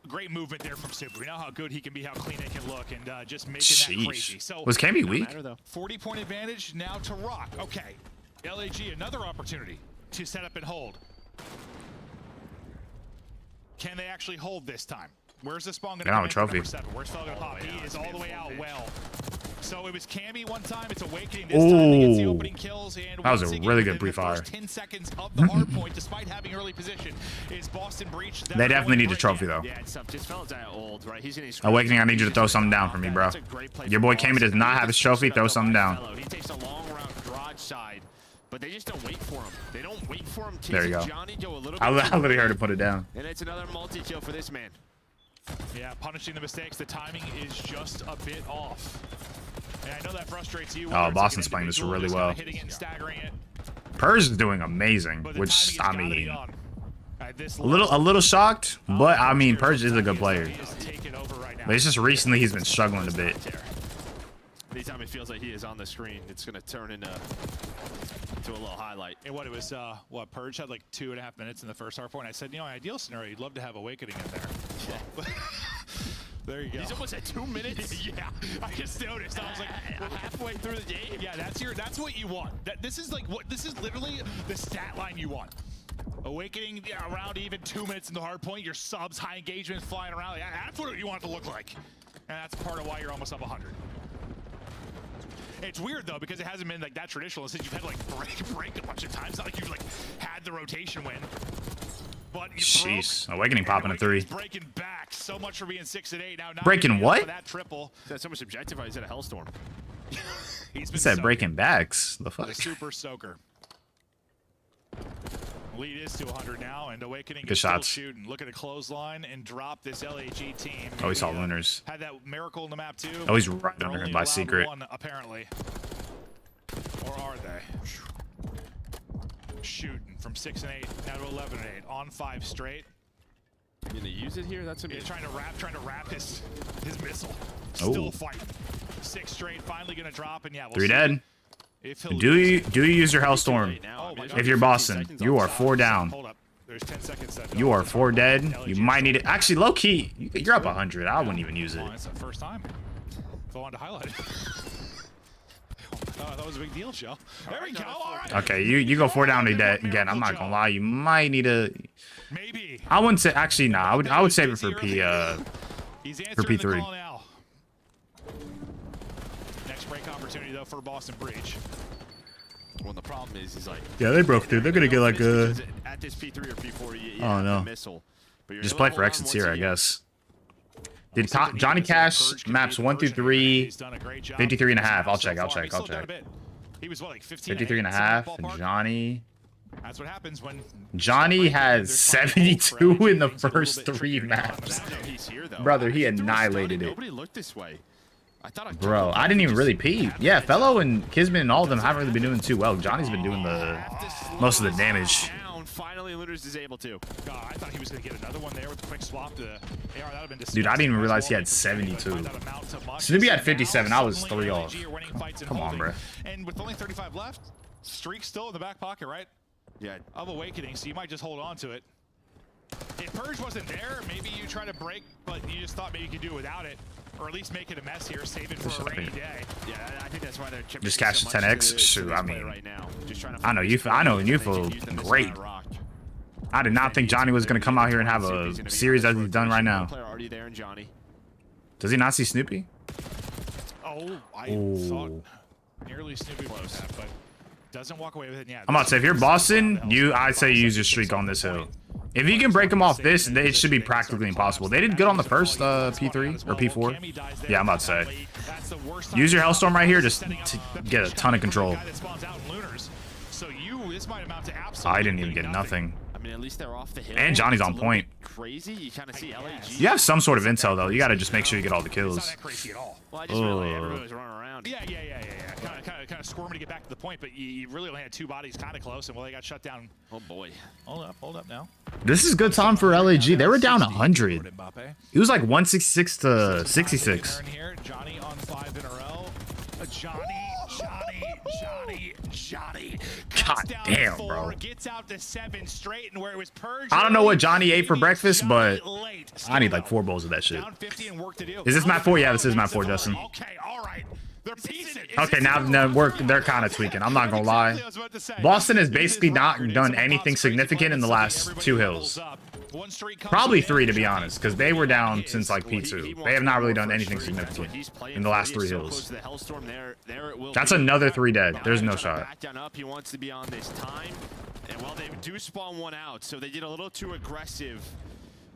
great movement there from Super. We know how good he can be, how clean it can look, and just making that crazy. So Was Cammy weak? 40-point advantage now to Rock. Okay, LAG, another opportunity to set up and hold. Can they actually hold this time? Where's the spawn going to They don't come have a in for trophy. number 7? Where's Fel going to pop? He is all the way out well. So it was Cammy one time, it's Awakening this time. He gets the opening kills, and That was a once again, really good within the pre-fire. first 10 seconds of the hard point, despite having early position, is Boston Breach. They definitely need a trophy though. Yeah, it's tough. Just Fel's that old, right? He's gonna Awakening, I need you to throw something down for me, bro. Your boy Cammy does not have his trophy. Throw something down. He takes a long route garage side, but they just don't wait for him. They don't wait for him. There you go. Johnny go a little I bit literally heard him put it down. and it's another multi-kill for this man. Yeah, punishing the mistakes. The timing is just a bit off. And I know that frustrates you. Oh, Boston's playing this really well. Hitting it and staggering it. Purge is doing amazing, But the which I timing has gotta be mean, on. At this a little shocked, but I mean, Purge is a good player. He is taking over right now. But it's just recently he's been struggling a bit. Anytime it feels like he is on the screen, it's gonna turn into a little highlight. And what it was, what Purge had like 2.5 minutes in the first hard point. I said, you know, ideal scenario, you'd love to have Awakening in there. Well, there you go. He's almost at 2 minutes. Yeah, I just noticed. I was like, well, halfway through the game. Yeah, that's what you want. This is literally the stat line you want. Awakening around even 2 minutes in the hard point. Your subs, high engagement flying around. Like, that's what you want it to look like, and that's part of why you're almost up 100. It's weird though because it hasn't been like that traditional since you've had to like break a bunch of times. Not like you've like had the rotation win. But you Jeez, Awakening popping a 3. breaking back so much for being 6 and 8 now. Breaking what? That triple. That's so much objective. He's at a hellstorm. He's He been said soaked. breaking backs. The The fuck? super soaker. Lead is to 100 now, and Awakening Good is still shots. shooting. Look at a clothesline and drop this LAG team. Oh, he saw Maybe, Lunars. Had that miracle in the map too. Oh, he's right They're under him only by allowed secret. 1, apparently. Or are they? Shooting from 6 and 8 now to 11 and 8 on 5 straight. You gonna use it here? That's gonna be Trying to wrap his missile. Oh. Still fighting. 6 straight, finally gonna drop, and yeah, we'll 3 see dead. if he'll Do you use your Hellstorm? Oh my God. If you're Boston, you are 4 down. Hold up. There's 10 seconds left. You are 4 dead. You might need it. Actually, low key, you're up 100. I wouldn't even use it. Oh, it's the first time. So I wanted to highlight it. Oh, that was a big deal, Joe. There we go. All right. Okay, you go 4 down to dead again. I'm not gonna lie. You might need a. Maybe. I wouldn't say. Actually, nah. I would save it for He's for answering the P3. call now. Next break opportunity though for Boston Breach. Well, the problem is, he's like. Yeah, they broke through. They're gonna get like a. At this P3 or P4, you Oh, have no. the missile. But you're Just able play to for hold on exits once here, I again. guess. Did Johnny Cash maps 1 through 3, He's done a great job. 53 and a half. I'll So check. I'll far, he's check. I'll slowed down a check. bit. He was what, like 15 53 and a half. And Johnny. That's what happens when Johnny has 72 in the first 3 maps. He's here, though. Brother, he After it was done, annihilated it. Nobody looked this way. I thought Bro, I didn't even really peep. Yeah, Fellow and Kismet and all of them haven't really been doing too well. Johnny's been doing the most of the damage. down. and finally Lunars is able to. God, I thought he was going to get another one there with the quick swap to the AR. That would have been Dude, I didn't even realize he had 72. Snoopy had 57. I was 3 off. Come on, bro. And with only 35 left, streak still in the back pocket, right? Yeah. Of Awakening, so you might just hold on to it. If Purge wasn't there, maybe you try to break, but you just thought maybe you could do it without it. Or at least make it a mess here, save it for a rainy day. Yeah, I think that's why they're chipping Just catch the 10x. Shoot, I mean, right now. I know you feel great. I did not think Johnny was gonna come out here and have a series as he's done right now. Already there, and Johnny. Does he not see Snoopy? Oh, I thought nearly Snoopy was that, but doesn't walk away with it. Yeah, I'm about to say, if you're Boston, I'd say use your streak on this hill. If you can break them off this, it should be practically impossible. They did good on the first P3 or P4. Yeah, I'm about to say. Use your Hellstorm right here just to get a ton of control. I didn't even get nothing. I mean, at least they're off the hill. And Johnny's on point. Crazy. You kind of see LAG. You have some sort of intel, though. You got to just make sure you get all the kills. It's not that crazy at all. Well, I just realized everyone was running around. Yeah. Kind of squirming to get back to the point, but you really only had 2 bodies kind of close, and well, they got shut down. Oh, boy. Hold up now. This is good time for LAG. They were down 100. It was like 166 to 66. Johnny on 5 in a row. Johnny. God damn, bro. Gets out to 7 straight, and where it was Purge. I don't know what Johnny ate for breakfast, but I need like 4 bowls of that shit. Is this map 4? Yeah, this is map 4, Justin. Okay, all right. They're piecing. Okay, now they're kind of tweaking. I'm not gonna lie. Boston has basically not done anything significant in the last 2 hills. Probably 3, to be honest, because they were down since like P2. They have not really done anything significant in the last 3 hills. That's another 3 dead. There's no shot. He wants to be on this time, and well, they do spawn 1 out, so they get a little too aggressive,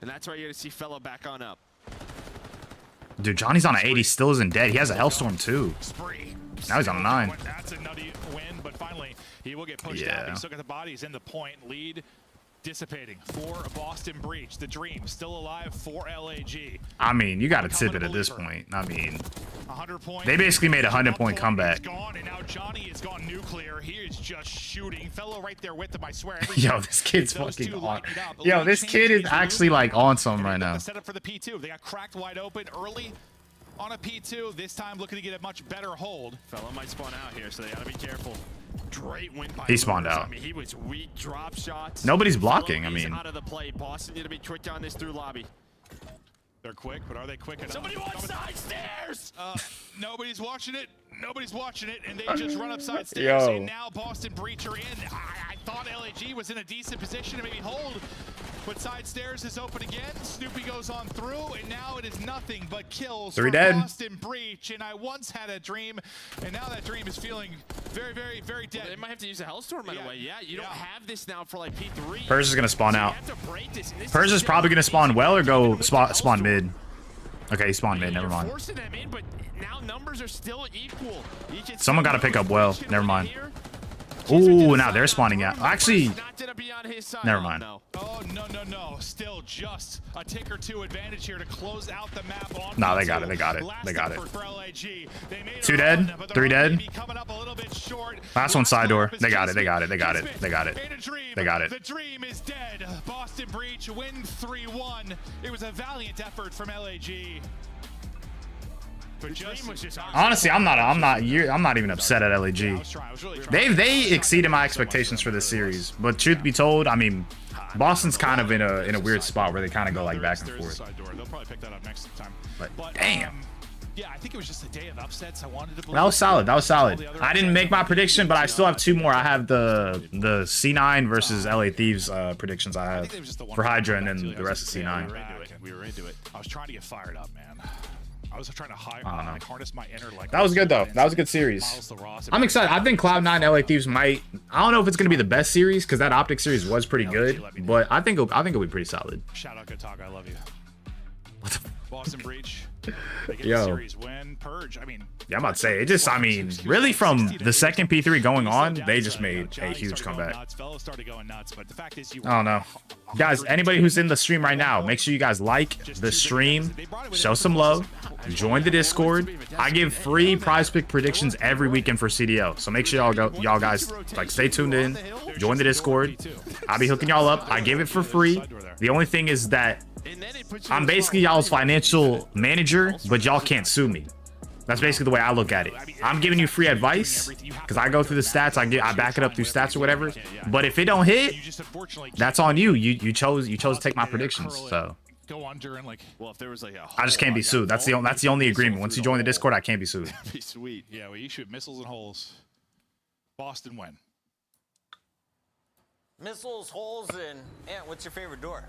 and that's why you're gonna see Fellow back on up. Dude, Johnny's on an 8. He still isn't dead. He has a Hellstorm too. Now he's on a 9. That's a nutty win, but finally he will get pushed out. He's still got the bodies in the point. Lead dissipating for Boston Breach. The Dream still alive for LAG. I mean, you got to tip it at this point. I mean, 100 points. They basically made a 100-point comeback. Gone, and now Johnny is gone nuclear. He is just shooting. Fellow right there with him, I swear. Yo, this kid's fucking on. Yo, this kid is actually like on something right now. Set up for the P2. They got cracked wide open early on a P2. This time looking to get a much better hold. Fellow might spawn out here, so they got to be careful. Great win by he spawned out. I mean, he was weak drop shots. Nobody's blocking. I mean, out of the play. Boston need to be quick on this through lobby. They're quick, but are they quick enough? Somebody wants side stairs. Nobody's watching it. Nobody's watching it, and they just run up side stairs. And now Boston Breach are in. I thought LAG was in a decent position to maybe hold, but side stairs is open again. Snoopy goes on through, and now it is nothing but kills 3 for dead. Boston Breach. And I once had a dream, and now that dream is feeling very, very, very dead. Well, they might have to use a Hellstorm right away. Yeah, you don't have this now for like P3. Purge is gonna spawn out. Purge is probably gonna spawn well or go spawn mid. Okay, he spawned mid. Never mind. Forcing them in, but now numbers are still equal. Someone got to pick up well. Never mind. Ooh, now they're spawning out. Actually, never mind. Oh, no. Still just a tick or 2 advantage here to close out the map on. No, they got it. They got it. They got it. 2 dead. 3 dead. Last one side door. They got it. They got it. They got it. They got it. They got it. The dream is dead. Boston Breach win 3-1. It was a valiant effort from LAG. Honestly, I'm not even upset at LAG. They exceeded my expectations for this series. But truth be told, I mean, Boston's kind of in a weird spot where they kind of go like back and forth. They'll probably pick that up next time. But damn. Yeah, I think it was just a day of upsets. I wanted to believe that was solid. That was solid. I didn't make my prediction, but I still have 2 more. I have the C9 versus LA Thieves predictions I have for Hydra and then the rest of C9. We were into it. I was trying to get fired up, man. I was trying to harness my inner like. That was good though. That was a good series. I'm excited. I think Cloud9 LA Thieves might. I don't know if it's gonna be the best series because that Optic series was pretty good, but I think it'll be pretty solid. Shout out Good Talk. I love you. Boston Breach. They get Yo. the series win. Purge, I mean, Yeah, I'm about to say it. Just, I mean, really from the second P3 going on, they just made a huge comeback. Fellas started going nuts, but the fact is, I don't know. Guys, anybody who's in the stream right now, make sure you guys like the stream, show some love, join the Discord. I give free prize pick predictions every weekend for CDL. So make sure y'all guys like stay tuned in, join the Discord. I'll be hooking y'all up. I give it for free. The only thing is that I'm basically y'all's financial manager, but y'all can't sue me. That's basically the way I look at it. I'm giving you free advice because I go through the stats. I back it up through stats or whatever. But if it don't hit, that's on you. You chose to take my predictions. So go under and like, well, if there was like a I just can't be sued. That's the only agreement. Once you join the Discord, I can't be sued. That'd be sweet. Yeah, we shoot missiles and holes. Boston win. Missiles, holes, and what's your favorite door?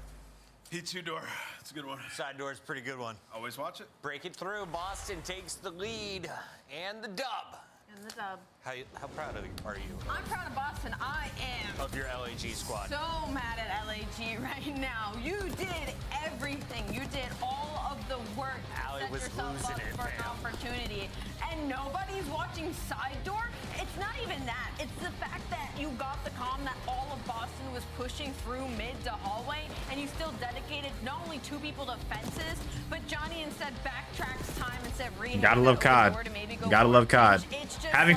P2 door. It's a good one. Side door is a pretty good one. Always watch it. Break it through. Boston takes the lead and the dub. And the dub. How proud are you? I'm proud of Boston. I am. Of your LAG squad. So mad at LAG right now. You did everything. You did all of the work. Allie Set was yourself losing up it, for an fam. opportunity. And nobody's watching side door. It's not even that. It's the fact that you got the comm that all of Boston was pushing through mid to hallway, and you still dedicated not only 2 people to fences, but Johnny instead backtracks time and said rehab. Gotta love COD. Gotta love COD. Having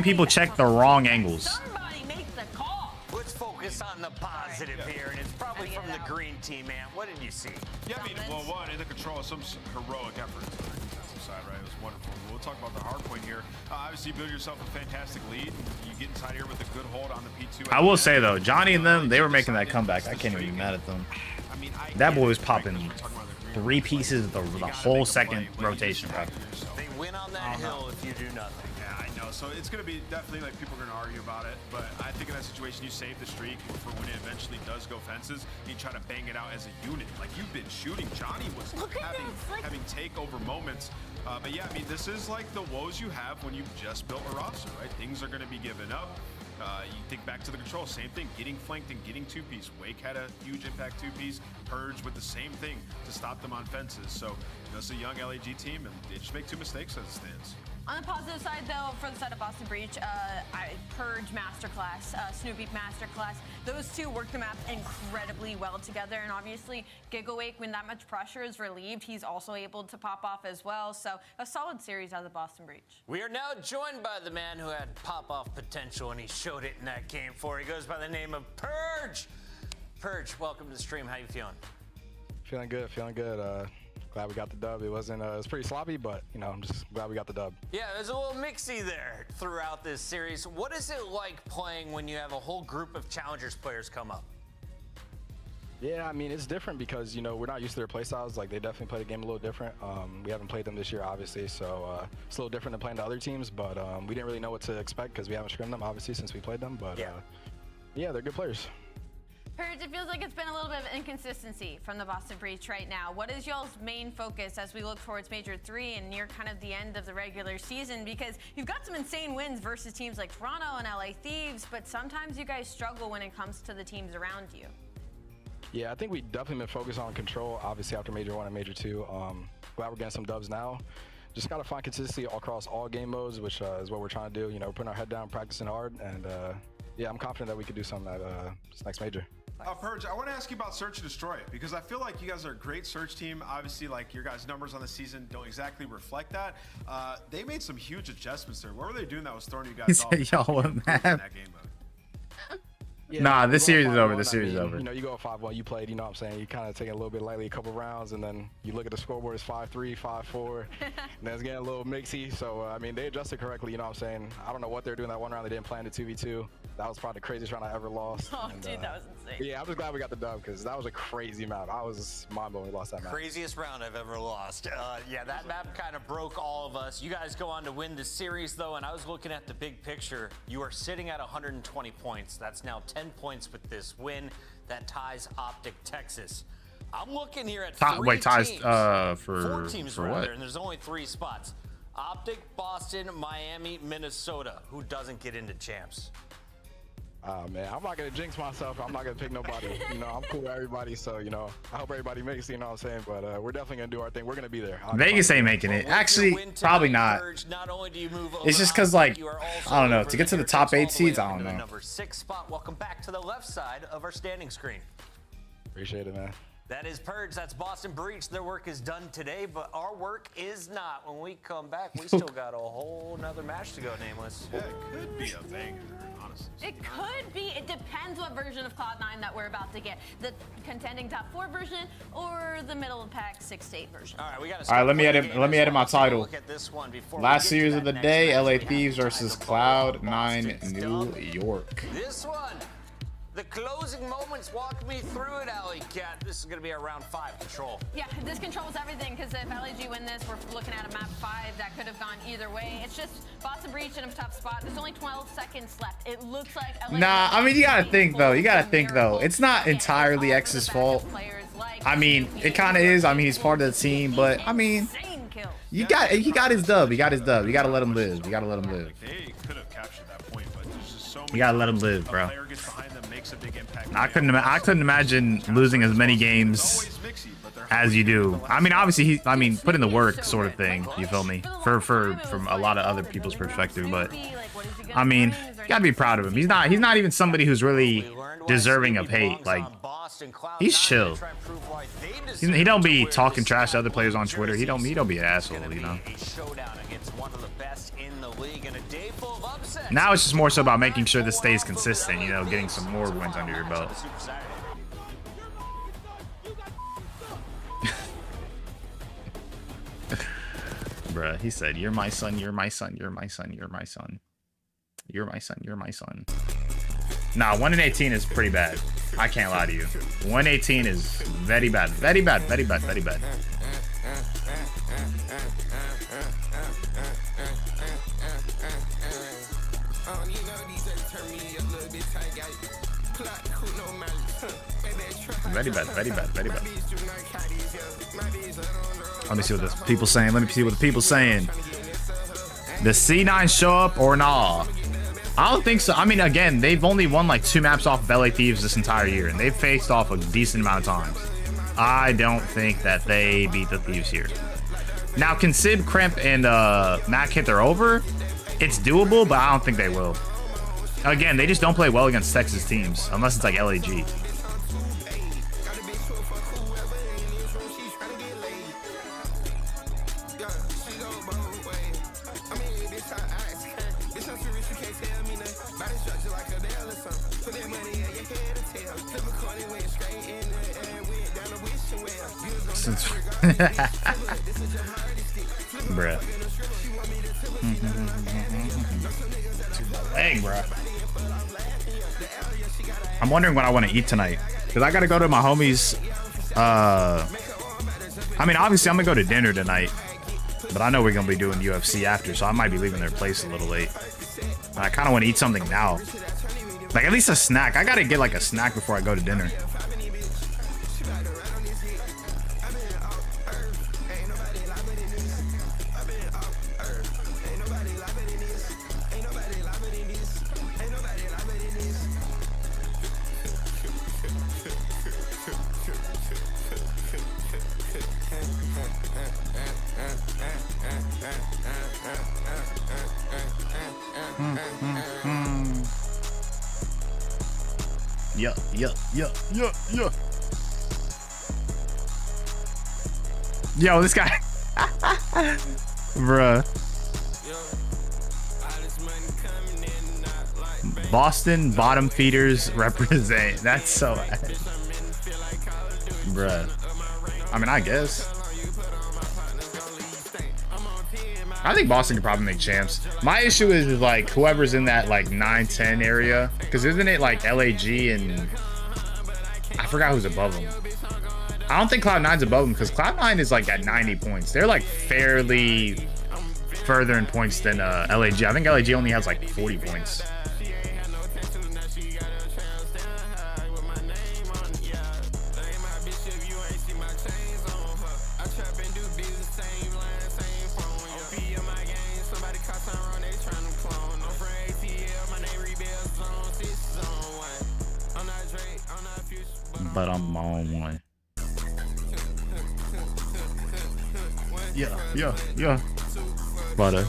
people check the wrong angles. Somebody make the call. Let's focus on the positive here, and it's probably from the green team, man. What did you see? Yeah, I mean, well, one, in the control, some heroic effort on the defensive side, right? It was wonderful. We'll talk about the hard point here. Obviously, you build yourself a fantastic lead. You get inside here with a good hold on the P2. I will say though, Johnny and them, they were making that comeback. I can't even be mad at them. That boy was popping 3 pieces the whole second rotation, bro. They win on that hill if you do nothing. Yeah, I know. So it's going to be definitely like people are going to argue about it. But I think in that situation, you save the streak for when it eventually does go fences. You try to bang it out as a unit. Like you've been shooting. Johnny was having takeover moments. But yeah, I mean, this is like the woes you have when you've just built a roster, right? Things are going to be given up. You think back to the control, same thing, getting flanked and getting 2-piece. Wake had a huge impact 2-piece. Purge with the same thing to stop them on fences. So, you know, it's a young LAG team, and they just make 2 mistakes as it stands. On the positive side, though, for the side of Boston Breach, Purge Masterclass, Snoopy Masterclass, those 2 work the map incredibly well together. And obviously, Gigawake, when that much pressure is relieved, he's also able to pop off as well. So a solid series out of the Boston Breach. We are now joined by the man who had pop-off potential, and he showed it in that game 4. He goes by the name of Purge. Purge, welcome to the stream. How you feeling? Feeling good, feeling good. Glad we got the dub. It was pretty sloppy, but you know, I'm just glad we got the dub. Yeah, there's a little mixy there throughout this series. What is it like playing when you have a whole group of Challengers players come up? Yeah, I mean, it's different because, you know, we're not used to their playstyles. Like, they definitely play the game a little different. We haven't played them this year, obviously, so it's a little different than playing the other teams, but we didn't really know what to expect because we haven't scrimmed them, obviously, since we played them, but yeah, they're good players. Purge, it feels like it's been a little bit of inconsistency from the Boston Breach right now. What is y'all's main focus as we look towards Major 3 and near kind of the end of the regular season? Because you've got some insane wins versus teams like Toronto and LA Thieves, but sometimes you guys struggle when it comes to the teams around you. Yeah, I think we definitely been focused on control, obviously, after Major 1 and Major 2. Glad we're getting some dubs now. Just got to find consistency across all game modes, which is what we're trying to do. You know, putting our head down, practicing hard, and yeah, I'm confident that we could do something at this next Major. Purge, I want to ask you about Search and Destroy, because I feel like you guys are a great search team. Obviously, like your guys' numbers on the season don't exactly reflect that. They made some huge adjustments there. What were they doing that was throwing you guys off? Y'all were mad. In that game mode? Yeah, nah, this series is over. This series is over. You know, you go 5-1, you played, you know what I'm saying? You kind of take it a little bit lightly, a couple rounds, and then you look at the scoreboard, it's 5-3, 5-4, and then it's getting a little mixy. So, I mean, they adjusted correctly, you know what I'm saying? I don't know what they're doing that one round. They didn't plan the 2v2. That was probably the craziest round I ever lost. Oh, and, dude, that was insane. Yeah, I'm just glad we got the dub, because that was a crazy map. I was mind-blown we lost that map. Craziest round I've ever lost. Yeah, that map kind of broke all of us. You guys go on to win the series, though, and I was looking at the big picture. You are sitting at 120 points. That's now 10 points with this win. That ties Optic Texas. I'm looking here at ties teams. for 4 teams for rather, what? and there's only 3 spots. Optic, Boston, Miami, Minnesota. Who doesn't get into champs? Man, I'm not gonna jinx myself. I'm not gonna pick nobody. You know, I'm cool with everybody. So, you know, I hope everybody makes it, you know what I'm saying? But we're definitely gonna do our thing. We're gonna be there. Vegas ain't making it. Actually, probably not. It's just because, like, I don't know. To get to the top 8 seeds, I don't know. Number 6 spot. Welcome back to the left side of our standing screen. Appreciate it, man. That is Purge. That's Boston Breach. Their work is done today, but our work is not. When we come back, we still got a whole nother match to go, Nameless. Yeah, it could be a banger, honestly. It could be. It depends what version of Cloud9 that we're about to get. The contending top 4 version or the middle of pack 6-8 version. All right, we got All right, let me edit my title. Look at this one before Last we get series to of that the next day, match. LA We have Thieves to try versus to pull off Cloud9 Boston New Stealth. York. This one, the closing moments. Walk me through it, Alley Cat. This is going to be a round 5 control. Yeah, this controls everything because if LAG win this, we're looking at a map 5 that could have gone either way. It's just Boston Breach in a tough spot. There's only 12 seconds left. It looks like LAG. Nah, I mean, you gotta think though. It's not entirely X's fault. I mean, it kind of is. I mean, he's part of the team, but I mean, he got his dub. He got his dub. You gotta let him live. You gotta let him live. They could have captured that point, but there's just so many. You gotta let him live, bro. Player gets behind them, makes a big impact. I couldn't imagine losing as many games as you do. I mean, obviously, put in the work, sort of thing. You feel me? From a lot of other people's perspective, but I mean, you gotta be proud of him. He's not even somebody who's really deserving of hate. Like, he's chill. He don't be talking trash to other players on Twitter. He don't be an asshole, you know. Now it's just more so about making sure this stays consistent, you know, getting some more wins under your belt. Bruh, he said, "You're my son, you're my son, you're my son, you're my son. You're my son, you're my son." Nah, 1-18 is pretty bad. I can't lie to you. 1-18 is very bad. Very bad, very bad, very bad. Very bad, very bad, very bad. Let me see what the people saying. Let me see what the people saying. Does C9 show up or nah? I don't think so. I mean, again, they've only won like 2 maps off of LA Thieves this entire year, and they've faced off a decent amount of times. I don't think that they beat the Thieves here. Now, can Sib, Crimp, and Mac hit their over? It's doable, but I don't think they will. Again, they just don't play well against Texas teams, unless it's like LAG. Bruh. Dang, bruh. I'm wondering what I want to eat tonight, because I gotta go to my homies. I mean, obviously I'm gonna go to dinner tonight, but I know we're gonna be doing UFC after, so I might be leaving their place a little late. And I kind of want to eat something now, like at least a snack. I gotta get like a snack before I go to dinner. Yeah. Yo, this guy. Bruh. Boston bottom feeders represent. That's so bad. Bruh. I mean, I guess. I think Boston could probably make champs. My issue is like whoever's in that like 9-10 area, because isn't it like LAG and I forgot who's above them. I don't think Cloud9's above them, because Cloud9 is like at 90 points. They're like fairly further in points than LAG. I think LAG only has like 40 points. but I'm on one. Yeah. But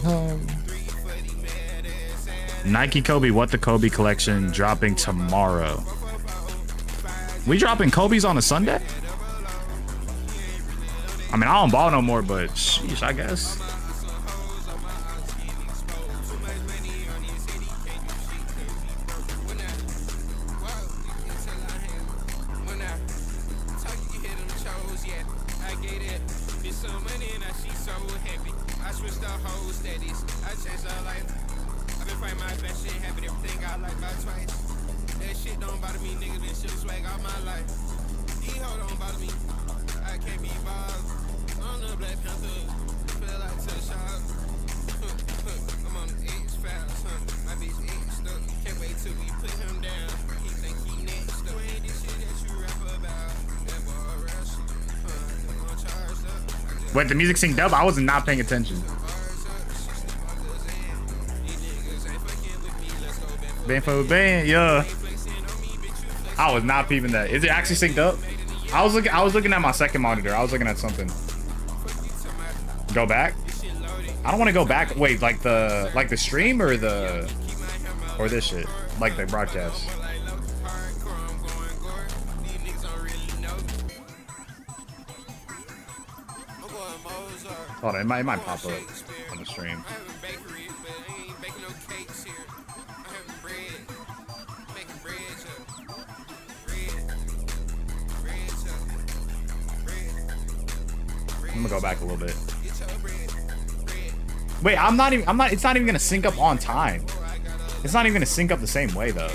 Nike Kobe, what the Kobe collection dropping tomorrow? We dropping Kobe's on a Sunday? I mean, I don't ball no more, but sheesh, I guess. Wait, the music synced up? I was not paying attention. Band for band, yeah. I was not peeping that. Is it actually synced up? I was looking at my second monitor. I was looking at something. Go back? I don't want to go back. Wait, like the stream or this shit? Like the broadcast. Hold on, it might pop up on the stream. I'm gonna go back a little bit. Wait, it's not even gonna sync up on time. It's not even gonna sync up the same way though.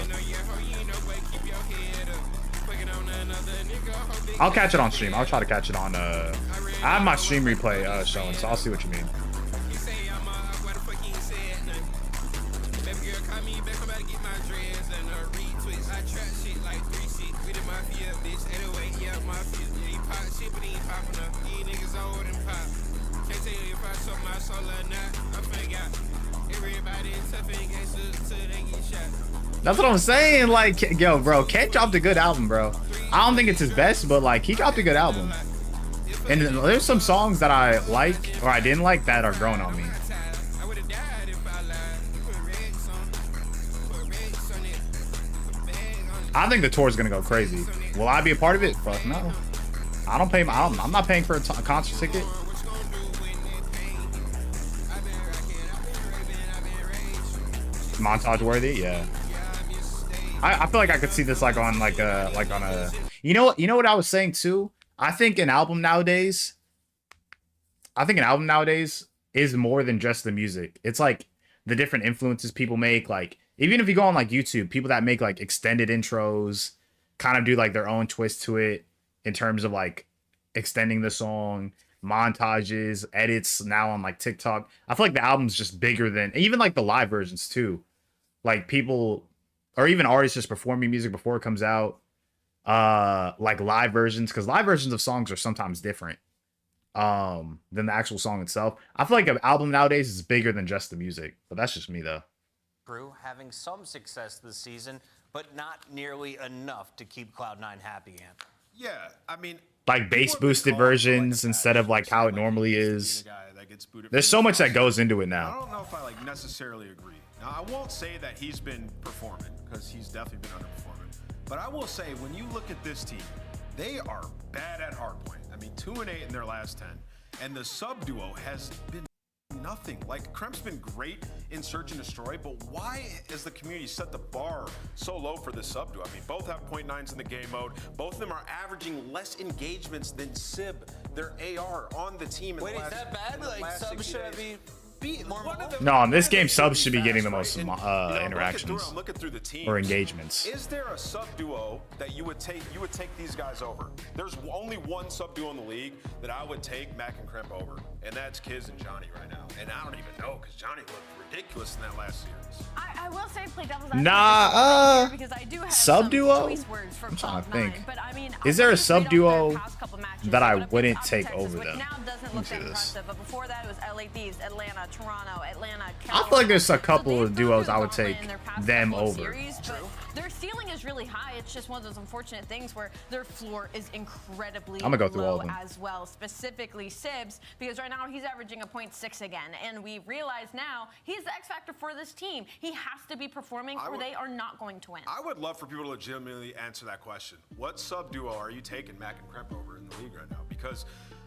I'll catch it on stream. I'll try to catch it on I have my stream replay showing, so I'll see what you mean. That's what I'm saying. Like, yo, bro, Kent dropped a good album, bro. I don't think it's his best, but like, he dropped a good album. And there's some songs that I like or I didn't like that are growing on me. I think the tour is gonna go crazy. Will I be a part of it? Fuck no. I don't pay. I'm not paying for a concert ticket. Montage worthy, yeah. I feel like I could see this like on a. You know what I was saying too. I think an album nowadays is more than just the music. It's like the different influences people make. Like, even if you go on like YouTube, people that make like extended intros kind of do like their own twist to it in terms of like extending the song, montages, edits now on like TikTok. I feel like the album's just bigger than even like the live versions too. Like people or even artists just performing music before it comes out. Like live versions, because live versions of songs are sometimes different than the actual song itself. I feel like an album nowadays is bigger than just the music, but that's just me though. Crew having some success this season, but not nearly enough to keep Cloud9 happy. Yeah, I mean, like bass boosted versions instead of like how it normally is. There's so much that goes into it now. I don't know if I like necessarily agree. Now, I won't say that he's been performing, because he's definitely been underperforming. But I will say, when you look at this team, they are bad at hardpoint. I mean, 2-8 in their last 10. And the sub-duo has been nothing. Like, Kremp's been great in Search and Destroy, but why has the community set the bar so low for this sub-duo? I mean, both have .9s in the game mode. Both of them are averaging less engagements than Sib, their AR, on the team. Wait, is that bad? Like, Sub should be... No, in this game, subs should be getting the most interactions or engagements. Is there a sub duo that you would take these guys over? There's only one sub duo in the league that I would take Mac and Kremp over, and that's Kiz and Johnny right now. And I don't even know, because Johnny looked ridiculous in that last series. I will say play devil's advocate because I do have sub duo. I'm trying to think. But I mean, is there a sub duo that I wouldn't take over them? Now doesn't look that impressive, but before that it was LA Thieves, Atlanta, Toronto, Atlanta. I feel like there's a couple of duos I would take them over. but their ceiling is really high. It's just one of those unfortunate things where their floor is incredibly I'm gonna go through all low of them. as well, specifically Sibs, because right now he's averaging a 0.6 again, and we realize now he's the X factor for this team. He has to be performing or they are not going to win. I would love for people to legitimately answer that question. What sub duo are you taking Mac and Kremp over in the league right now? Because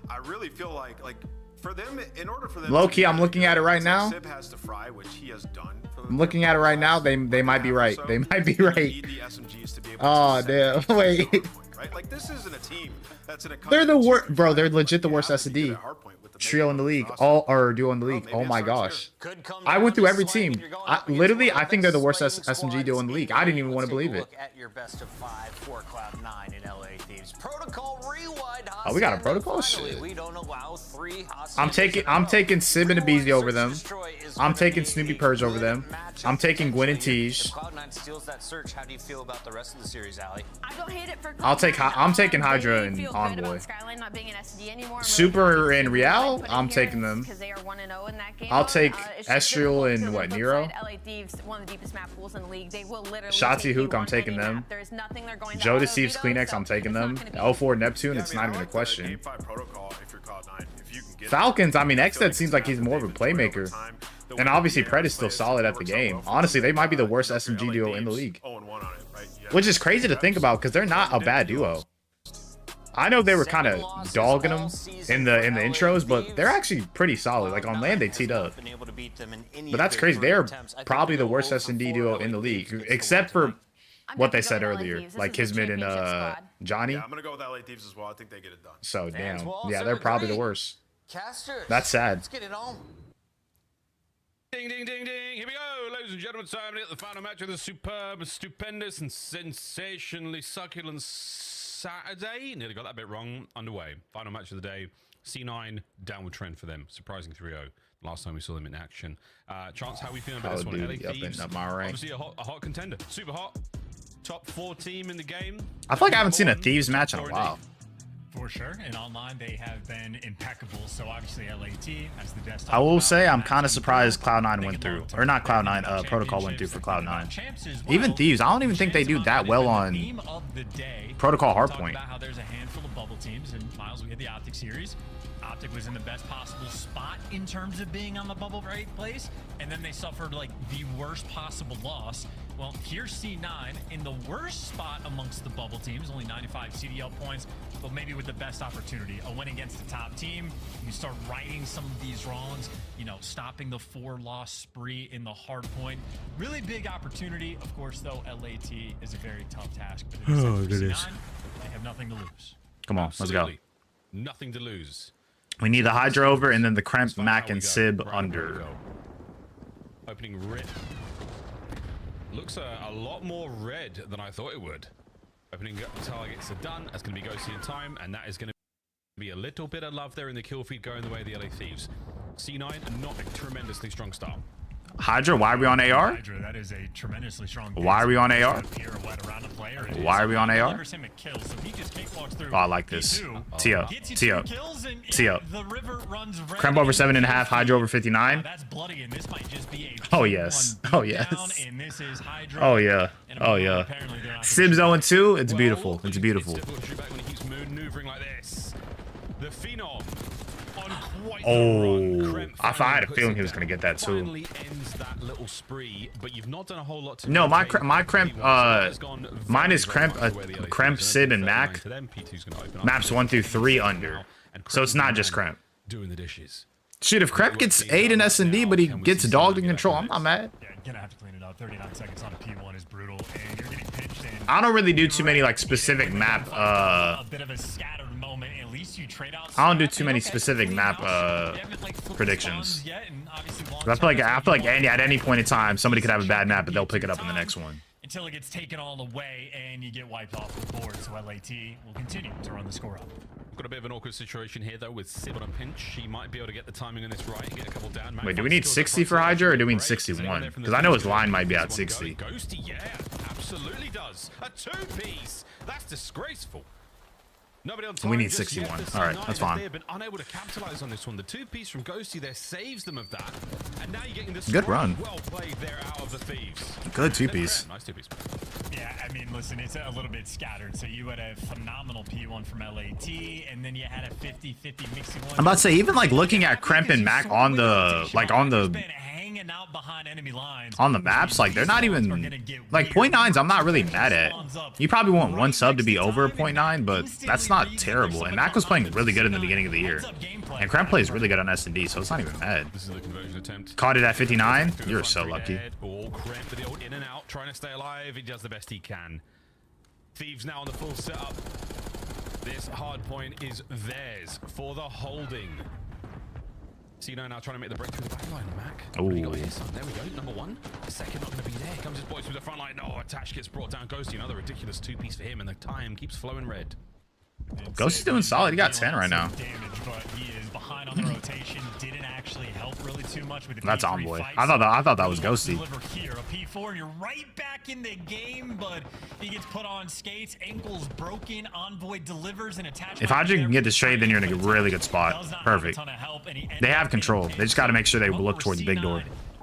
I really feel like for them, in order for them Low key, I'm looking at it right now. Sib has to fry, which he has done. I'm looking at it right now. They might be right. They might be right. Need the SMGs to be able Oh to damn! Wait. Right? Like this isn't a team that's in a. They're the worst, bro. They're legit the worst S&D trio in the league, or duo in the league. Oh my gosh! I went through every team. Literally, I think they're the worst SMG duo in the league. I didn't even want to believe it. Look at your best of 5 for Cloud9 in LA Thieves. Protocol rewind. Oh, we got a protocol shit. We don't allow 3 I'm taking Sib and Abizi over them. I'm taking Snoopy Purge over them. I'm taking Gwen and Tej. Cloud9 steals that search. How do you feel about the rest of the series, Ali? I don't hate it for I'm taking Hydra and Envoy. Super and Real, I'm taking them. I'll take Estriel and what, Nero? Shotzi Hook, I'm taking them. Joe Deceives Kleenex, I'm taking them. L4 Neptune, it's not even a question. Falcons, I mean, Xdead seems like he's more of a playmaker. And obviously, Pred is still solid at the game. Honestly, they might be the worst SMG duo in the league. Which is crazy to think about because they're not a bad duo. I know they were kind of dogging them in the intros, but they're actually pretty solid. Like on land, they teed up. But that's crazy. They're probably the worst S&D duo in the league, except for what they said earlier, like Kismet and Johnny. Yeah, I'm gonna go with LA Thieves as well. I think they get it done. So damn, yeah, they're probably the worst. That's sad. Let's get it on. Ding, ding, ding, ding. Here we go, ladies and gentlemen. Time to get the final match of the superb, stupendous, and sensationally succulent Saturday. Nearly got that bit wrong. Underway. Final match of the day. C9, downward trend for them. Surprising 3-0. Last time we saw them in action. Chance, how are we feeling about this one? LA Thieves, obviously a hot contender. Super hot. Top 4 team in the game. I feel like I haven't seen a Thieves match in a while. For sure, and online they have been impeccable. So obviously LAT as the desktop. I will say I'm kind of surprised Cloud9 went through, or not Cloud9, Protocol went through for Cloud9. Even Thieves, I don't even think they do that well on Protocol Hardpoint. About how there's a handful of bubble teams, and Miles, we had the Optic series. Optic was in the best possible spot in terms of being on the bubble right place, and then they suffered like the worst possible loss. Well, here's C9 in the worst spot amongst the bubble teams, only 95 CDL points, but maybe with the best opportunity. A win against the top team, you start righting some of these wrongs, you know, stopping the 4-loss spree in the hard point. Really big opportunity. Of course, though, LAT is a very tough task. But in C9, they have nothing to lose. Come on, Absolutely. let's go. Nothing to lose. We need the Hydra over and then the Kremp, Mac, and Sib under. Opening rip. Looks a lot more red than I thought it would. Opening targets are done. That's going to be Ghosty in time, and that is going to be a little bit of love there in the kill feed going the way of the LA Thieves. C9, not a tremendously strong start. Hydra, why are we on AR? Hydra, that is a tremendously strong. Why are we on AR? Why are we on AR? Oh, I like this. Tee up. Tee up. Tee up. Kremp over 7.5, Hydra over 59. Oh, yes. Oh, yes. Oh, yeah. Oh, yeah. Sibs 0-2. It's beautiful. It's beautiful. The Phenom. Oh, I had a feeling he was going to get that too. No, my Kremp, mine is Kremp, Sib, and Mac. Maps 1 through 3 under, so it's not just Kremp. Doing the dishes. Shoot, if Kremp gets 8 in S&D, but he gets dogged in control, I'm not mad. Yeah, you're gonna have to clean it up. 39 seconds on a P1 is brutal, and you're getting pinched in. I don't really do too many like specific map. A bit of a scattered moment. At least you trade out. I don't do too many specific map predictions. I feel like at any point in time, somebody could have a bad map, but they'll pick it up in the next one. Until it gets taken all away and you get wiped off the board. So LAT will continue to run the score up. Got a bit of an awkward situation here though with Sib on a pinch. He might be able to get the timing on this right and get a couple down. Wait, do we need 60 for Hydra or do we need 61? Because I know his line might be at 60. Ghosty, yeah, absolutely does. A 2-piece. That's disgraceful. Nobody on We time need just 61. yet. The All right, C9 that's as fine. They have been unable to capitalize on this one. The two-piece from Ghosty there saves them of that. And now you're getting the Good strike. run. Well played there out of the Thieves. Good two-piece. Nice two-piece. Yeah, I mean, listen, it's a little bit scattered. So you had a phenomenal P1 from LAT, and then you had a 50-50 mixing one. I'm about to say, even like looking at Kremp and Mac on the Hanging out behind enemy lines. on the maps, like they're not even like 0.9s. I'm not really mad at. You probably want one sub to be over 0.9, but that's not terrible. And Mac was playing really good in the beginning of the year, and Kremp plays really good on S&D, so it's not even bad. This is the conversion attempt. Caught it at 59. You're so lucky. All Kremp with the old in and out, trying to stay alive. He does the best he can. Thieves now on the full setup. This hard point is theirs for the holding. C9 now trying to make the break through the back line. Mac. Already got his son. There we go. Number one. The second not going to be there. Comes his boys through the front line. Oh, Attach gets brought down. Ghosty, another ridiculous two-piece for him, and the time keeps flowing red. Ghosty's doing solid. He got 10 right now. Damage, but he is behind on the rotation. Didn't actually help really too much with the That's P3 Envoy. fight. I thought that was Ghosty. Deliver here, a P4, and you're right back in the game, but he gets put on skates, ankles broken. Envoy delivers and Attach. If Hydra can get this trade, then you're in a really good spot. Perfect. They have control. They just got to make sure they look towards the big door.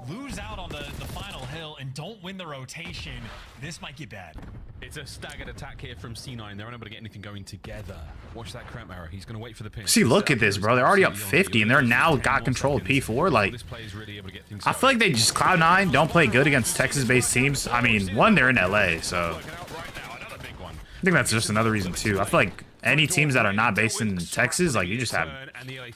Lose out on the final hill and don't win the rotation. This might get bad. It's a staggered attack here from C9. They're unable to get anything going together. Watch that Kremp arrow. He's going to wait for the pin. See, look at this, bro. They're already up 50, and they're now got control of P4. Like, I feel like they just Cloud9 don't play good against Texas-based teams. I mean, one, they're in LA, so I think that's just another reason too. I feel like any teams that are not based in Texas, like you just have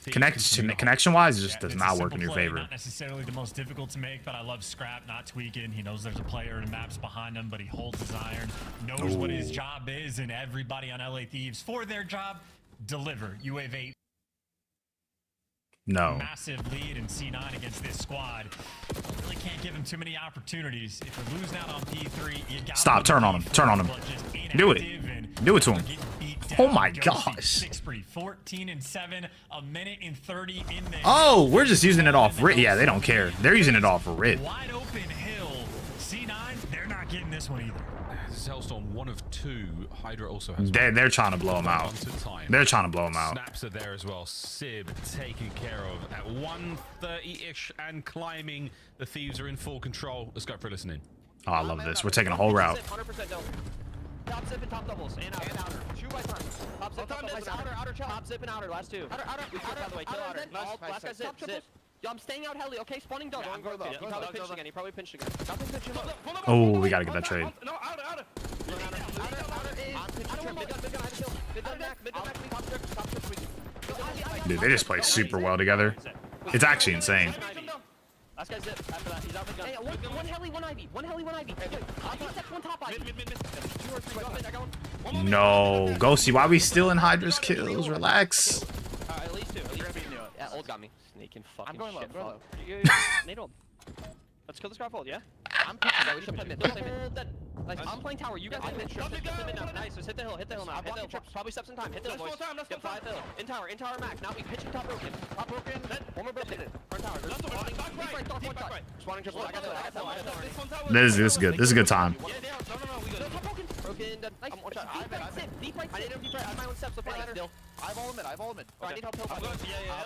connection-wise, it just does not work in your favor. Not necessarily the most difficult to make, but I love Scrap not tweaking. He knows there's a player in the maps behind him, but he holds his iron, knows what his job is, and everybody on LA Thieves for their job deliver. You have a massive lead in C9 against this squad. Really can't give him too many opportunities. If you're losing out on P3, you got Stop. Turn on him. Turn on him. Do it. Do it to him. Oh my gosh. 14 and 7, a minute and 30 in the Oh, we're just using it off rip. Yeah, they don't care. They're using it off rip. wide open hill. C9, they're not getting this one either. This is Hellstorm, one of two. Hydra also has. They're trying to blow him out. They're trying to blow him out. Snaps are there as well. Sib taken care of at 1:30-ish and climbing. The Thieves are in full control. Let's go for a listen in. Oh, I love this. We're taking a whole route. 100% no. Top zip and top doubles and outer. 2 by time. Top zip, outer, top zip and outer. Last two. Outer, by the way, kill outer. Last guy zip. Yo, I'm staying out heli. Okay, spawning double. He probably pinched again. He probably pinched again. Oh, we gotta get that trade. No, outer. Outer is. I'm pinching mid gun. Mid gun back. Top trip. Dude, they just play super well together. It's actually insane. Last guy zip. After that, he's out mid gun. Hey, one heli, one Ivy. One heli, one Ivy. One top Ivy. Mid. 2 or 3. Go mid. I got one. No. Ghosty, why are we still in Hydra's kills? Relax. At least 2. Yeah, old got me. Sneaking fucking I'm going low. shit. Go low. Nade hold. Let's kill this guy hold, yeah? I'm pitching though. We should play mid. Don't play mid. Nice. I'm playing tower. You guys hit mid. Nice. Let's hit the hill. Hit the hill now. Hit the hill. Probably steps in time. Hit the hill, boys. Get 5 hill. In tower. Max. Now we pitching top broken. Top broken. One more broken. Front tower. Deep right. Spawning triple. I got that. This is good. This is a good time. No. Broken. Nice. Deep right. I need him deep right. I have my own steps. Let's play ladder. I have all mid. I need help.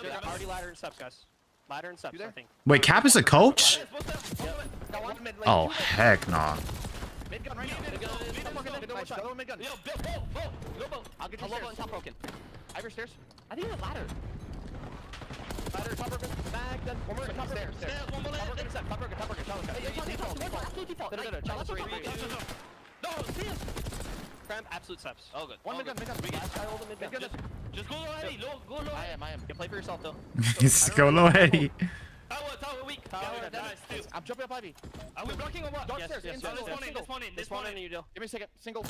Yeah. Already ladder and steps, guys. Ladder and steps, I think. Wait, Cap is a coach? Oh, heck nah. Mid gun right now. Mid gun. Yo, Bill. I'll get you stairs. Top broken. Ivor stairs. I think it's ladder. Ladder, top broken. Back, then. One more top stairs. One more top broken. Top broken. Default. No, see us. Cramp, absolute steps. Oh, good. One mid gun. Mid gun. Just go low, Eddie. Go low. I am. You play for yourself, though. Just go low, Eddie. Tower weak. I'm jumping up Ivy. Are we blocking or what? Dark stairs. This one in you, Dill. Give me a second. Single.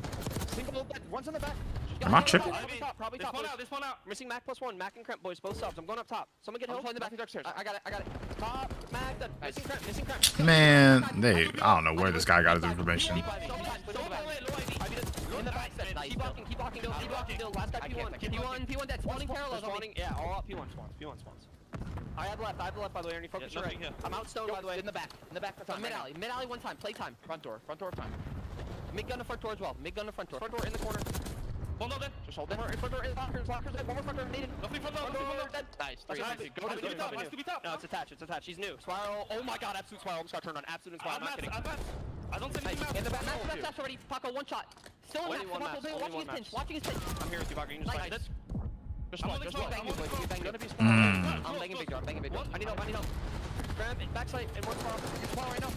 One's on the back. I'm not tripping. Probably top. This one out. Missing Mac +1. Mac and Cramp, boys. Both subs. I'm going up top. Someone get help. In the back of dark stairs. I got it. Top. Mac. Then. Missing Cramp. Man, I don't know where this guy got his information. In the back. Keep blocking. Dill. Last guy P1. P1 dead. Spawning parallels. Yeah, all up. P1 spawns. I have left, by the way, Ernie. Focus your right. I'm out stone, by the way. In the back. Mid alley, one time. Play time. Front door, time. Mid gun to front door as well. Front door in the corner. One more dead. Just hold it. One more front door. Lockers. One more front door. Needed. Nothing front door. Dead. Nice. Go to the top. Nice to be top. No, it's attached. He's new. Spiral. Oh my god, absolute spiral. I'm just got turned on. Absolute spiral. I'm not kidding. I don't see anything. In the back. Max already. Paco, one shot. Still in Max. Watching his pinch. I'm here with you, Paco. You can just fight it. Just bang I'm banging big door. I need help. Grab it. Backside. And one spiral right now.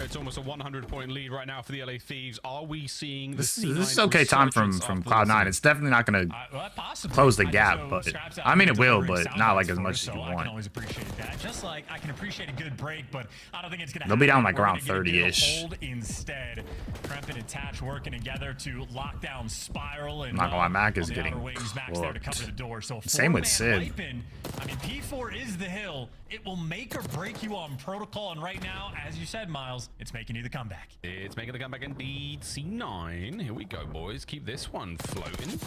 It's almost a 100-point lead right now for the LA Thieves. Are we seeing this is okay time from Cloud9. It's definitely not going to close the gap, but I mean it will, but not like as much as you want. I can always appreciate that. Just like I can appreciate a good break, but I don't think it's going to. They'll be down like around 30-ish. Instead, Kremp and Attach working together to lock down Spiral, and I'm not gonna lie, Mac is getting cooked. Same with Sid. I mean, P4 is the hill. It will make or break you on Protocol, and right now, as you said, Miles, it's making you the comeback. It's making the comeback indeed. C9. Here we go, boys. Keep this one floating.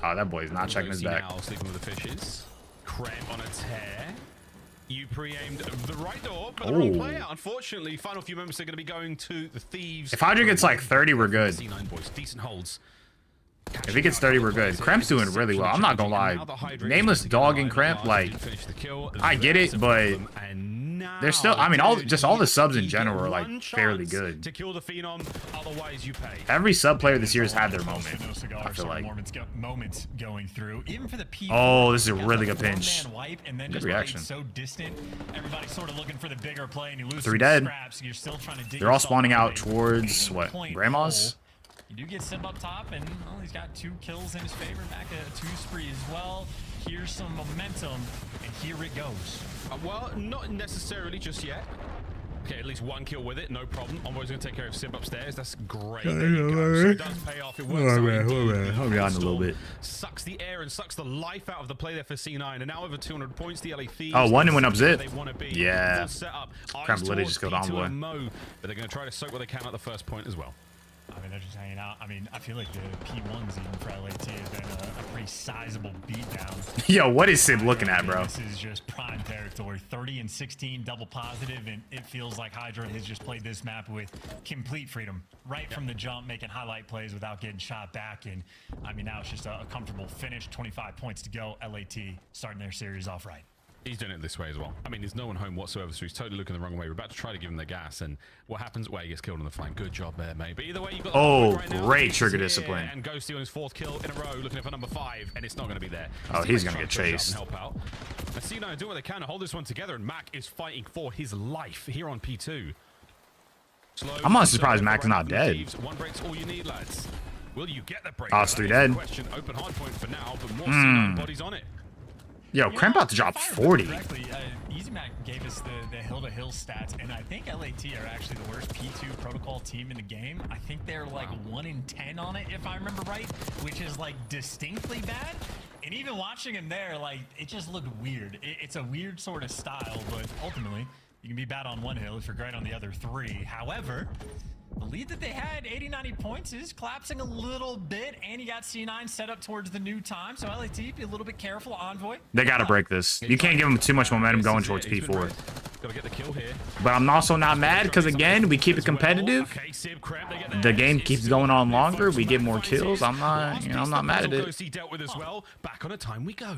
Oh, that boy's not checking his back. Sleeping with the fishes. Kremp on a tear. You pre-aimed the right door, but the wrong player. Unfortunately, final few moments are going to be going to the Thieves. If Hydra gets like 30, we're good. C9 boys, decent holds. If he gets 30, we're good. Kremp's doing really well. I'm not gonna lie. Nameless Dog and Kremp, like, I get it, but they're still. I mean, all the subs in general are like fairly good. To kill the Phenom, otherwise you pay. Every sub player this year has had their moment. I feel like. Moments going through, even for the P4. Oh, this is a really good pinch. Good reaction. So distant. Everybody's sort of looking for the bigger play, and you lose 3 dead. Scraps. You're still trying to dig. They're all spawning out towards what? Grandma's. You do get Sim up top, and well, he's got 2 kills in his favor. Back at a 2 spree as well. Here's some momentum, and here it goes. Well, not necessarily just yet. Okay, at least 1 kill with it, no problem. Envoy's going to take care of Sim upstairs. That's great. There you go. So it does pay off. It works out. Hold on a little bit. Sucks the air and sucks the life out of the play there for C9. And now over 200 points, the LA Thieves. Oh, one went up zip. Be. Yeah. Kremp literally just killed Envoy. But they're going to try to soak what they can at the first point as well. I mean, they're just hanging out. I mean, I feel like the P1s even for LAT has been a pretty sizable beatdown. Yo, what is Sid looking at, bro? This is just prime territory. 30 and 16 double positive, and it feels like Hydra has just played this map with complete freedom. Right from the jump, making highlight plays without getting shot back. And, I mean, now it's just a comfortable finish. 25 points to go. LAT starting their series off right. He's doing it this way as well. I mean, there's no one home whatsoever, so he's totally looking the wrong way. We're about to try to give him the gas, and what happens? Well, he gets killed on the flank. Good job there, mate. But either way, you've got great trigger discipline. And Ghosty on his 4th kill in a row, looking for number 5, and it's not going to be there. Oh, he's going to get chased. Help out. And C9 doing what they can to hold this one together, and Mac is fighting for his life here on P2. I'm not surprised Mac's not dead. One break's all you need, lads. Will you get the break? Oh, it's 3 dead. Question. Open hard point for now, but more C9 bodies on it. Yo, Kremp about to drop 40. EasyMac gave us the hill-to-hill stats, and I think LAT are actually the worst P2 Protocol team in the game. I think they're like 1 in 10 on it, if I remember right, which is like distinctly bad. And even watching him there, like, it just looked weird. It's a weird sort of style, but ultimately, you can be bad on one hill if you're great on the other 3. However, the lead that they had, 80-90 points, is collapsing a little bit, and you got C9 set up towards the new time, so LAT, be a little bit careful. Envoy. They got to break this. You can't give them too much momentum going towards P4. Gotta get the kill here. But I'm also not mad, because again, we keep it competitive. The game keeps going on longer. We get more kills. I'm not, I'm not mad at it. Dealt with as well. Back on a time we go.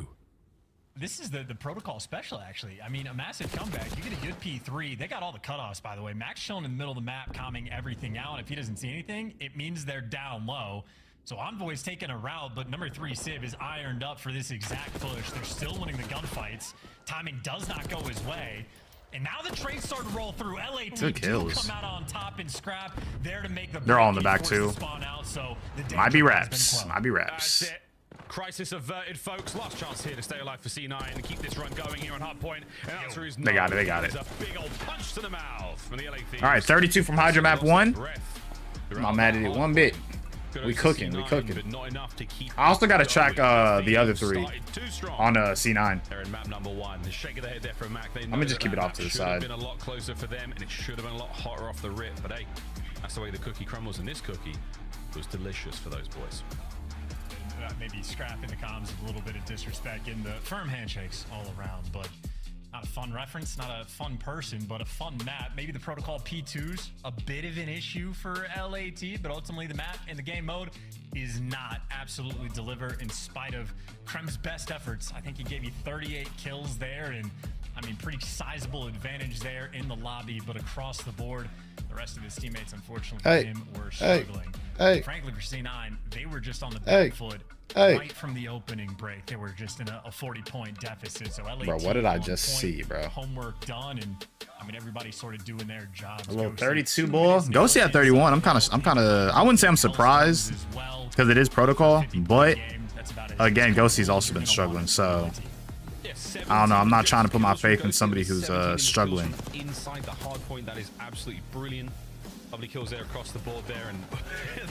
This is the Protocol special, actually. I mean, a massive comeback. You get a good P3. They got all the cutoffs, by the way. Max shown in the middle of the map, calming everything out. If he doesn't see anything, it means they're down low. So Envoy's taking a route, but number 3 Civ is ironed up for this exact push. They're still winning the gunfights. Timing does not go his way. And now the trades start to roll through. LAT do come out on top and Scrap there to make the. They're all in the back too. Out, so might be wraps. Might be wraps. That's it. Crisis averted, folks. Last chance here to stay alive for C9 and keep this run going here on Hardpoint. And answer is no. They got it. They got it. A big old punch to the mouth from the LA Thieves. All right, 32 from Hydra map 1. I'm not mad at it one bit. We cooking. We cooking. But not enough to keep. I also got to track the other 3 on C9. They're in map number 1. The shake of the head there from Mac. Let me just keep it off to the side. Should have been a lot closer for them, and it should have been a lot hotter off the rip. But hey, that's the way the cookie crumbles, and this cookie was delicious for those boys. Maybe scrapping the comms with a little bit of disrespect, getting the firm handshakes all around, but not a fun reference, not a fun person, but a fun map. Maybe the Protocol P2's a bit of an issue for LAT, but ultimately the map and the game mode is not absolutely deliver in spite of Krem's best efforts. I think he gave you 38 kills there, and I mean, pretty sizable advantage there in the lobby, but across the board, the rest of his teammates, unfortunately, were struggling. Frankly, for C9, they were just on the back foot right from the opening break. They were just in a 40-point deficit. So LAT, bro, what did I just see, bro? Homework done, and I mean, everybody's sort of doing their jobs. A little 32 ball. Ghosty at 31. I'm kind of. I wouldn't say I'm surprised because it is Protocol, but again, Ghosty's also been struggling. So I don't know. I'm not trying to put my faith in somebody who's struggling. Inside the hard point, that is absolutely brilliant. Lovely kills there across the board there, and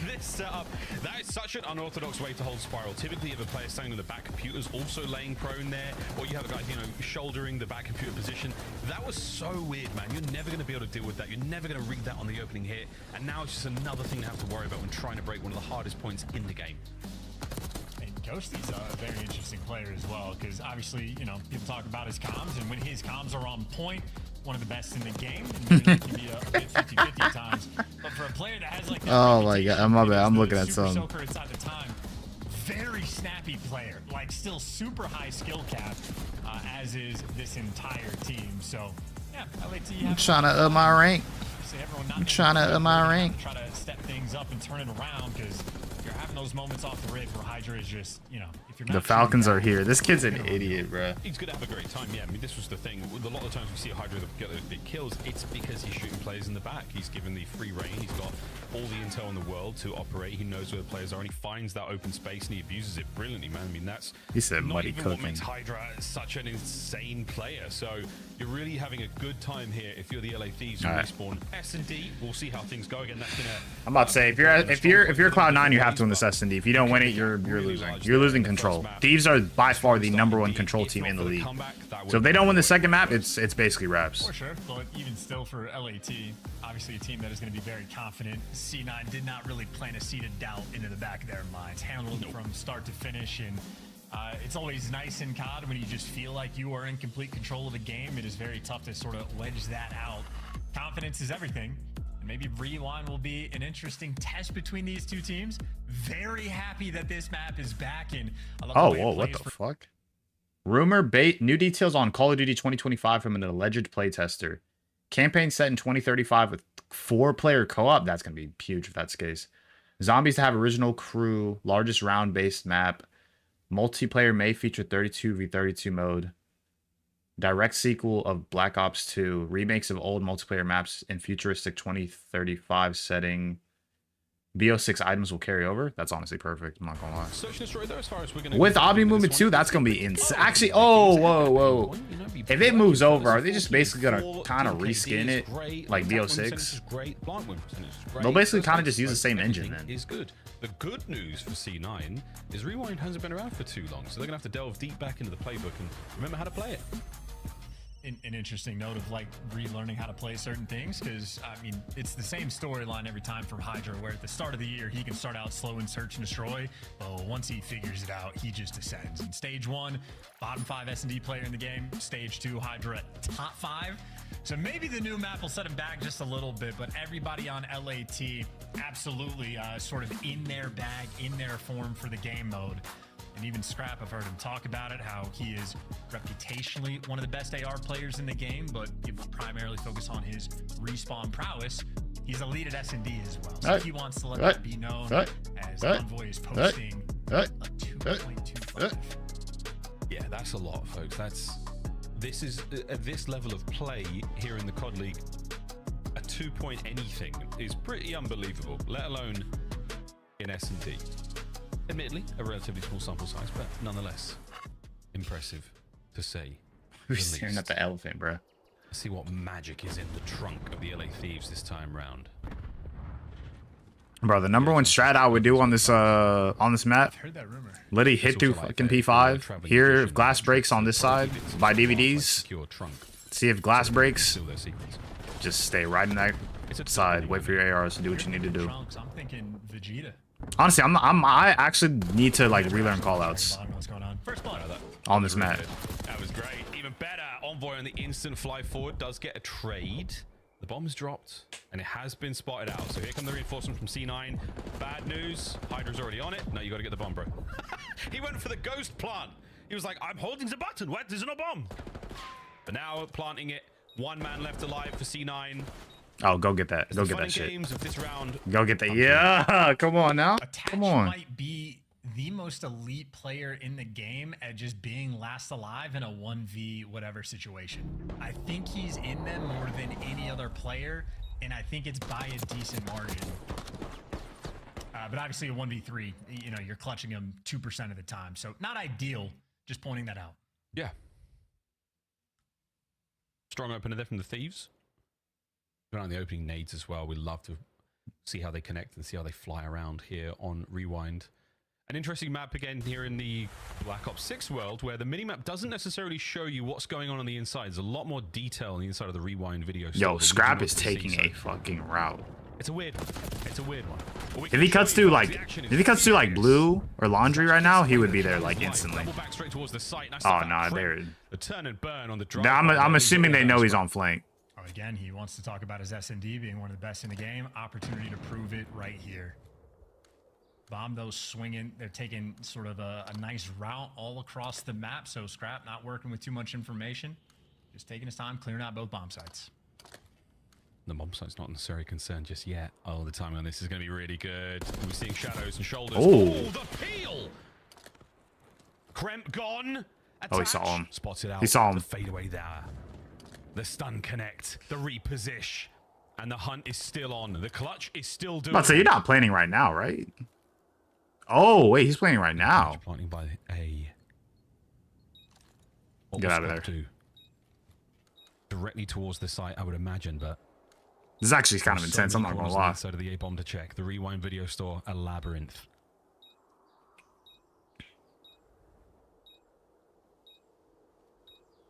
this setup, that is such an unorthodox way to hold Spiral. Typically, you have a player standing on the back computers, also laying prone there, or you have a guy, you know, shouldering the back computer position. That was so weird, man. You're never going to be able to deal with that. You're never going to read that on the opening hit, and now it's just another thing to have to worry about when trying to break one of the hardest points in the game. Ghosty's a very interesting player as well, because obviously, you know, people talk about his comms, and when his comms are on point, one of the best in the game, and it can be a bit 50-50 times. But for a player that has like that, oh my god, my bad. I'm looking at some. Soaker inside the time, very snappy player, like still super high skill cap, as is this entire team. So yeah, I'm trying to up my rank. I'm trying to up my rank. Try to step things up and turn it around, because you're having those moments off the rip where Hydra is just, you know, if you're not. The Falcons are here. This kid's an idiot, bro. He's going to have a great time, yeah. I mean, this was the thing. A lot of times we see a Hydra get those big kills, it's because he's shooting players in the back. He's given the free reign. He's got all the intel in the world to operate. He knows where the players are, and he finds that open space, and he abuses it brilliantly, man. I mean, that's he said not muddy even cooking. What makes Hydra such an insane player. So you're really having a good time here if you're the LA Thieves who respawn. S&D, we'll see how things go. Again, that's gonna. I'm about to say, if you're Cloud9, you have to win this S&D. If you don't win it, you're losing. You're losing control. Thieves are by far the #1 control team in the league. So if they don't win the second map, it's basically wraps. For sure, but even still for LAT, obviously a team that is going to be very confident. C9 did not really plant a seed of doubt into the back of their minds, handled from start to finish, and it's always nice in COD when you just feel like you are in complete control of the game. It is very tough to sort of wedge that out. Confidence is everything. And maybe Rewind will be an interesting test between these two teams. Very happy that this map is back, and I love the way it what plays the fuck? Rumor bait new details on Call of Duty 2025 from an alleged playtester. Campaign set in 2035 with 4-player co-op. That's gonna be huge if that's the case. Zombies to have original crew, largest round-based map. Multiplayer may feature 32v32 mode. Direct sequel of Black Ops 2. Remakes of old multiplayer maps in futuristic 2035 setting. BO6 items will carry over. That's honestly perfect. I'm not gonna lie. With Obby movement 2, that's gonna be insane. Actually, whoa. If it moves over, are they just basically gonna kind of reskin it like BO6? They'll basically kind of just use the same engine then. Is good. The good news for C9 is Rewind hasn't been around for too long, so they're gonna have to delve deep back into the playbook and remember how to play it. An interesting note of like relearning how to play certain things, because I mean it's the same storyline every time from Hydra, where at the start of the year he can start out slow and search and destroy, but once he figures it out, he just ascends. In stage 1, bottom 5 S&D player in the game. Stage 2, Hydra top 5. So maybe the new map will set him back just a little bit, but everybody on LAT absolutely sort of in their bag, in their form for the game mode. And even Scrap, I've heard him talk about it, how he is reputationally one of the best AR players in the game, but you primarily focus on his respawn prowess. He's a lead at S&D as well, so he wants to let that be known as Envoy is posting a 2.25. Yeah, that's a lot, folks. This is at this level of play here in the COD League, a 2-point anything is pretty unbelievable, let alone in S&D. Admittedly, a relatively small sample size, but nonetheless, impressive to say. We're staring at the elephant, bro. Let's see what magic is in the trunk of the LA Thieves this time round. Bro, the #1 strat I would do on this map, literally hit through fucking P5. Here, if glass breaks on this side, buy DVDs. See if glass breaks. Just stay right in that side. Wait for your ARs to do what you need to do. I'm thinking Vegeta. Honestly, I actually need to like relearn callouts on this map. That was great. Even even better. Envoy on the instant fly forward does get a trade. The bomb's dropped, and it has been spotted out. So here come the reinforcement from C9. Bad news. Hydra's already on it. No, you got to get the bomb, bro. He went for the ghost plant. He was like, I'm holding the button. What? There's no bomb. But now planting it. One man left alive for C9. Oh, go get that. Go get that shit. Games of this round. Go get that. Yeah. Come on now. Come on. Might be the most elite player in the game at just being last alive in a 1v whatever situation. I think he's in them more than any other player, and I think it's by a decent margin. But obviously a 1v3, you know, you're clutching him 2% of the time. So not ideal, just pointing that out. Yeah. Strong opener there from the Thieves. Going on the opening nades as well. We love to see how they connect and see how they fly around here on Rewind. An interesting map again here in the Black Ops 6 world, where the minimap doesn't necessarily show you what's going on the inside. There's a lot more detail on the inside of the Rewind video. Yo, Scrap is taking a fucking route. It's a weird one. If he cuts through like blue or laundry right now, he would be there like instantly. Oh no, they're. The turn and burn on the I'm assuming they know he's on flank. Oh, again, he wants to talk about his S&D being one of the best in the game. Opportunity to prove it right here. Bomb those swinging. They're taking sort of a nice route all across the map. So Scrap not working with too much information. Just taking his time, clearing out both bomb sites. The bomb site's not necessarily concerned just yet. Oh, the timing on this is going to be really good. We're seeing shadows and shoulders. Oh, the peel! Kremp gone. Oh, he saw him. Spotted out. He saw him. The fade away there. The stun connect. The reposition. And the hunt is still on. The clutch is still doing. So you're not planning right now, right? Oh, wait, he's playing right now. Planting by A. Get out of there. Directly towards the site, I would imagine, but this is actually kind of intense. I'm not gonna lie. Side of the A bomb to check. The Rewind video store, a labyrinth.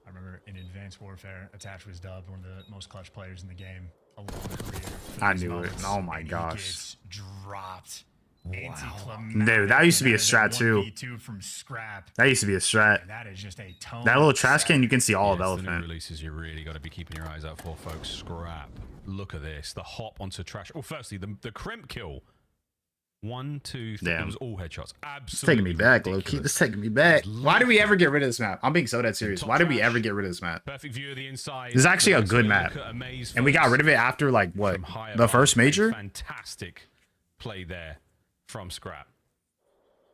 I remember in Advanced Warfare, Attach was dubbed one of the most clutch players in the game. A long career. I knew it. Oh my gosh. Dropped. Wow. Dude, that used to be a strat too. From Scrap. That used to be a strat. That is just a tone. That little trash can, you can see all of Elephant. The new releases you really got to be keeping your eyes out for, folks. Scrap. Look at this. The hop onto trash. Oh, firstly, the Kremp kill. 1, 2, 3. It was all headshots. Absolutely. It's taking me back, low-key. It's taking me back. Why did we ever get rid of this map? I'm being so dead serious. Why did we ever get rid of this map? Perfect view of the inside. This is actually a good map. And we got rid of it after, like, what? The first major? Fantastic play there from Scrap.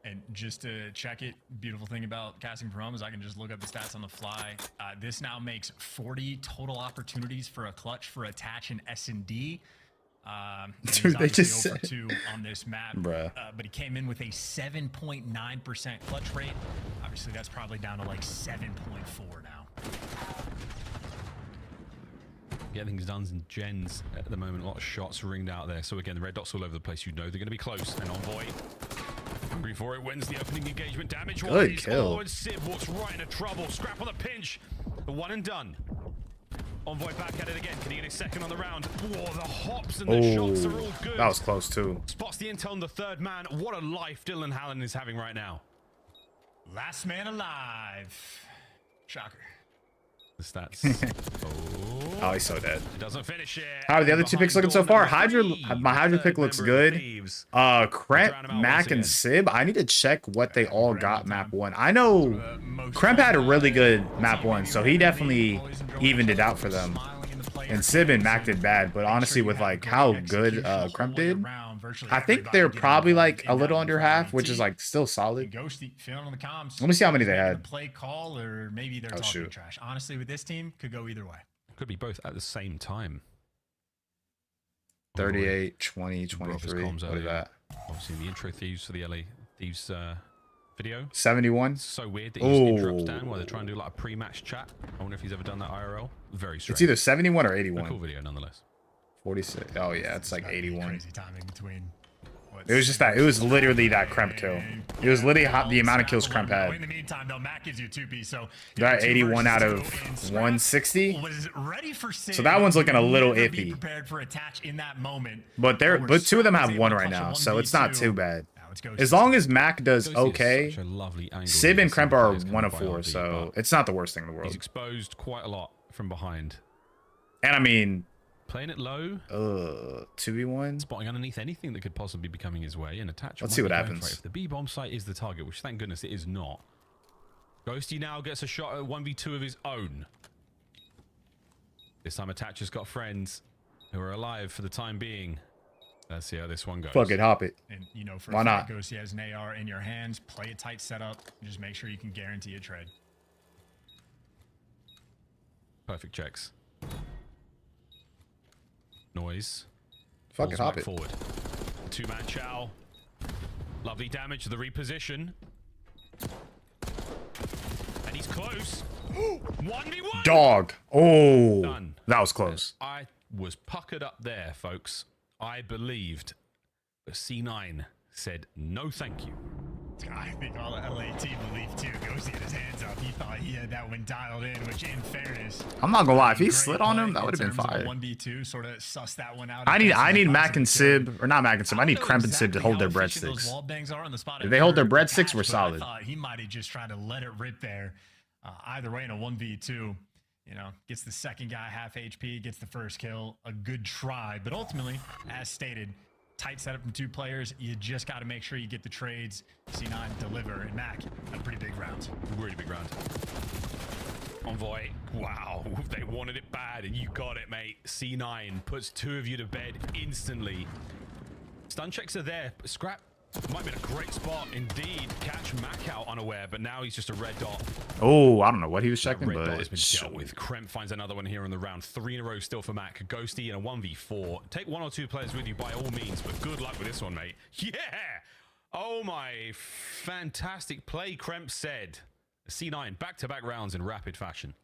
And just to check it, beautiful thing about casting from home is I can just look up the stats on the fly. This now makes 40 total opportunities for a clutch for Attach and S&D. Dude, they just over 2 on this map, bruh. But he came in with a 7.9% clutch rate. Obviously, that's probably down to like 7.4 now. Getting things done in gens at the moment. A lot of shots ringed out there. So again, the red dots all over the place. You know they're going to be close. And Envoy, hungry for it, wins the opening engagement. Damage. Good kill. Oh, and Civ walks right into trouble. Scrap on the pinch. The one and done. Envoy back at it again. Can he get a second on the round? Whoa, the hops and the shots are all good. That was close too. Spots the intel on the third man. What a life Dylan Hallen is having right now. Last man alive. Shocker. The stats. Oh, he's so dead. It doesn't finish it. How are the other 2 picks looking so far? My Hydra pick looks good. Kremp, Mac, and Sib. I need to check what they all got map 1. I know Kremp had a really good map 1, so he definitely evened it out for them. And Sib and Mac did bad, but honestly, with like how good Kremp did, I think they're probably like a little under half, which is like still solid. Let me see how many they had. Play call, or maybe they're talking trash. Honestly, with this team, could go either way. Could be both at the same time. 38, 20, 23. What is that? Obviously, the intro Thieves for the LA Thieves video. 71. It's so weird that he interrupts Dan while they're trying to do like a pre-match chat. I wonder if he's ever done that IRL. Very strange. It's either 71 or 81. A cool video nonetheless. 46. Oh yeah, it's like 81. Crazy timing between. It was just that. It was literally that Kremp kill. It was literally the amount of kills Kremp had. In the meantime, though, Mac gives you 2P, so got 81 out of 160. So that one's looking a little iffy. Prepared for Attach in that moment. But 2 of them have 1 right now, so it's not too bad. it's Ghosty. As long as Mac does Ghosty is okay, such a lovely angle Sib here. and Some Kremp are players 1 of coming by 4, LB, so but it's not the worst thing in the world. he's exposed quite a lot from behind. And I mean, playing it low, 2v1, spotting underneath anything that could possibly be coming his way, and attach. Let's see what happens. If the B bomb site is the target, which thank goodness it is not. Ghosty now gets a shot at 1v2 of his own. This time Attach has got friends who are alive for the time being. Let's see how this one goes. fuck it, hop it. And you know, for Why a not? fact, Ghosty has an AR in your hands. Play a tight setup. Just make sure you can guarantee a trade. Perfect checks. Noise. Fuck it, Pulls hop Mac it. forward. Two-man chow. Lovely damage to the reposition. And he's close. 1v1. Dog. Oh, Done. that was close. I was puckered up there, folks. I believed. But C9 said no thank you. I think all the LA team believed too. Ghosty had his hands up. He thought he had that one dialed in, which in fairness, I'm not gonna lie, if he great slid on play him, that in would have been terms of a fire. 1v2, sort of suss that one out. I need Ghosty Mac and possibly Sib, or not Mac and Sib. I need Kremp and Sib to hold their efficient those breadsticks. wall bangs are on the spot. If they hold their at breadsticks, Attach, we're but I solid. thought he might have just tried to let it rip there. Either way, in a 1v2, you know, gets the second guy half HP, gets the first kill. A good try, but ultimately, as stated, tight setup from 2 players. You just got to make sure you get the trades. C9 deliver, and Mac had a pretty big round. Really big round. Envoy. Wow. They wanted it bad, and you got it, mate. C9 puts 2 of you to bed instantly. Stun checks are there. Scrap might be in a great spot indeed. Catch Mac out unaware, but now he's just a red dot. Oh, I don't know what he was checking, Red but dot has been dealt with. Kremp finds another one here in the round. 3 in a row still for Mac. Ghosty in a 1v4. Take 1 or 2 players with you by all means, but good luck with this one, mate. Yeah! Oh my fantastic play, Kremp said. C9 back-to-back rounds in rapid fashion.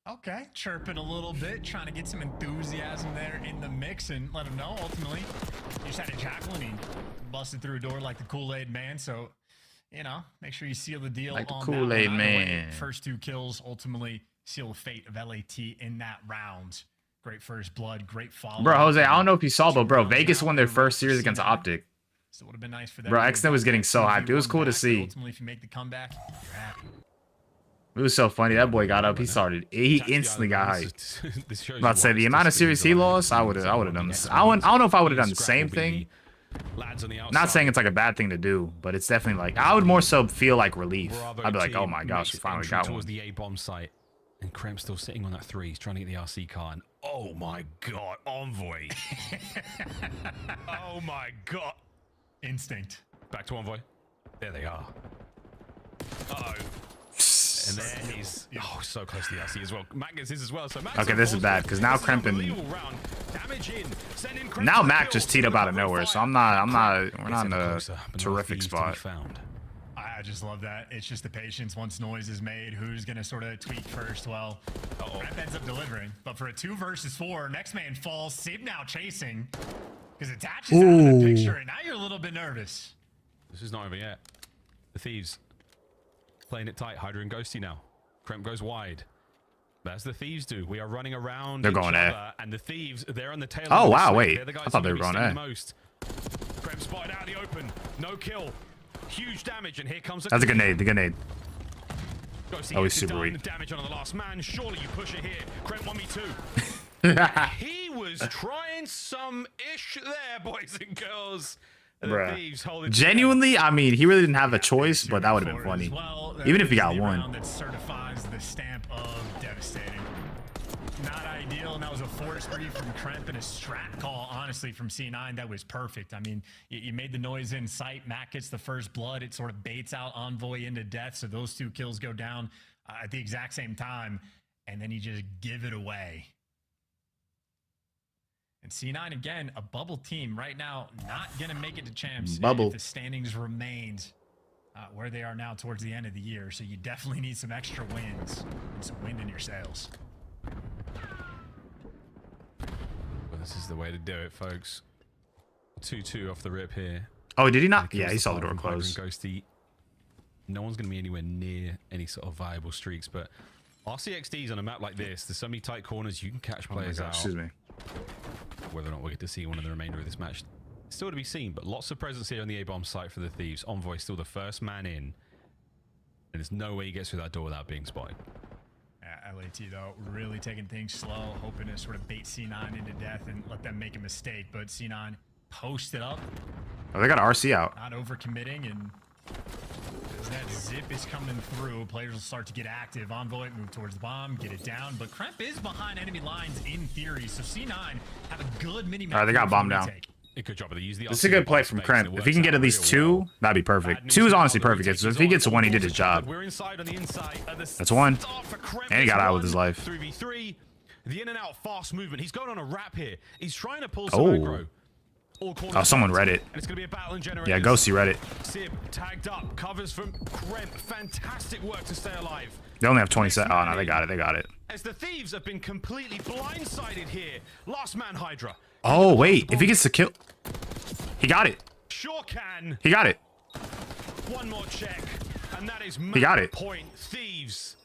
Okay, chirping a little bit, trying to get some enthusiasm there in the mix and let him know ultimately. You just had a Jacqueline, he busted through a door like the Kool-Aid man, so, you know, make sure you seal the deal Like the on Kool-Aid that one. Either way, man. First 2 kills ultimately seal the fate of LAT in that round. Great first blood, great follow. Bro, Jose, I don't know if you saw, but bro, Vegas won their first series against Optic. So it would have been nice for them. Bro, Xnet was getting so hyped. It was cool to see. Ultimately, if you make the comeback, you're happy. It was so funny. That boy got up. He started. He instantly got hyped. I'm about to say the amount of series he lost. I would have done this. I don't know if I would have done the same thing. Not saying it's like a bad thing to do, but it's definitely like I would more so feel like relief. I'd be like, oh my gosh, we finally got one. Towards the A bomb site, and Kremp still sitting on that 3. He's trying to get the RC car. And oh my god, Envoy! Oh my god, Instinct. back to Envoy. There they are. Uh-oh. And there he's so close to the RC as well. Mac gets his as well. So Mac's Okay, this is bad because now Kremp and now Mac just teed up out of nowhere. So we're not in a terrific spot. I just love that. It's just the patience once noise is made. Who's going to sort of tweak first? Well, Kremp ends up delivering. But for a 2 versus 4, next man falls. Sib now chasing because Attach is out of the picture. And now you're a little bit nervous. This is not over yet. The Thieves playing it tight. Hydra and Ghosty now. Kremp goes wide. As the Thieves do. We are running around. They're going there. And the Thieves, they're on the tail. Oh, of the wow, snake. wait. They're the guys I thought who they were are going stinging there. most. Kremp spotted out in the open. No kill. Huge damage. And here comes That's a grenade. The grenade. Ghosty Oh, he's gets it super done. weak. Damage on the last man. Surely you push it here. Kremp 1v2. He was trying some ish there, boys and girls. The Thieves hold it Genuinely, I mean, he really didn't have a choice, but that would have been funny. Even if he got one. That certifies the stamp of devastating. Not ideal, and that was a force read from Kremp and a strat call, honestly, from C9. That was perfect. I mean, you made the noise in sight. Mac gets the first blood. It sort of baits out Envoy into death, so those 2 kills go down at the exact same time, and then you just give it away. And C9, again, a bubble team right now, not going to make it to champs Bubble. if the standings remained where they are now towards the end of the year. So you definitely need some extra wins and some wind in your sails. Well, this is the way to do it, folks. 2-2 off the rip here. Oh, did he not? And Yeah, he saw the door from Hydra and close. Ghosty. No one's going to be anywhere near any sort of viable streaks, but RCXDs on a map like this, there's so many tight corners, you can catch players out. Excuse me. Whether or not we get to see one in the remainder of this match Still to be seen, but lots of presence here on the A-bomb site for the Thieves. Envoy still the first man in. And there's no way he gets through that door without being spotted. LAT, though, really taking things slow, hoping to sort of bait C9 into death and let them make a mistake. But C9 posted up. Oh, they got RC out. Not overcommitting, and as that zip is coming through, players will start to get active. Envoy move towards the bomb, get it down. But Kremp is behind enemy lines in theory, so C9 have a good mini-map. All right, they got bomb down. A good job. They use the This is a good play from Kremp. If he can get at least 2, that'd be perfect. 2 is honestly perfect. So if he gets 1, he did his job. That's 1. And he got out with his life. 3v3. The in and out fast movement. He's going on a wrap here. He's trying to pull some aggro. Oh, someone read it. And it's going to be a battle in generators. Yeah, Ghosty read it. Sib tagged up. Covers from Kremp. Fantastic work to stay alive. They only have 20 seconds. Oh, no, they got it. They got it. As the Thieves have been completely blindsided here. Last man Hydra. Oh, wait. If he gets the kill. He got it. Sure can. He got it. One more check. And that is he got it. Point. Thieves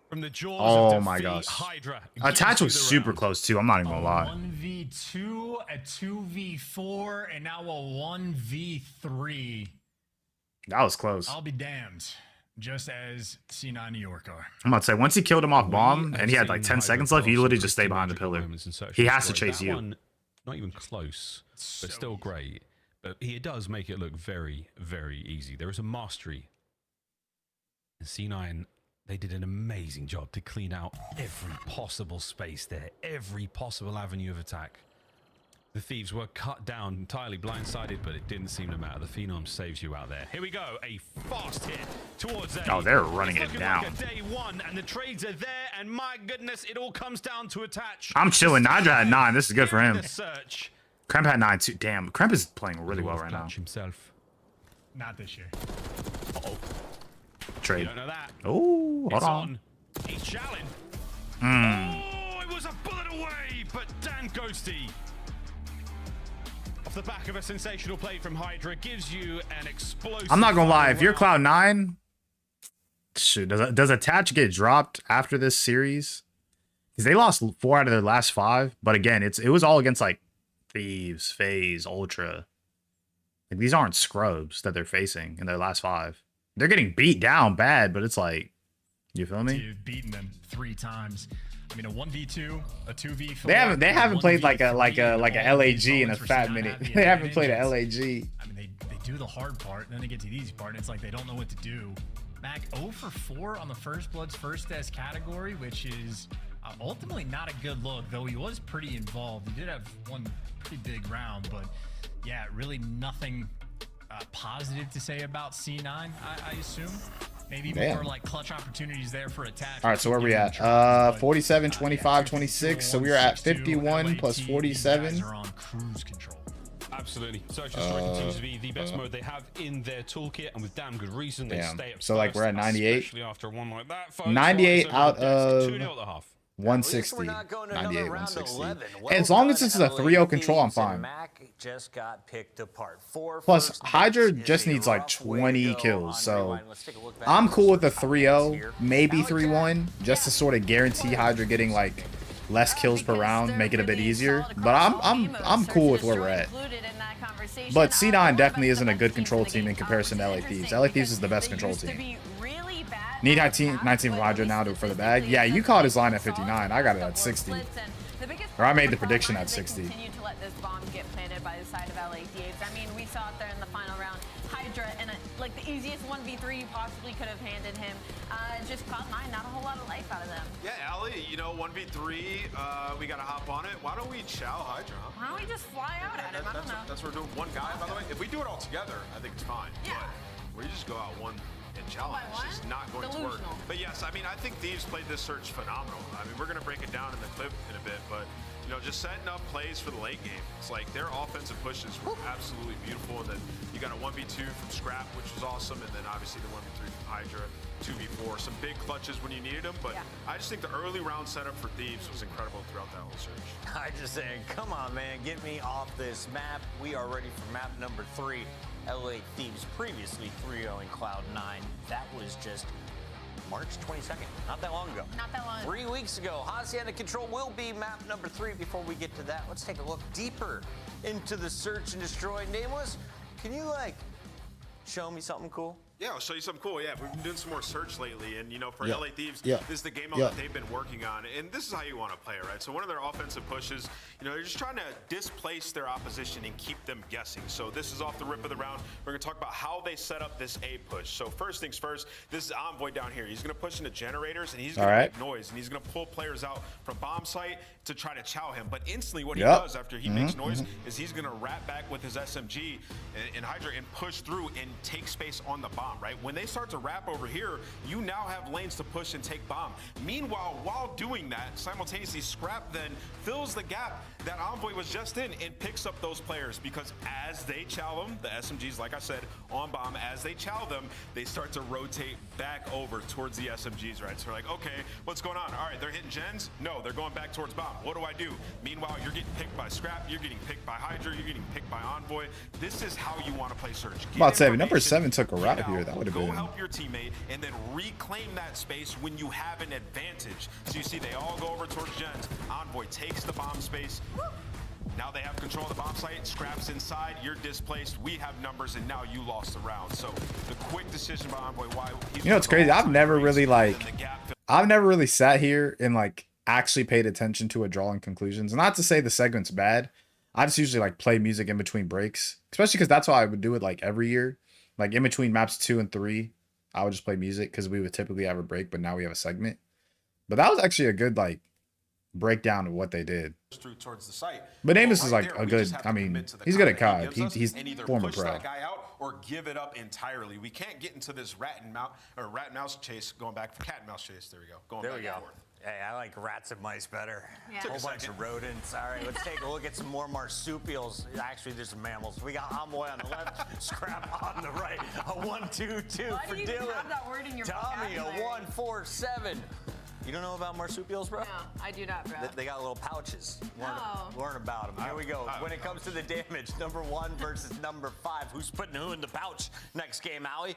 from the jaws Oh of my defeat. gosh. Hydra. Attach was super close, too. I'm not even going to lie. 1v2, a 2v4, and now a 1v3. That was close. I'll be damned. Just as C9 New York are. I'm about to say, once he killed him off bomb and he had like 10 seconds left, he literally just stayed behind the pillar. He has to chase you. One, not even close, but still great. But he does make it look very, very easy. There is a mastery. And C9, they did an amazing job to clean out every possible space there, every possible avenue of attack. The Thieves were cut down, entirely blindsided, but it didn't seem to matter. The Phenom saves you out there. Here we go, a fast hit towards A. Oh, they're running it down. Like a day one, and the trades are there, and my goodness, it all comes down to attach. I'm chilling. Nydra had 9. This is good for him. Search. Kremp had 9 too. Damn, Kremp is playing really well right now. Himself. Not this year. Uh-oh. Trade. You don't know that. Oh, hold on. He's challenged. Oh, it was a bullet away, but Dan Ghosty. Off the back of a sensational play from Hydra gives you an explosive. I'm not gonna lie, if you're Cloud9, shoot, does Attach get dropped after this series? Because they lost 4 out of their last 5, but again, it was all against like Thieves, FaZe, Ultra. Like these aren't scrubs that they're facing in their last 5. They're getting beat down bad, but it's like, you feel me? You've beaten them 3 times. I mean, a 1v2, a 2v4. They haven't played like a LAG in a fat minute. They haven't played a LAG. I mean, they do the hard part, and then they get to the easy part, and it's like they don't know what to do. Mac 0 for 4 on the First Blood's first death category, which is ultimately not a good look, though he was pretty involved. He did have one pretty big round, but yeah, really nothing positive to say about C9, I assume. Maybe more like clutch opportunities there for Attach. All right, so where are we at? 47, 25, 26. So we are at 51 plus 47. Are on cruise control. Absolutely. Search and Destroy continues to be the best mode they have in their toolkit, and with damn good reason they stay up. So like we're at 98. Especially after one like that, folks. 98 out of 2-0 at the half. 160. 98, 160. And as long as this is a 3-0 control, I'm fine. Mac just got picked apart. Plus, Hydra just needs like 20 kills, so I'm cool with the 3-0, maybe 3-1, just to sort of guarantee Hydra getting like less kills per round, make it a bit easier. But I'm cool with where we're at. But C9 definitely isn't a good control team in comparison to LA Thieves. LA Thieves is the best control team. Need 19 from Hydra now for the bag. Yeah, you caught his line at 59. I got it at 60. Or I made the prediction at 60. Continue to let this bomb get planted by the side of LA Thieves. I mean, we saw it there in the final round. Hydra and like the easiest 1v3 you possibly could have handed him. Just Cloud9, not a whole lot of life out of them. Yeah, Ali, you know, 1v3, we got to hop on it. Why don't we chow Hydra? Huh? Why don't we just fly out at him? I don't know. That's what we're doing. One guy, by the way. If we do it all together, I think it's fine. Yeah. But we just go out one and challenge. It's just not going to work. But yes, I mean, I think Thieves played this search phenomenal. I mean, we're going to break it down in the clip in a bit, but you know, just setting up plays for the late game. It's like their offensive pushes were absolutely beautiful, and then you got a 1v2 from Scrap, which was awesome, and then obviously the 1v3 from Hydra, 2v4, some big clutches when you needed them. But I just think the early round setup for Thieves was incredible throughout that whole search. I just saying, come on, man, get me off this map. We are ready for map number 3. LA Thieves previously 3-0 in Cloud9. That was just March 22nd, not that long ago. Not that long. 3 weeks ago. Hacienda Control will be map number 3. Before we get to that, let's take a look deeper into the search and destroy. Nameless, can you like show me something cool? Yeah, I'll show you something cool. Yeah, we've been doing some more search lately, and you know, for Yeah. LA Thieves, Yeah. this is the game mode Yeah. that they've been working on, and this is how you want to play it, right? So one of their offensive pushes, you know, they're just trying to displace their opposition and keep them guessing. So this is off the rip of the round. We're going to talk about how they set up this A push. So first things first, this is Envoy down here. He's going to push into generators, and he's going to make noise, and he's going to pull players out from bomb site to try to chow him. But instantly, what he does after he makes noise is he's going to wrap back with his SMG and Hydra and push through and take space on the bomb, right? When they start to wrap over here, you now have lanes to push and take bomb. Meanwhile, while doing that, simultaneously Scrap then fills the gap that Envoy was just in and picks up those players, because as they chow them, the SMGs, like I said, on bomb, as they chow them, they start to rotate back over towards the SMGs, right? So we're like, okay, what's going on? All right, they're hitting gens? No, they're going back towards bomb. What do I do? Meanwhile, you're getting picked by Scrap, you're getting picked by Hydra, you're getting picked by Envoy. This is how you want to play Search. I'm about to say, if number 7 took a route here, that would have Go been. help your teammate and then reclaim that space when you have an advantage. So you see they all go over towards gens. Envoy takes the bomb space. Now they have control of the bomb site. Scraps inside. You're displaced. We have numbers, and now you lost the round. So the quick decision by Envoy. Why? You know, it's crazy. I've never really sat here and like actually paid attention to a drawing conclusions. Not to say the segment's bad. I just usually like play music in between breaks, especially because that's how I would do it like every year. Like in between maps 2 and 3, I would just play music because we would typically have a break, but now we have a segment. But that was actually a good like breakdown of what they did. Through towards the site. But Amos is like a good. I mean, he's good at COD. He's former pro. That guy out or give it up entirely. We can't get into this rat and mouse chase. Going back for cat and mouse chase. There we go. Going There back we go. and forth. Hey, I like rats and mice better. Yeah. A whole bunch of rodents. All right, let's take a look at some more marsupials. Actually, there's some mammals. We got Envoy on the left, Scrap on the right. A 1-2-2 Why for do you even Dylan. have that word in your Tommy, a vocabulary? 1-4-7. You don't know about marsupials, bro? No, I do not, bro. They got little pouches. Oh. Learn about them. Here we go. When it comes to the damage, number 1 versus number 5. Who's putting who in the pouch next game, Allie?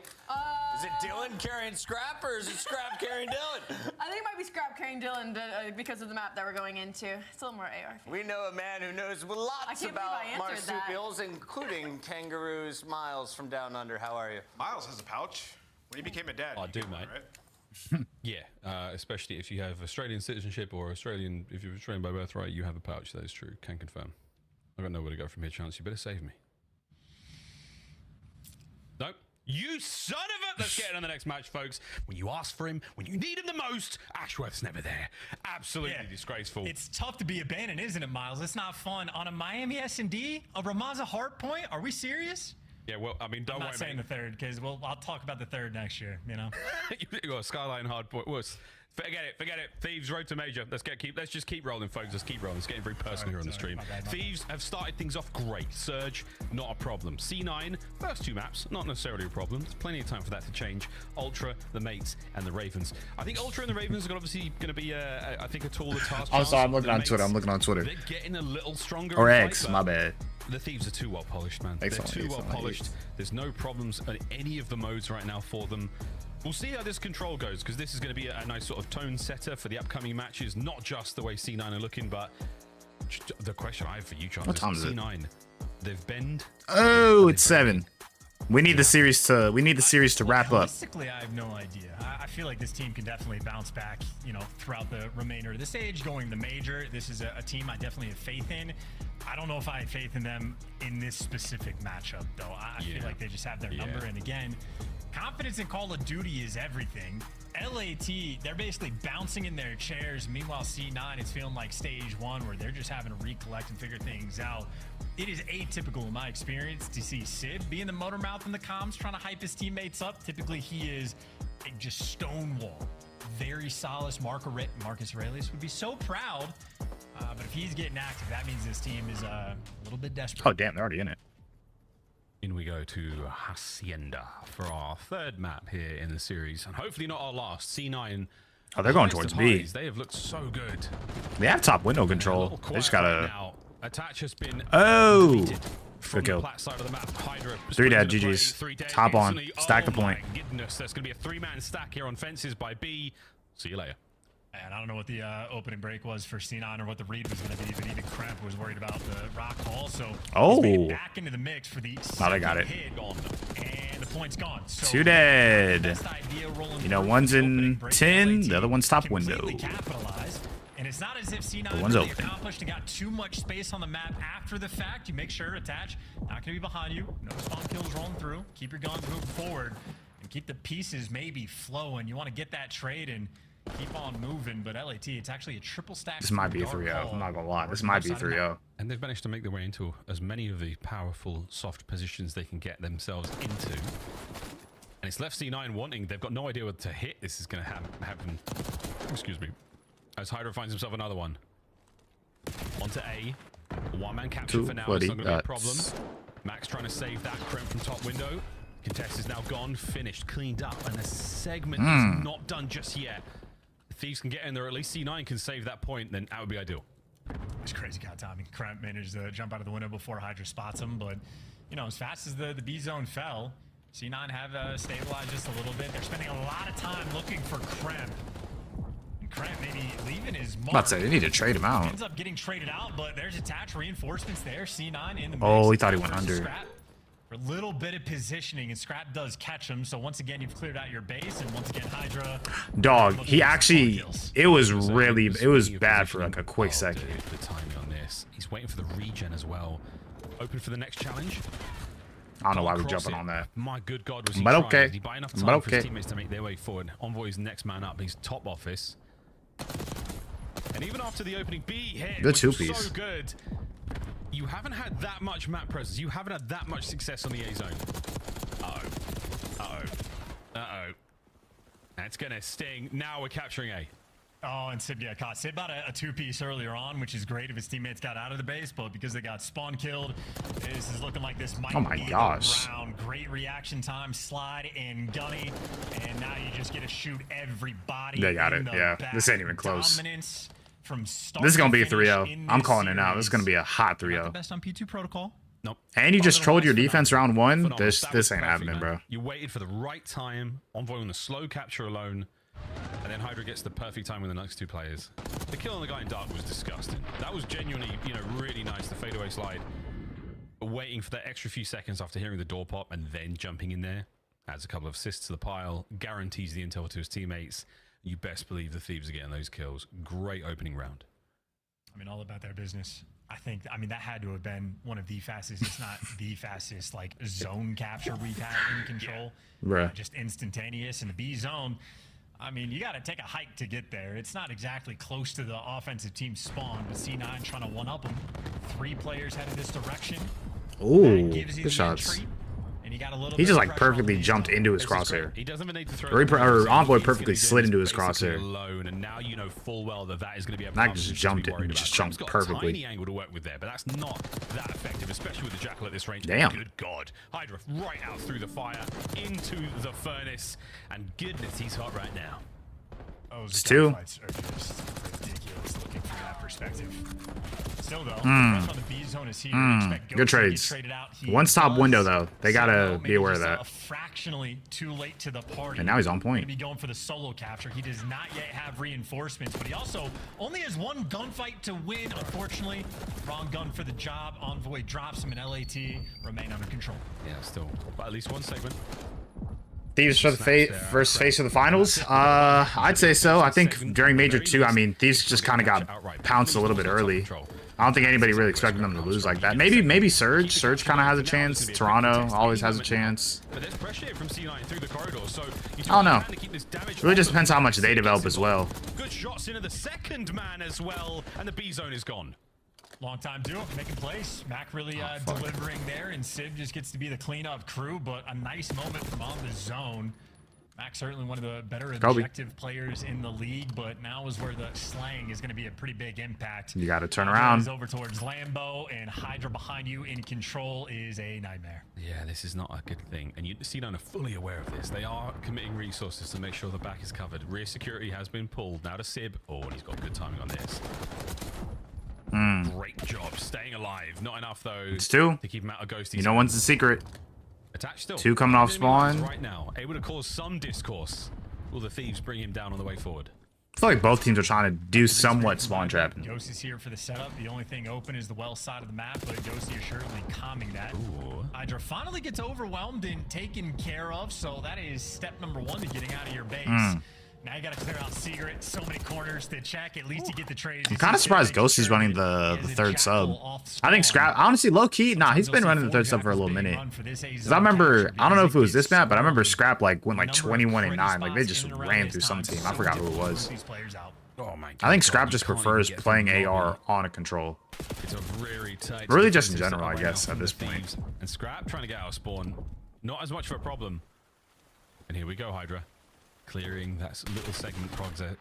Is it Dylan carrying Scrap, or is it Scrap carrying Dylan? I think it might be Scrap carrying Dylan because of the map that we're going into. It's a little more AR. We know a man who knows I lots can't about believe I answered that. marsupials, including kangaroos. Miles from Down Under, how are you? Miles has a pouch. When he became a dad. I do, mate. Right? Yeah, especially if you have Australian citizenship or if you're Australian by birthright, you have a pouch. That is true. Can confirm. I don't know where to go from here, Chance. You better save me. Nope. You son of a... Let's get on the next match, folks. When you ask for him, when you need him the most, Ashworth's never there. Absolutely disgraceful. It's tough to be abandoned, isn't it, Miles? It's not fun. On a Miami S&D, a Ramaza Hardpoint? Are we serious? Yeah, well, I mean, don't I'm worry, not saying mate. the third, because I'll talk about the third next year, you know? You got a Skyline Hardpoint. Wuss. Forget it. Thieves, road to major. Let's just keep rolling, folks. Let's keep rolling. It's getting very personal here on the stream. My bad. Thieves have started things off great. Surge, not a problem. C9, first 2 maps, not necessarily a problem. There's plenty of time for that to change. Ultra, the Mates, and the Ravens. I think Ultra and the Ravens are obviously going to be, I think, a taller task. I'm sorry, I'm looking on Twitter. They're getting a little stronger. Or in X, fight, my but bad. The Thieves are too well polished, man. They're too well polished. There's no problems at any of the modes right now for them. We'll see how this control goes, because this is going to be a nice sort of tone setter for the upcoming matches, not just the way C9 are looking, but the question I have for you, Charles, What time is it? C9, they've bend. Oh, it's 7. We need the series to wrap up. Realistically, I have no idea. I feel like this team can definitely bounce back, you know, throughout the remainder of the stage, going to major. This is a team I definitely have faith in. I don't know if I have faith in them in this specific matchup, though. I feel like they just have their number. And again, confidence in Call of Duty is everything. LAT, they're basically bouncing in their chairs. Meanwhile, C9, it's feeling like stage 1 where they're just having to recollect and figure things out. It is atypical in my experience to see Sid be in the motor mouth in the comms trying to hype his teammates up. Typically, he is just stonewall. Very solid. Marcus Aurelius would be so proud. But if he's getting active, that means this team is a little bit desperate. Oh, damn, they're already in it. In we go to Hacienda for our 3rd map here in the series, and hopefully not our last. C9. Oh, they're going highest towards of B. highs. They have looked so good. They have top window control. They just gotta. Now, Attach has been Good from the kill. plat side of the map. Hydra 3 dead, springs into GG's. play, 3 dead Top on. instantly. Stack the Oh point. my goodness, there's going to be a 3-man stack here on fences by B. See you later. And I don't know what the opening break was for C9 or what the read was going to be, but even Kremp was worried about the rock hall. So he's made it back into the mix for the Now they got it. hit, and the point's gone. So 2 dead. You know, one's in 10, the other one's top window. Capitalized. And it's not as if C9 The one's really open. accomplished and got too much space on the map after the fact. You make sure attach, not going to be behind you. No spawn kills rolling through. Keep your guns moving forward and keep the pieces maybe flowing. You want to get that trade and keep on moving, but LAT, it's actually a triple stack. This might be a 3-0. I'm not gonna lie. This might be 3-0. And they've managed to make their way into as many of the powerful, soft positions they can get themselves into. And it's left C9 wanting. They've got no idea what to hit. This is going to happen. Excuse me. As Hydra finds himself another one. Onto A. One-man capture for now. It's not going to be a problem. Max trying to save that Kremp from top window. Contest is now gone, finished, cleaned up, and the segment is not done just yet. Thieves can get in there, at least C9 can save that point, then that would be ideal. It's crazy count timing. Kremp managed to jump out of the window before Hydra spots him, but you know, as fast as the B zone fell, C9 have stabilized just a little bit. They're spending a lot of time looking for Kremp. And Kremp maybe leaving his mark. I'm about to say, they need to trade him out. Ends up getting traded out, but there's attached reinforcements there. C9 in the mix. Oh, he thought he went under. Scrap for a little bit of positioning, and Scrap does catch him. So once again, you've cleared out your base, and once again, Hydra. Dog, he actually, it was bad for like a quick second. The timing on this. He's waiting for the regen as well. Open for the next challenge. I don't know why we're jumping on that. My good God, was he But trying? okay. Did he buy enough time for his teammates to make their way forward? Envoy's next man up. He's top office. And even after the opening B hit, Good which was two-piece. so good, you haven't had that much map presence. You haven't had that much success on the A zone. Uh-oh. Uh-oh. Uh-oh. That's going to sting. Now we're capturing A. Oh, and Sib, yeah, caught Sib about a two-piece earlier on, which is great if his teammates got out of the base, but because they got spawn killed, this is looking like this might be the round. Great reaction time, slide and gunny, and now you just get to shoot everybody. They got in it, the yeah. back. This ain't even close. Dominance from start This is going to be a finish 3-0. in I'm this calling it now. This is going to series. be a hot Not the 3-0. best on P2 protocol. Nope. And you just trolled your defense round one. Phenomenal. This That was ain't perfect, happening, man. bro. You waited for the right time. Envoy on the slow capture alone. And then Hydra gets the perfect time with the next two players. The kill on the guy in dark was disgusting. That was genuinely, you know, really nice. The fadeaway slide. But waiting for that extra few seconds after hearing the door pop and then jumping in there. Adds a couple of assists to the pile. Guarantees the intel to his teammates. You best believe the Thieves are getting those kills. Great opening round. I mean, all about their business. I mean, that had to have been one of the fastest, it's not the fastest, like, zone capture we've had in Control. Bruh. Just instantaneous. In the B zone, I mean, you got to take a hike to get there. It's not exactly close to the offensive team spawn, but C9 trying to one-up them. 3 players headed this direction. Ooh, good shots. Entry, and you got a little He bit just of like pressure on perfectly the jumped zone. into his crosshair. He doesn't even need to throw Or Envoy He's perfectly gonna slid do into this his crosshair. basically alone, and now you know full well that that is going to be a Mac just jumped it and just jumped got perfectly. A tiny angle to work with there, but that's not that effective, especially with the Jackal at this range. Damn. Good God. Hydra right out through the fire, into the furnace, and goodness, he's hot right now. Those two. gunfights are just ridiculous looking from that perspective. Still though, the pressure on the B zone is here. You expect Good Ghost to get trades. traded out. He One's top does. window though. They gotta Solo, be maybe aware of just, that. Fractionally too late to the party. And now he's on point. Gonna be going for the solo capture. He does not yet have reinforcements, but he also only has one gunfight to win. Unfortunately, wrong gun for the job. Envoy drops him in LAT. Remain under control. Yeah, still, but at least one segment. Thieves for the first phase of the finals? I'd say so. I think during Major 2, I mean, Thieves just kind of got pounced a little bit early. I don't think anybody really expected them to lose like that. Maybe Surge. Surge kind of has a chance. Toronto always has a chance. But there's pressure here from C9 through the corridor, so I don't know. It really just depends how much they develop as well. Good shots into the second man as well, and the B zone is gone. Long time duo, making plays. Mac really delivering there, and Sid just gets to be the cleanup crew, but a nice moment from on the zone. Mac certainly one of the better objective players in the league, but now is where the slang is going to be a pretty big impact. You got to turn around. Over towards Lambo, and Hydra behind you in control is a nightmare. Yeah, this is not a good thing, and you C9 are fully aware of this. They are committing resources to make sure the back is covered. Rear security has been pulled. Now to Sib. Oh, and he's got good timing on this. Great job staying alive. Not enough though. It's 2. To keep him out of Ghosty. You know one's the secret. Attached still. 2 coming off spawn. Right now, able to cause some discourse. Will the Thieves bring him down on the way forward? I feel like both teams are trying to do somewhat spawn trapping. Ghost is here for the setup. The only thing open is the well side of the map, but Ghosty is certainly calming that. Hydra finally gets overwhelmed and taken care of, so that is step number 1 to getting out of your base. Now you gotta clear out Secret. So many corners to check. At least you get the trades. I'm kind of surprised Ghosty's running the third sub. I think Scrap, honestly, low key, nah, he's been running the third sub for a little minute. Because I remember, I don't know if it was this map, but I remember Scrap like went like 21-9. Like they just ran through some team. I forgot who it was. Oh my God. I think Scrap just prefers playing AR on a control. It's a very tight. Really, just in general, I guess, at this point. And Scrap trying to get out of spawn, not as much of a problem. And here we go, Hydra. Clearing that little segment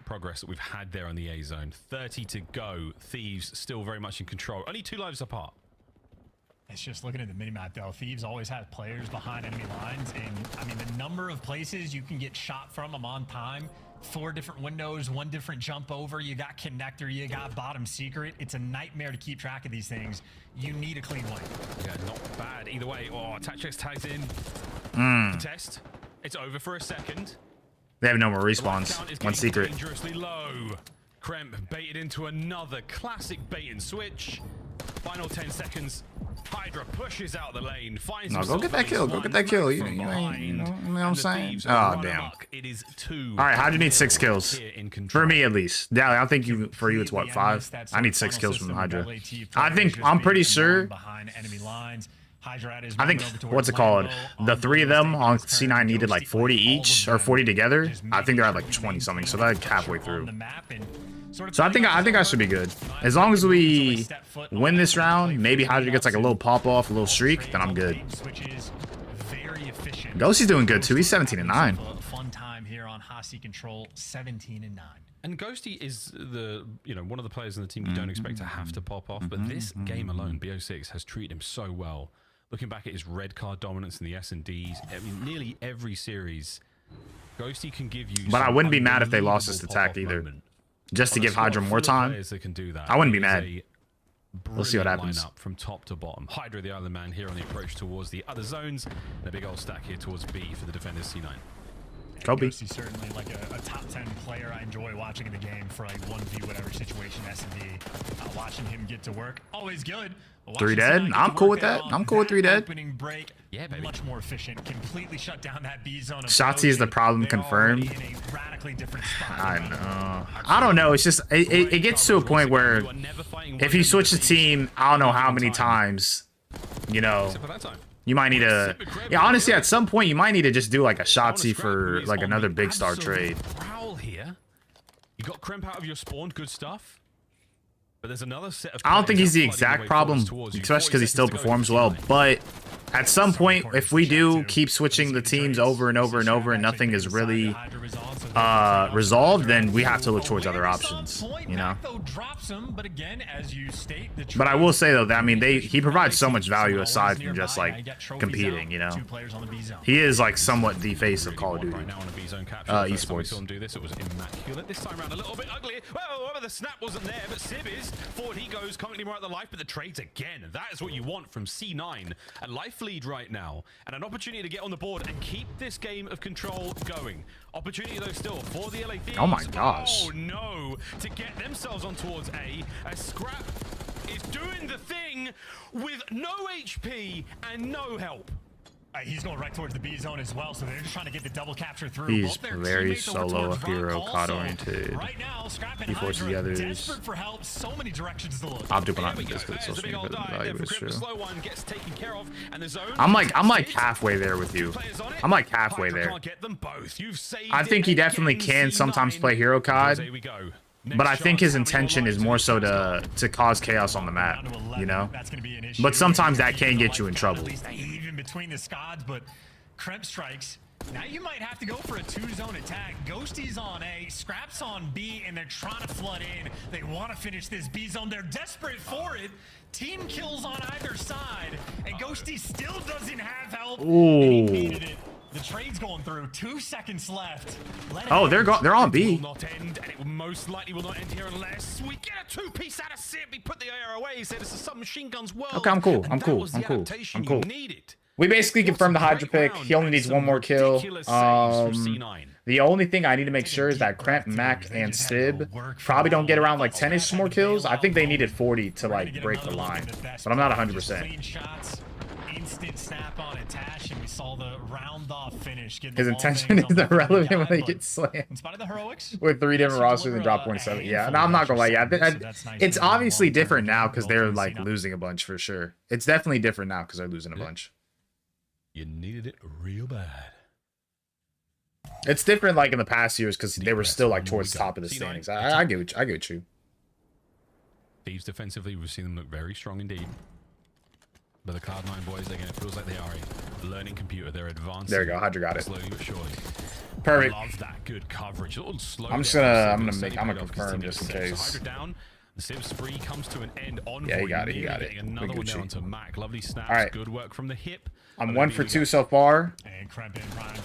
progress that we've had there on the A zone. 30 to go. Thieves still very much in control. Only 2 lives apart. It's just looking at the minimap though. Thieves always have players behind enemy lines, and I mean the number of places you can get shot from them on time. 4 different windows, 1 different jump over. You got connector, you got bottom secret. It's a nightmare to keep track of these things. You need a clean wipe. Yeah, not bad either way. Oh, Tatchex tags in. Test. It's over for a second. They have no more respawns. 1 secret. Dangerously low. Kremp baited into another classic bait and switch. Final 10 seconds. Hydra pushes out the lane. Finds no, go get that kill. Go get that kill. You know what I'm saying? Oh, damn. It is 2. All right, Hydra needs 6 kills. For me, at least. Dally, I think you, for you, it's what, 5? I need 6 kills from Hydra. I think, I'm pretty sure. I think, what's it called? The 3 of them on C9 needed like 40 each, or 40 together. I think they're at like 20 something, so they're like halfway through. So I think I should be good. As long as we win this round, maybe Hydra gets like a little pop off, a little streak, then I'm good. Ghosty's doing good too. He's 17-9. Fun time here on Hasi Control, 17-9. And Ghosty is the one of the players in the team you don't expect to have to pop off, but this game alone, BO6 has treated him so well. Looking back at his red card dominance in the S&Ds, I mean, nearly every series, Ghosty can give you. But I wouldn't be mad if they lost this attack either. Just to give Hydra more time. I wouldn't be mad. We'll see what happens. From top to bottom. Hydra, the other man here on the approach towards the other zones. And a big old stack here towards B for the defenders C9. Kobe. He's certainly like a top 10 player I enjoy watching in the game for like 1v whatever situation S&D. Watching him get to work, always good. 3 dead. I'm cool with that. I'm cool with 3 dead. Opening break, yeah, baby. Much more efficient. Completely shut down that B zone. Shotzzy is the problem confirmed. I know. I don't know. It's just it gets to a point where if you switch the team, I don't know how many times, you know. You might need to, yeah, honestly, at some point, you might need to just do like a Shotzzy for like another big star trade. Prowl here. You got Kremp out of your spawn, good stuff. But there's another set of. I don't think he's the exact problem, especially because he still performs well. But at some point, if we do keep switching the teams over and over and over, and nothing is really resolved, then we have to look towards other options, you know. But I will say though that I mean he provides so much value aside from just like competing, you know. He is like somewhat the face of Call of Duty esports. It was immaculate this time around, a little bit ugly. Well, the snap wasn't there, but Sib is forward. He goes currently more at the life, but the trades again. That is what you want from C9. A life lead right now, and an opportunity to get on the board and keep this game of control going. Opportunity though still for the LA Thieves. Oh my gosh. Oh no, to get themselves on towards A. As Scrap is doing the thing with no HP and no help. He's going right towards the B zone as well, so they're just trying to get the double capture through. He's very solo hero COD oriented. Right now, Scrap and he forces the others. Desperate for help, so many directions to look. I'm doing not this because it's social media value is true. I'm like halfway there with you. I'm like halfway there. I think he definitely can sometimes play hero COD. But I think his intention is more so to cause chaos on the map, you know? But sometimes that can get you in trouble. Even between the squads, but Kremp strikes. Now you might have to go for a 2-zone attack. Ghosty's on A, Scrap's on B, and they're trying to flood in. They want to finish this B zone. They're desperate for it. Team kills on either side, and Ghosty still doesn't have help. Ooh. And he needed it. The trade's going through. 2 seconds left. Oh, they're on B. Will not end, and it most likely will not end here unless we get a 2-piece out of Sib. He put the AR away. He said this is submachine guns world. Okay, I'm cool. I'm cool. I'm cool. I'm cool. We basically confirmed the Hydra pick. He only needs 1 more kill. The only thing I need to make sure is that Cramp, Mac, and Sib probably don't get around like 10-ish more kills. I think they needed 40 to like break the line, but I'm not 100%. Instant snap on attach, and we saw the round off finish. His intention is irrelevant when they get slammed. In spite of the heroics, with 3 different rosters and drop 0.7. Yeah, no, I'm not gonna lie. Yeah, it's obviously different now because they're like losing a bunch for sure. It's definitely different now because they're losing a bunch. You needed it real bad. It's different like in the past years because they were still like towards the top of the standings. I get you. Thieves defensively, we've seen them look very strong indeed. But the Cloud9 boys, again, it feels like they are a learning computer. They're advancing. There you go. Hydra got it. Slowly but surely. Perfect. I love that good coverage. I'm gonna confirm just in case. So Hydra down. The Sim spree comes to an end. Envoy, yeah, he got it. Another one there onto Mac. Lovely snaps. All right. Good work from the hip. I'm 1 for 2 so far,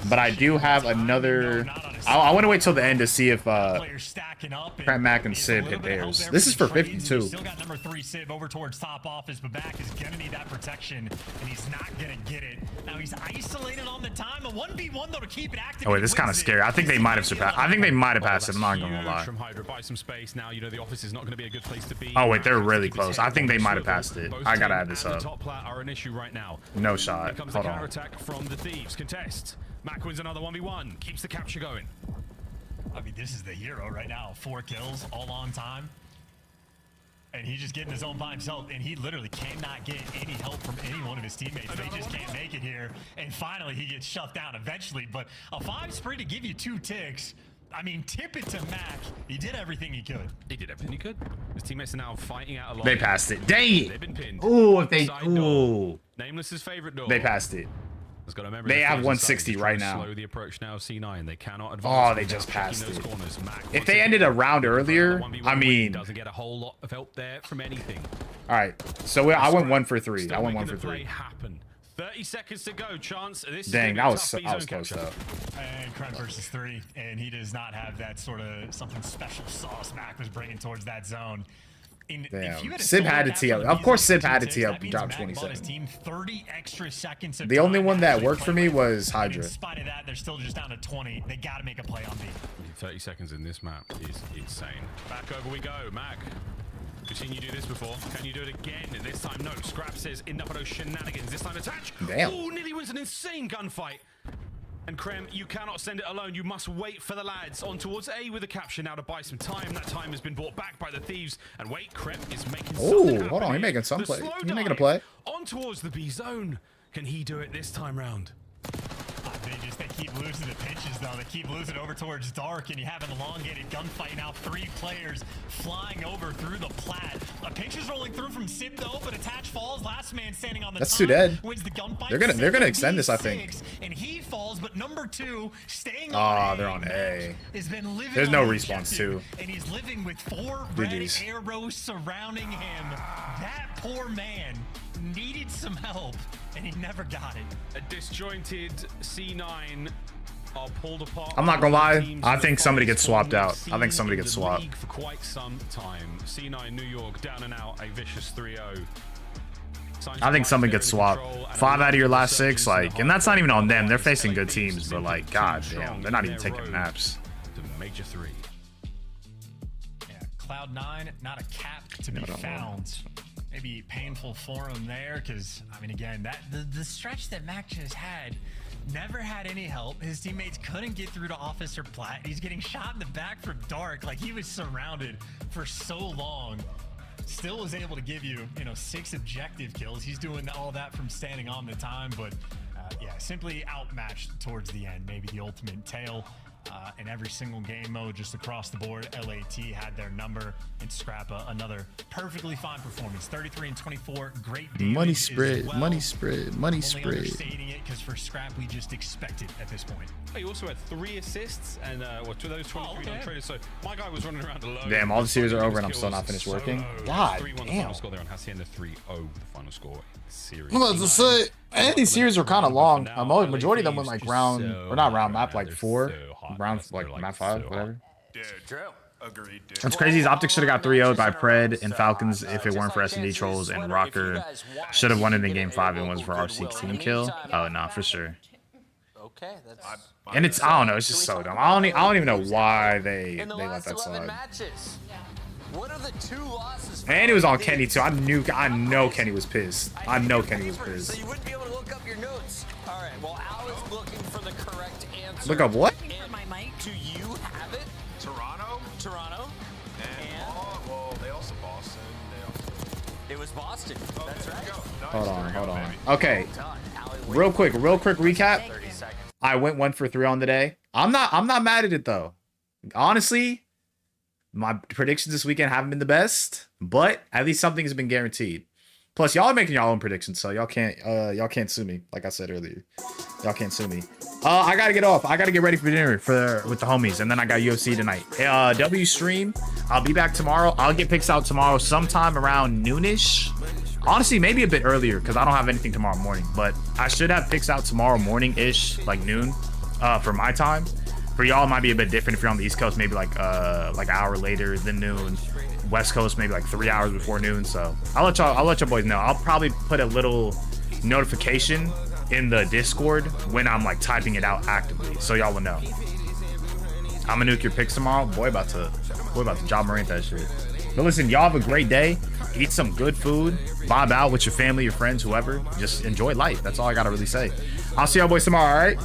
but I do have another. I want to wait till the end to see if Cramp, Mac, and Sib hit theirs. This is for 52. Still got number 3 Sib over towards top office, but Mac is gonna need that protection, and he's not gonna get it. Now he's isolated on the time. A 1v1 though to keep it active. Oh wait, this is kind of scary. I think they might have surpassed. I think they might have passed it. I'm not gonna lie. From Hydra, buy some space now. You know the office is not going to be a good place to be. Oh wait, they're really close. I think they might have passed it. I gotta add this up. Top plat are an issue right now. No shot. Hold on. Attack from the Thieves. Contest. Mac wins another 1v1. Keeps the capture going. I mean, this is the hero right now. 4 kills, all on time. And he's just getting his own by himself, and he literally cannot get any help from any one of his teammates. They just can't make it here. And finally, he gets shut down eventually. But a 5 spree to give you 2 ticks. I mean, tip it to Mac. He did everything he could. He did everything he could. His teammates are now fighting out a lot. They passed it. Dang it. They've been pinned. Ooh, if they. Ooh. Nameless's favorite door. They passed it. They have 160 right now. Slow the approach now. C9. They cannot advance. Oh, they just passed it. If they ended a round earlier, I mean. Doesn't get a whole lot of help there from anything. All right. So I went 1 for 3. I went 1 for 3. 30 seconds to go. Chance. This dang, that was close though. And Cramp versus 3, and he does not have that sort of something special sauce Mac was bringing towards that zone. Damn. Sib had to tee up. Of course, Sib had to tee up and drop 27. 30 extra seconds of the only one that worked for me was Hydra. In spite of that, they're still just down to 20. They got to make a play on B. 30 seconds in this map is insane. Back over we go, Mac. We've seen you do this before. Can you do it again? And this time, no. Scrap says enough of those shenanigans. This time, attach. Damn. Oh, nearly wins an insane gunfight. And Krem, you cannot send it alone. You must wait for the lads on towards A with a capture now to buy some time. That time has been bought back by the Thieves. And wait, Krem is making something happen. Hold on. He's making some play. He's making a play. On towards the B zone. Can he do it this time round? They keep losing the pitches though. They keep losing over towards Dark, and you have an elongated gunfight now. 3 players flying over through the plat. A pitch is rolling through from Sib though, but attach falls. Last man standing on the That's time Suded. wins the gunfight. They're gonna extend this, I think. And he falls, but number 2 staying on. Oh, they're on A. There's no response too. And he's living with 4 red arrows surrounding him. That poor man needed some help, and he never got it. A disjointed C9 are pulled apart. I'm not gonna lie. I think somebody gets swapped out. I think somebody gets swapped. For quite some time. C9 New York down and out. A vicious 3-0. I think somebody gets swapped. 5 out of your last 6, like, and that's not even on them. They're facing good teams, but like, god damn, they're not even taking naps. To Major 3. Yeah, Cloud9, not a cap to be found. Maybe painful for him there, because I mean, again, that the stretch that Mac just had never had any help. His teammates couldn't get through to Officer Platt. He's getting shot in the back from Dark. Like, he was surrounded for so long. Still was able to give you, 6 objective kills. He's doing all that from standing on the time, but yeah, simply outmatched towards the end. Maybe the ultimate tale. In every single game mode, just across the board, LAT had their number, and Scrappa another perfectly fine performance. 33 and 24, great money spread, well. money spread, money spread. Understating it, because for Scrap, we just expect it at this point. He also had 3 assists and to those 23 non-traded. So my guy was running around alone. Damn, all the series are over and I'm still not finished working. God damn. Final score there on Hacienda 3-0, the final score. Series. I'm about to say, and these series are kind of long. Majority of them went like round, or not round, map like 4, round like map 5, whatever. True. Agreed, dude. What's crazy is Optic should have got 3-0'd by Pred and Falcons if it weren't for S&D trolls, and Rocker should have won it in game 5 and was for R6 team kill. Oh no, for sure. Okay, that's. And it's, I don't know, it's just so dumb. I don't even know why they In the let last that 11 slide. matches, what are the 2 losses? And it was on Kenny too. I know Kenny was pissed. I know Kenny was So pissed. you wouldn't be able to look up your notes. All right. Well, Al is looking for the correct answer. Look up what? And do you have it? Toronto. Toronto. Oh, well, they also Boston. It was Boston. That's right. Hold on. Okay. Real quick recap. 30 seconds. I went 1 for 3 on the day. I'm not mad at it though. Honestly, my predictions this weekend haven't been the best, but at least something has been guaranteed. Plus, y'all are making your own predictions, so y'all can't sue me. Like I said earlier, y'all can't sue me. I gotta get off. I gotta get ready for dinner with the homies, and then I got UFC tonight. W stream. I'll be back tomorrow. I'll get picks out tomorrow sometime around noonish. Honestly, maybe a bit earlier because I don't have anything tomorrow morning, but I should have picks out tomorrow morning-ish, like noon, for my time. For y'all, it might be a bit different if you're on the East Coast, maybe like an hour later than noon. West Coast, maybe like 3 hours before noon. So I'll let y'all boys know. I'll probably put a little notification in the Discord when I'm like typing it out actively, so y'all will know. I'm gonna nuke your picks tomorrow. Boy about to John Morant that shit. But listen, y'all have a great day. Eat some good food. Vibe out with your family, your friends, whoever. Just enjoy life. That's all I gotta really say. I'll see y'all boys tomorrow, all right?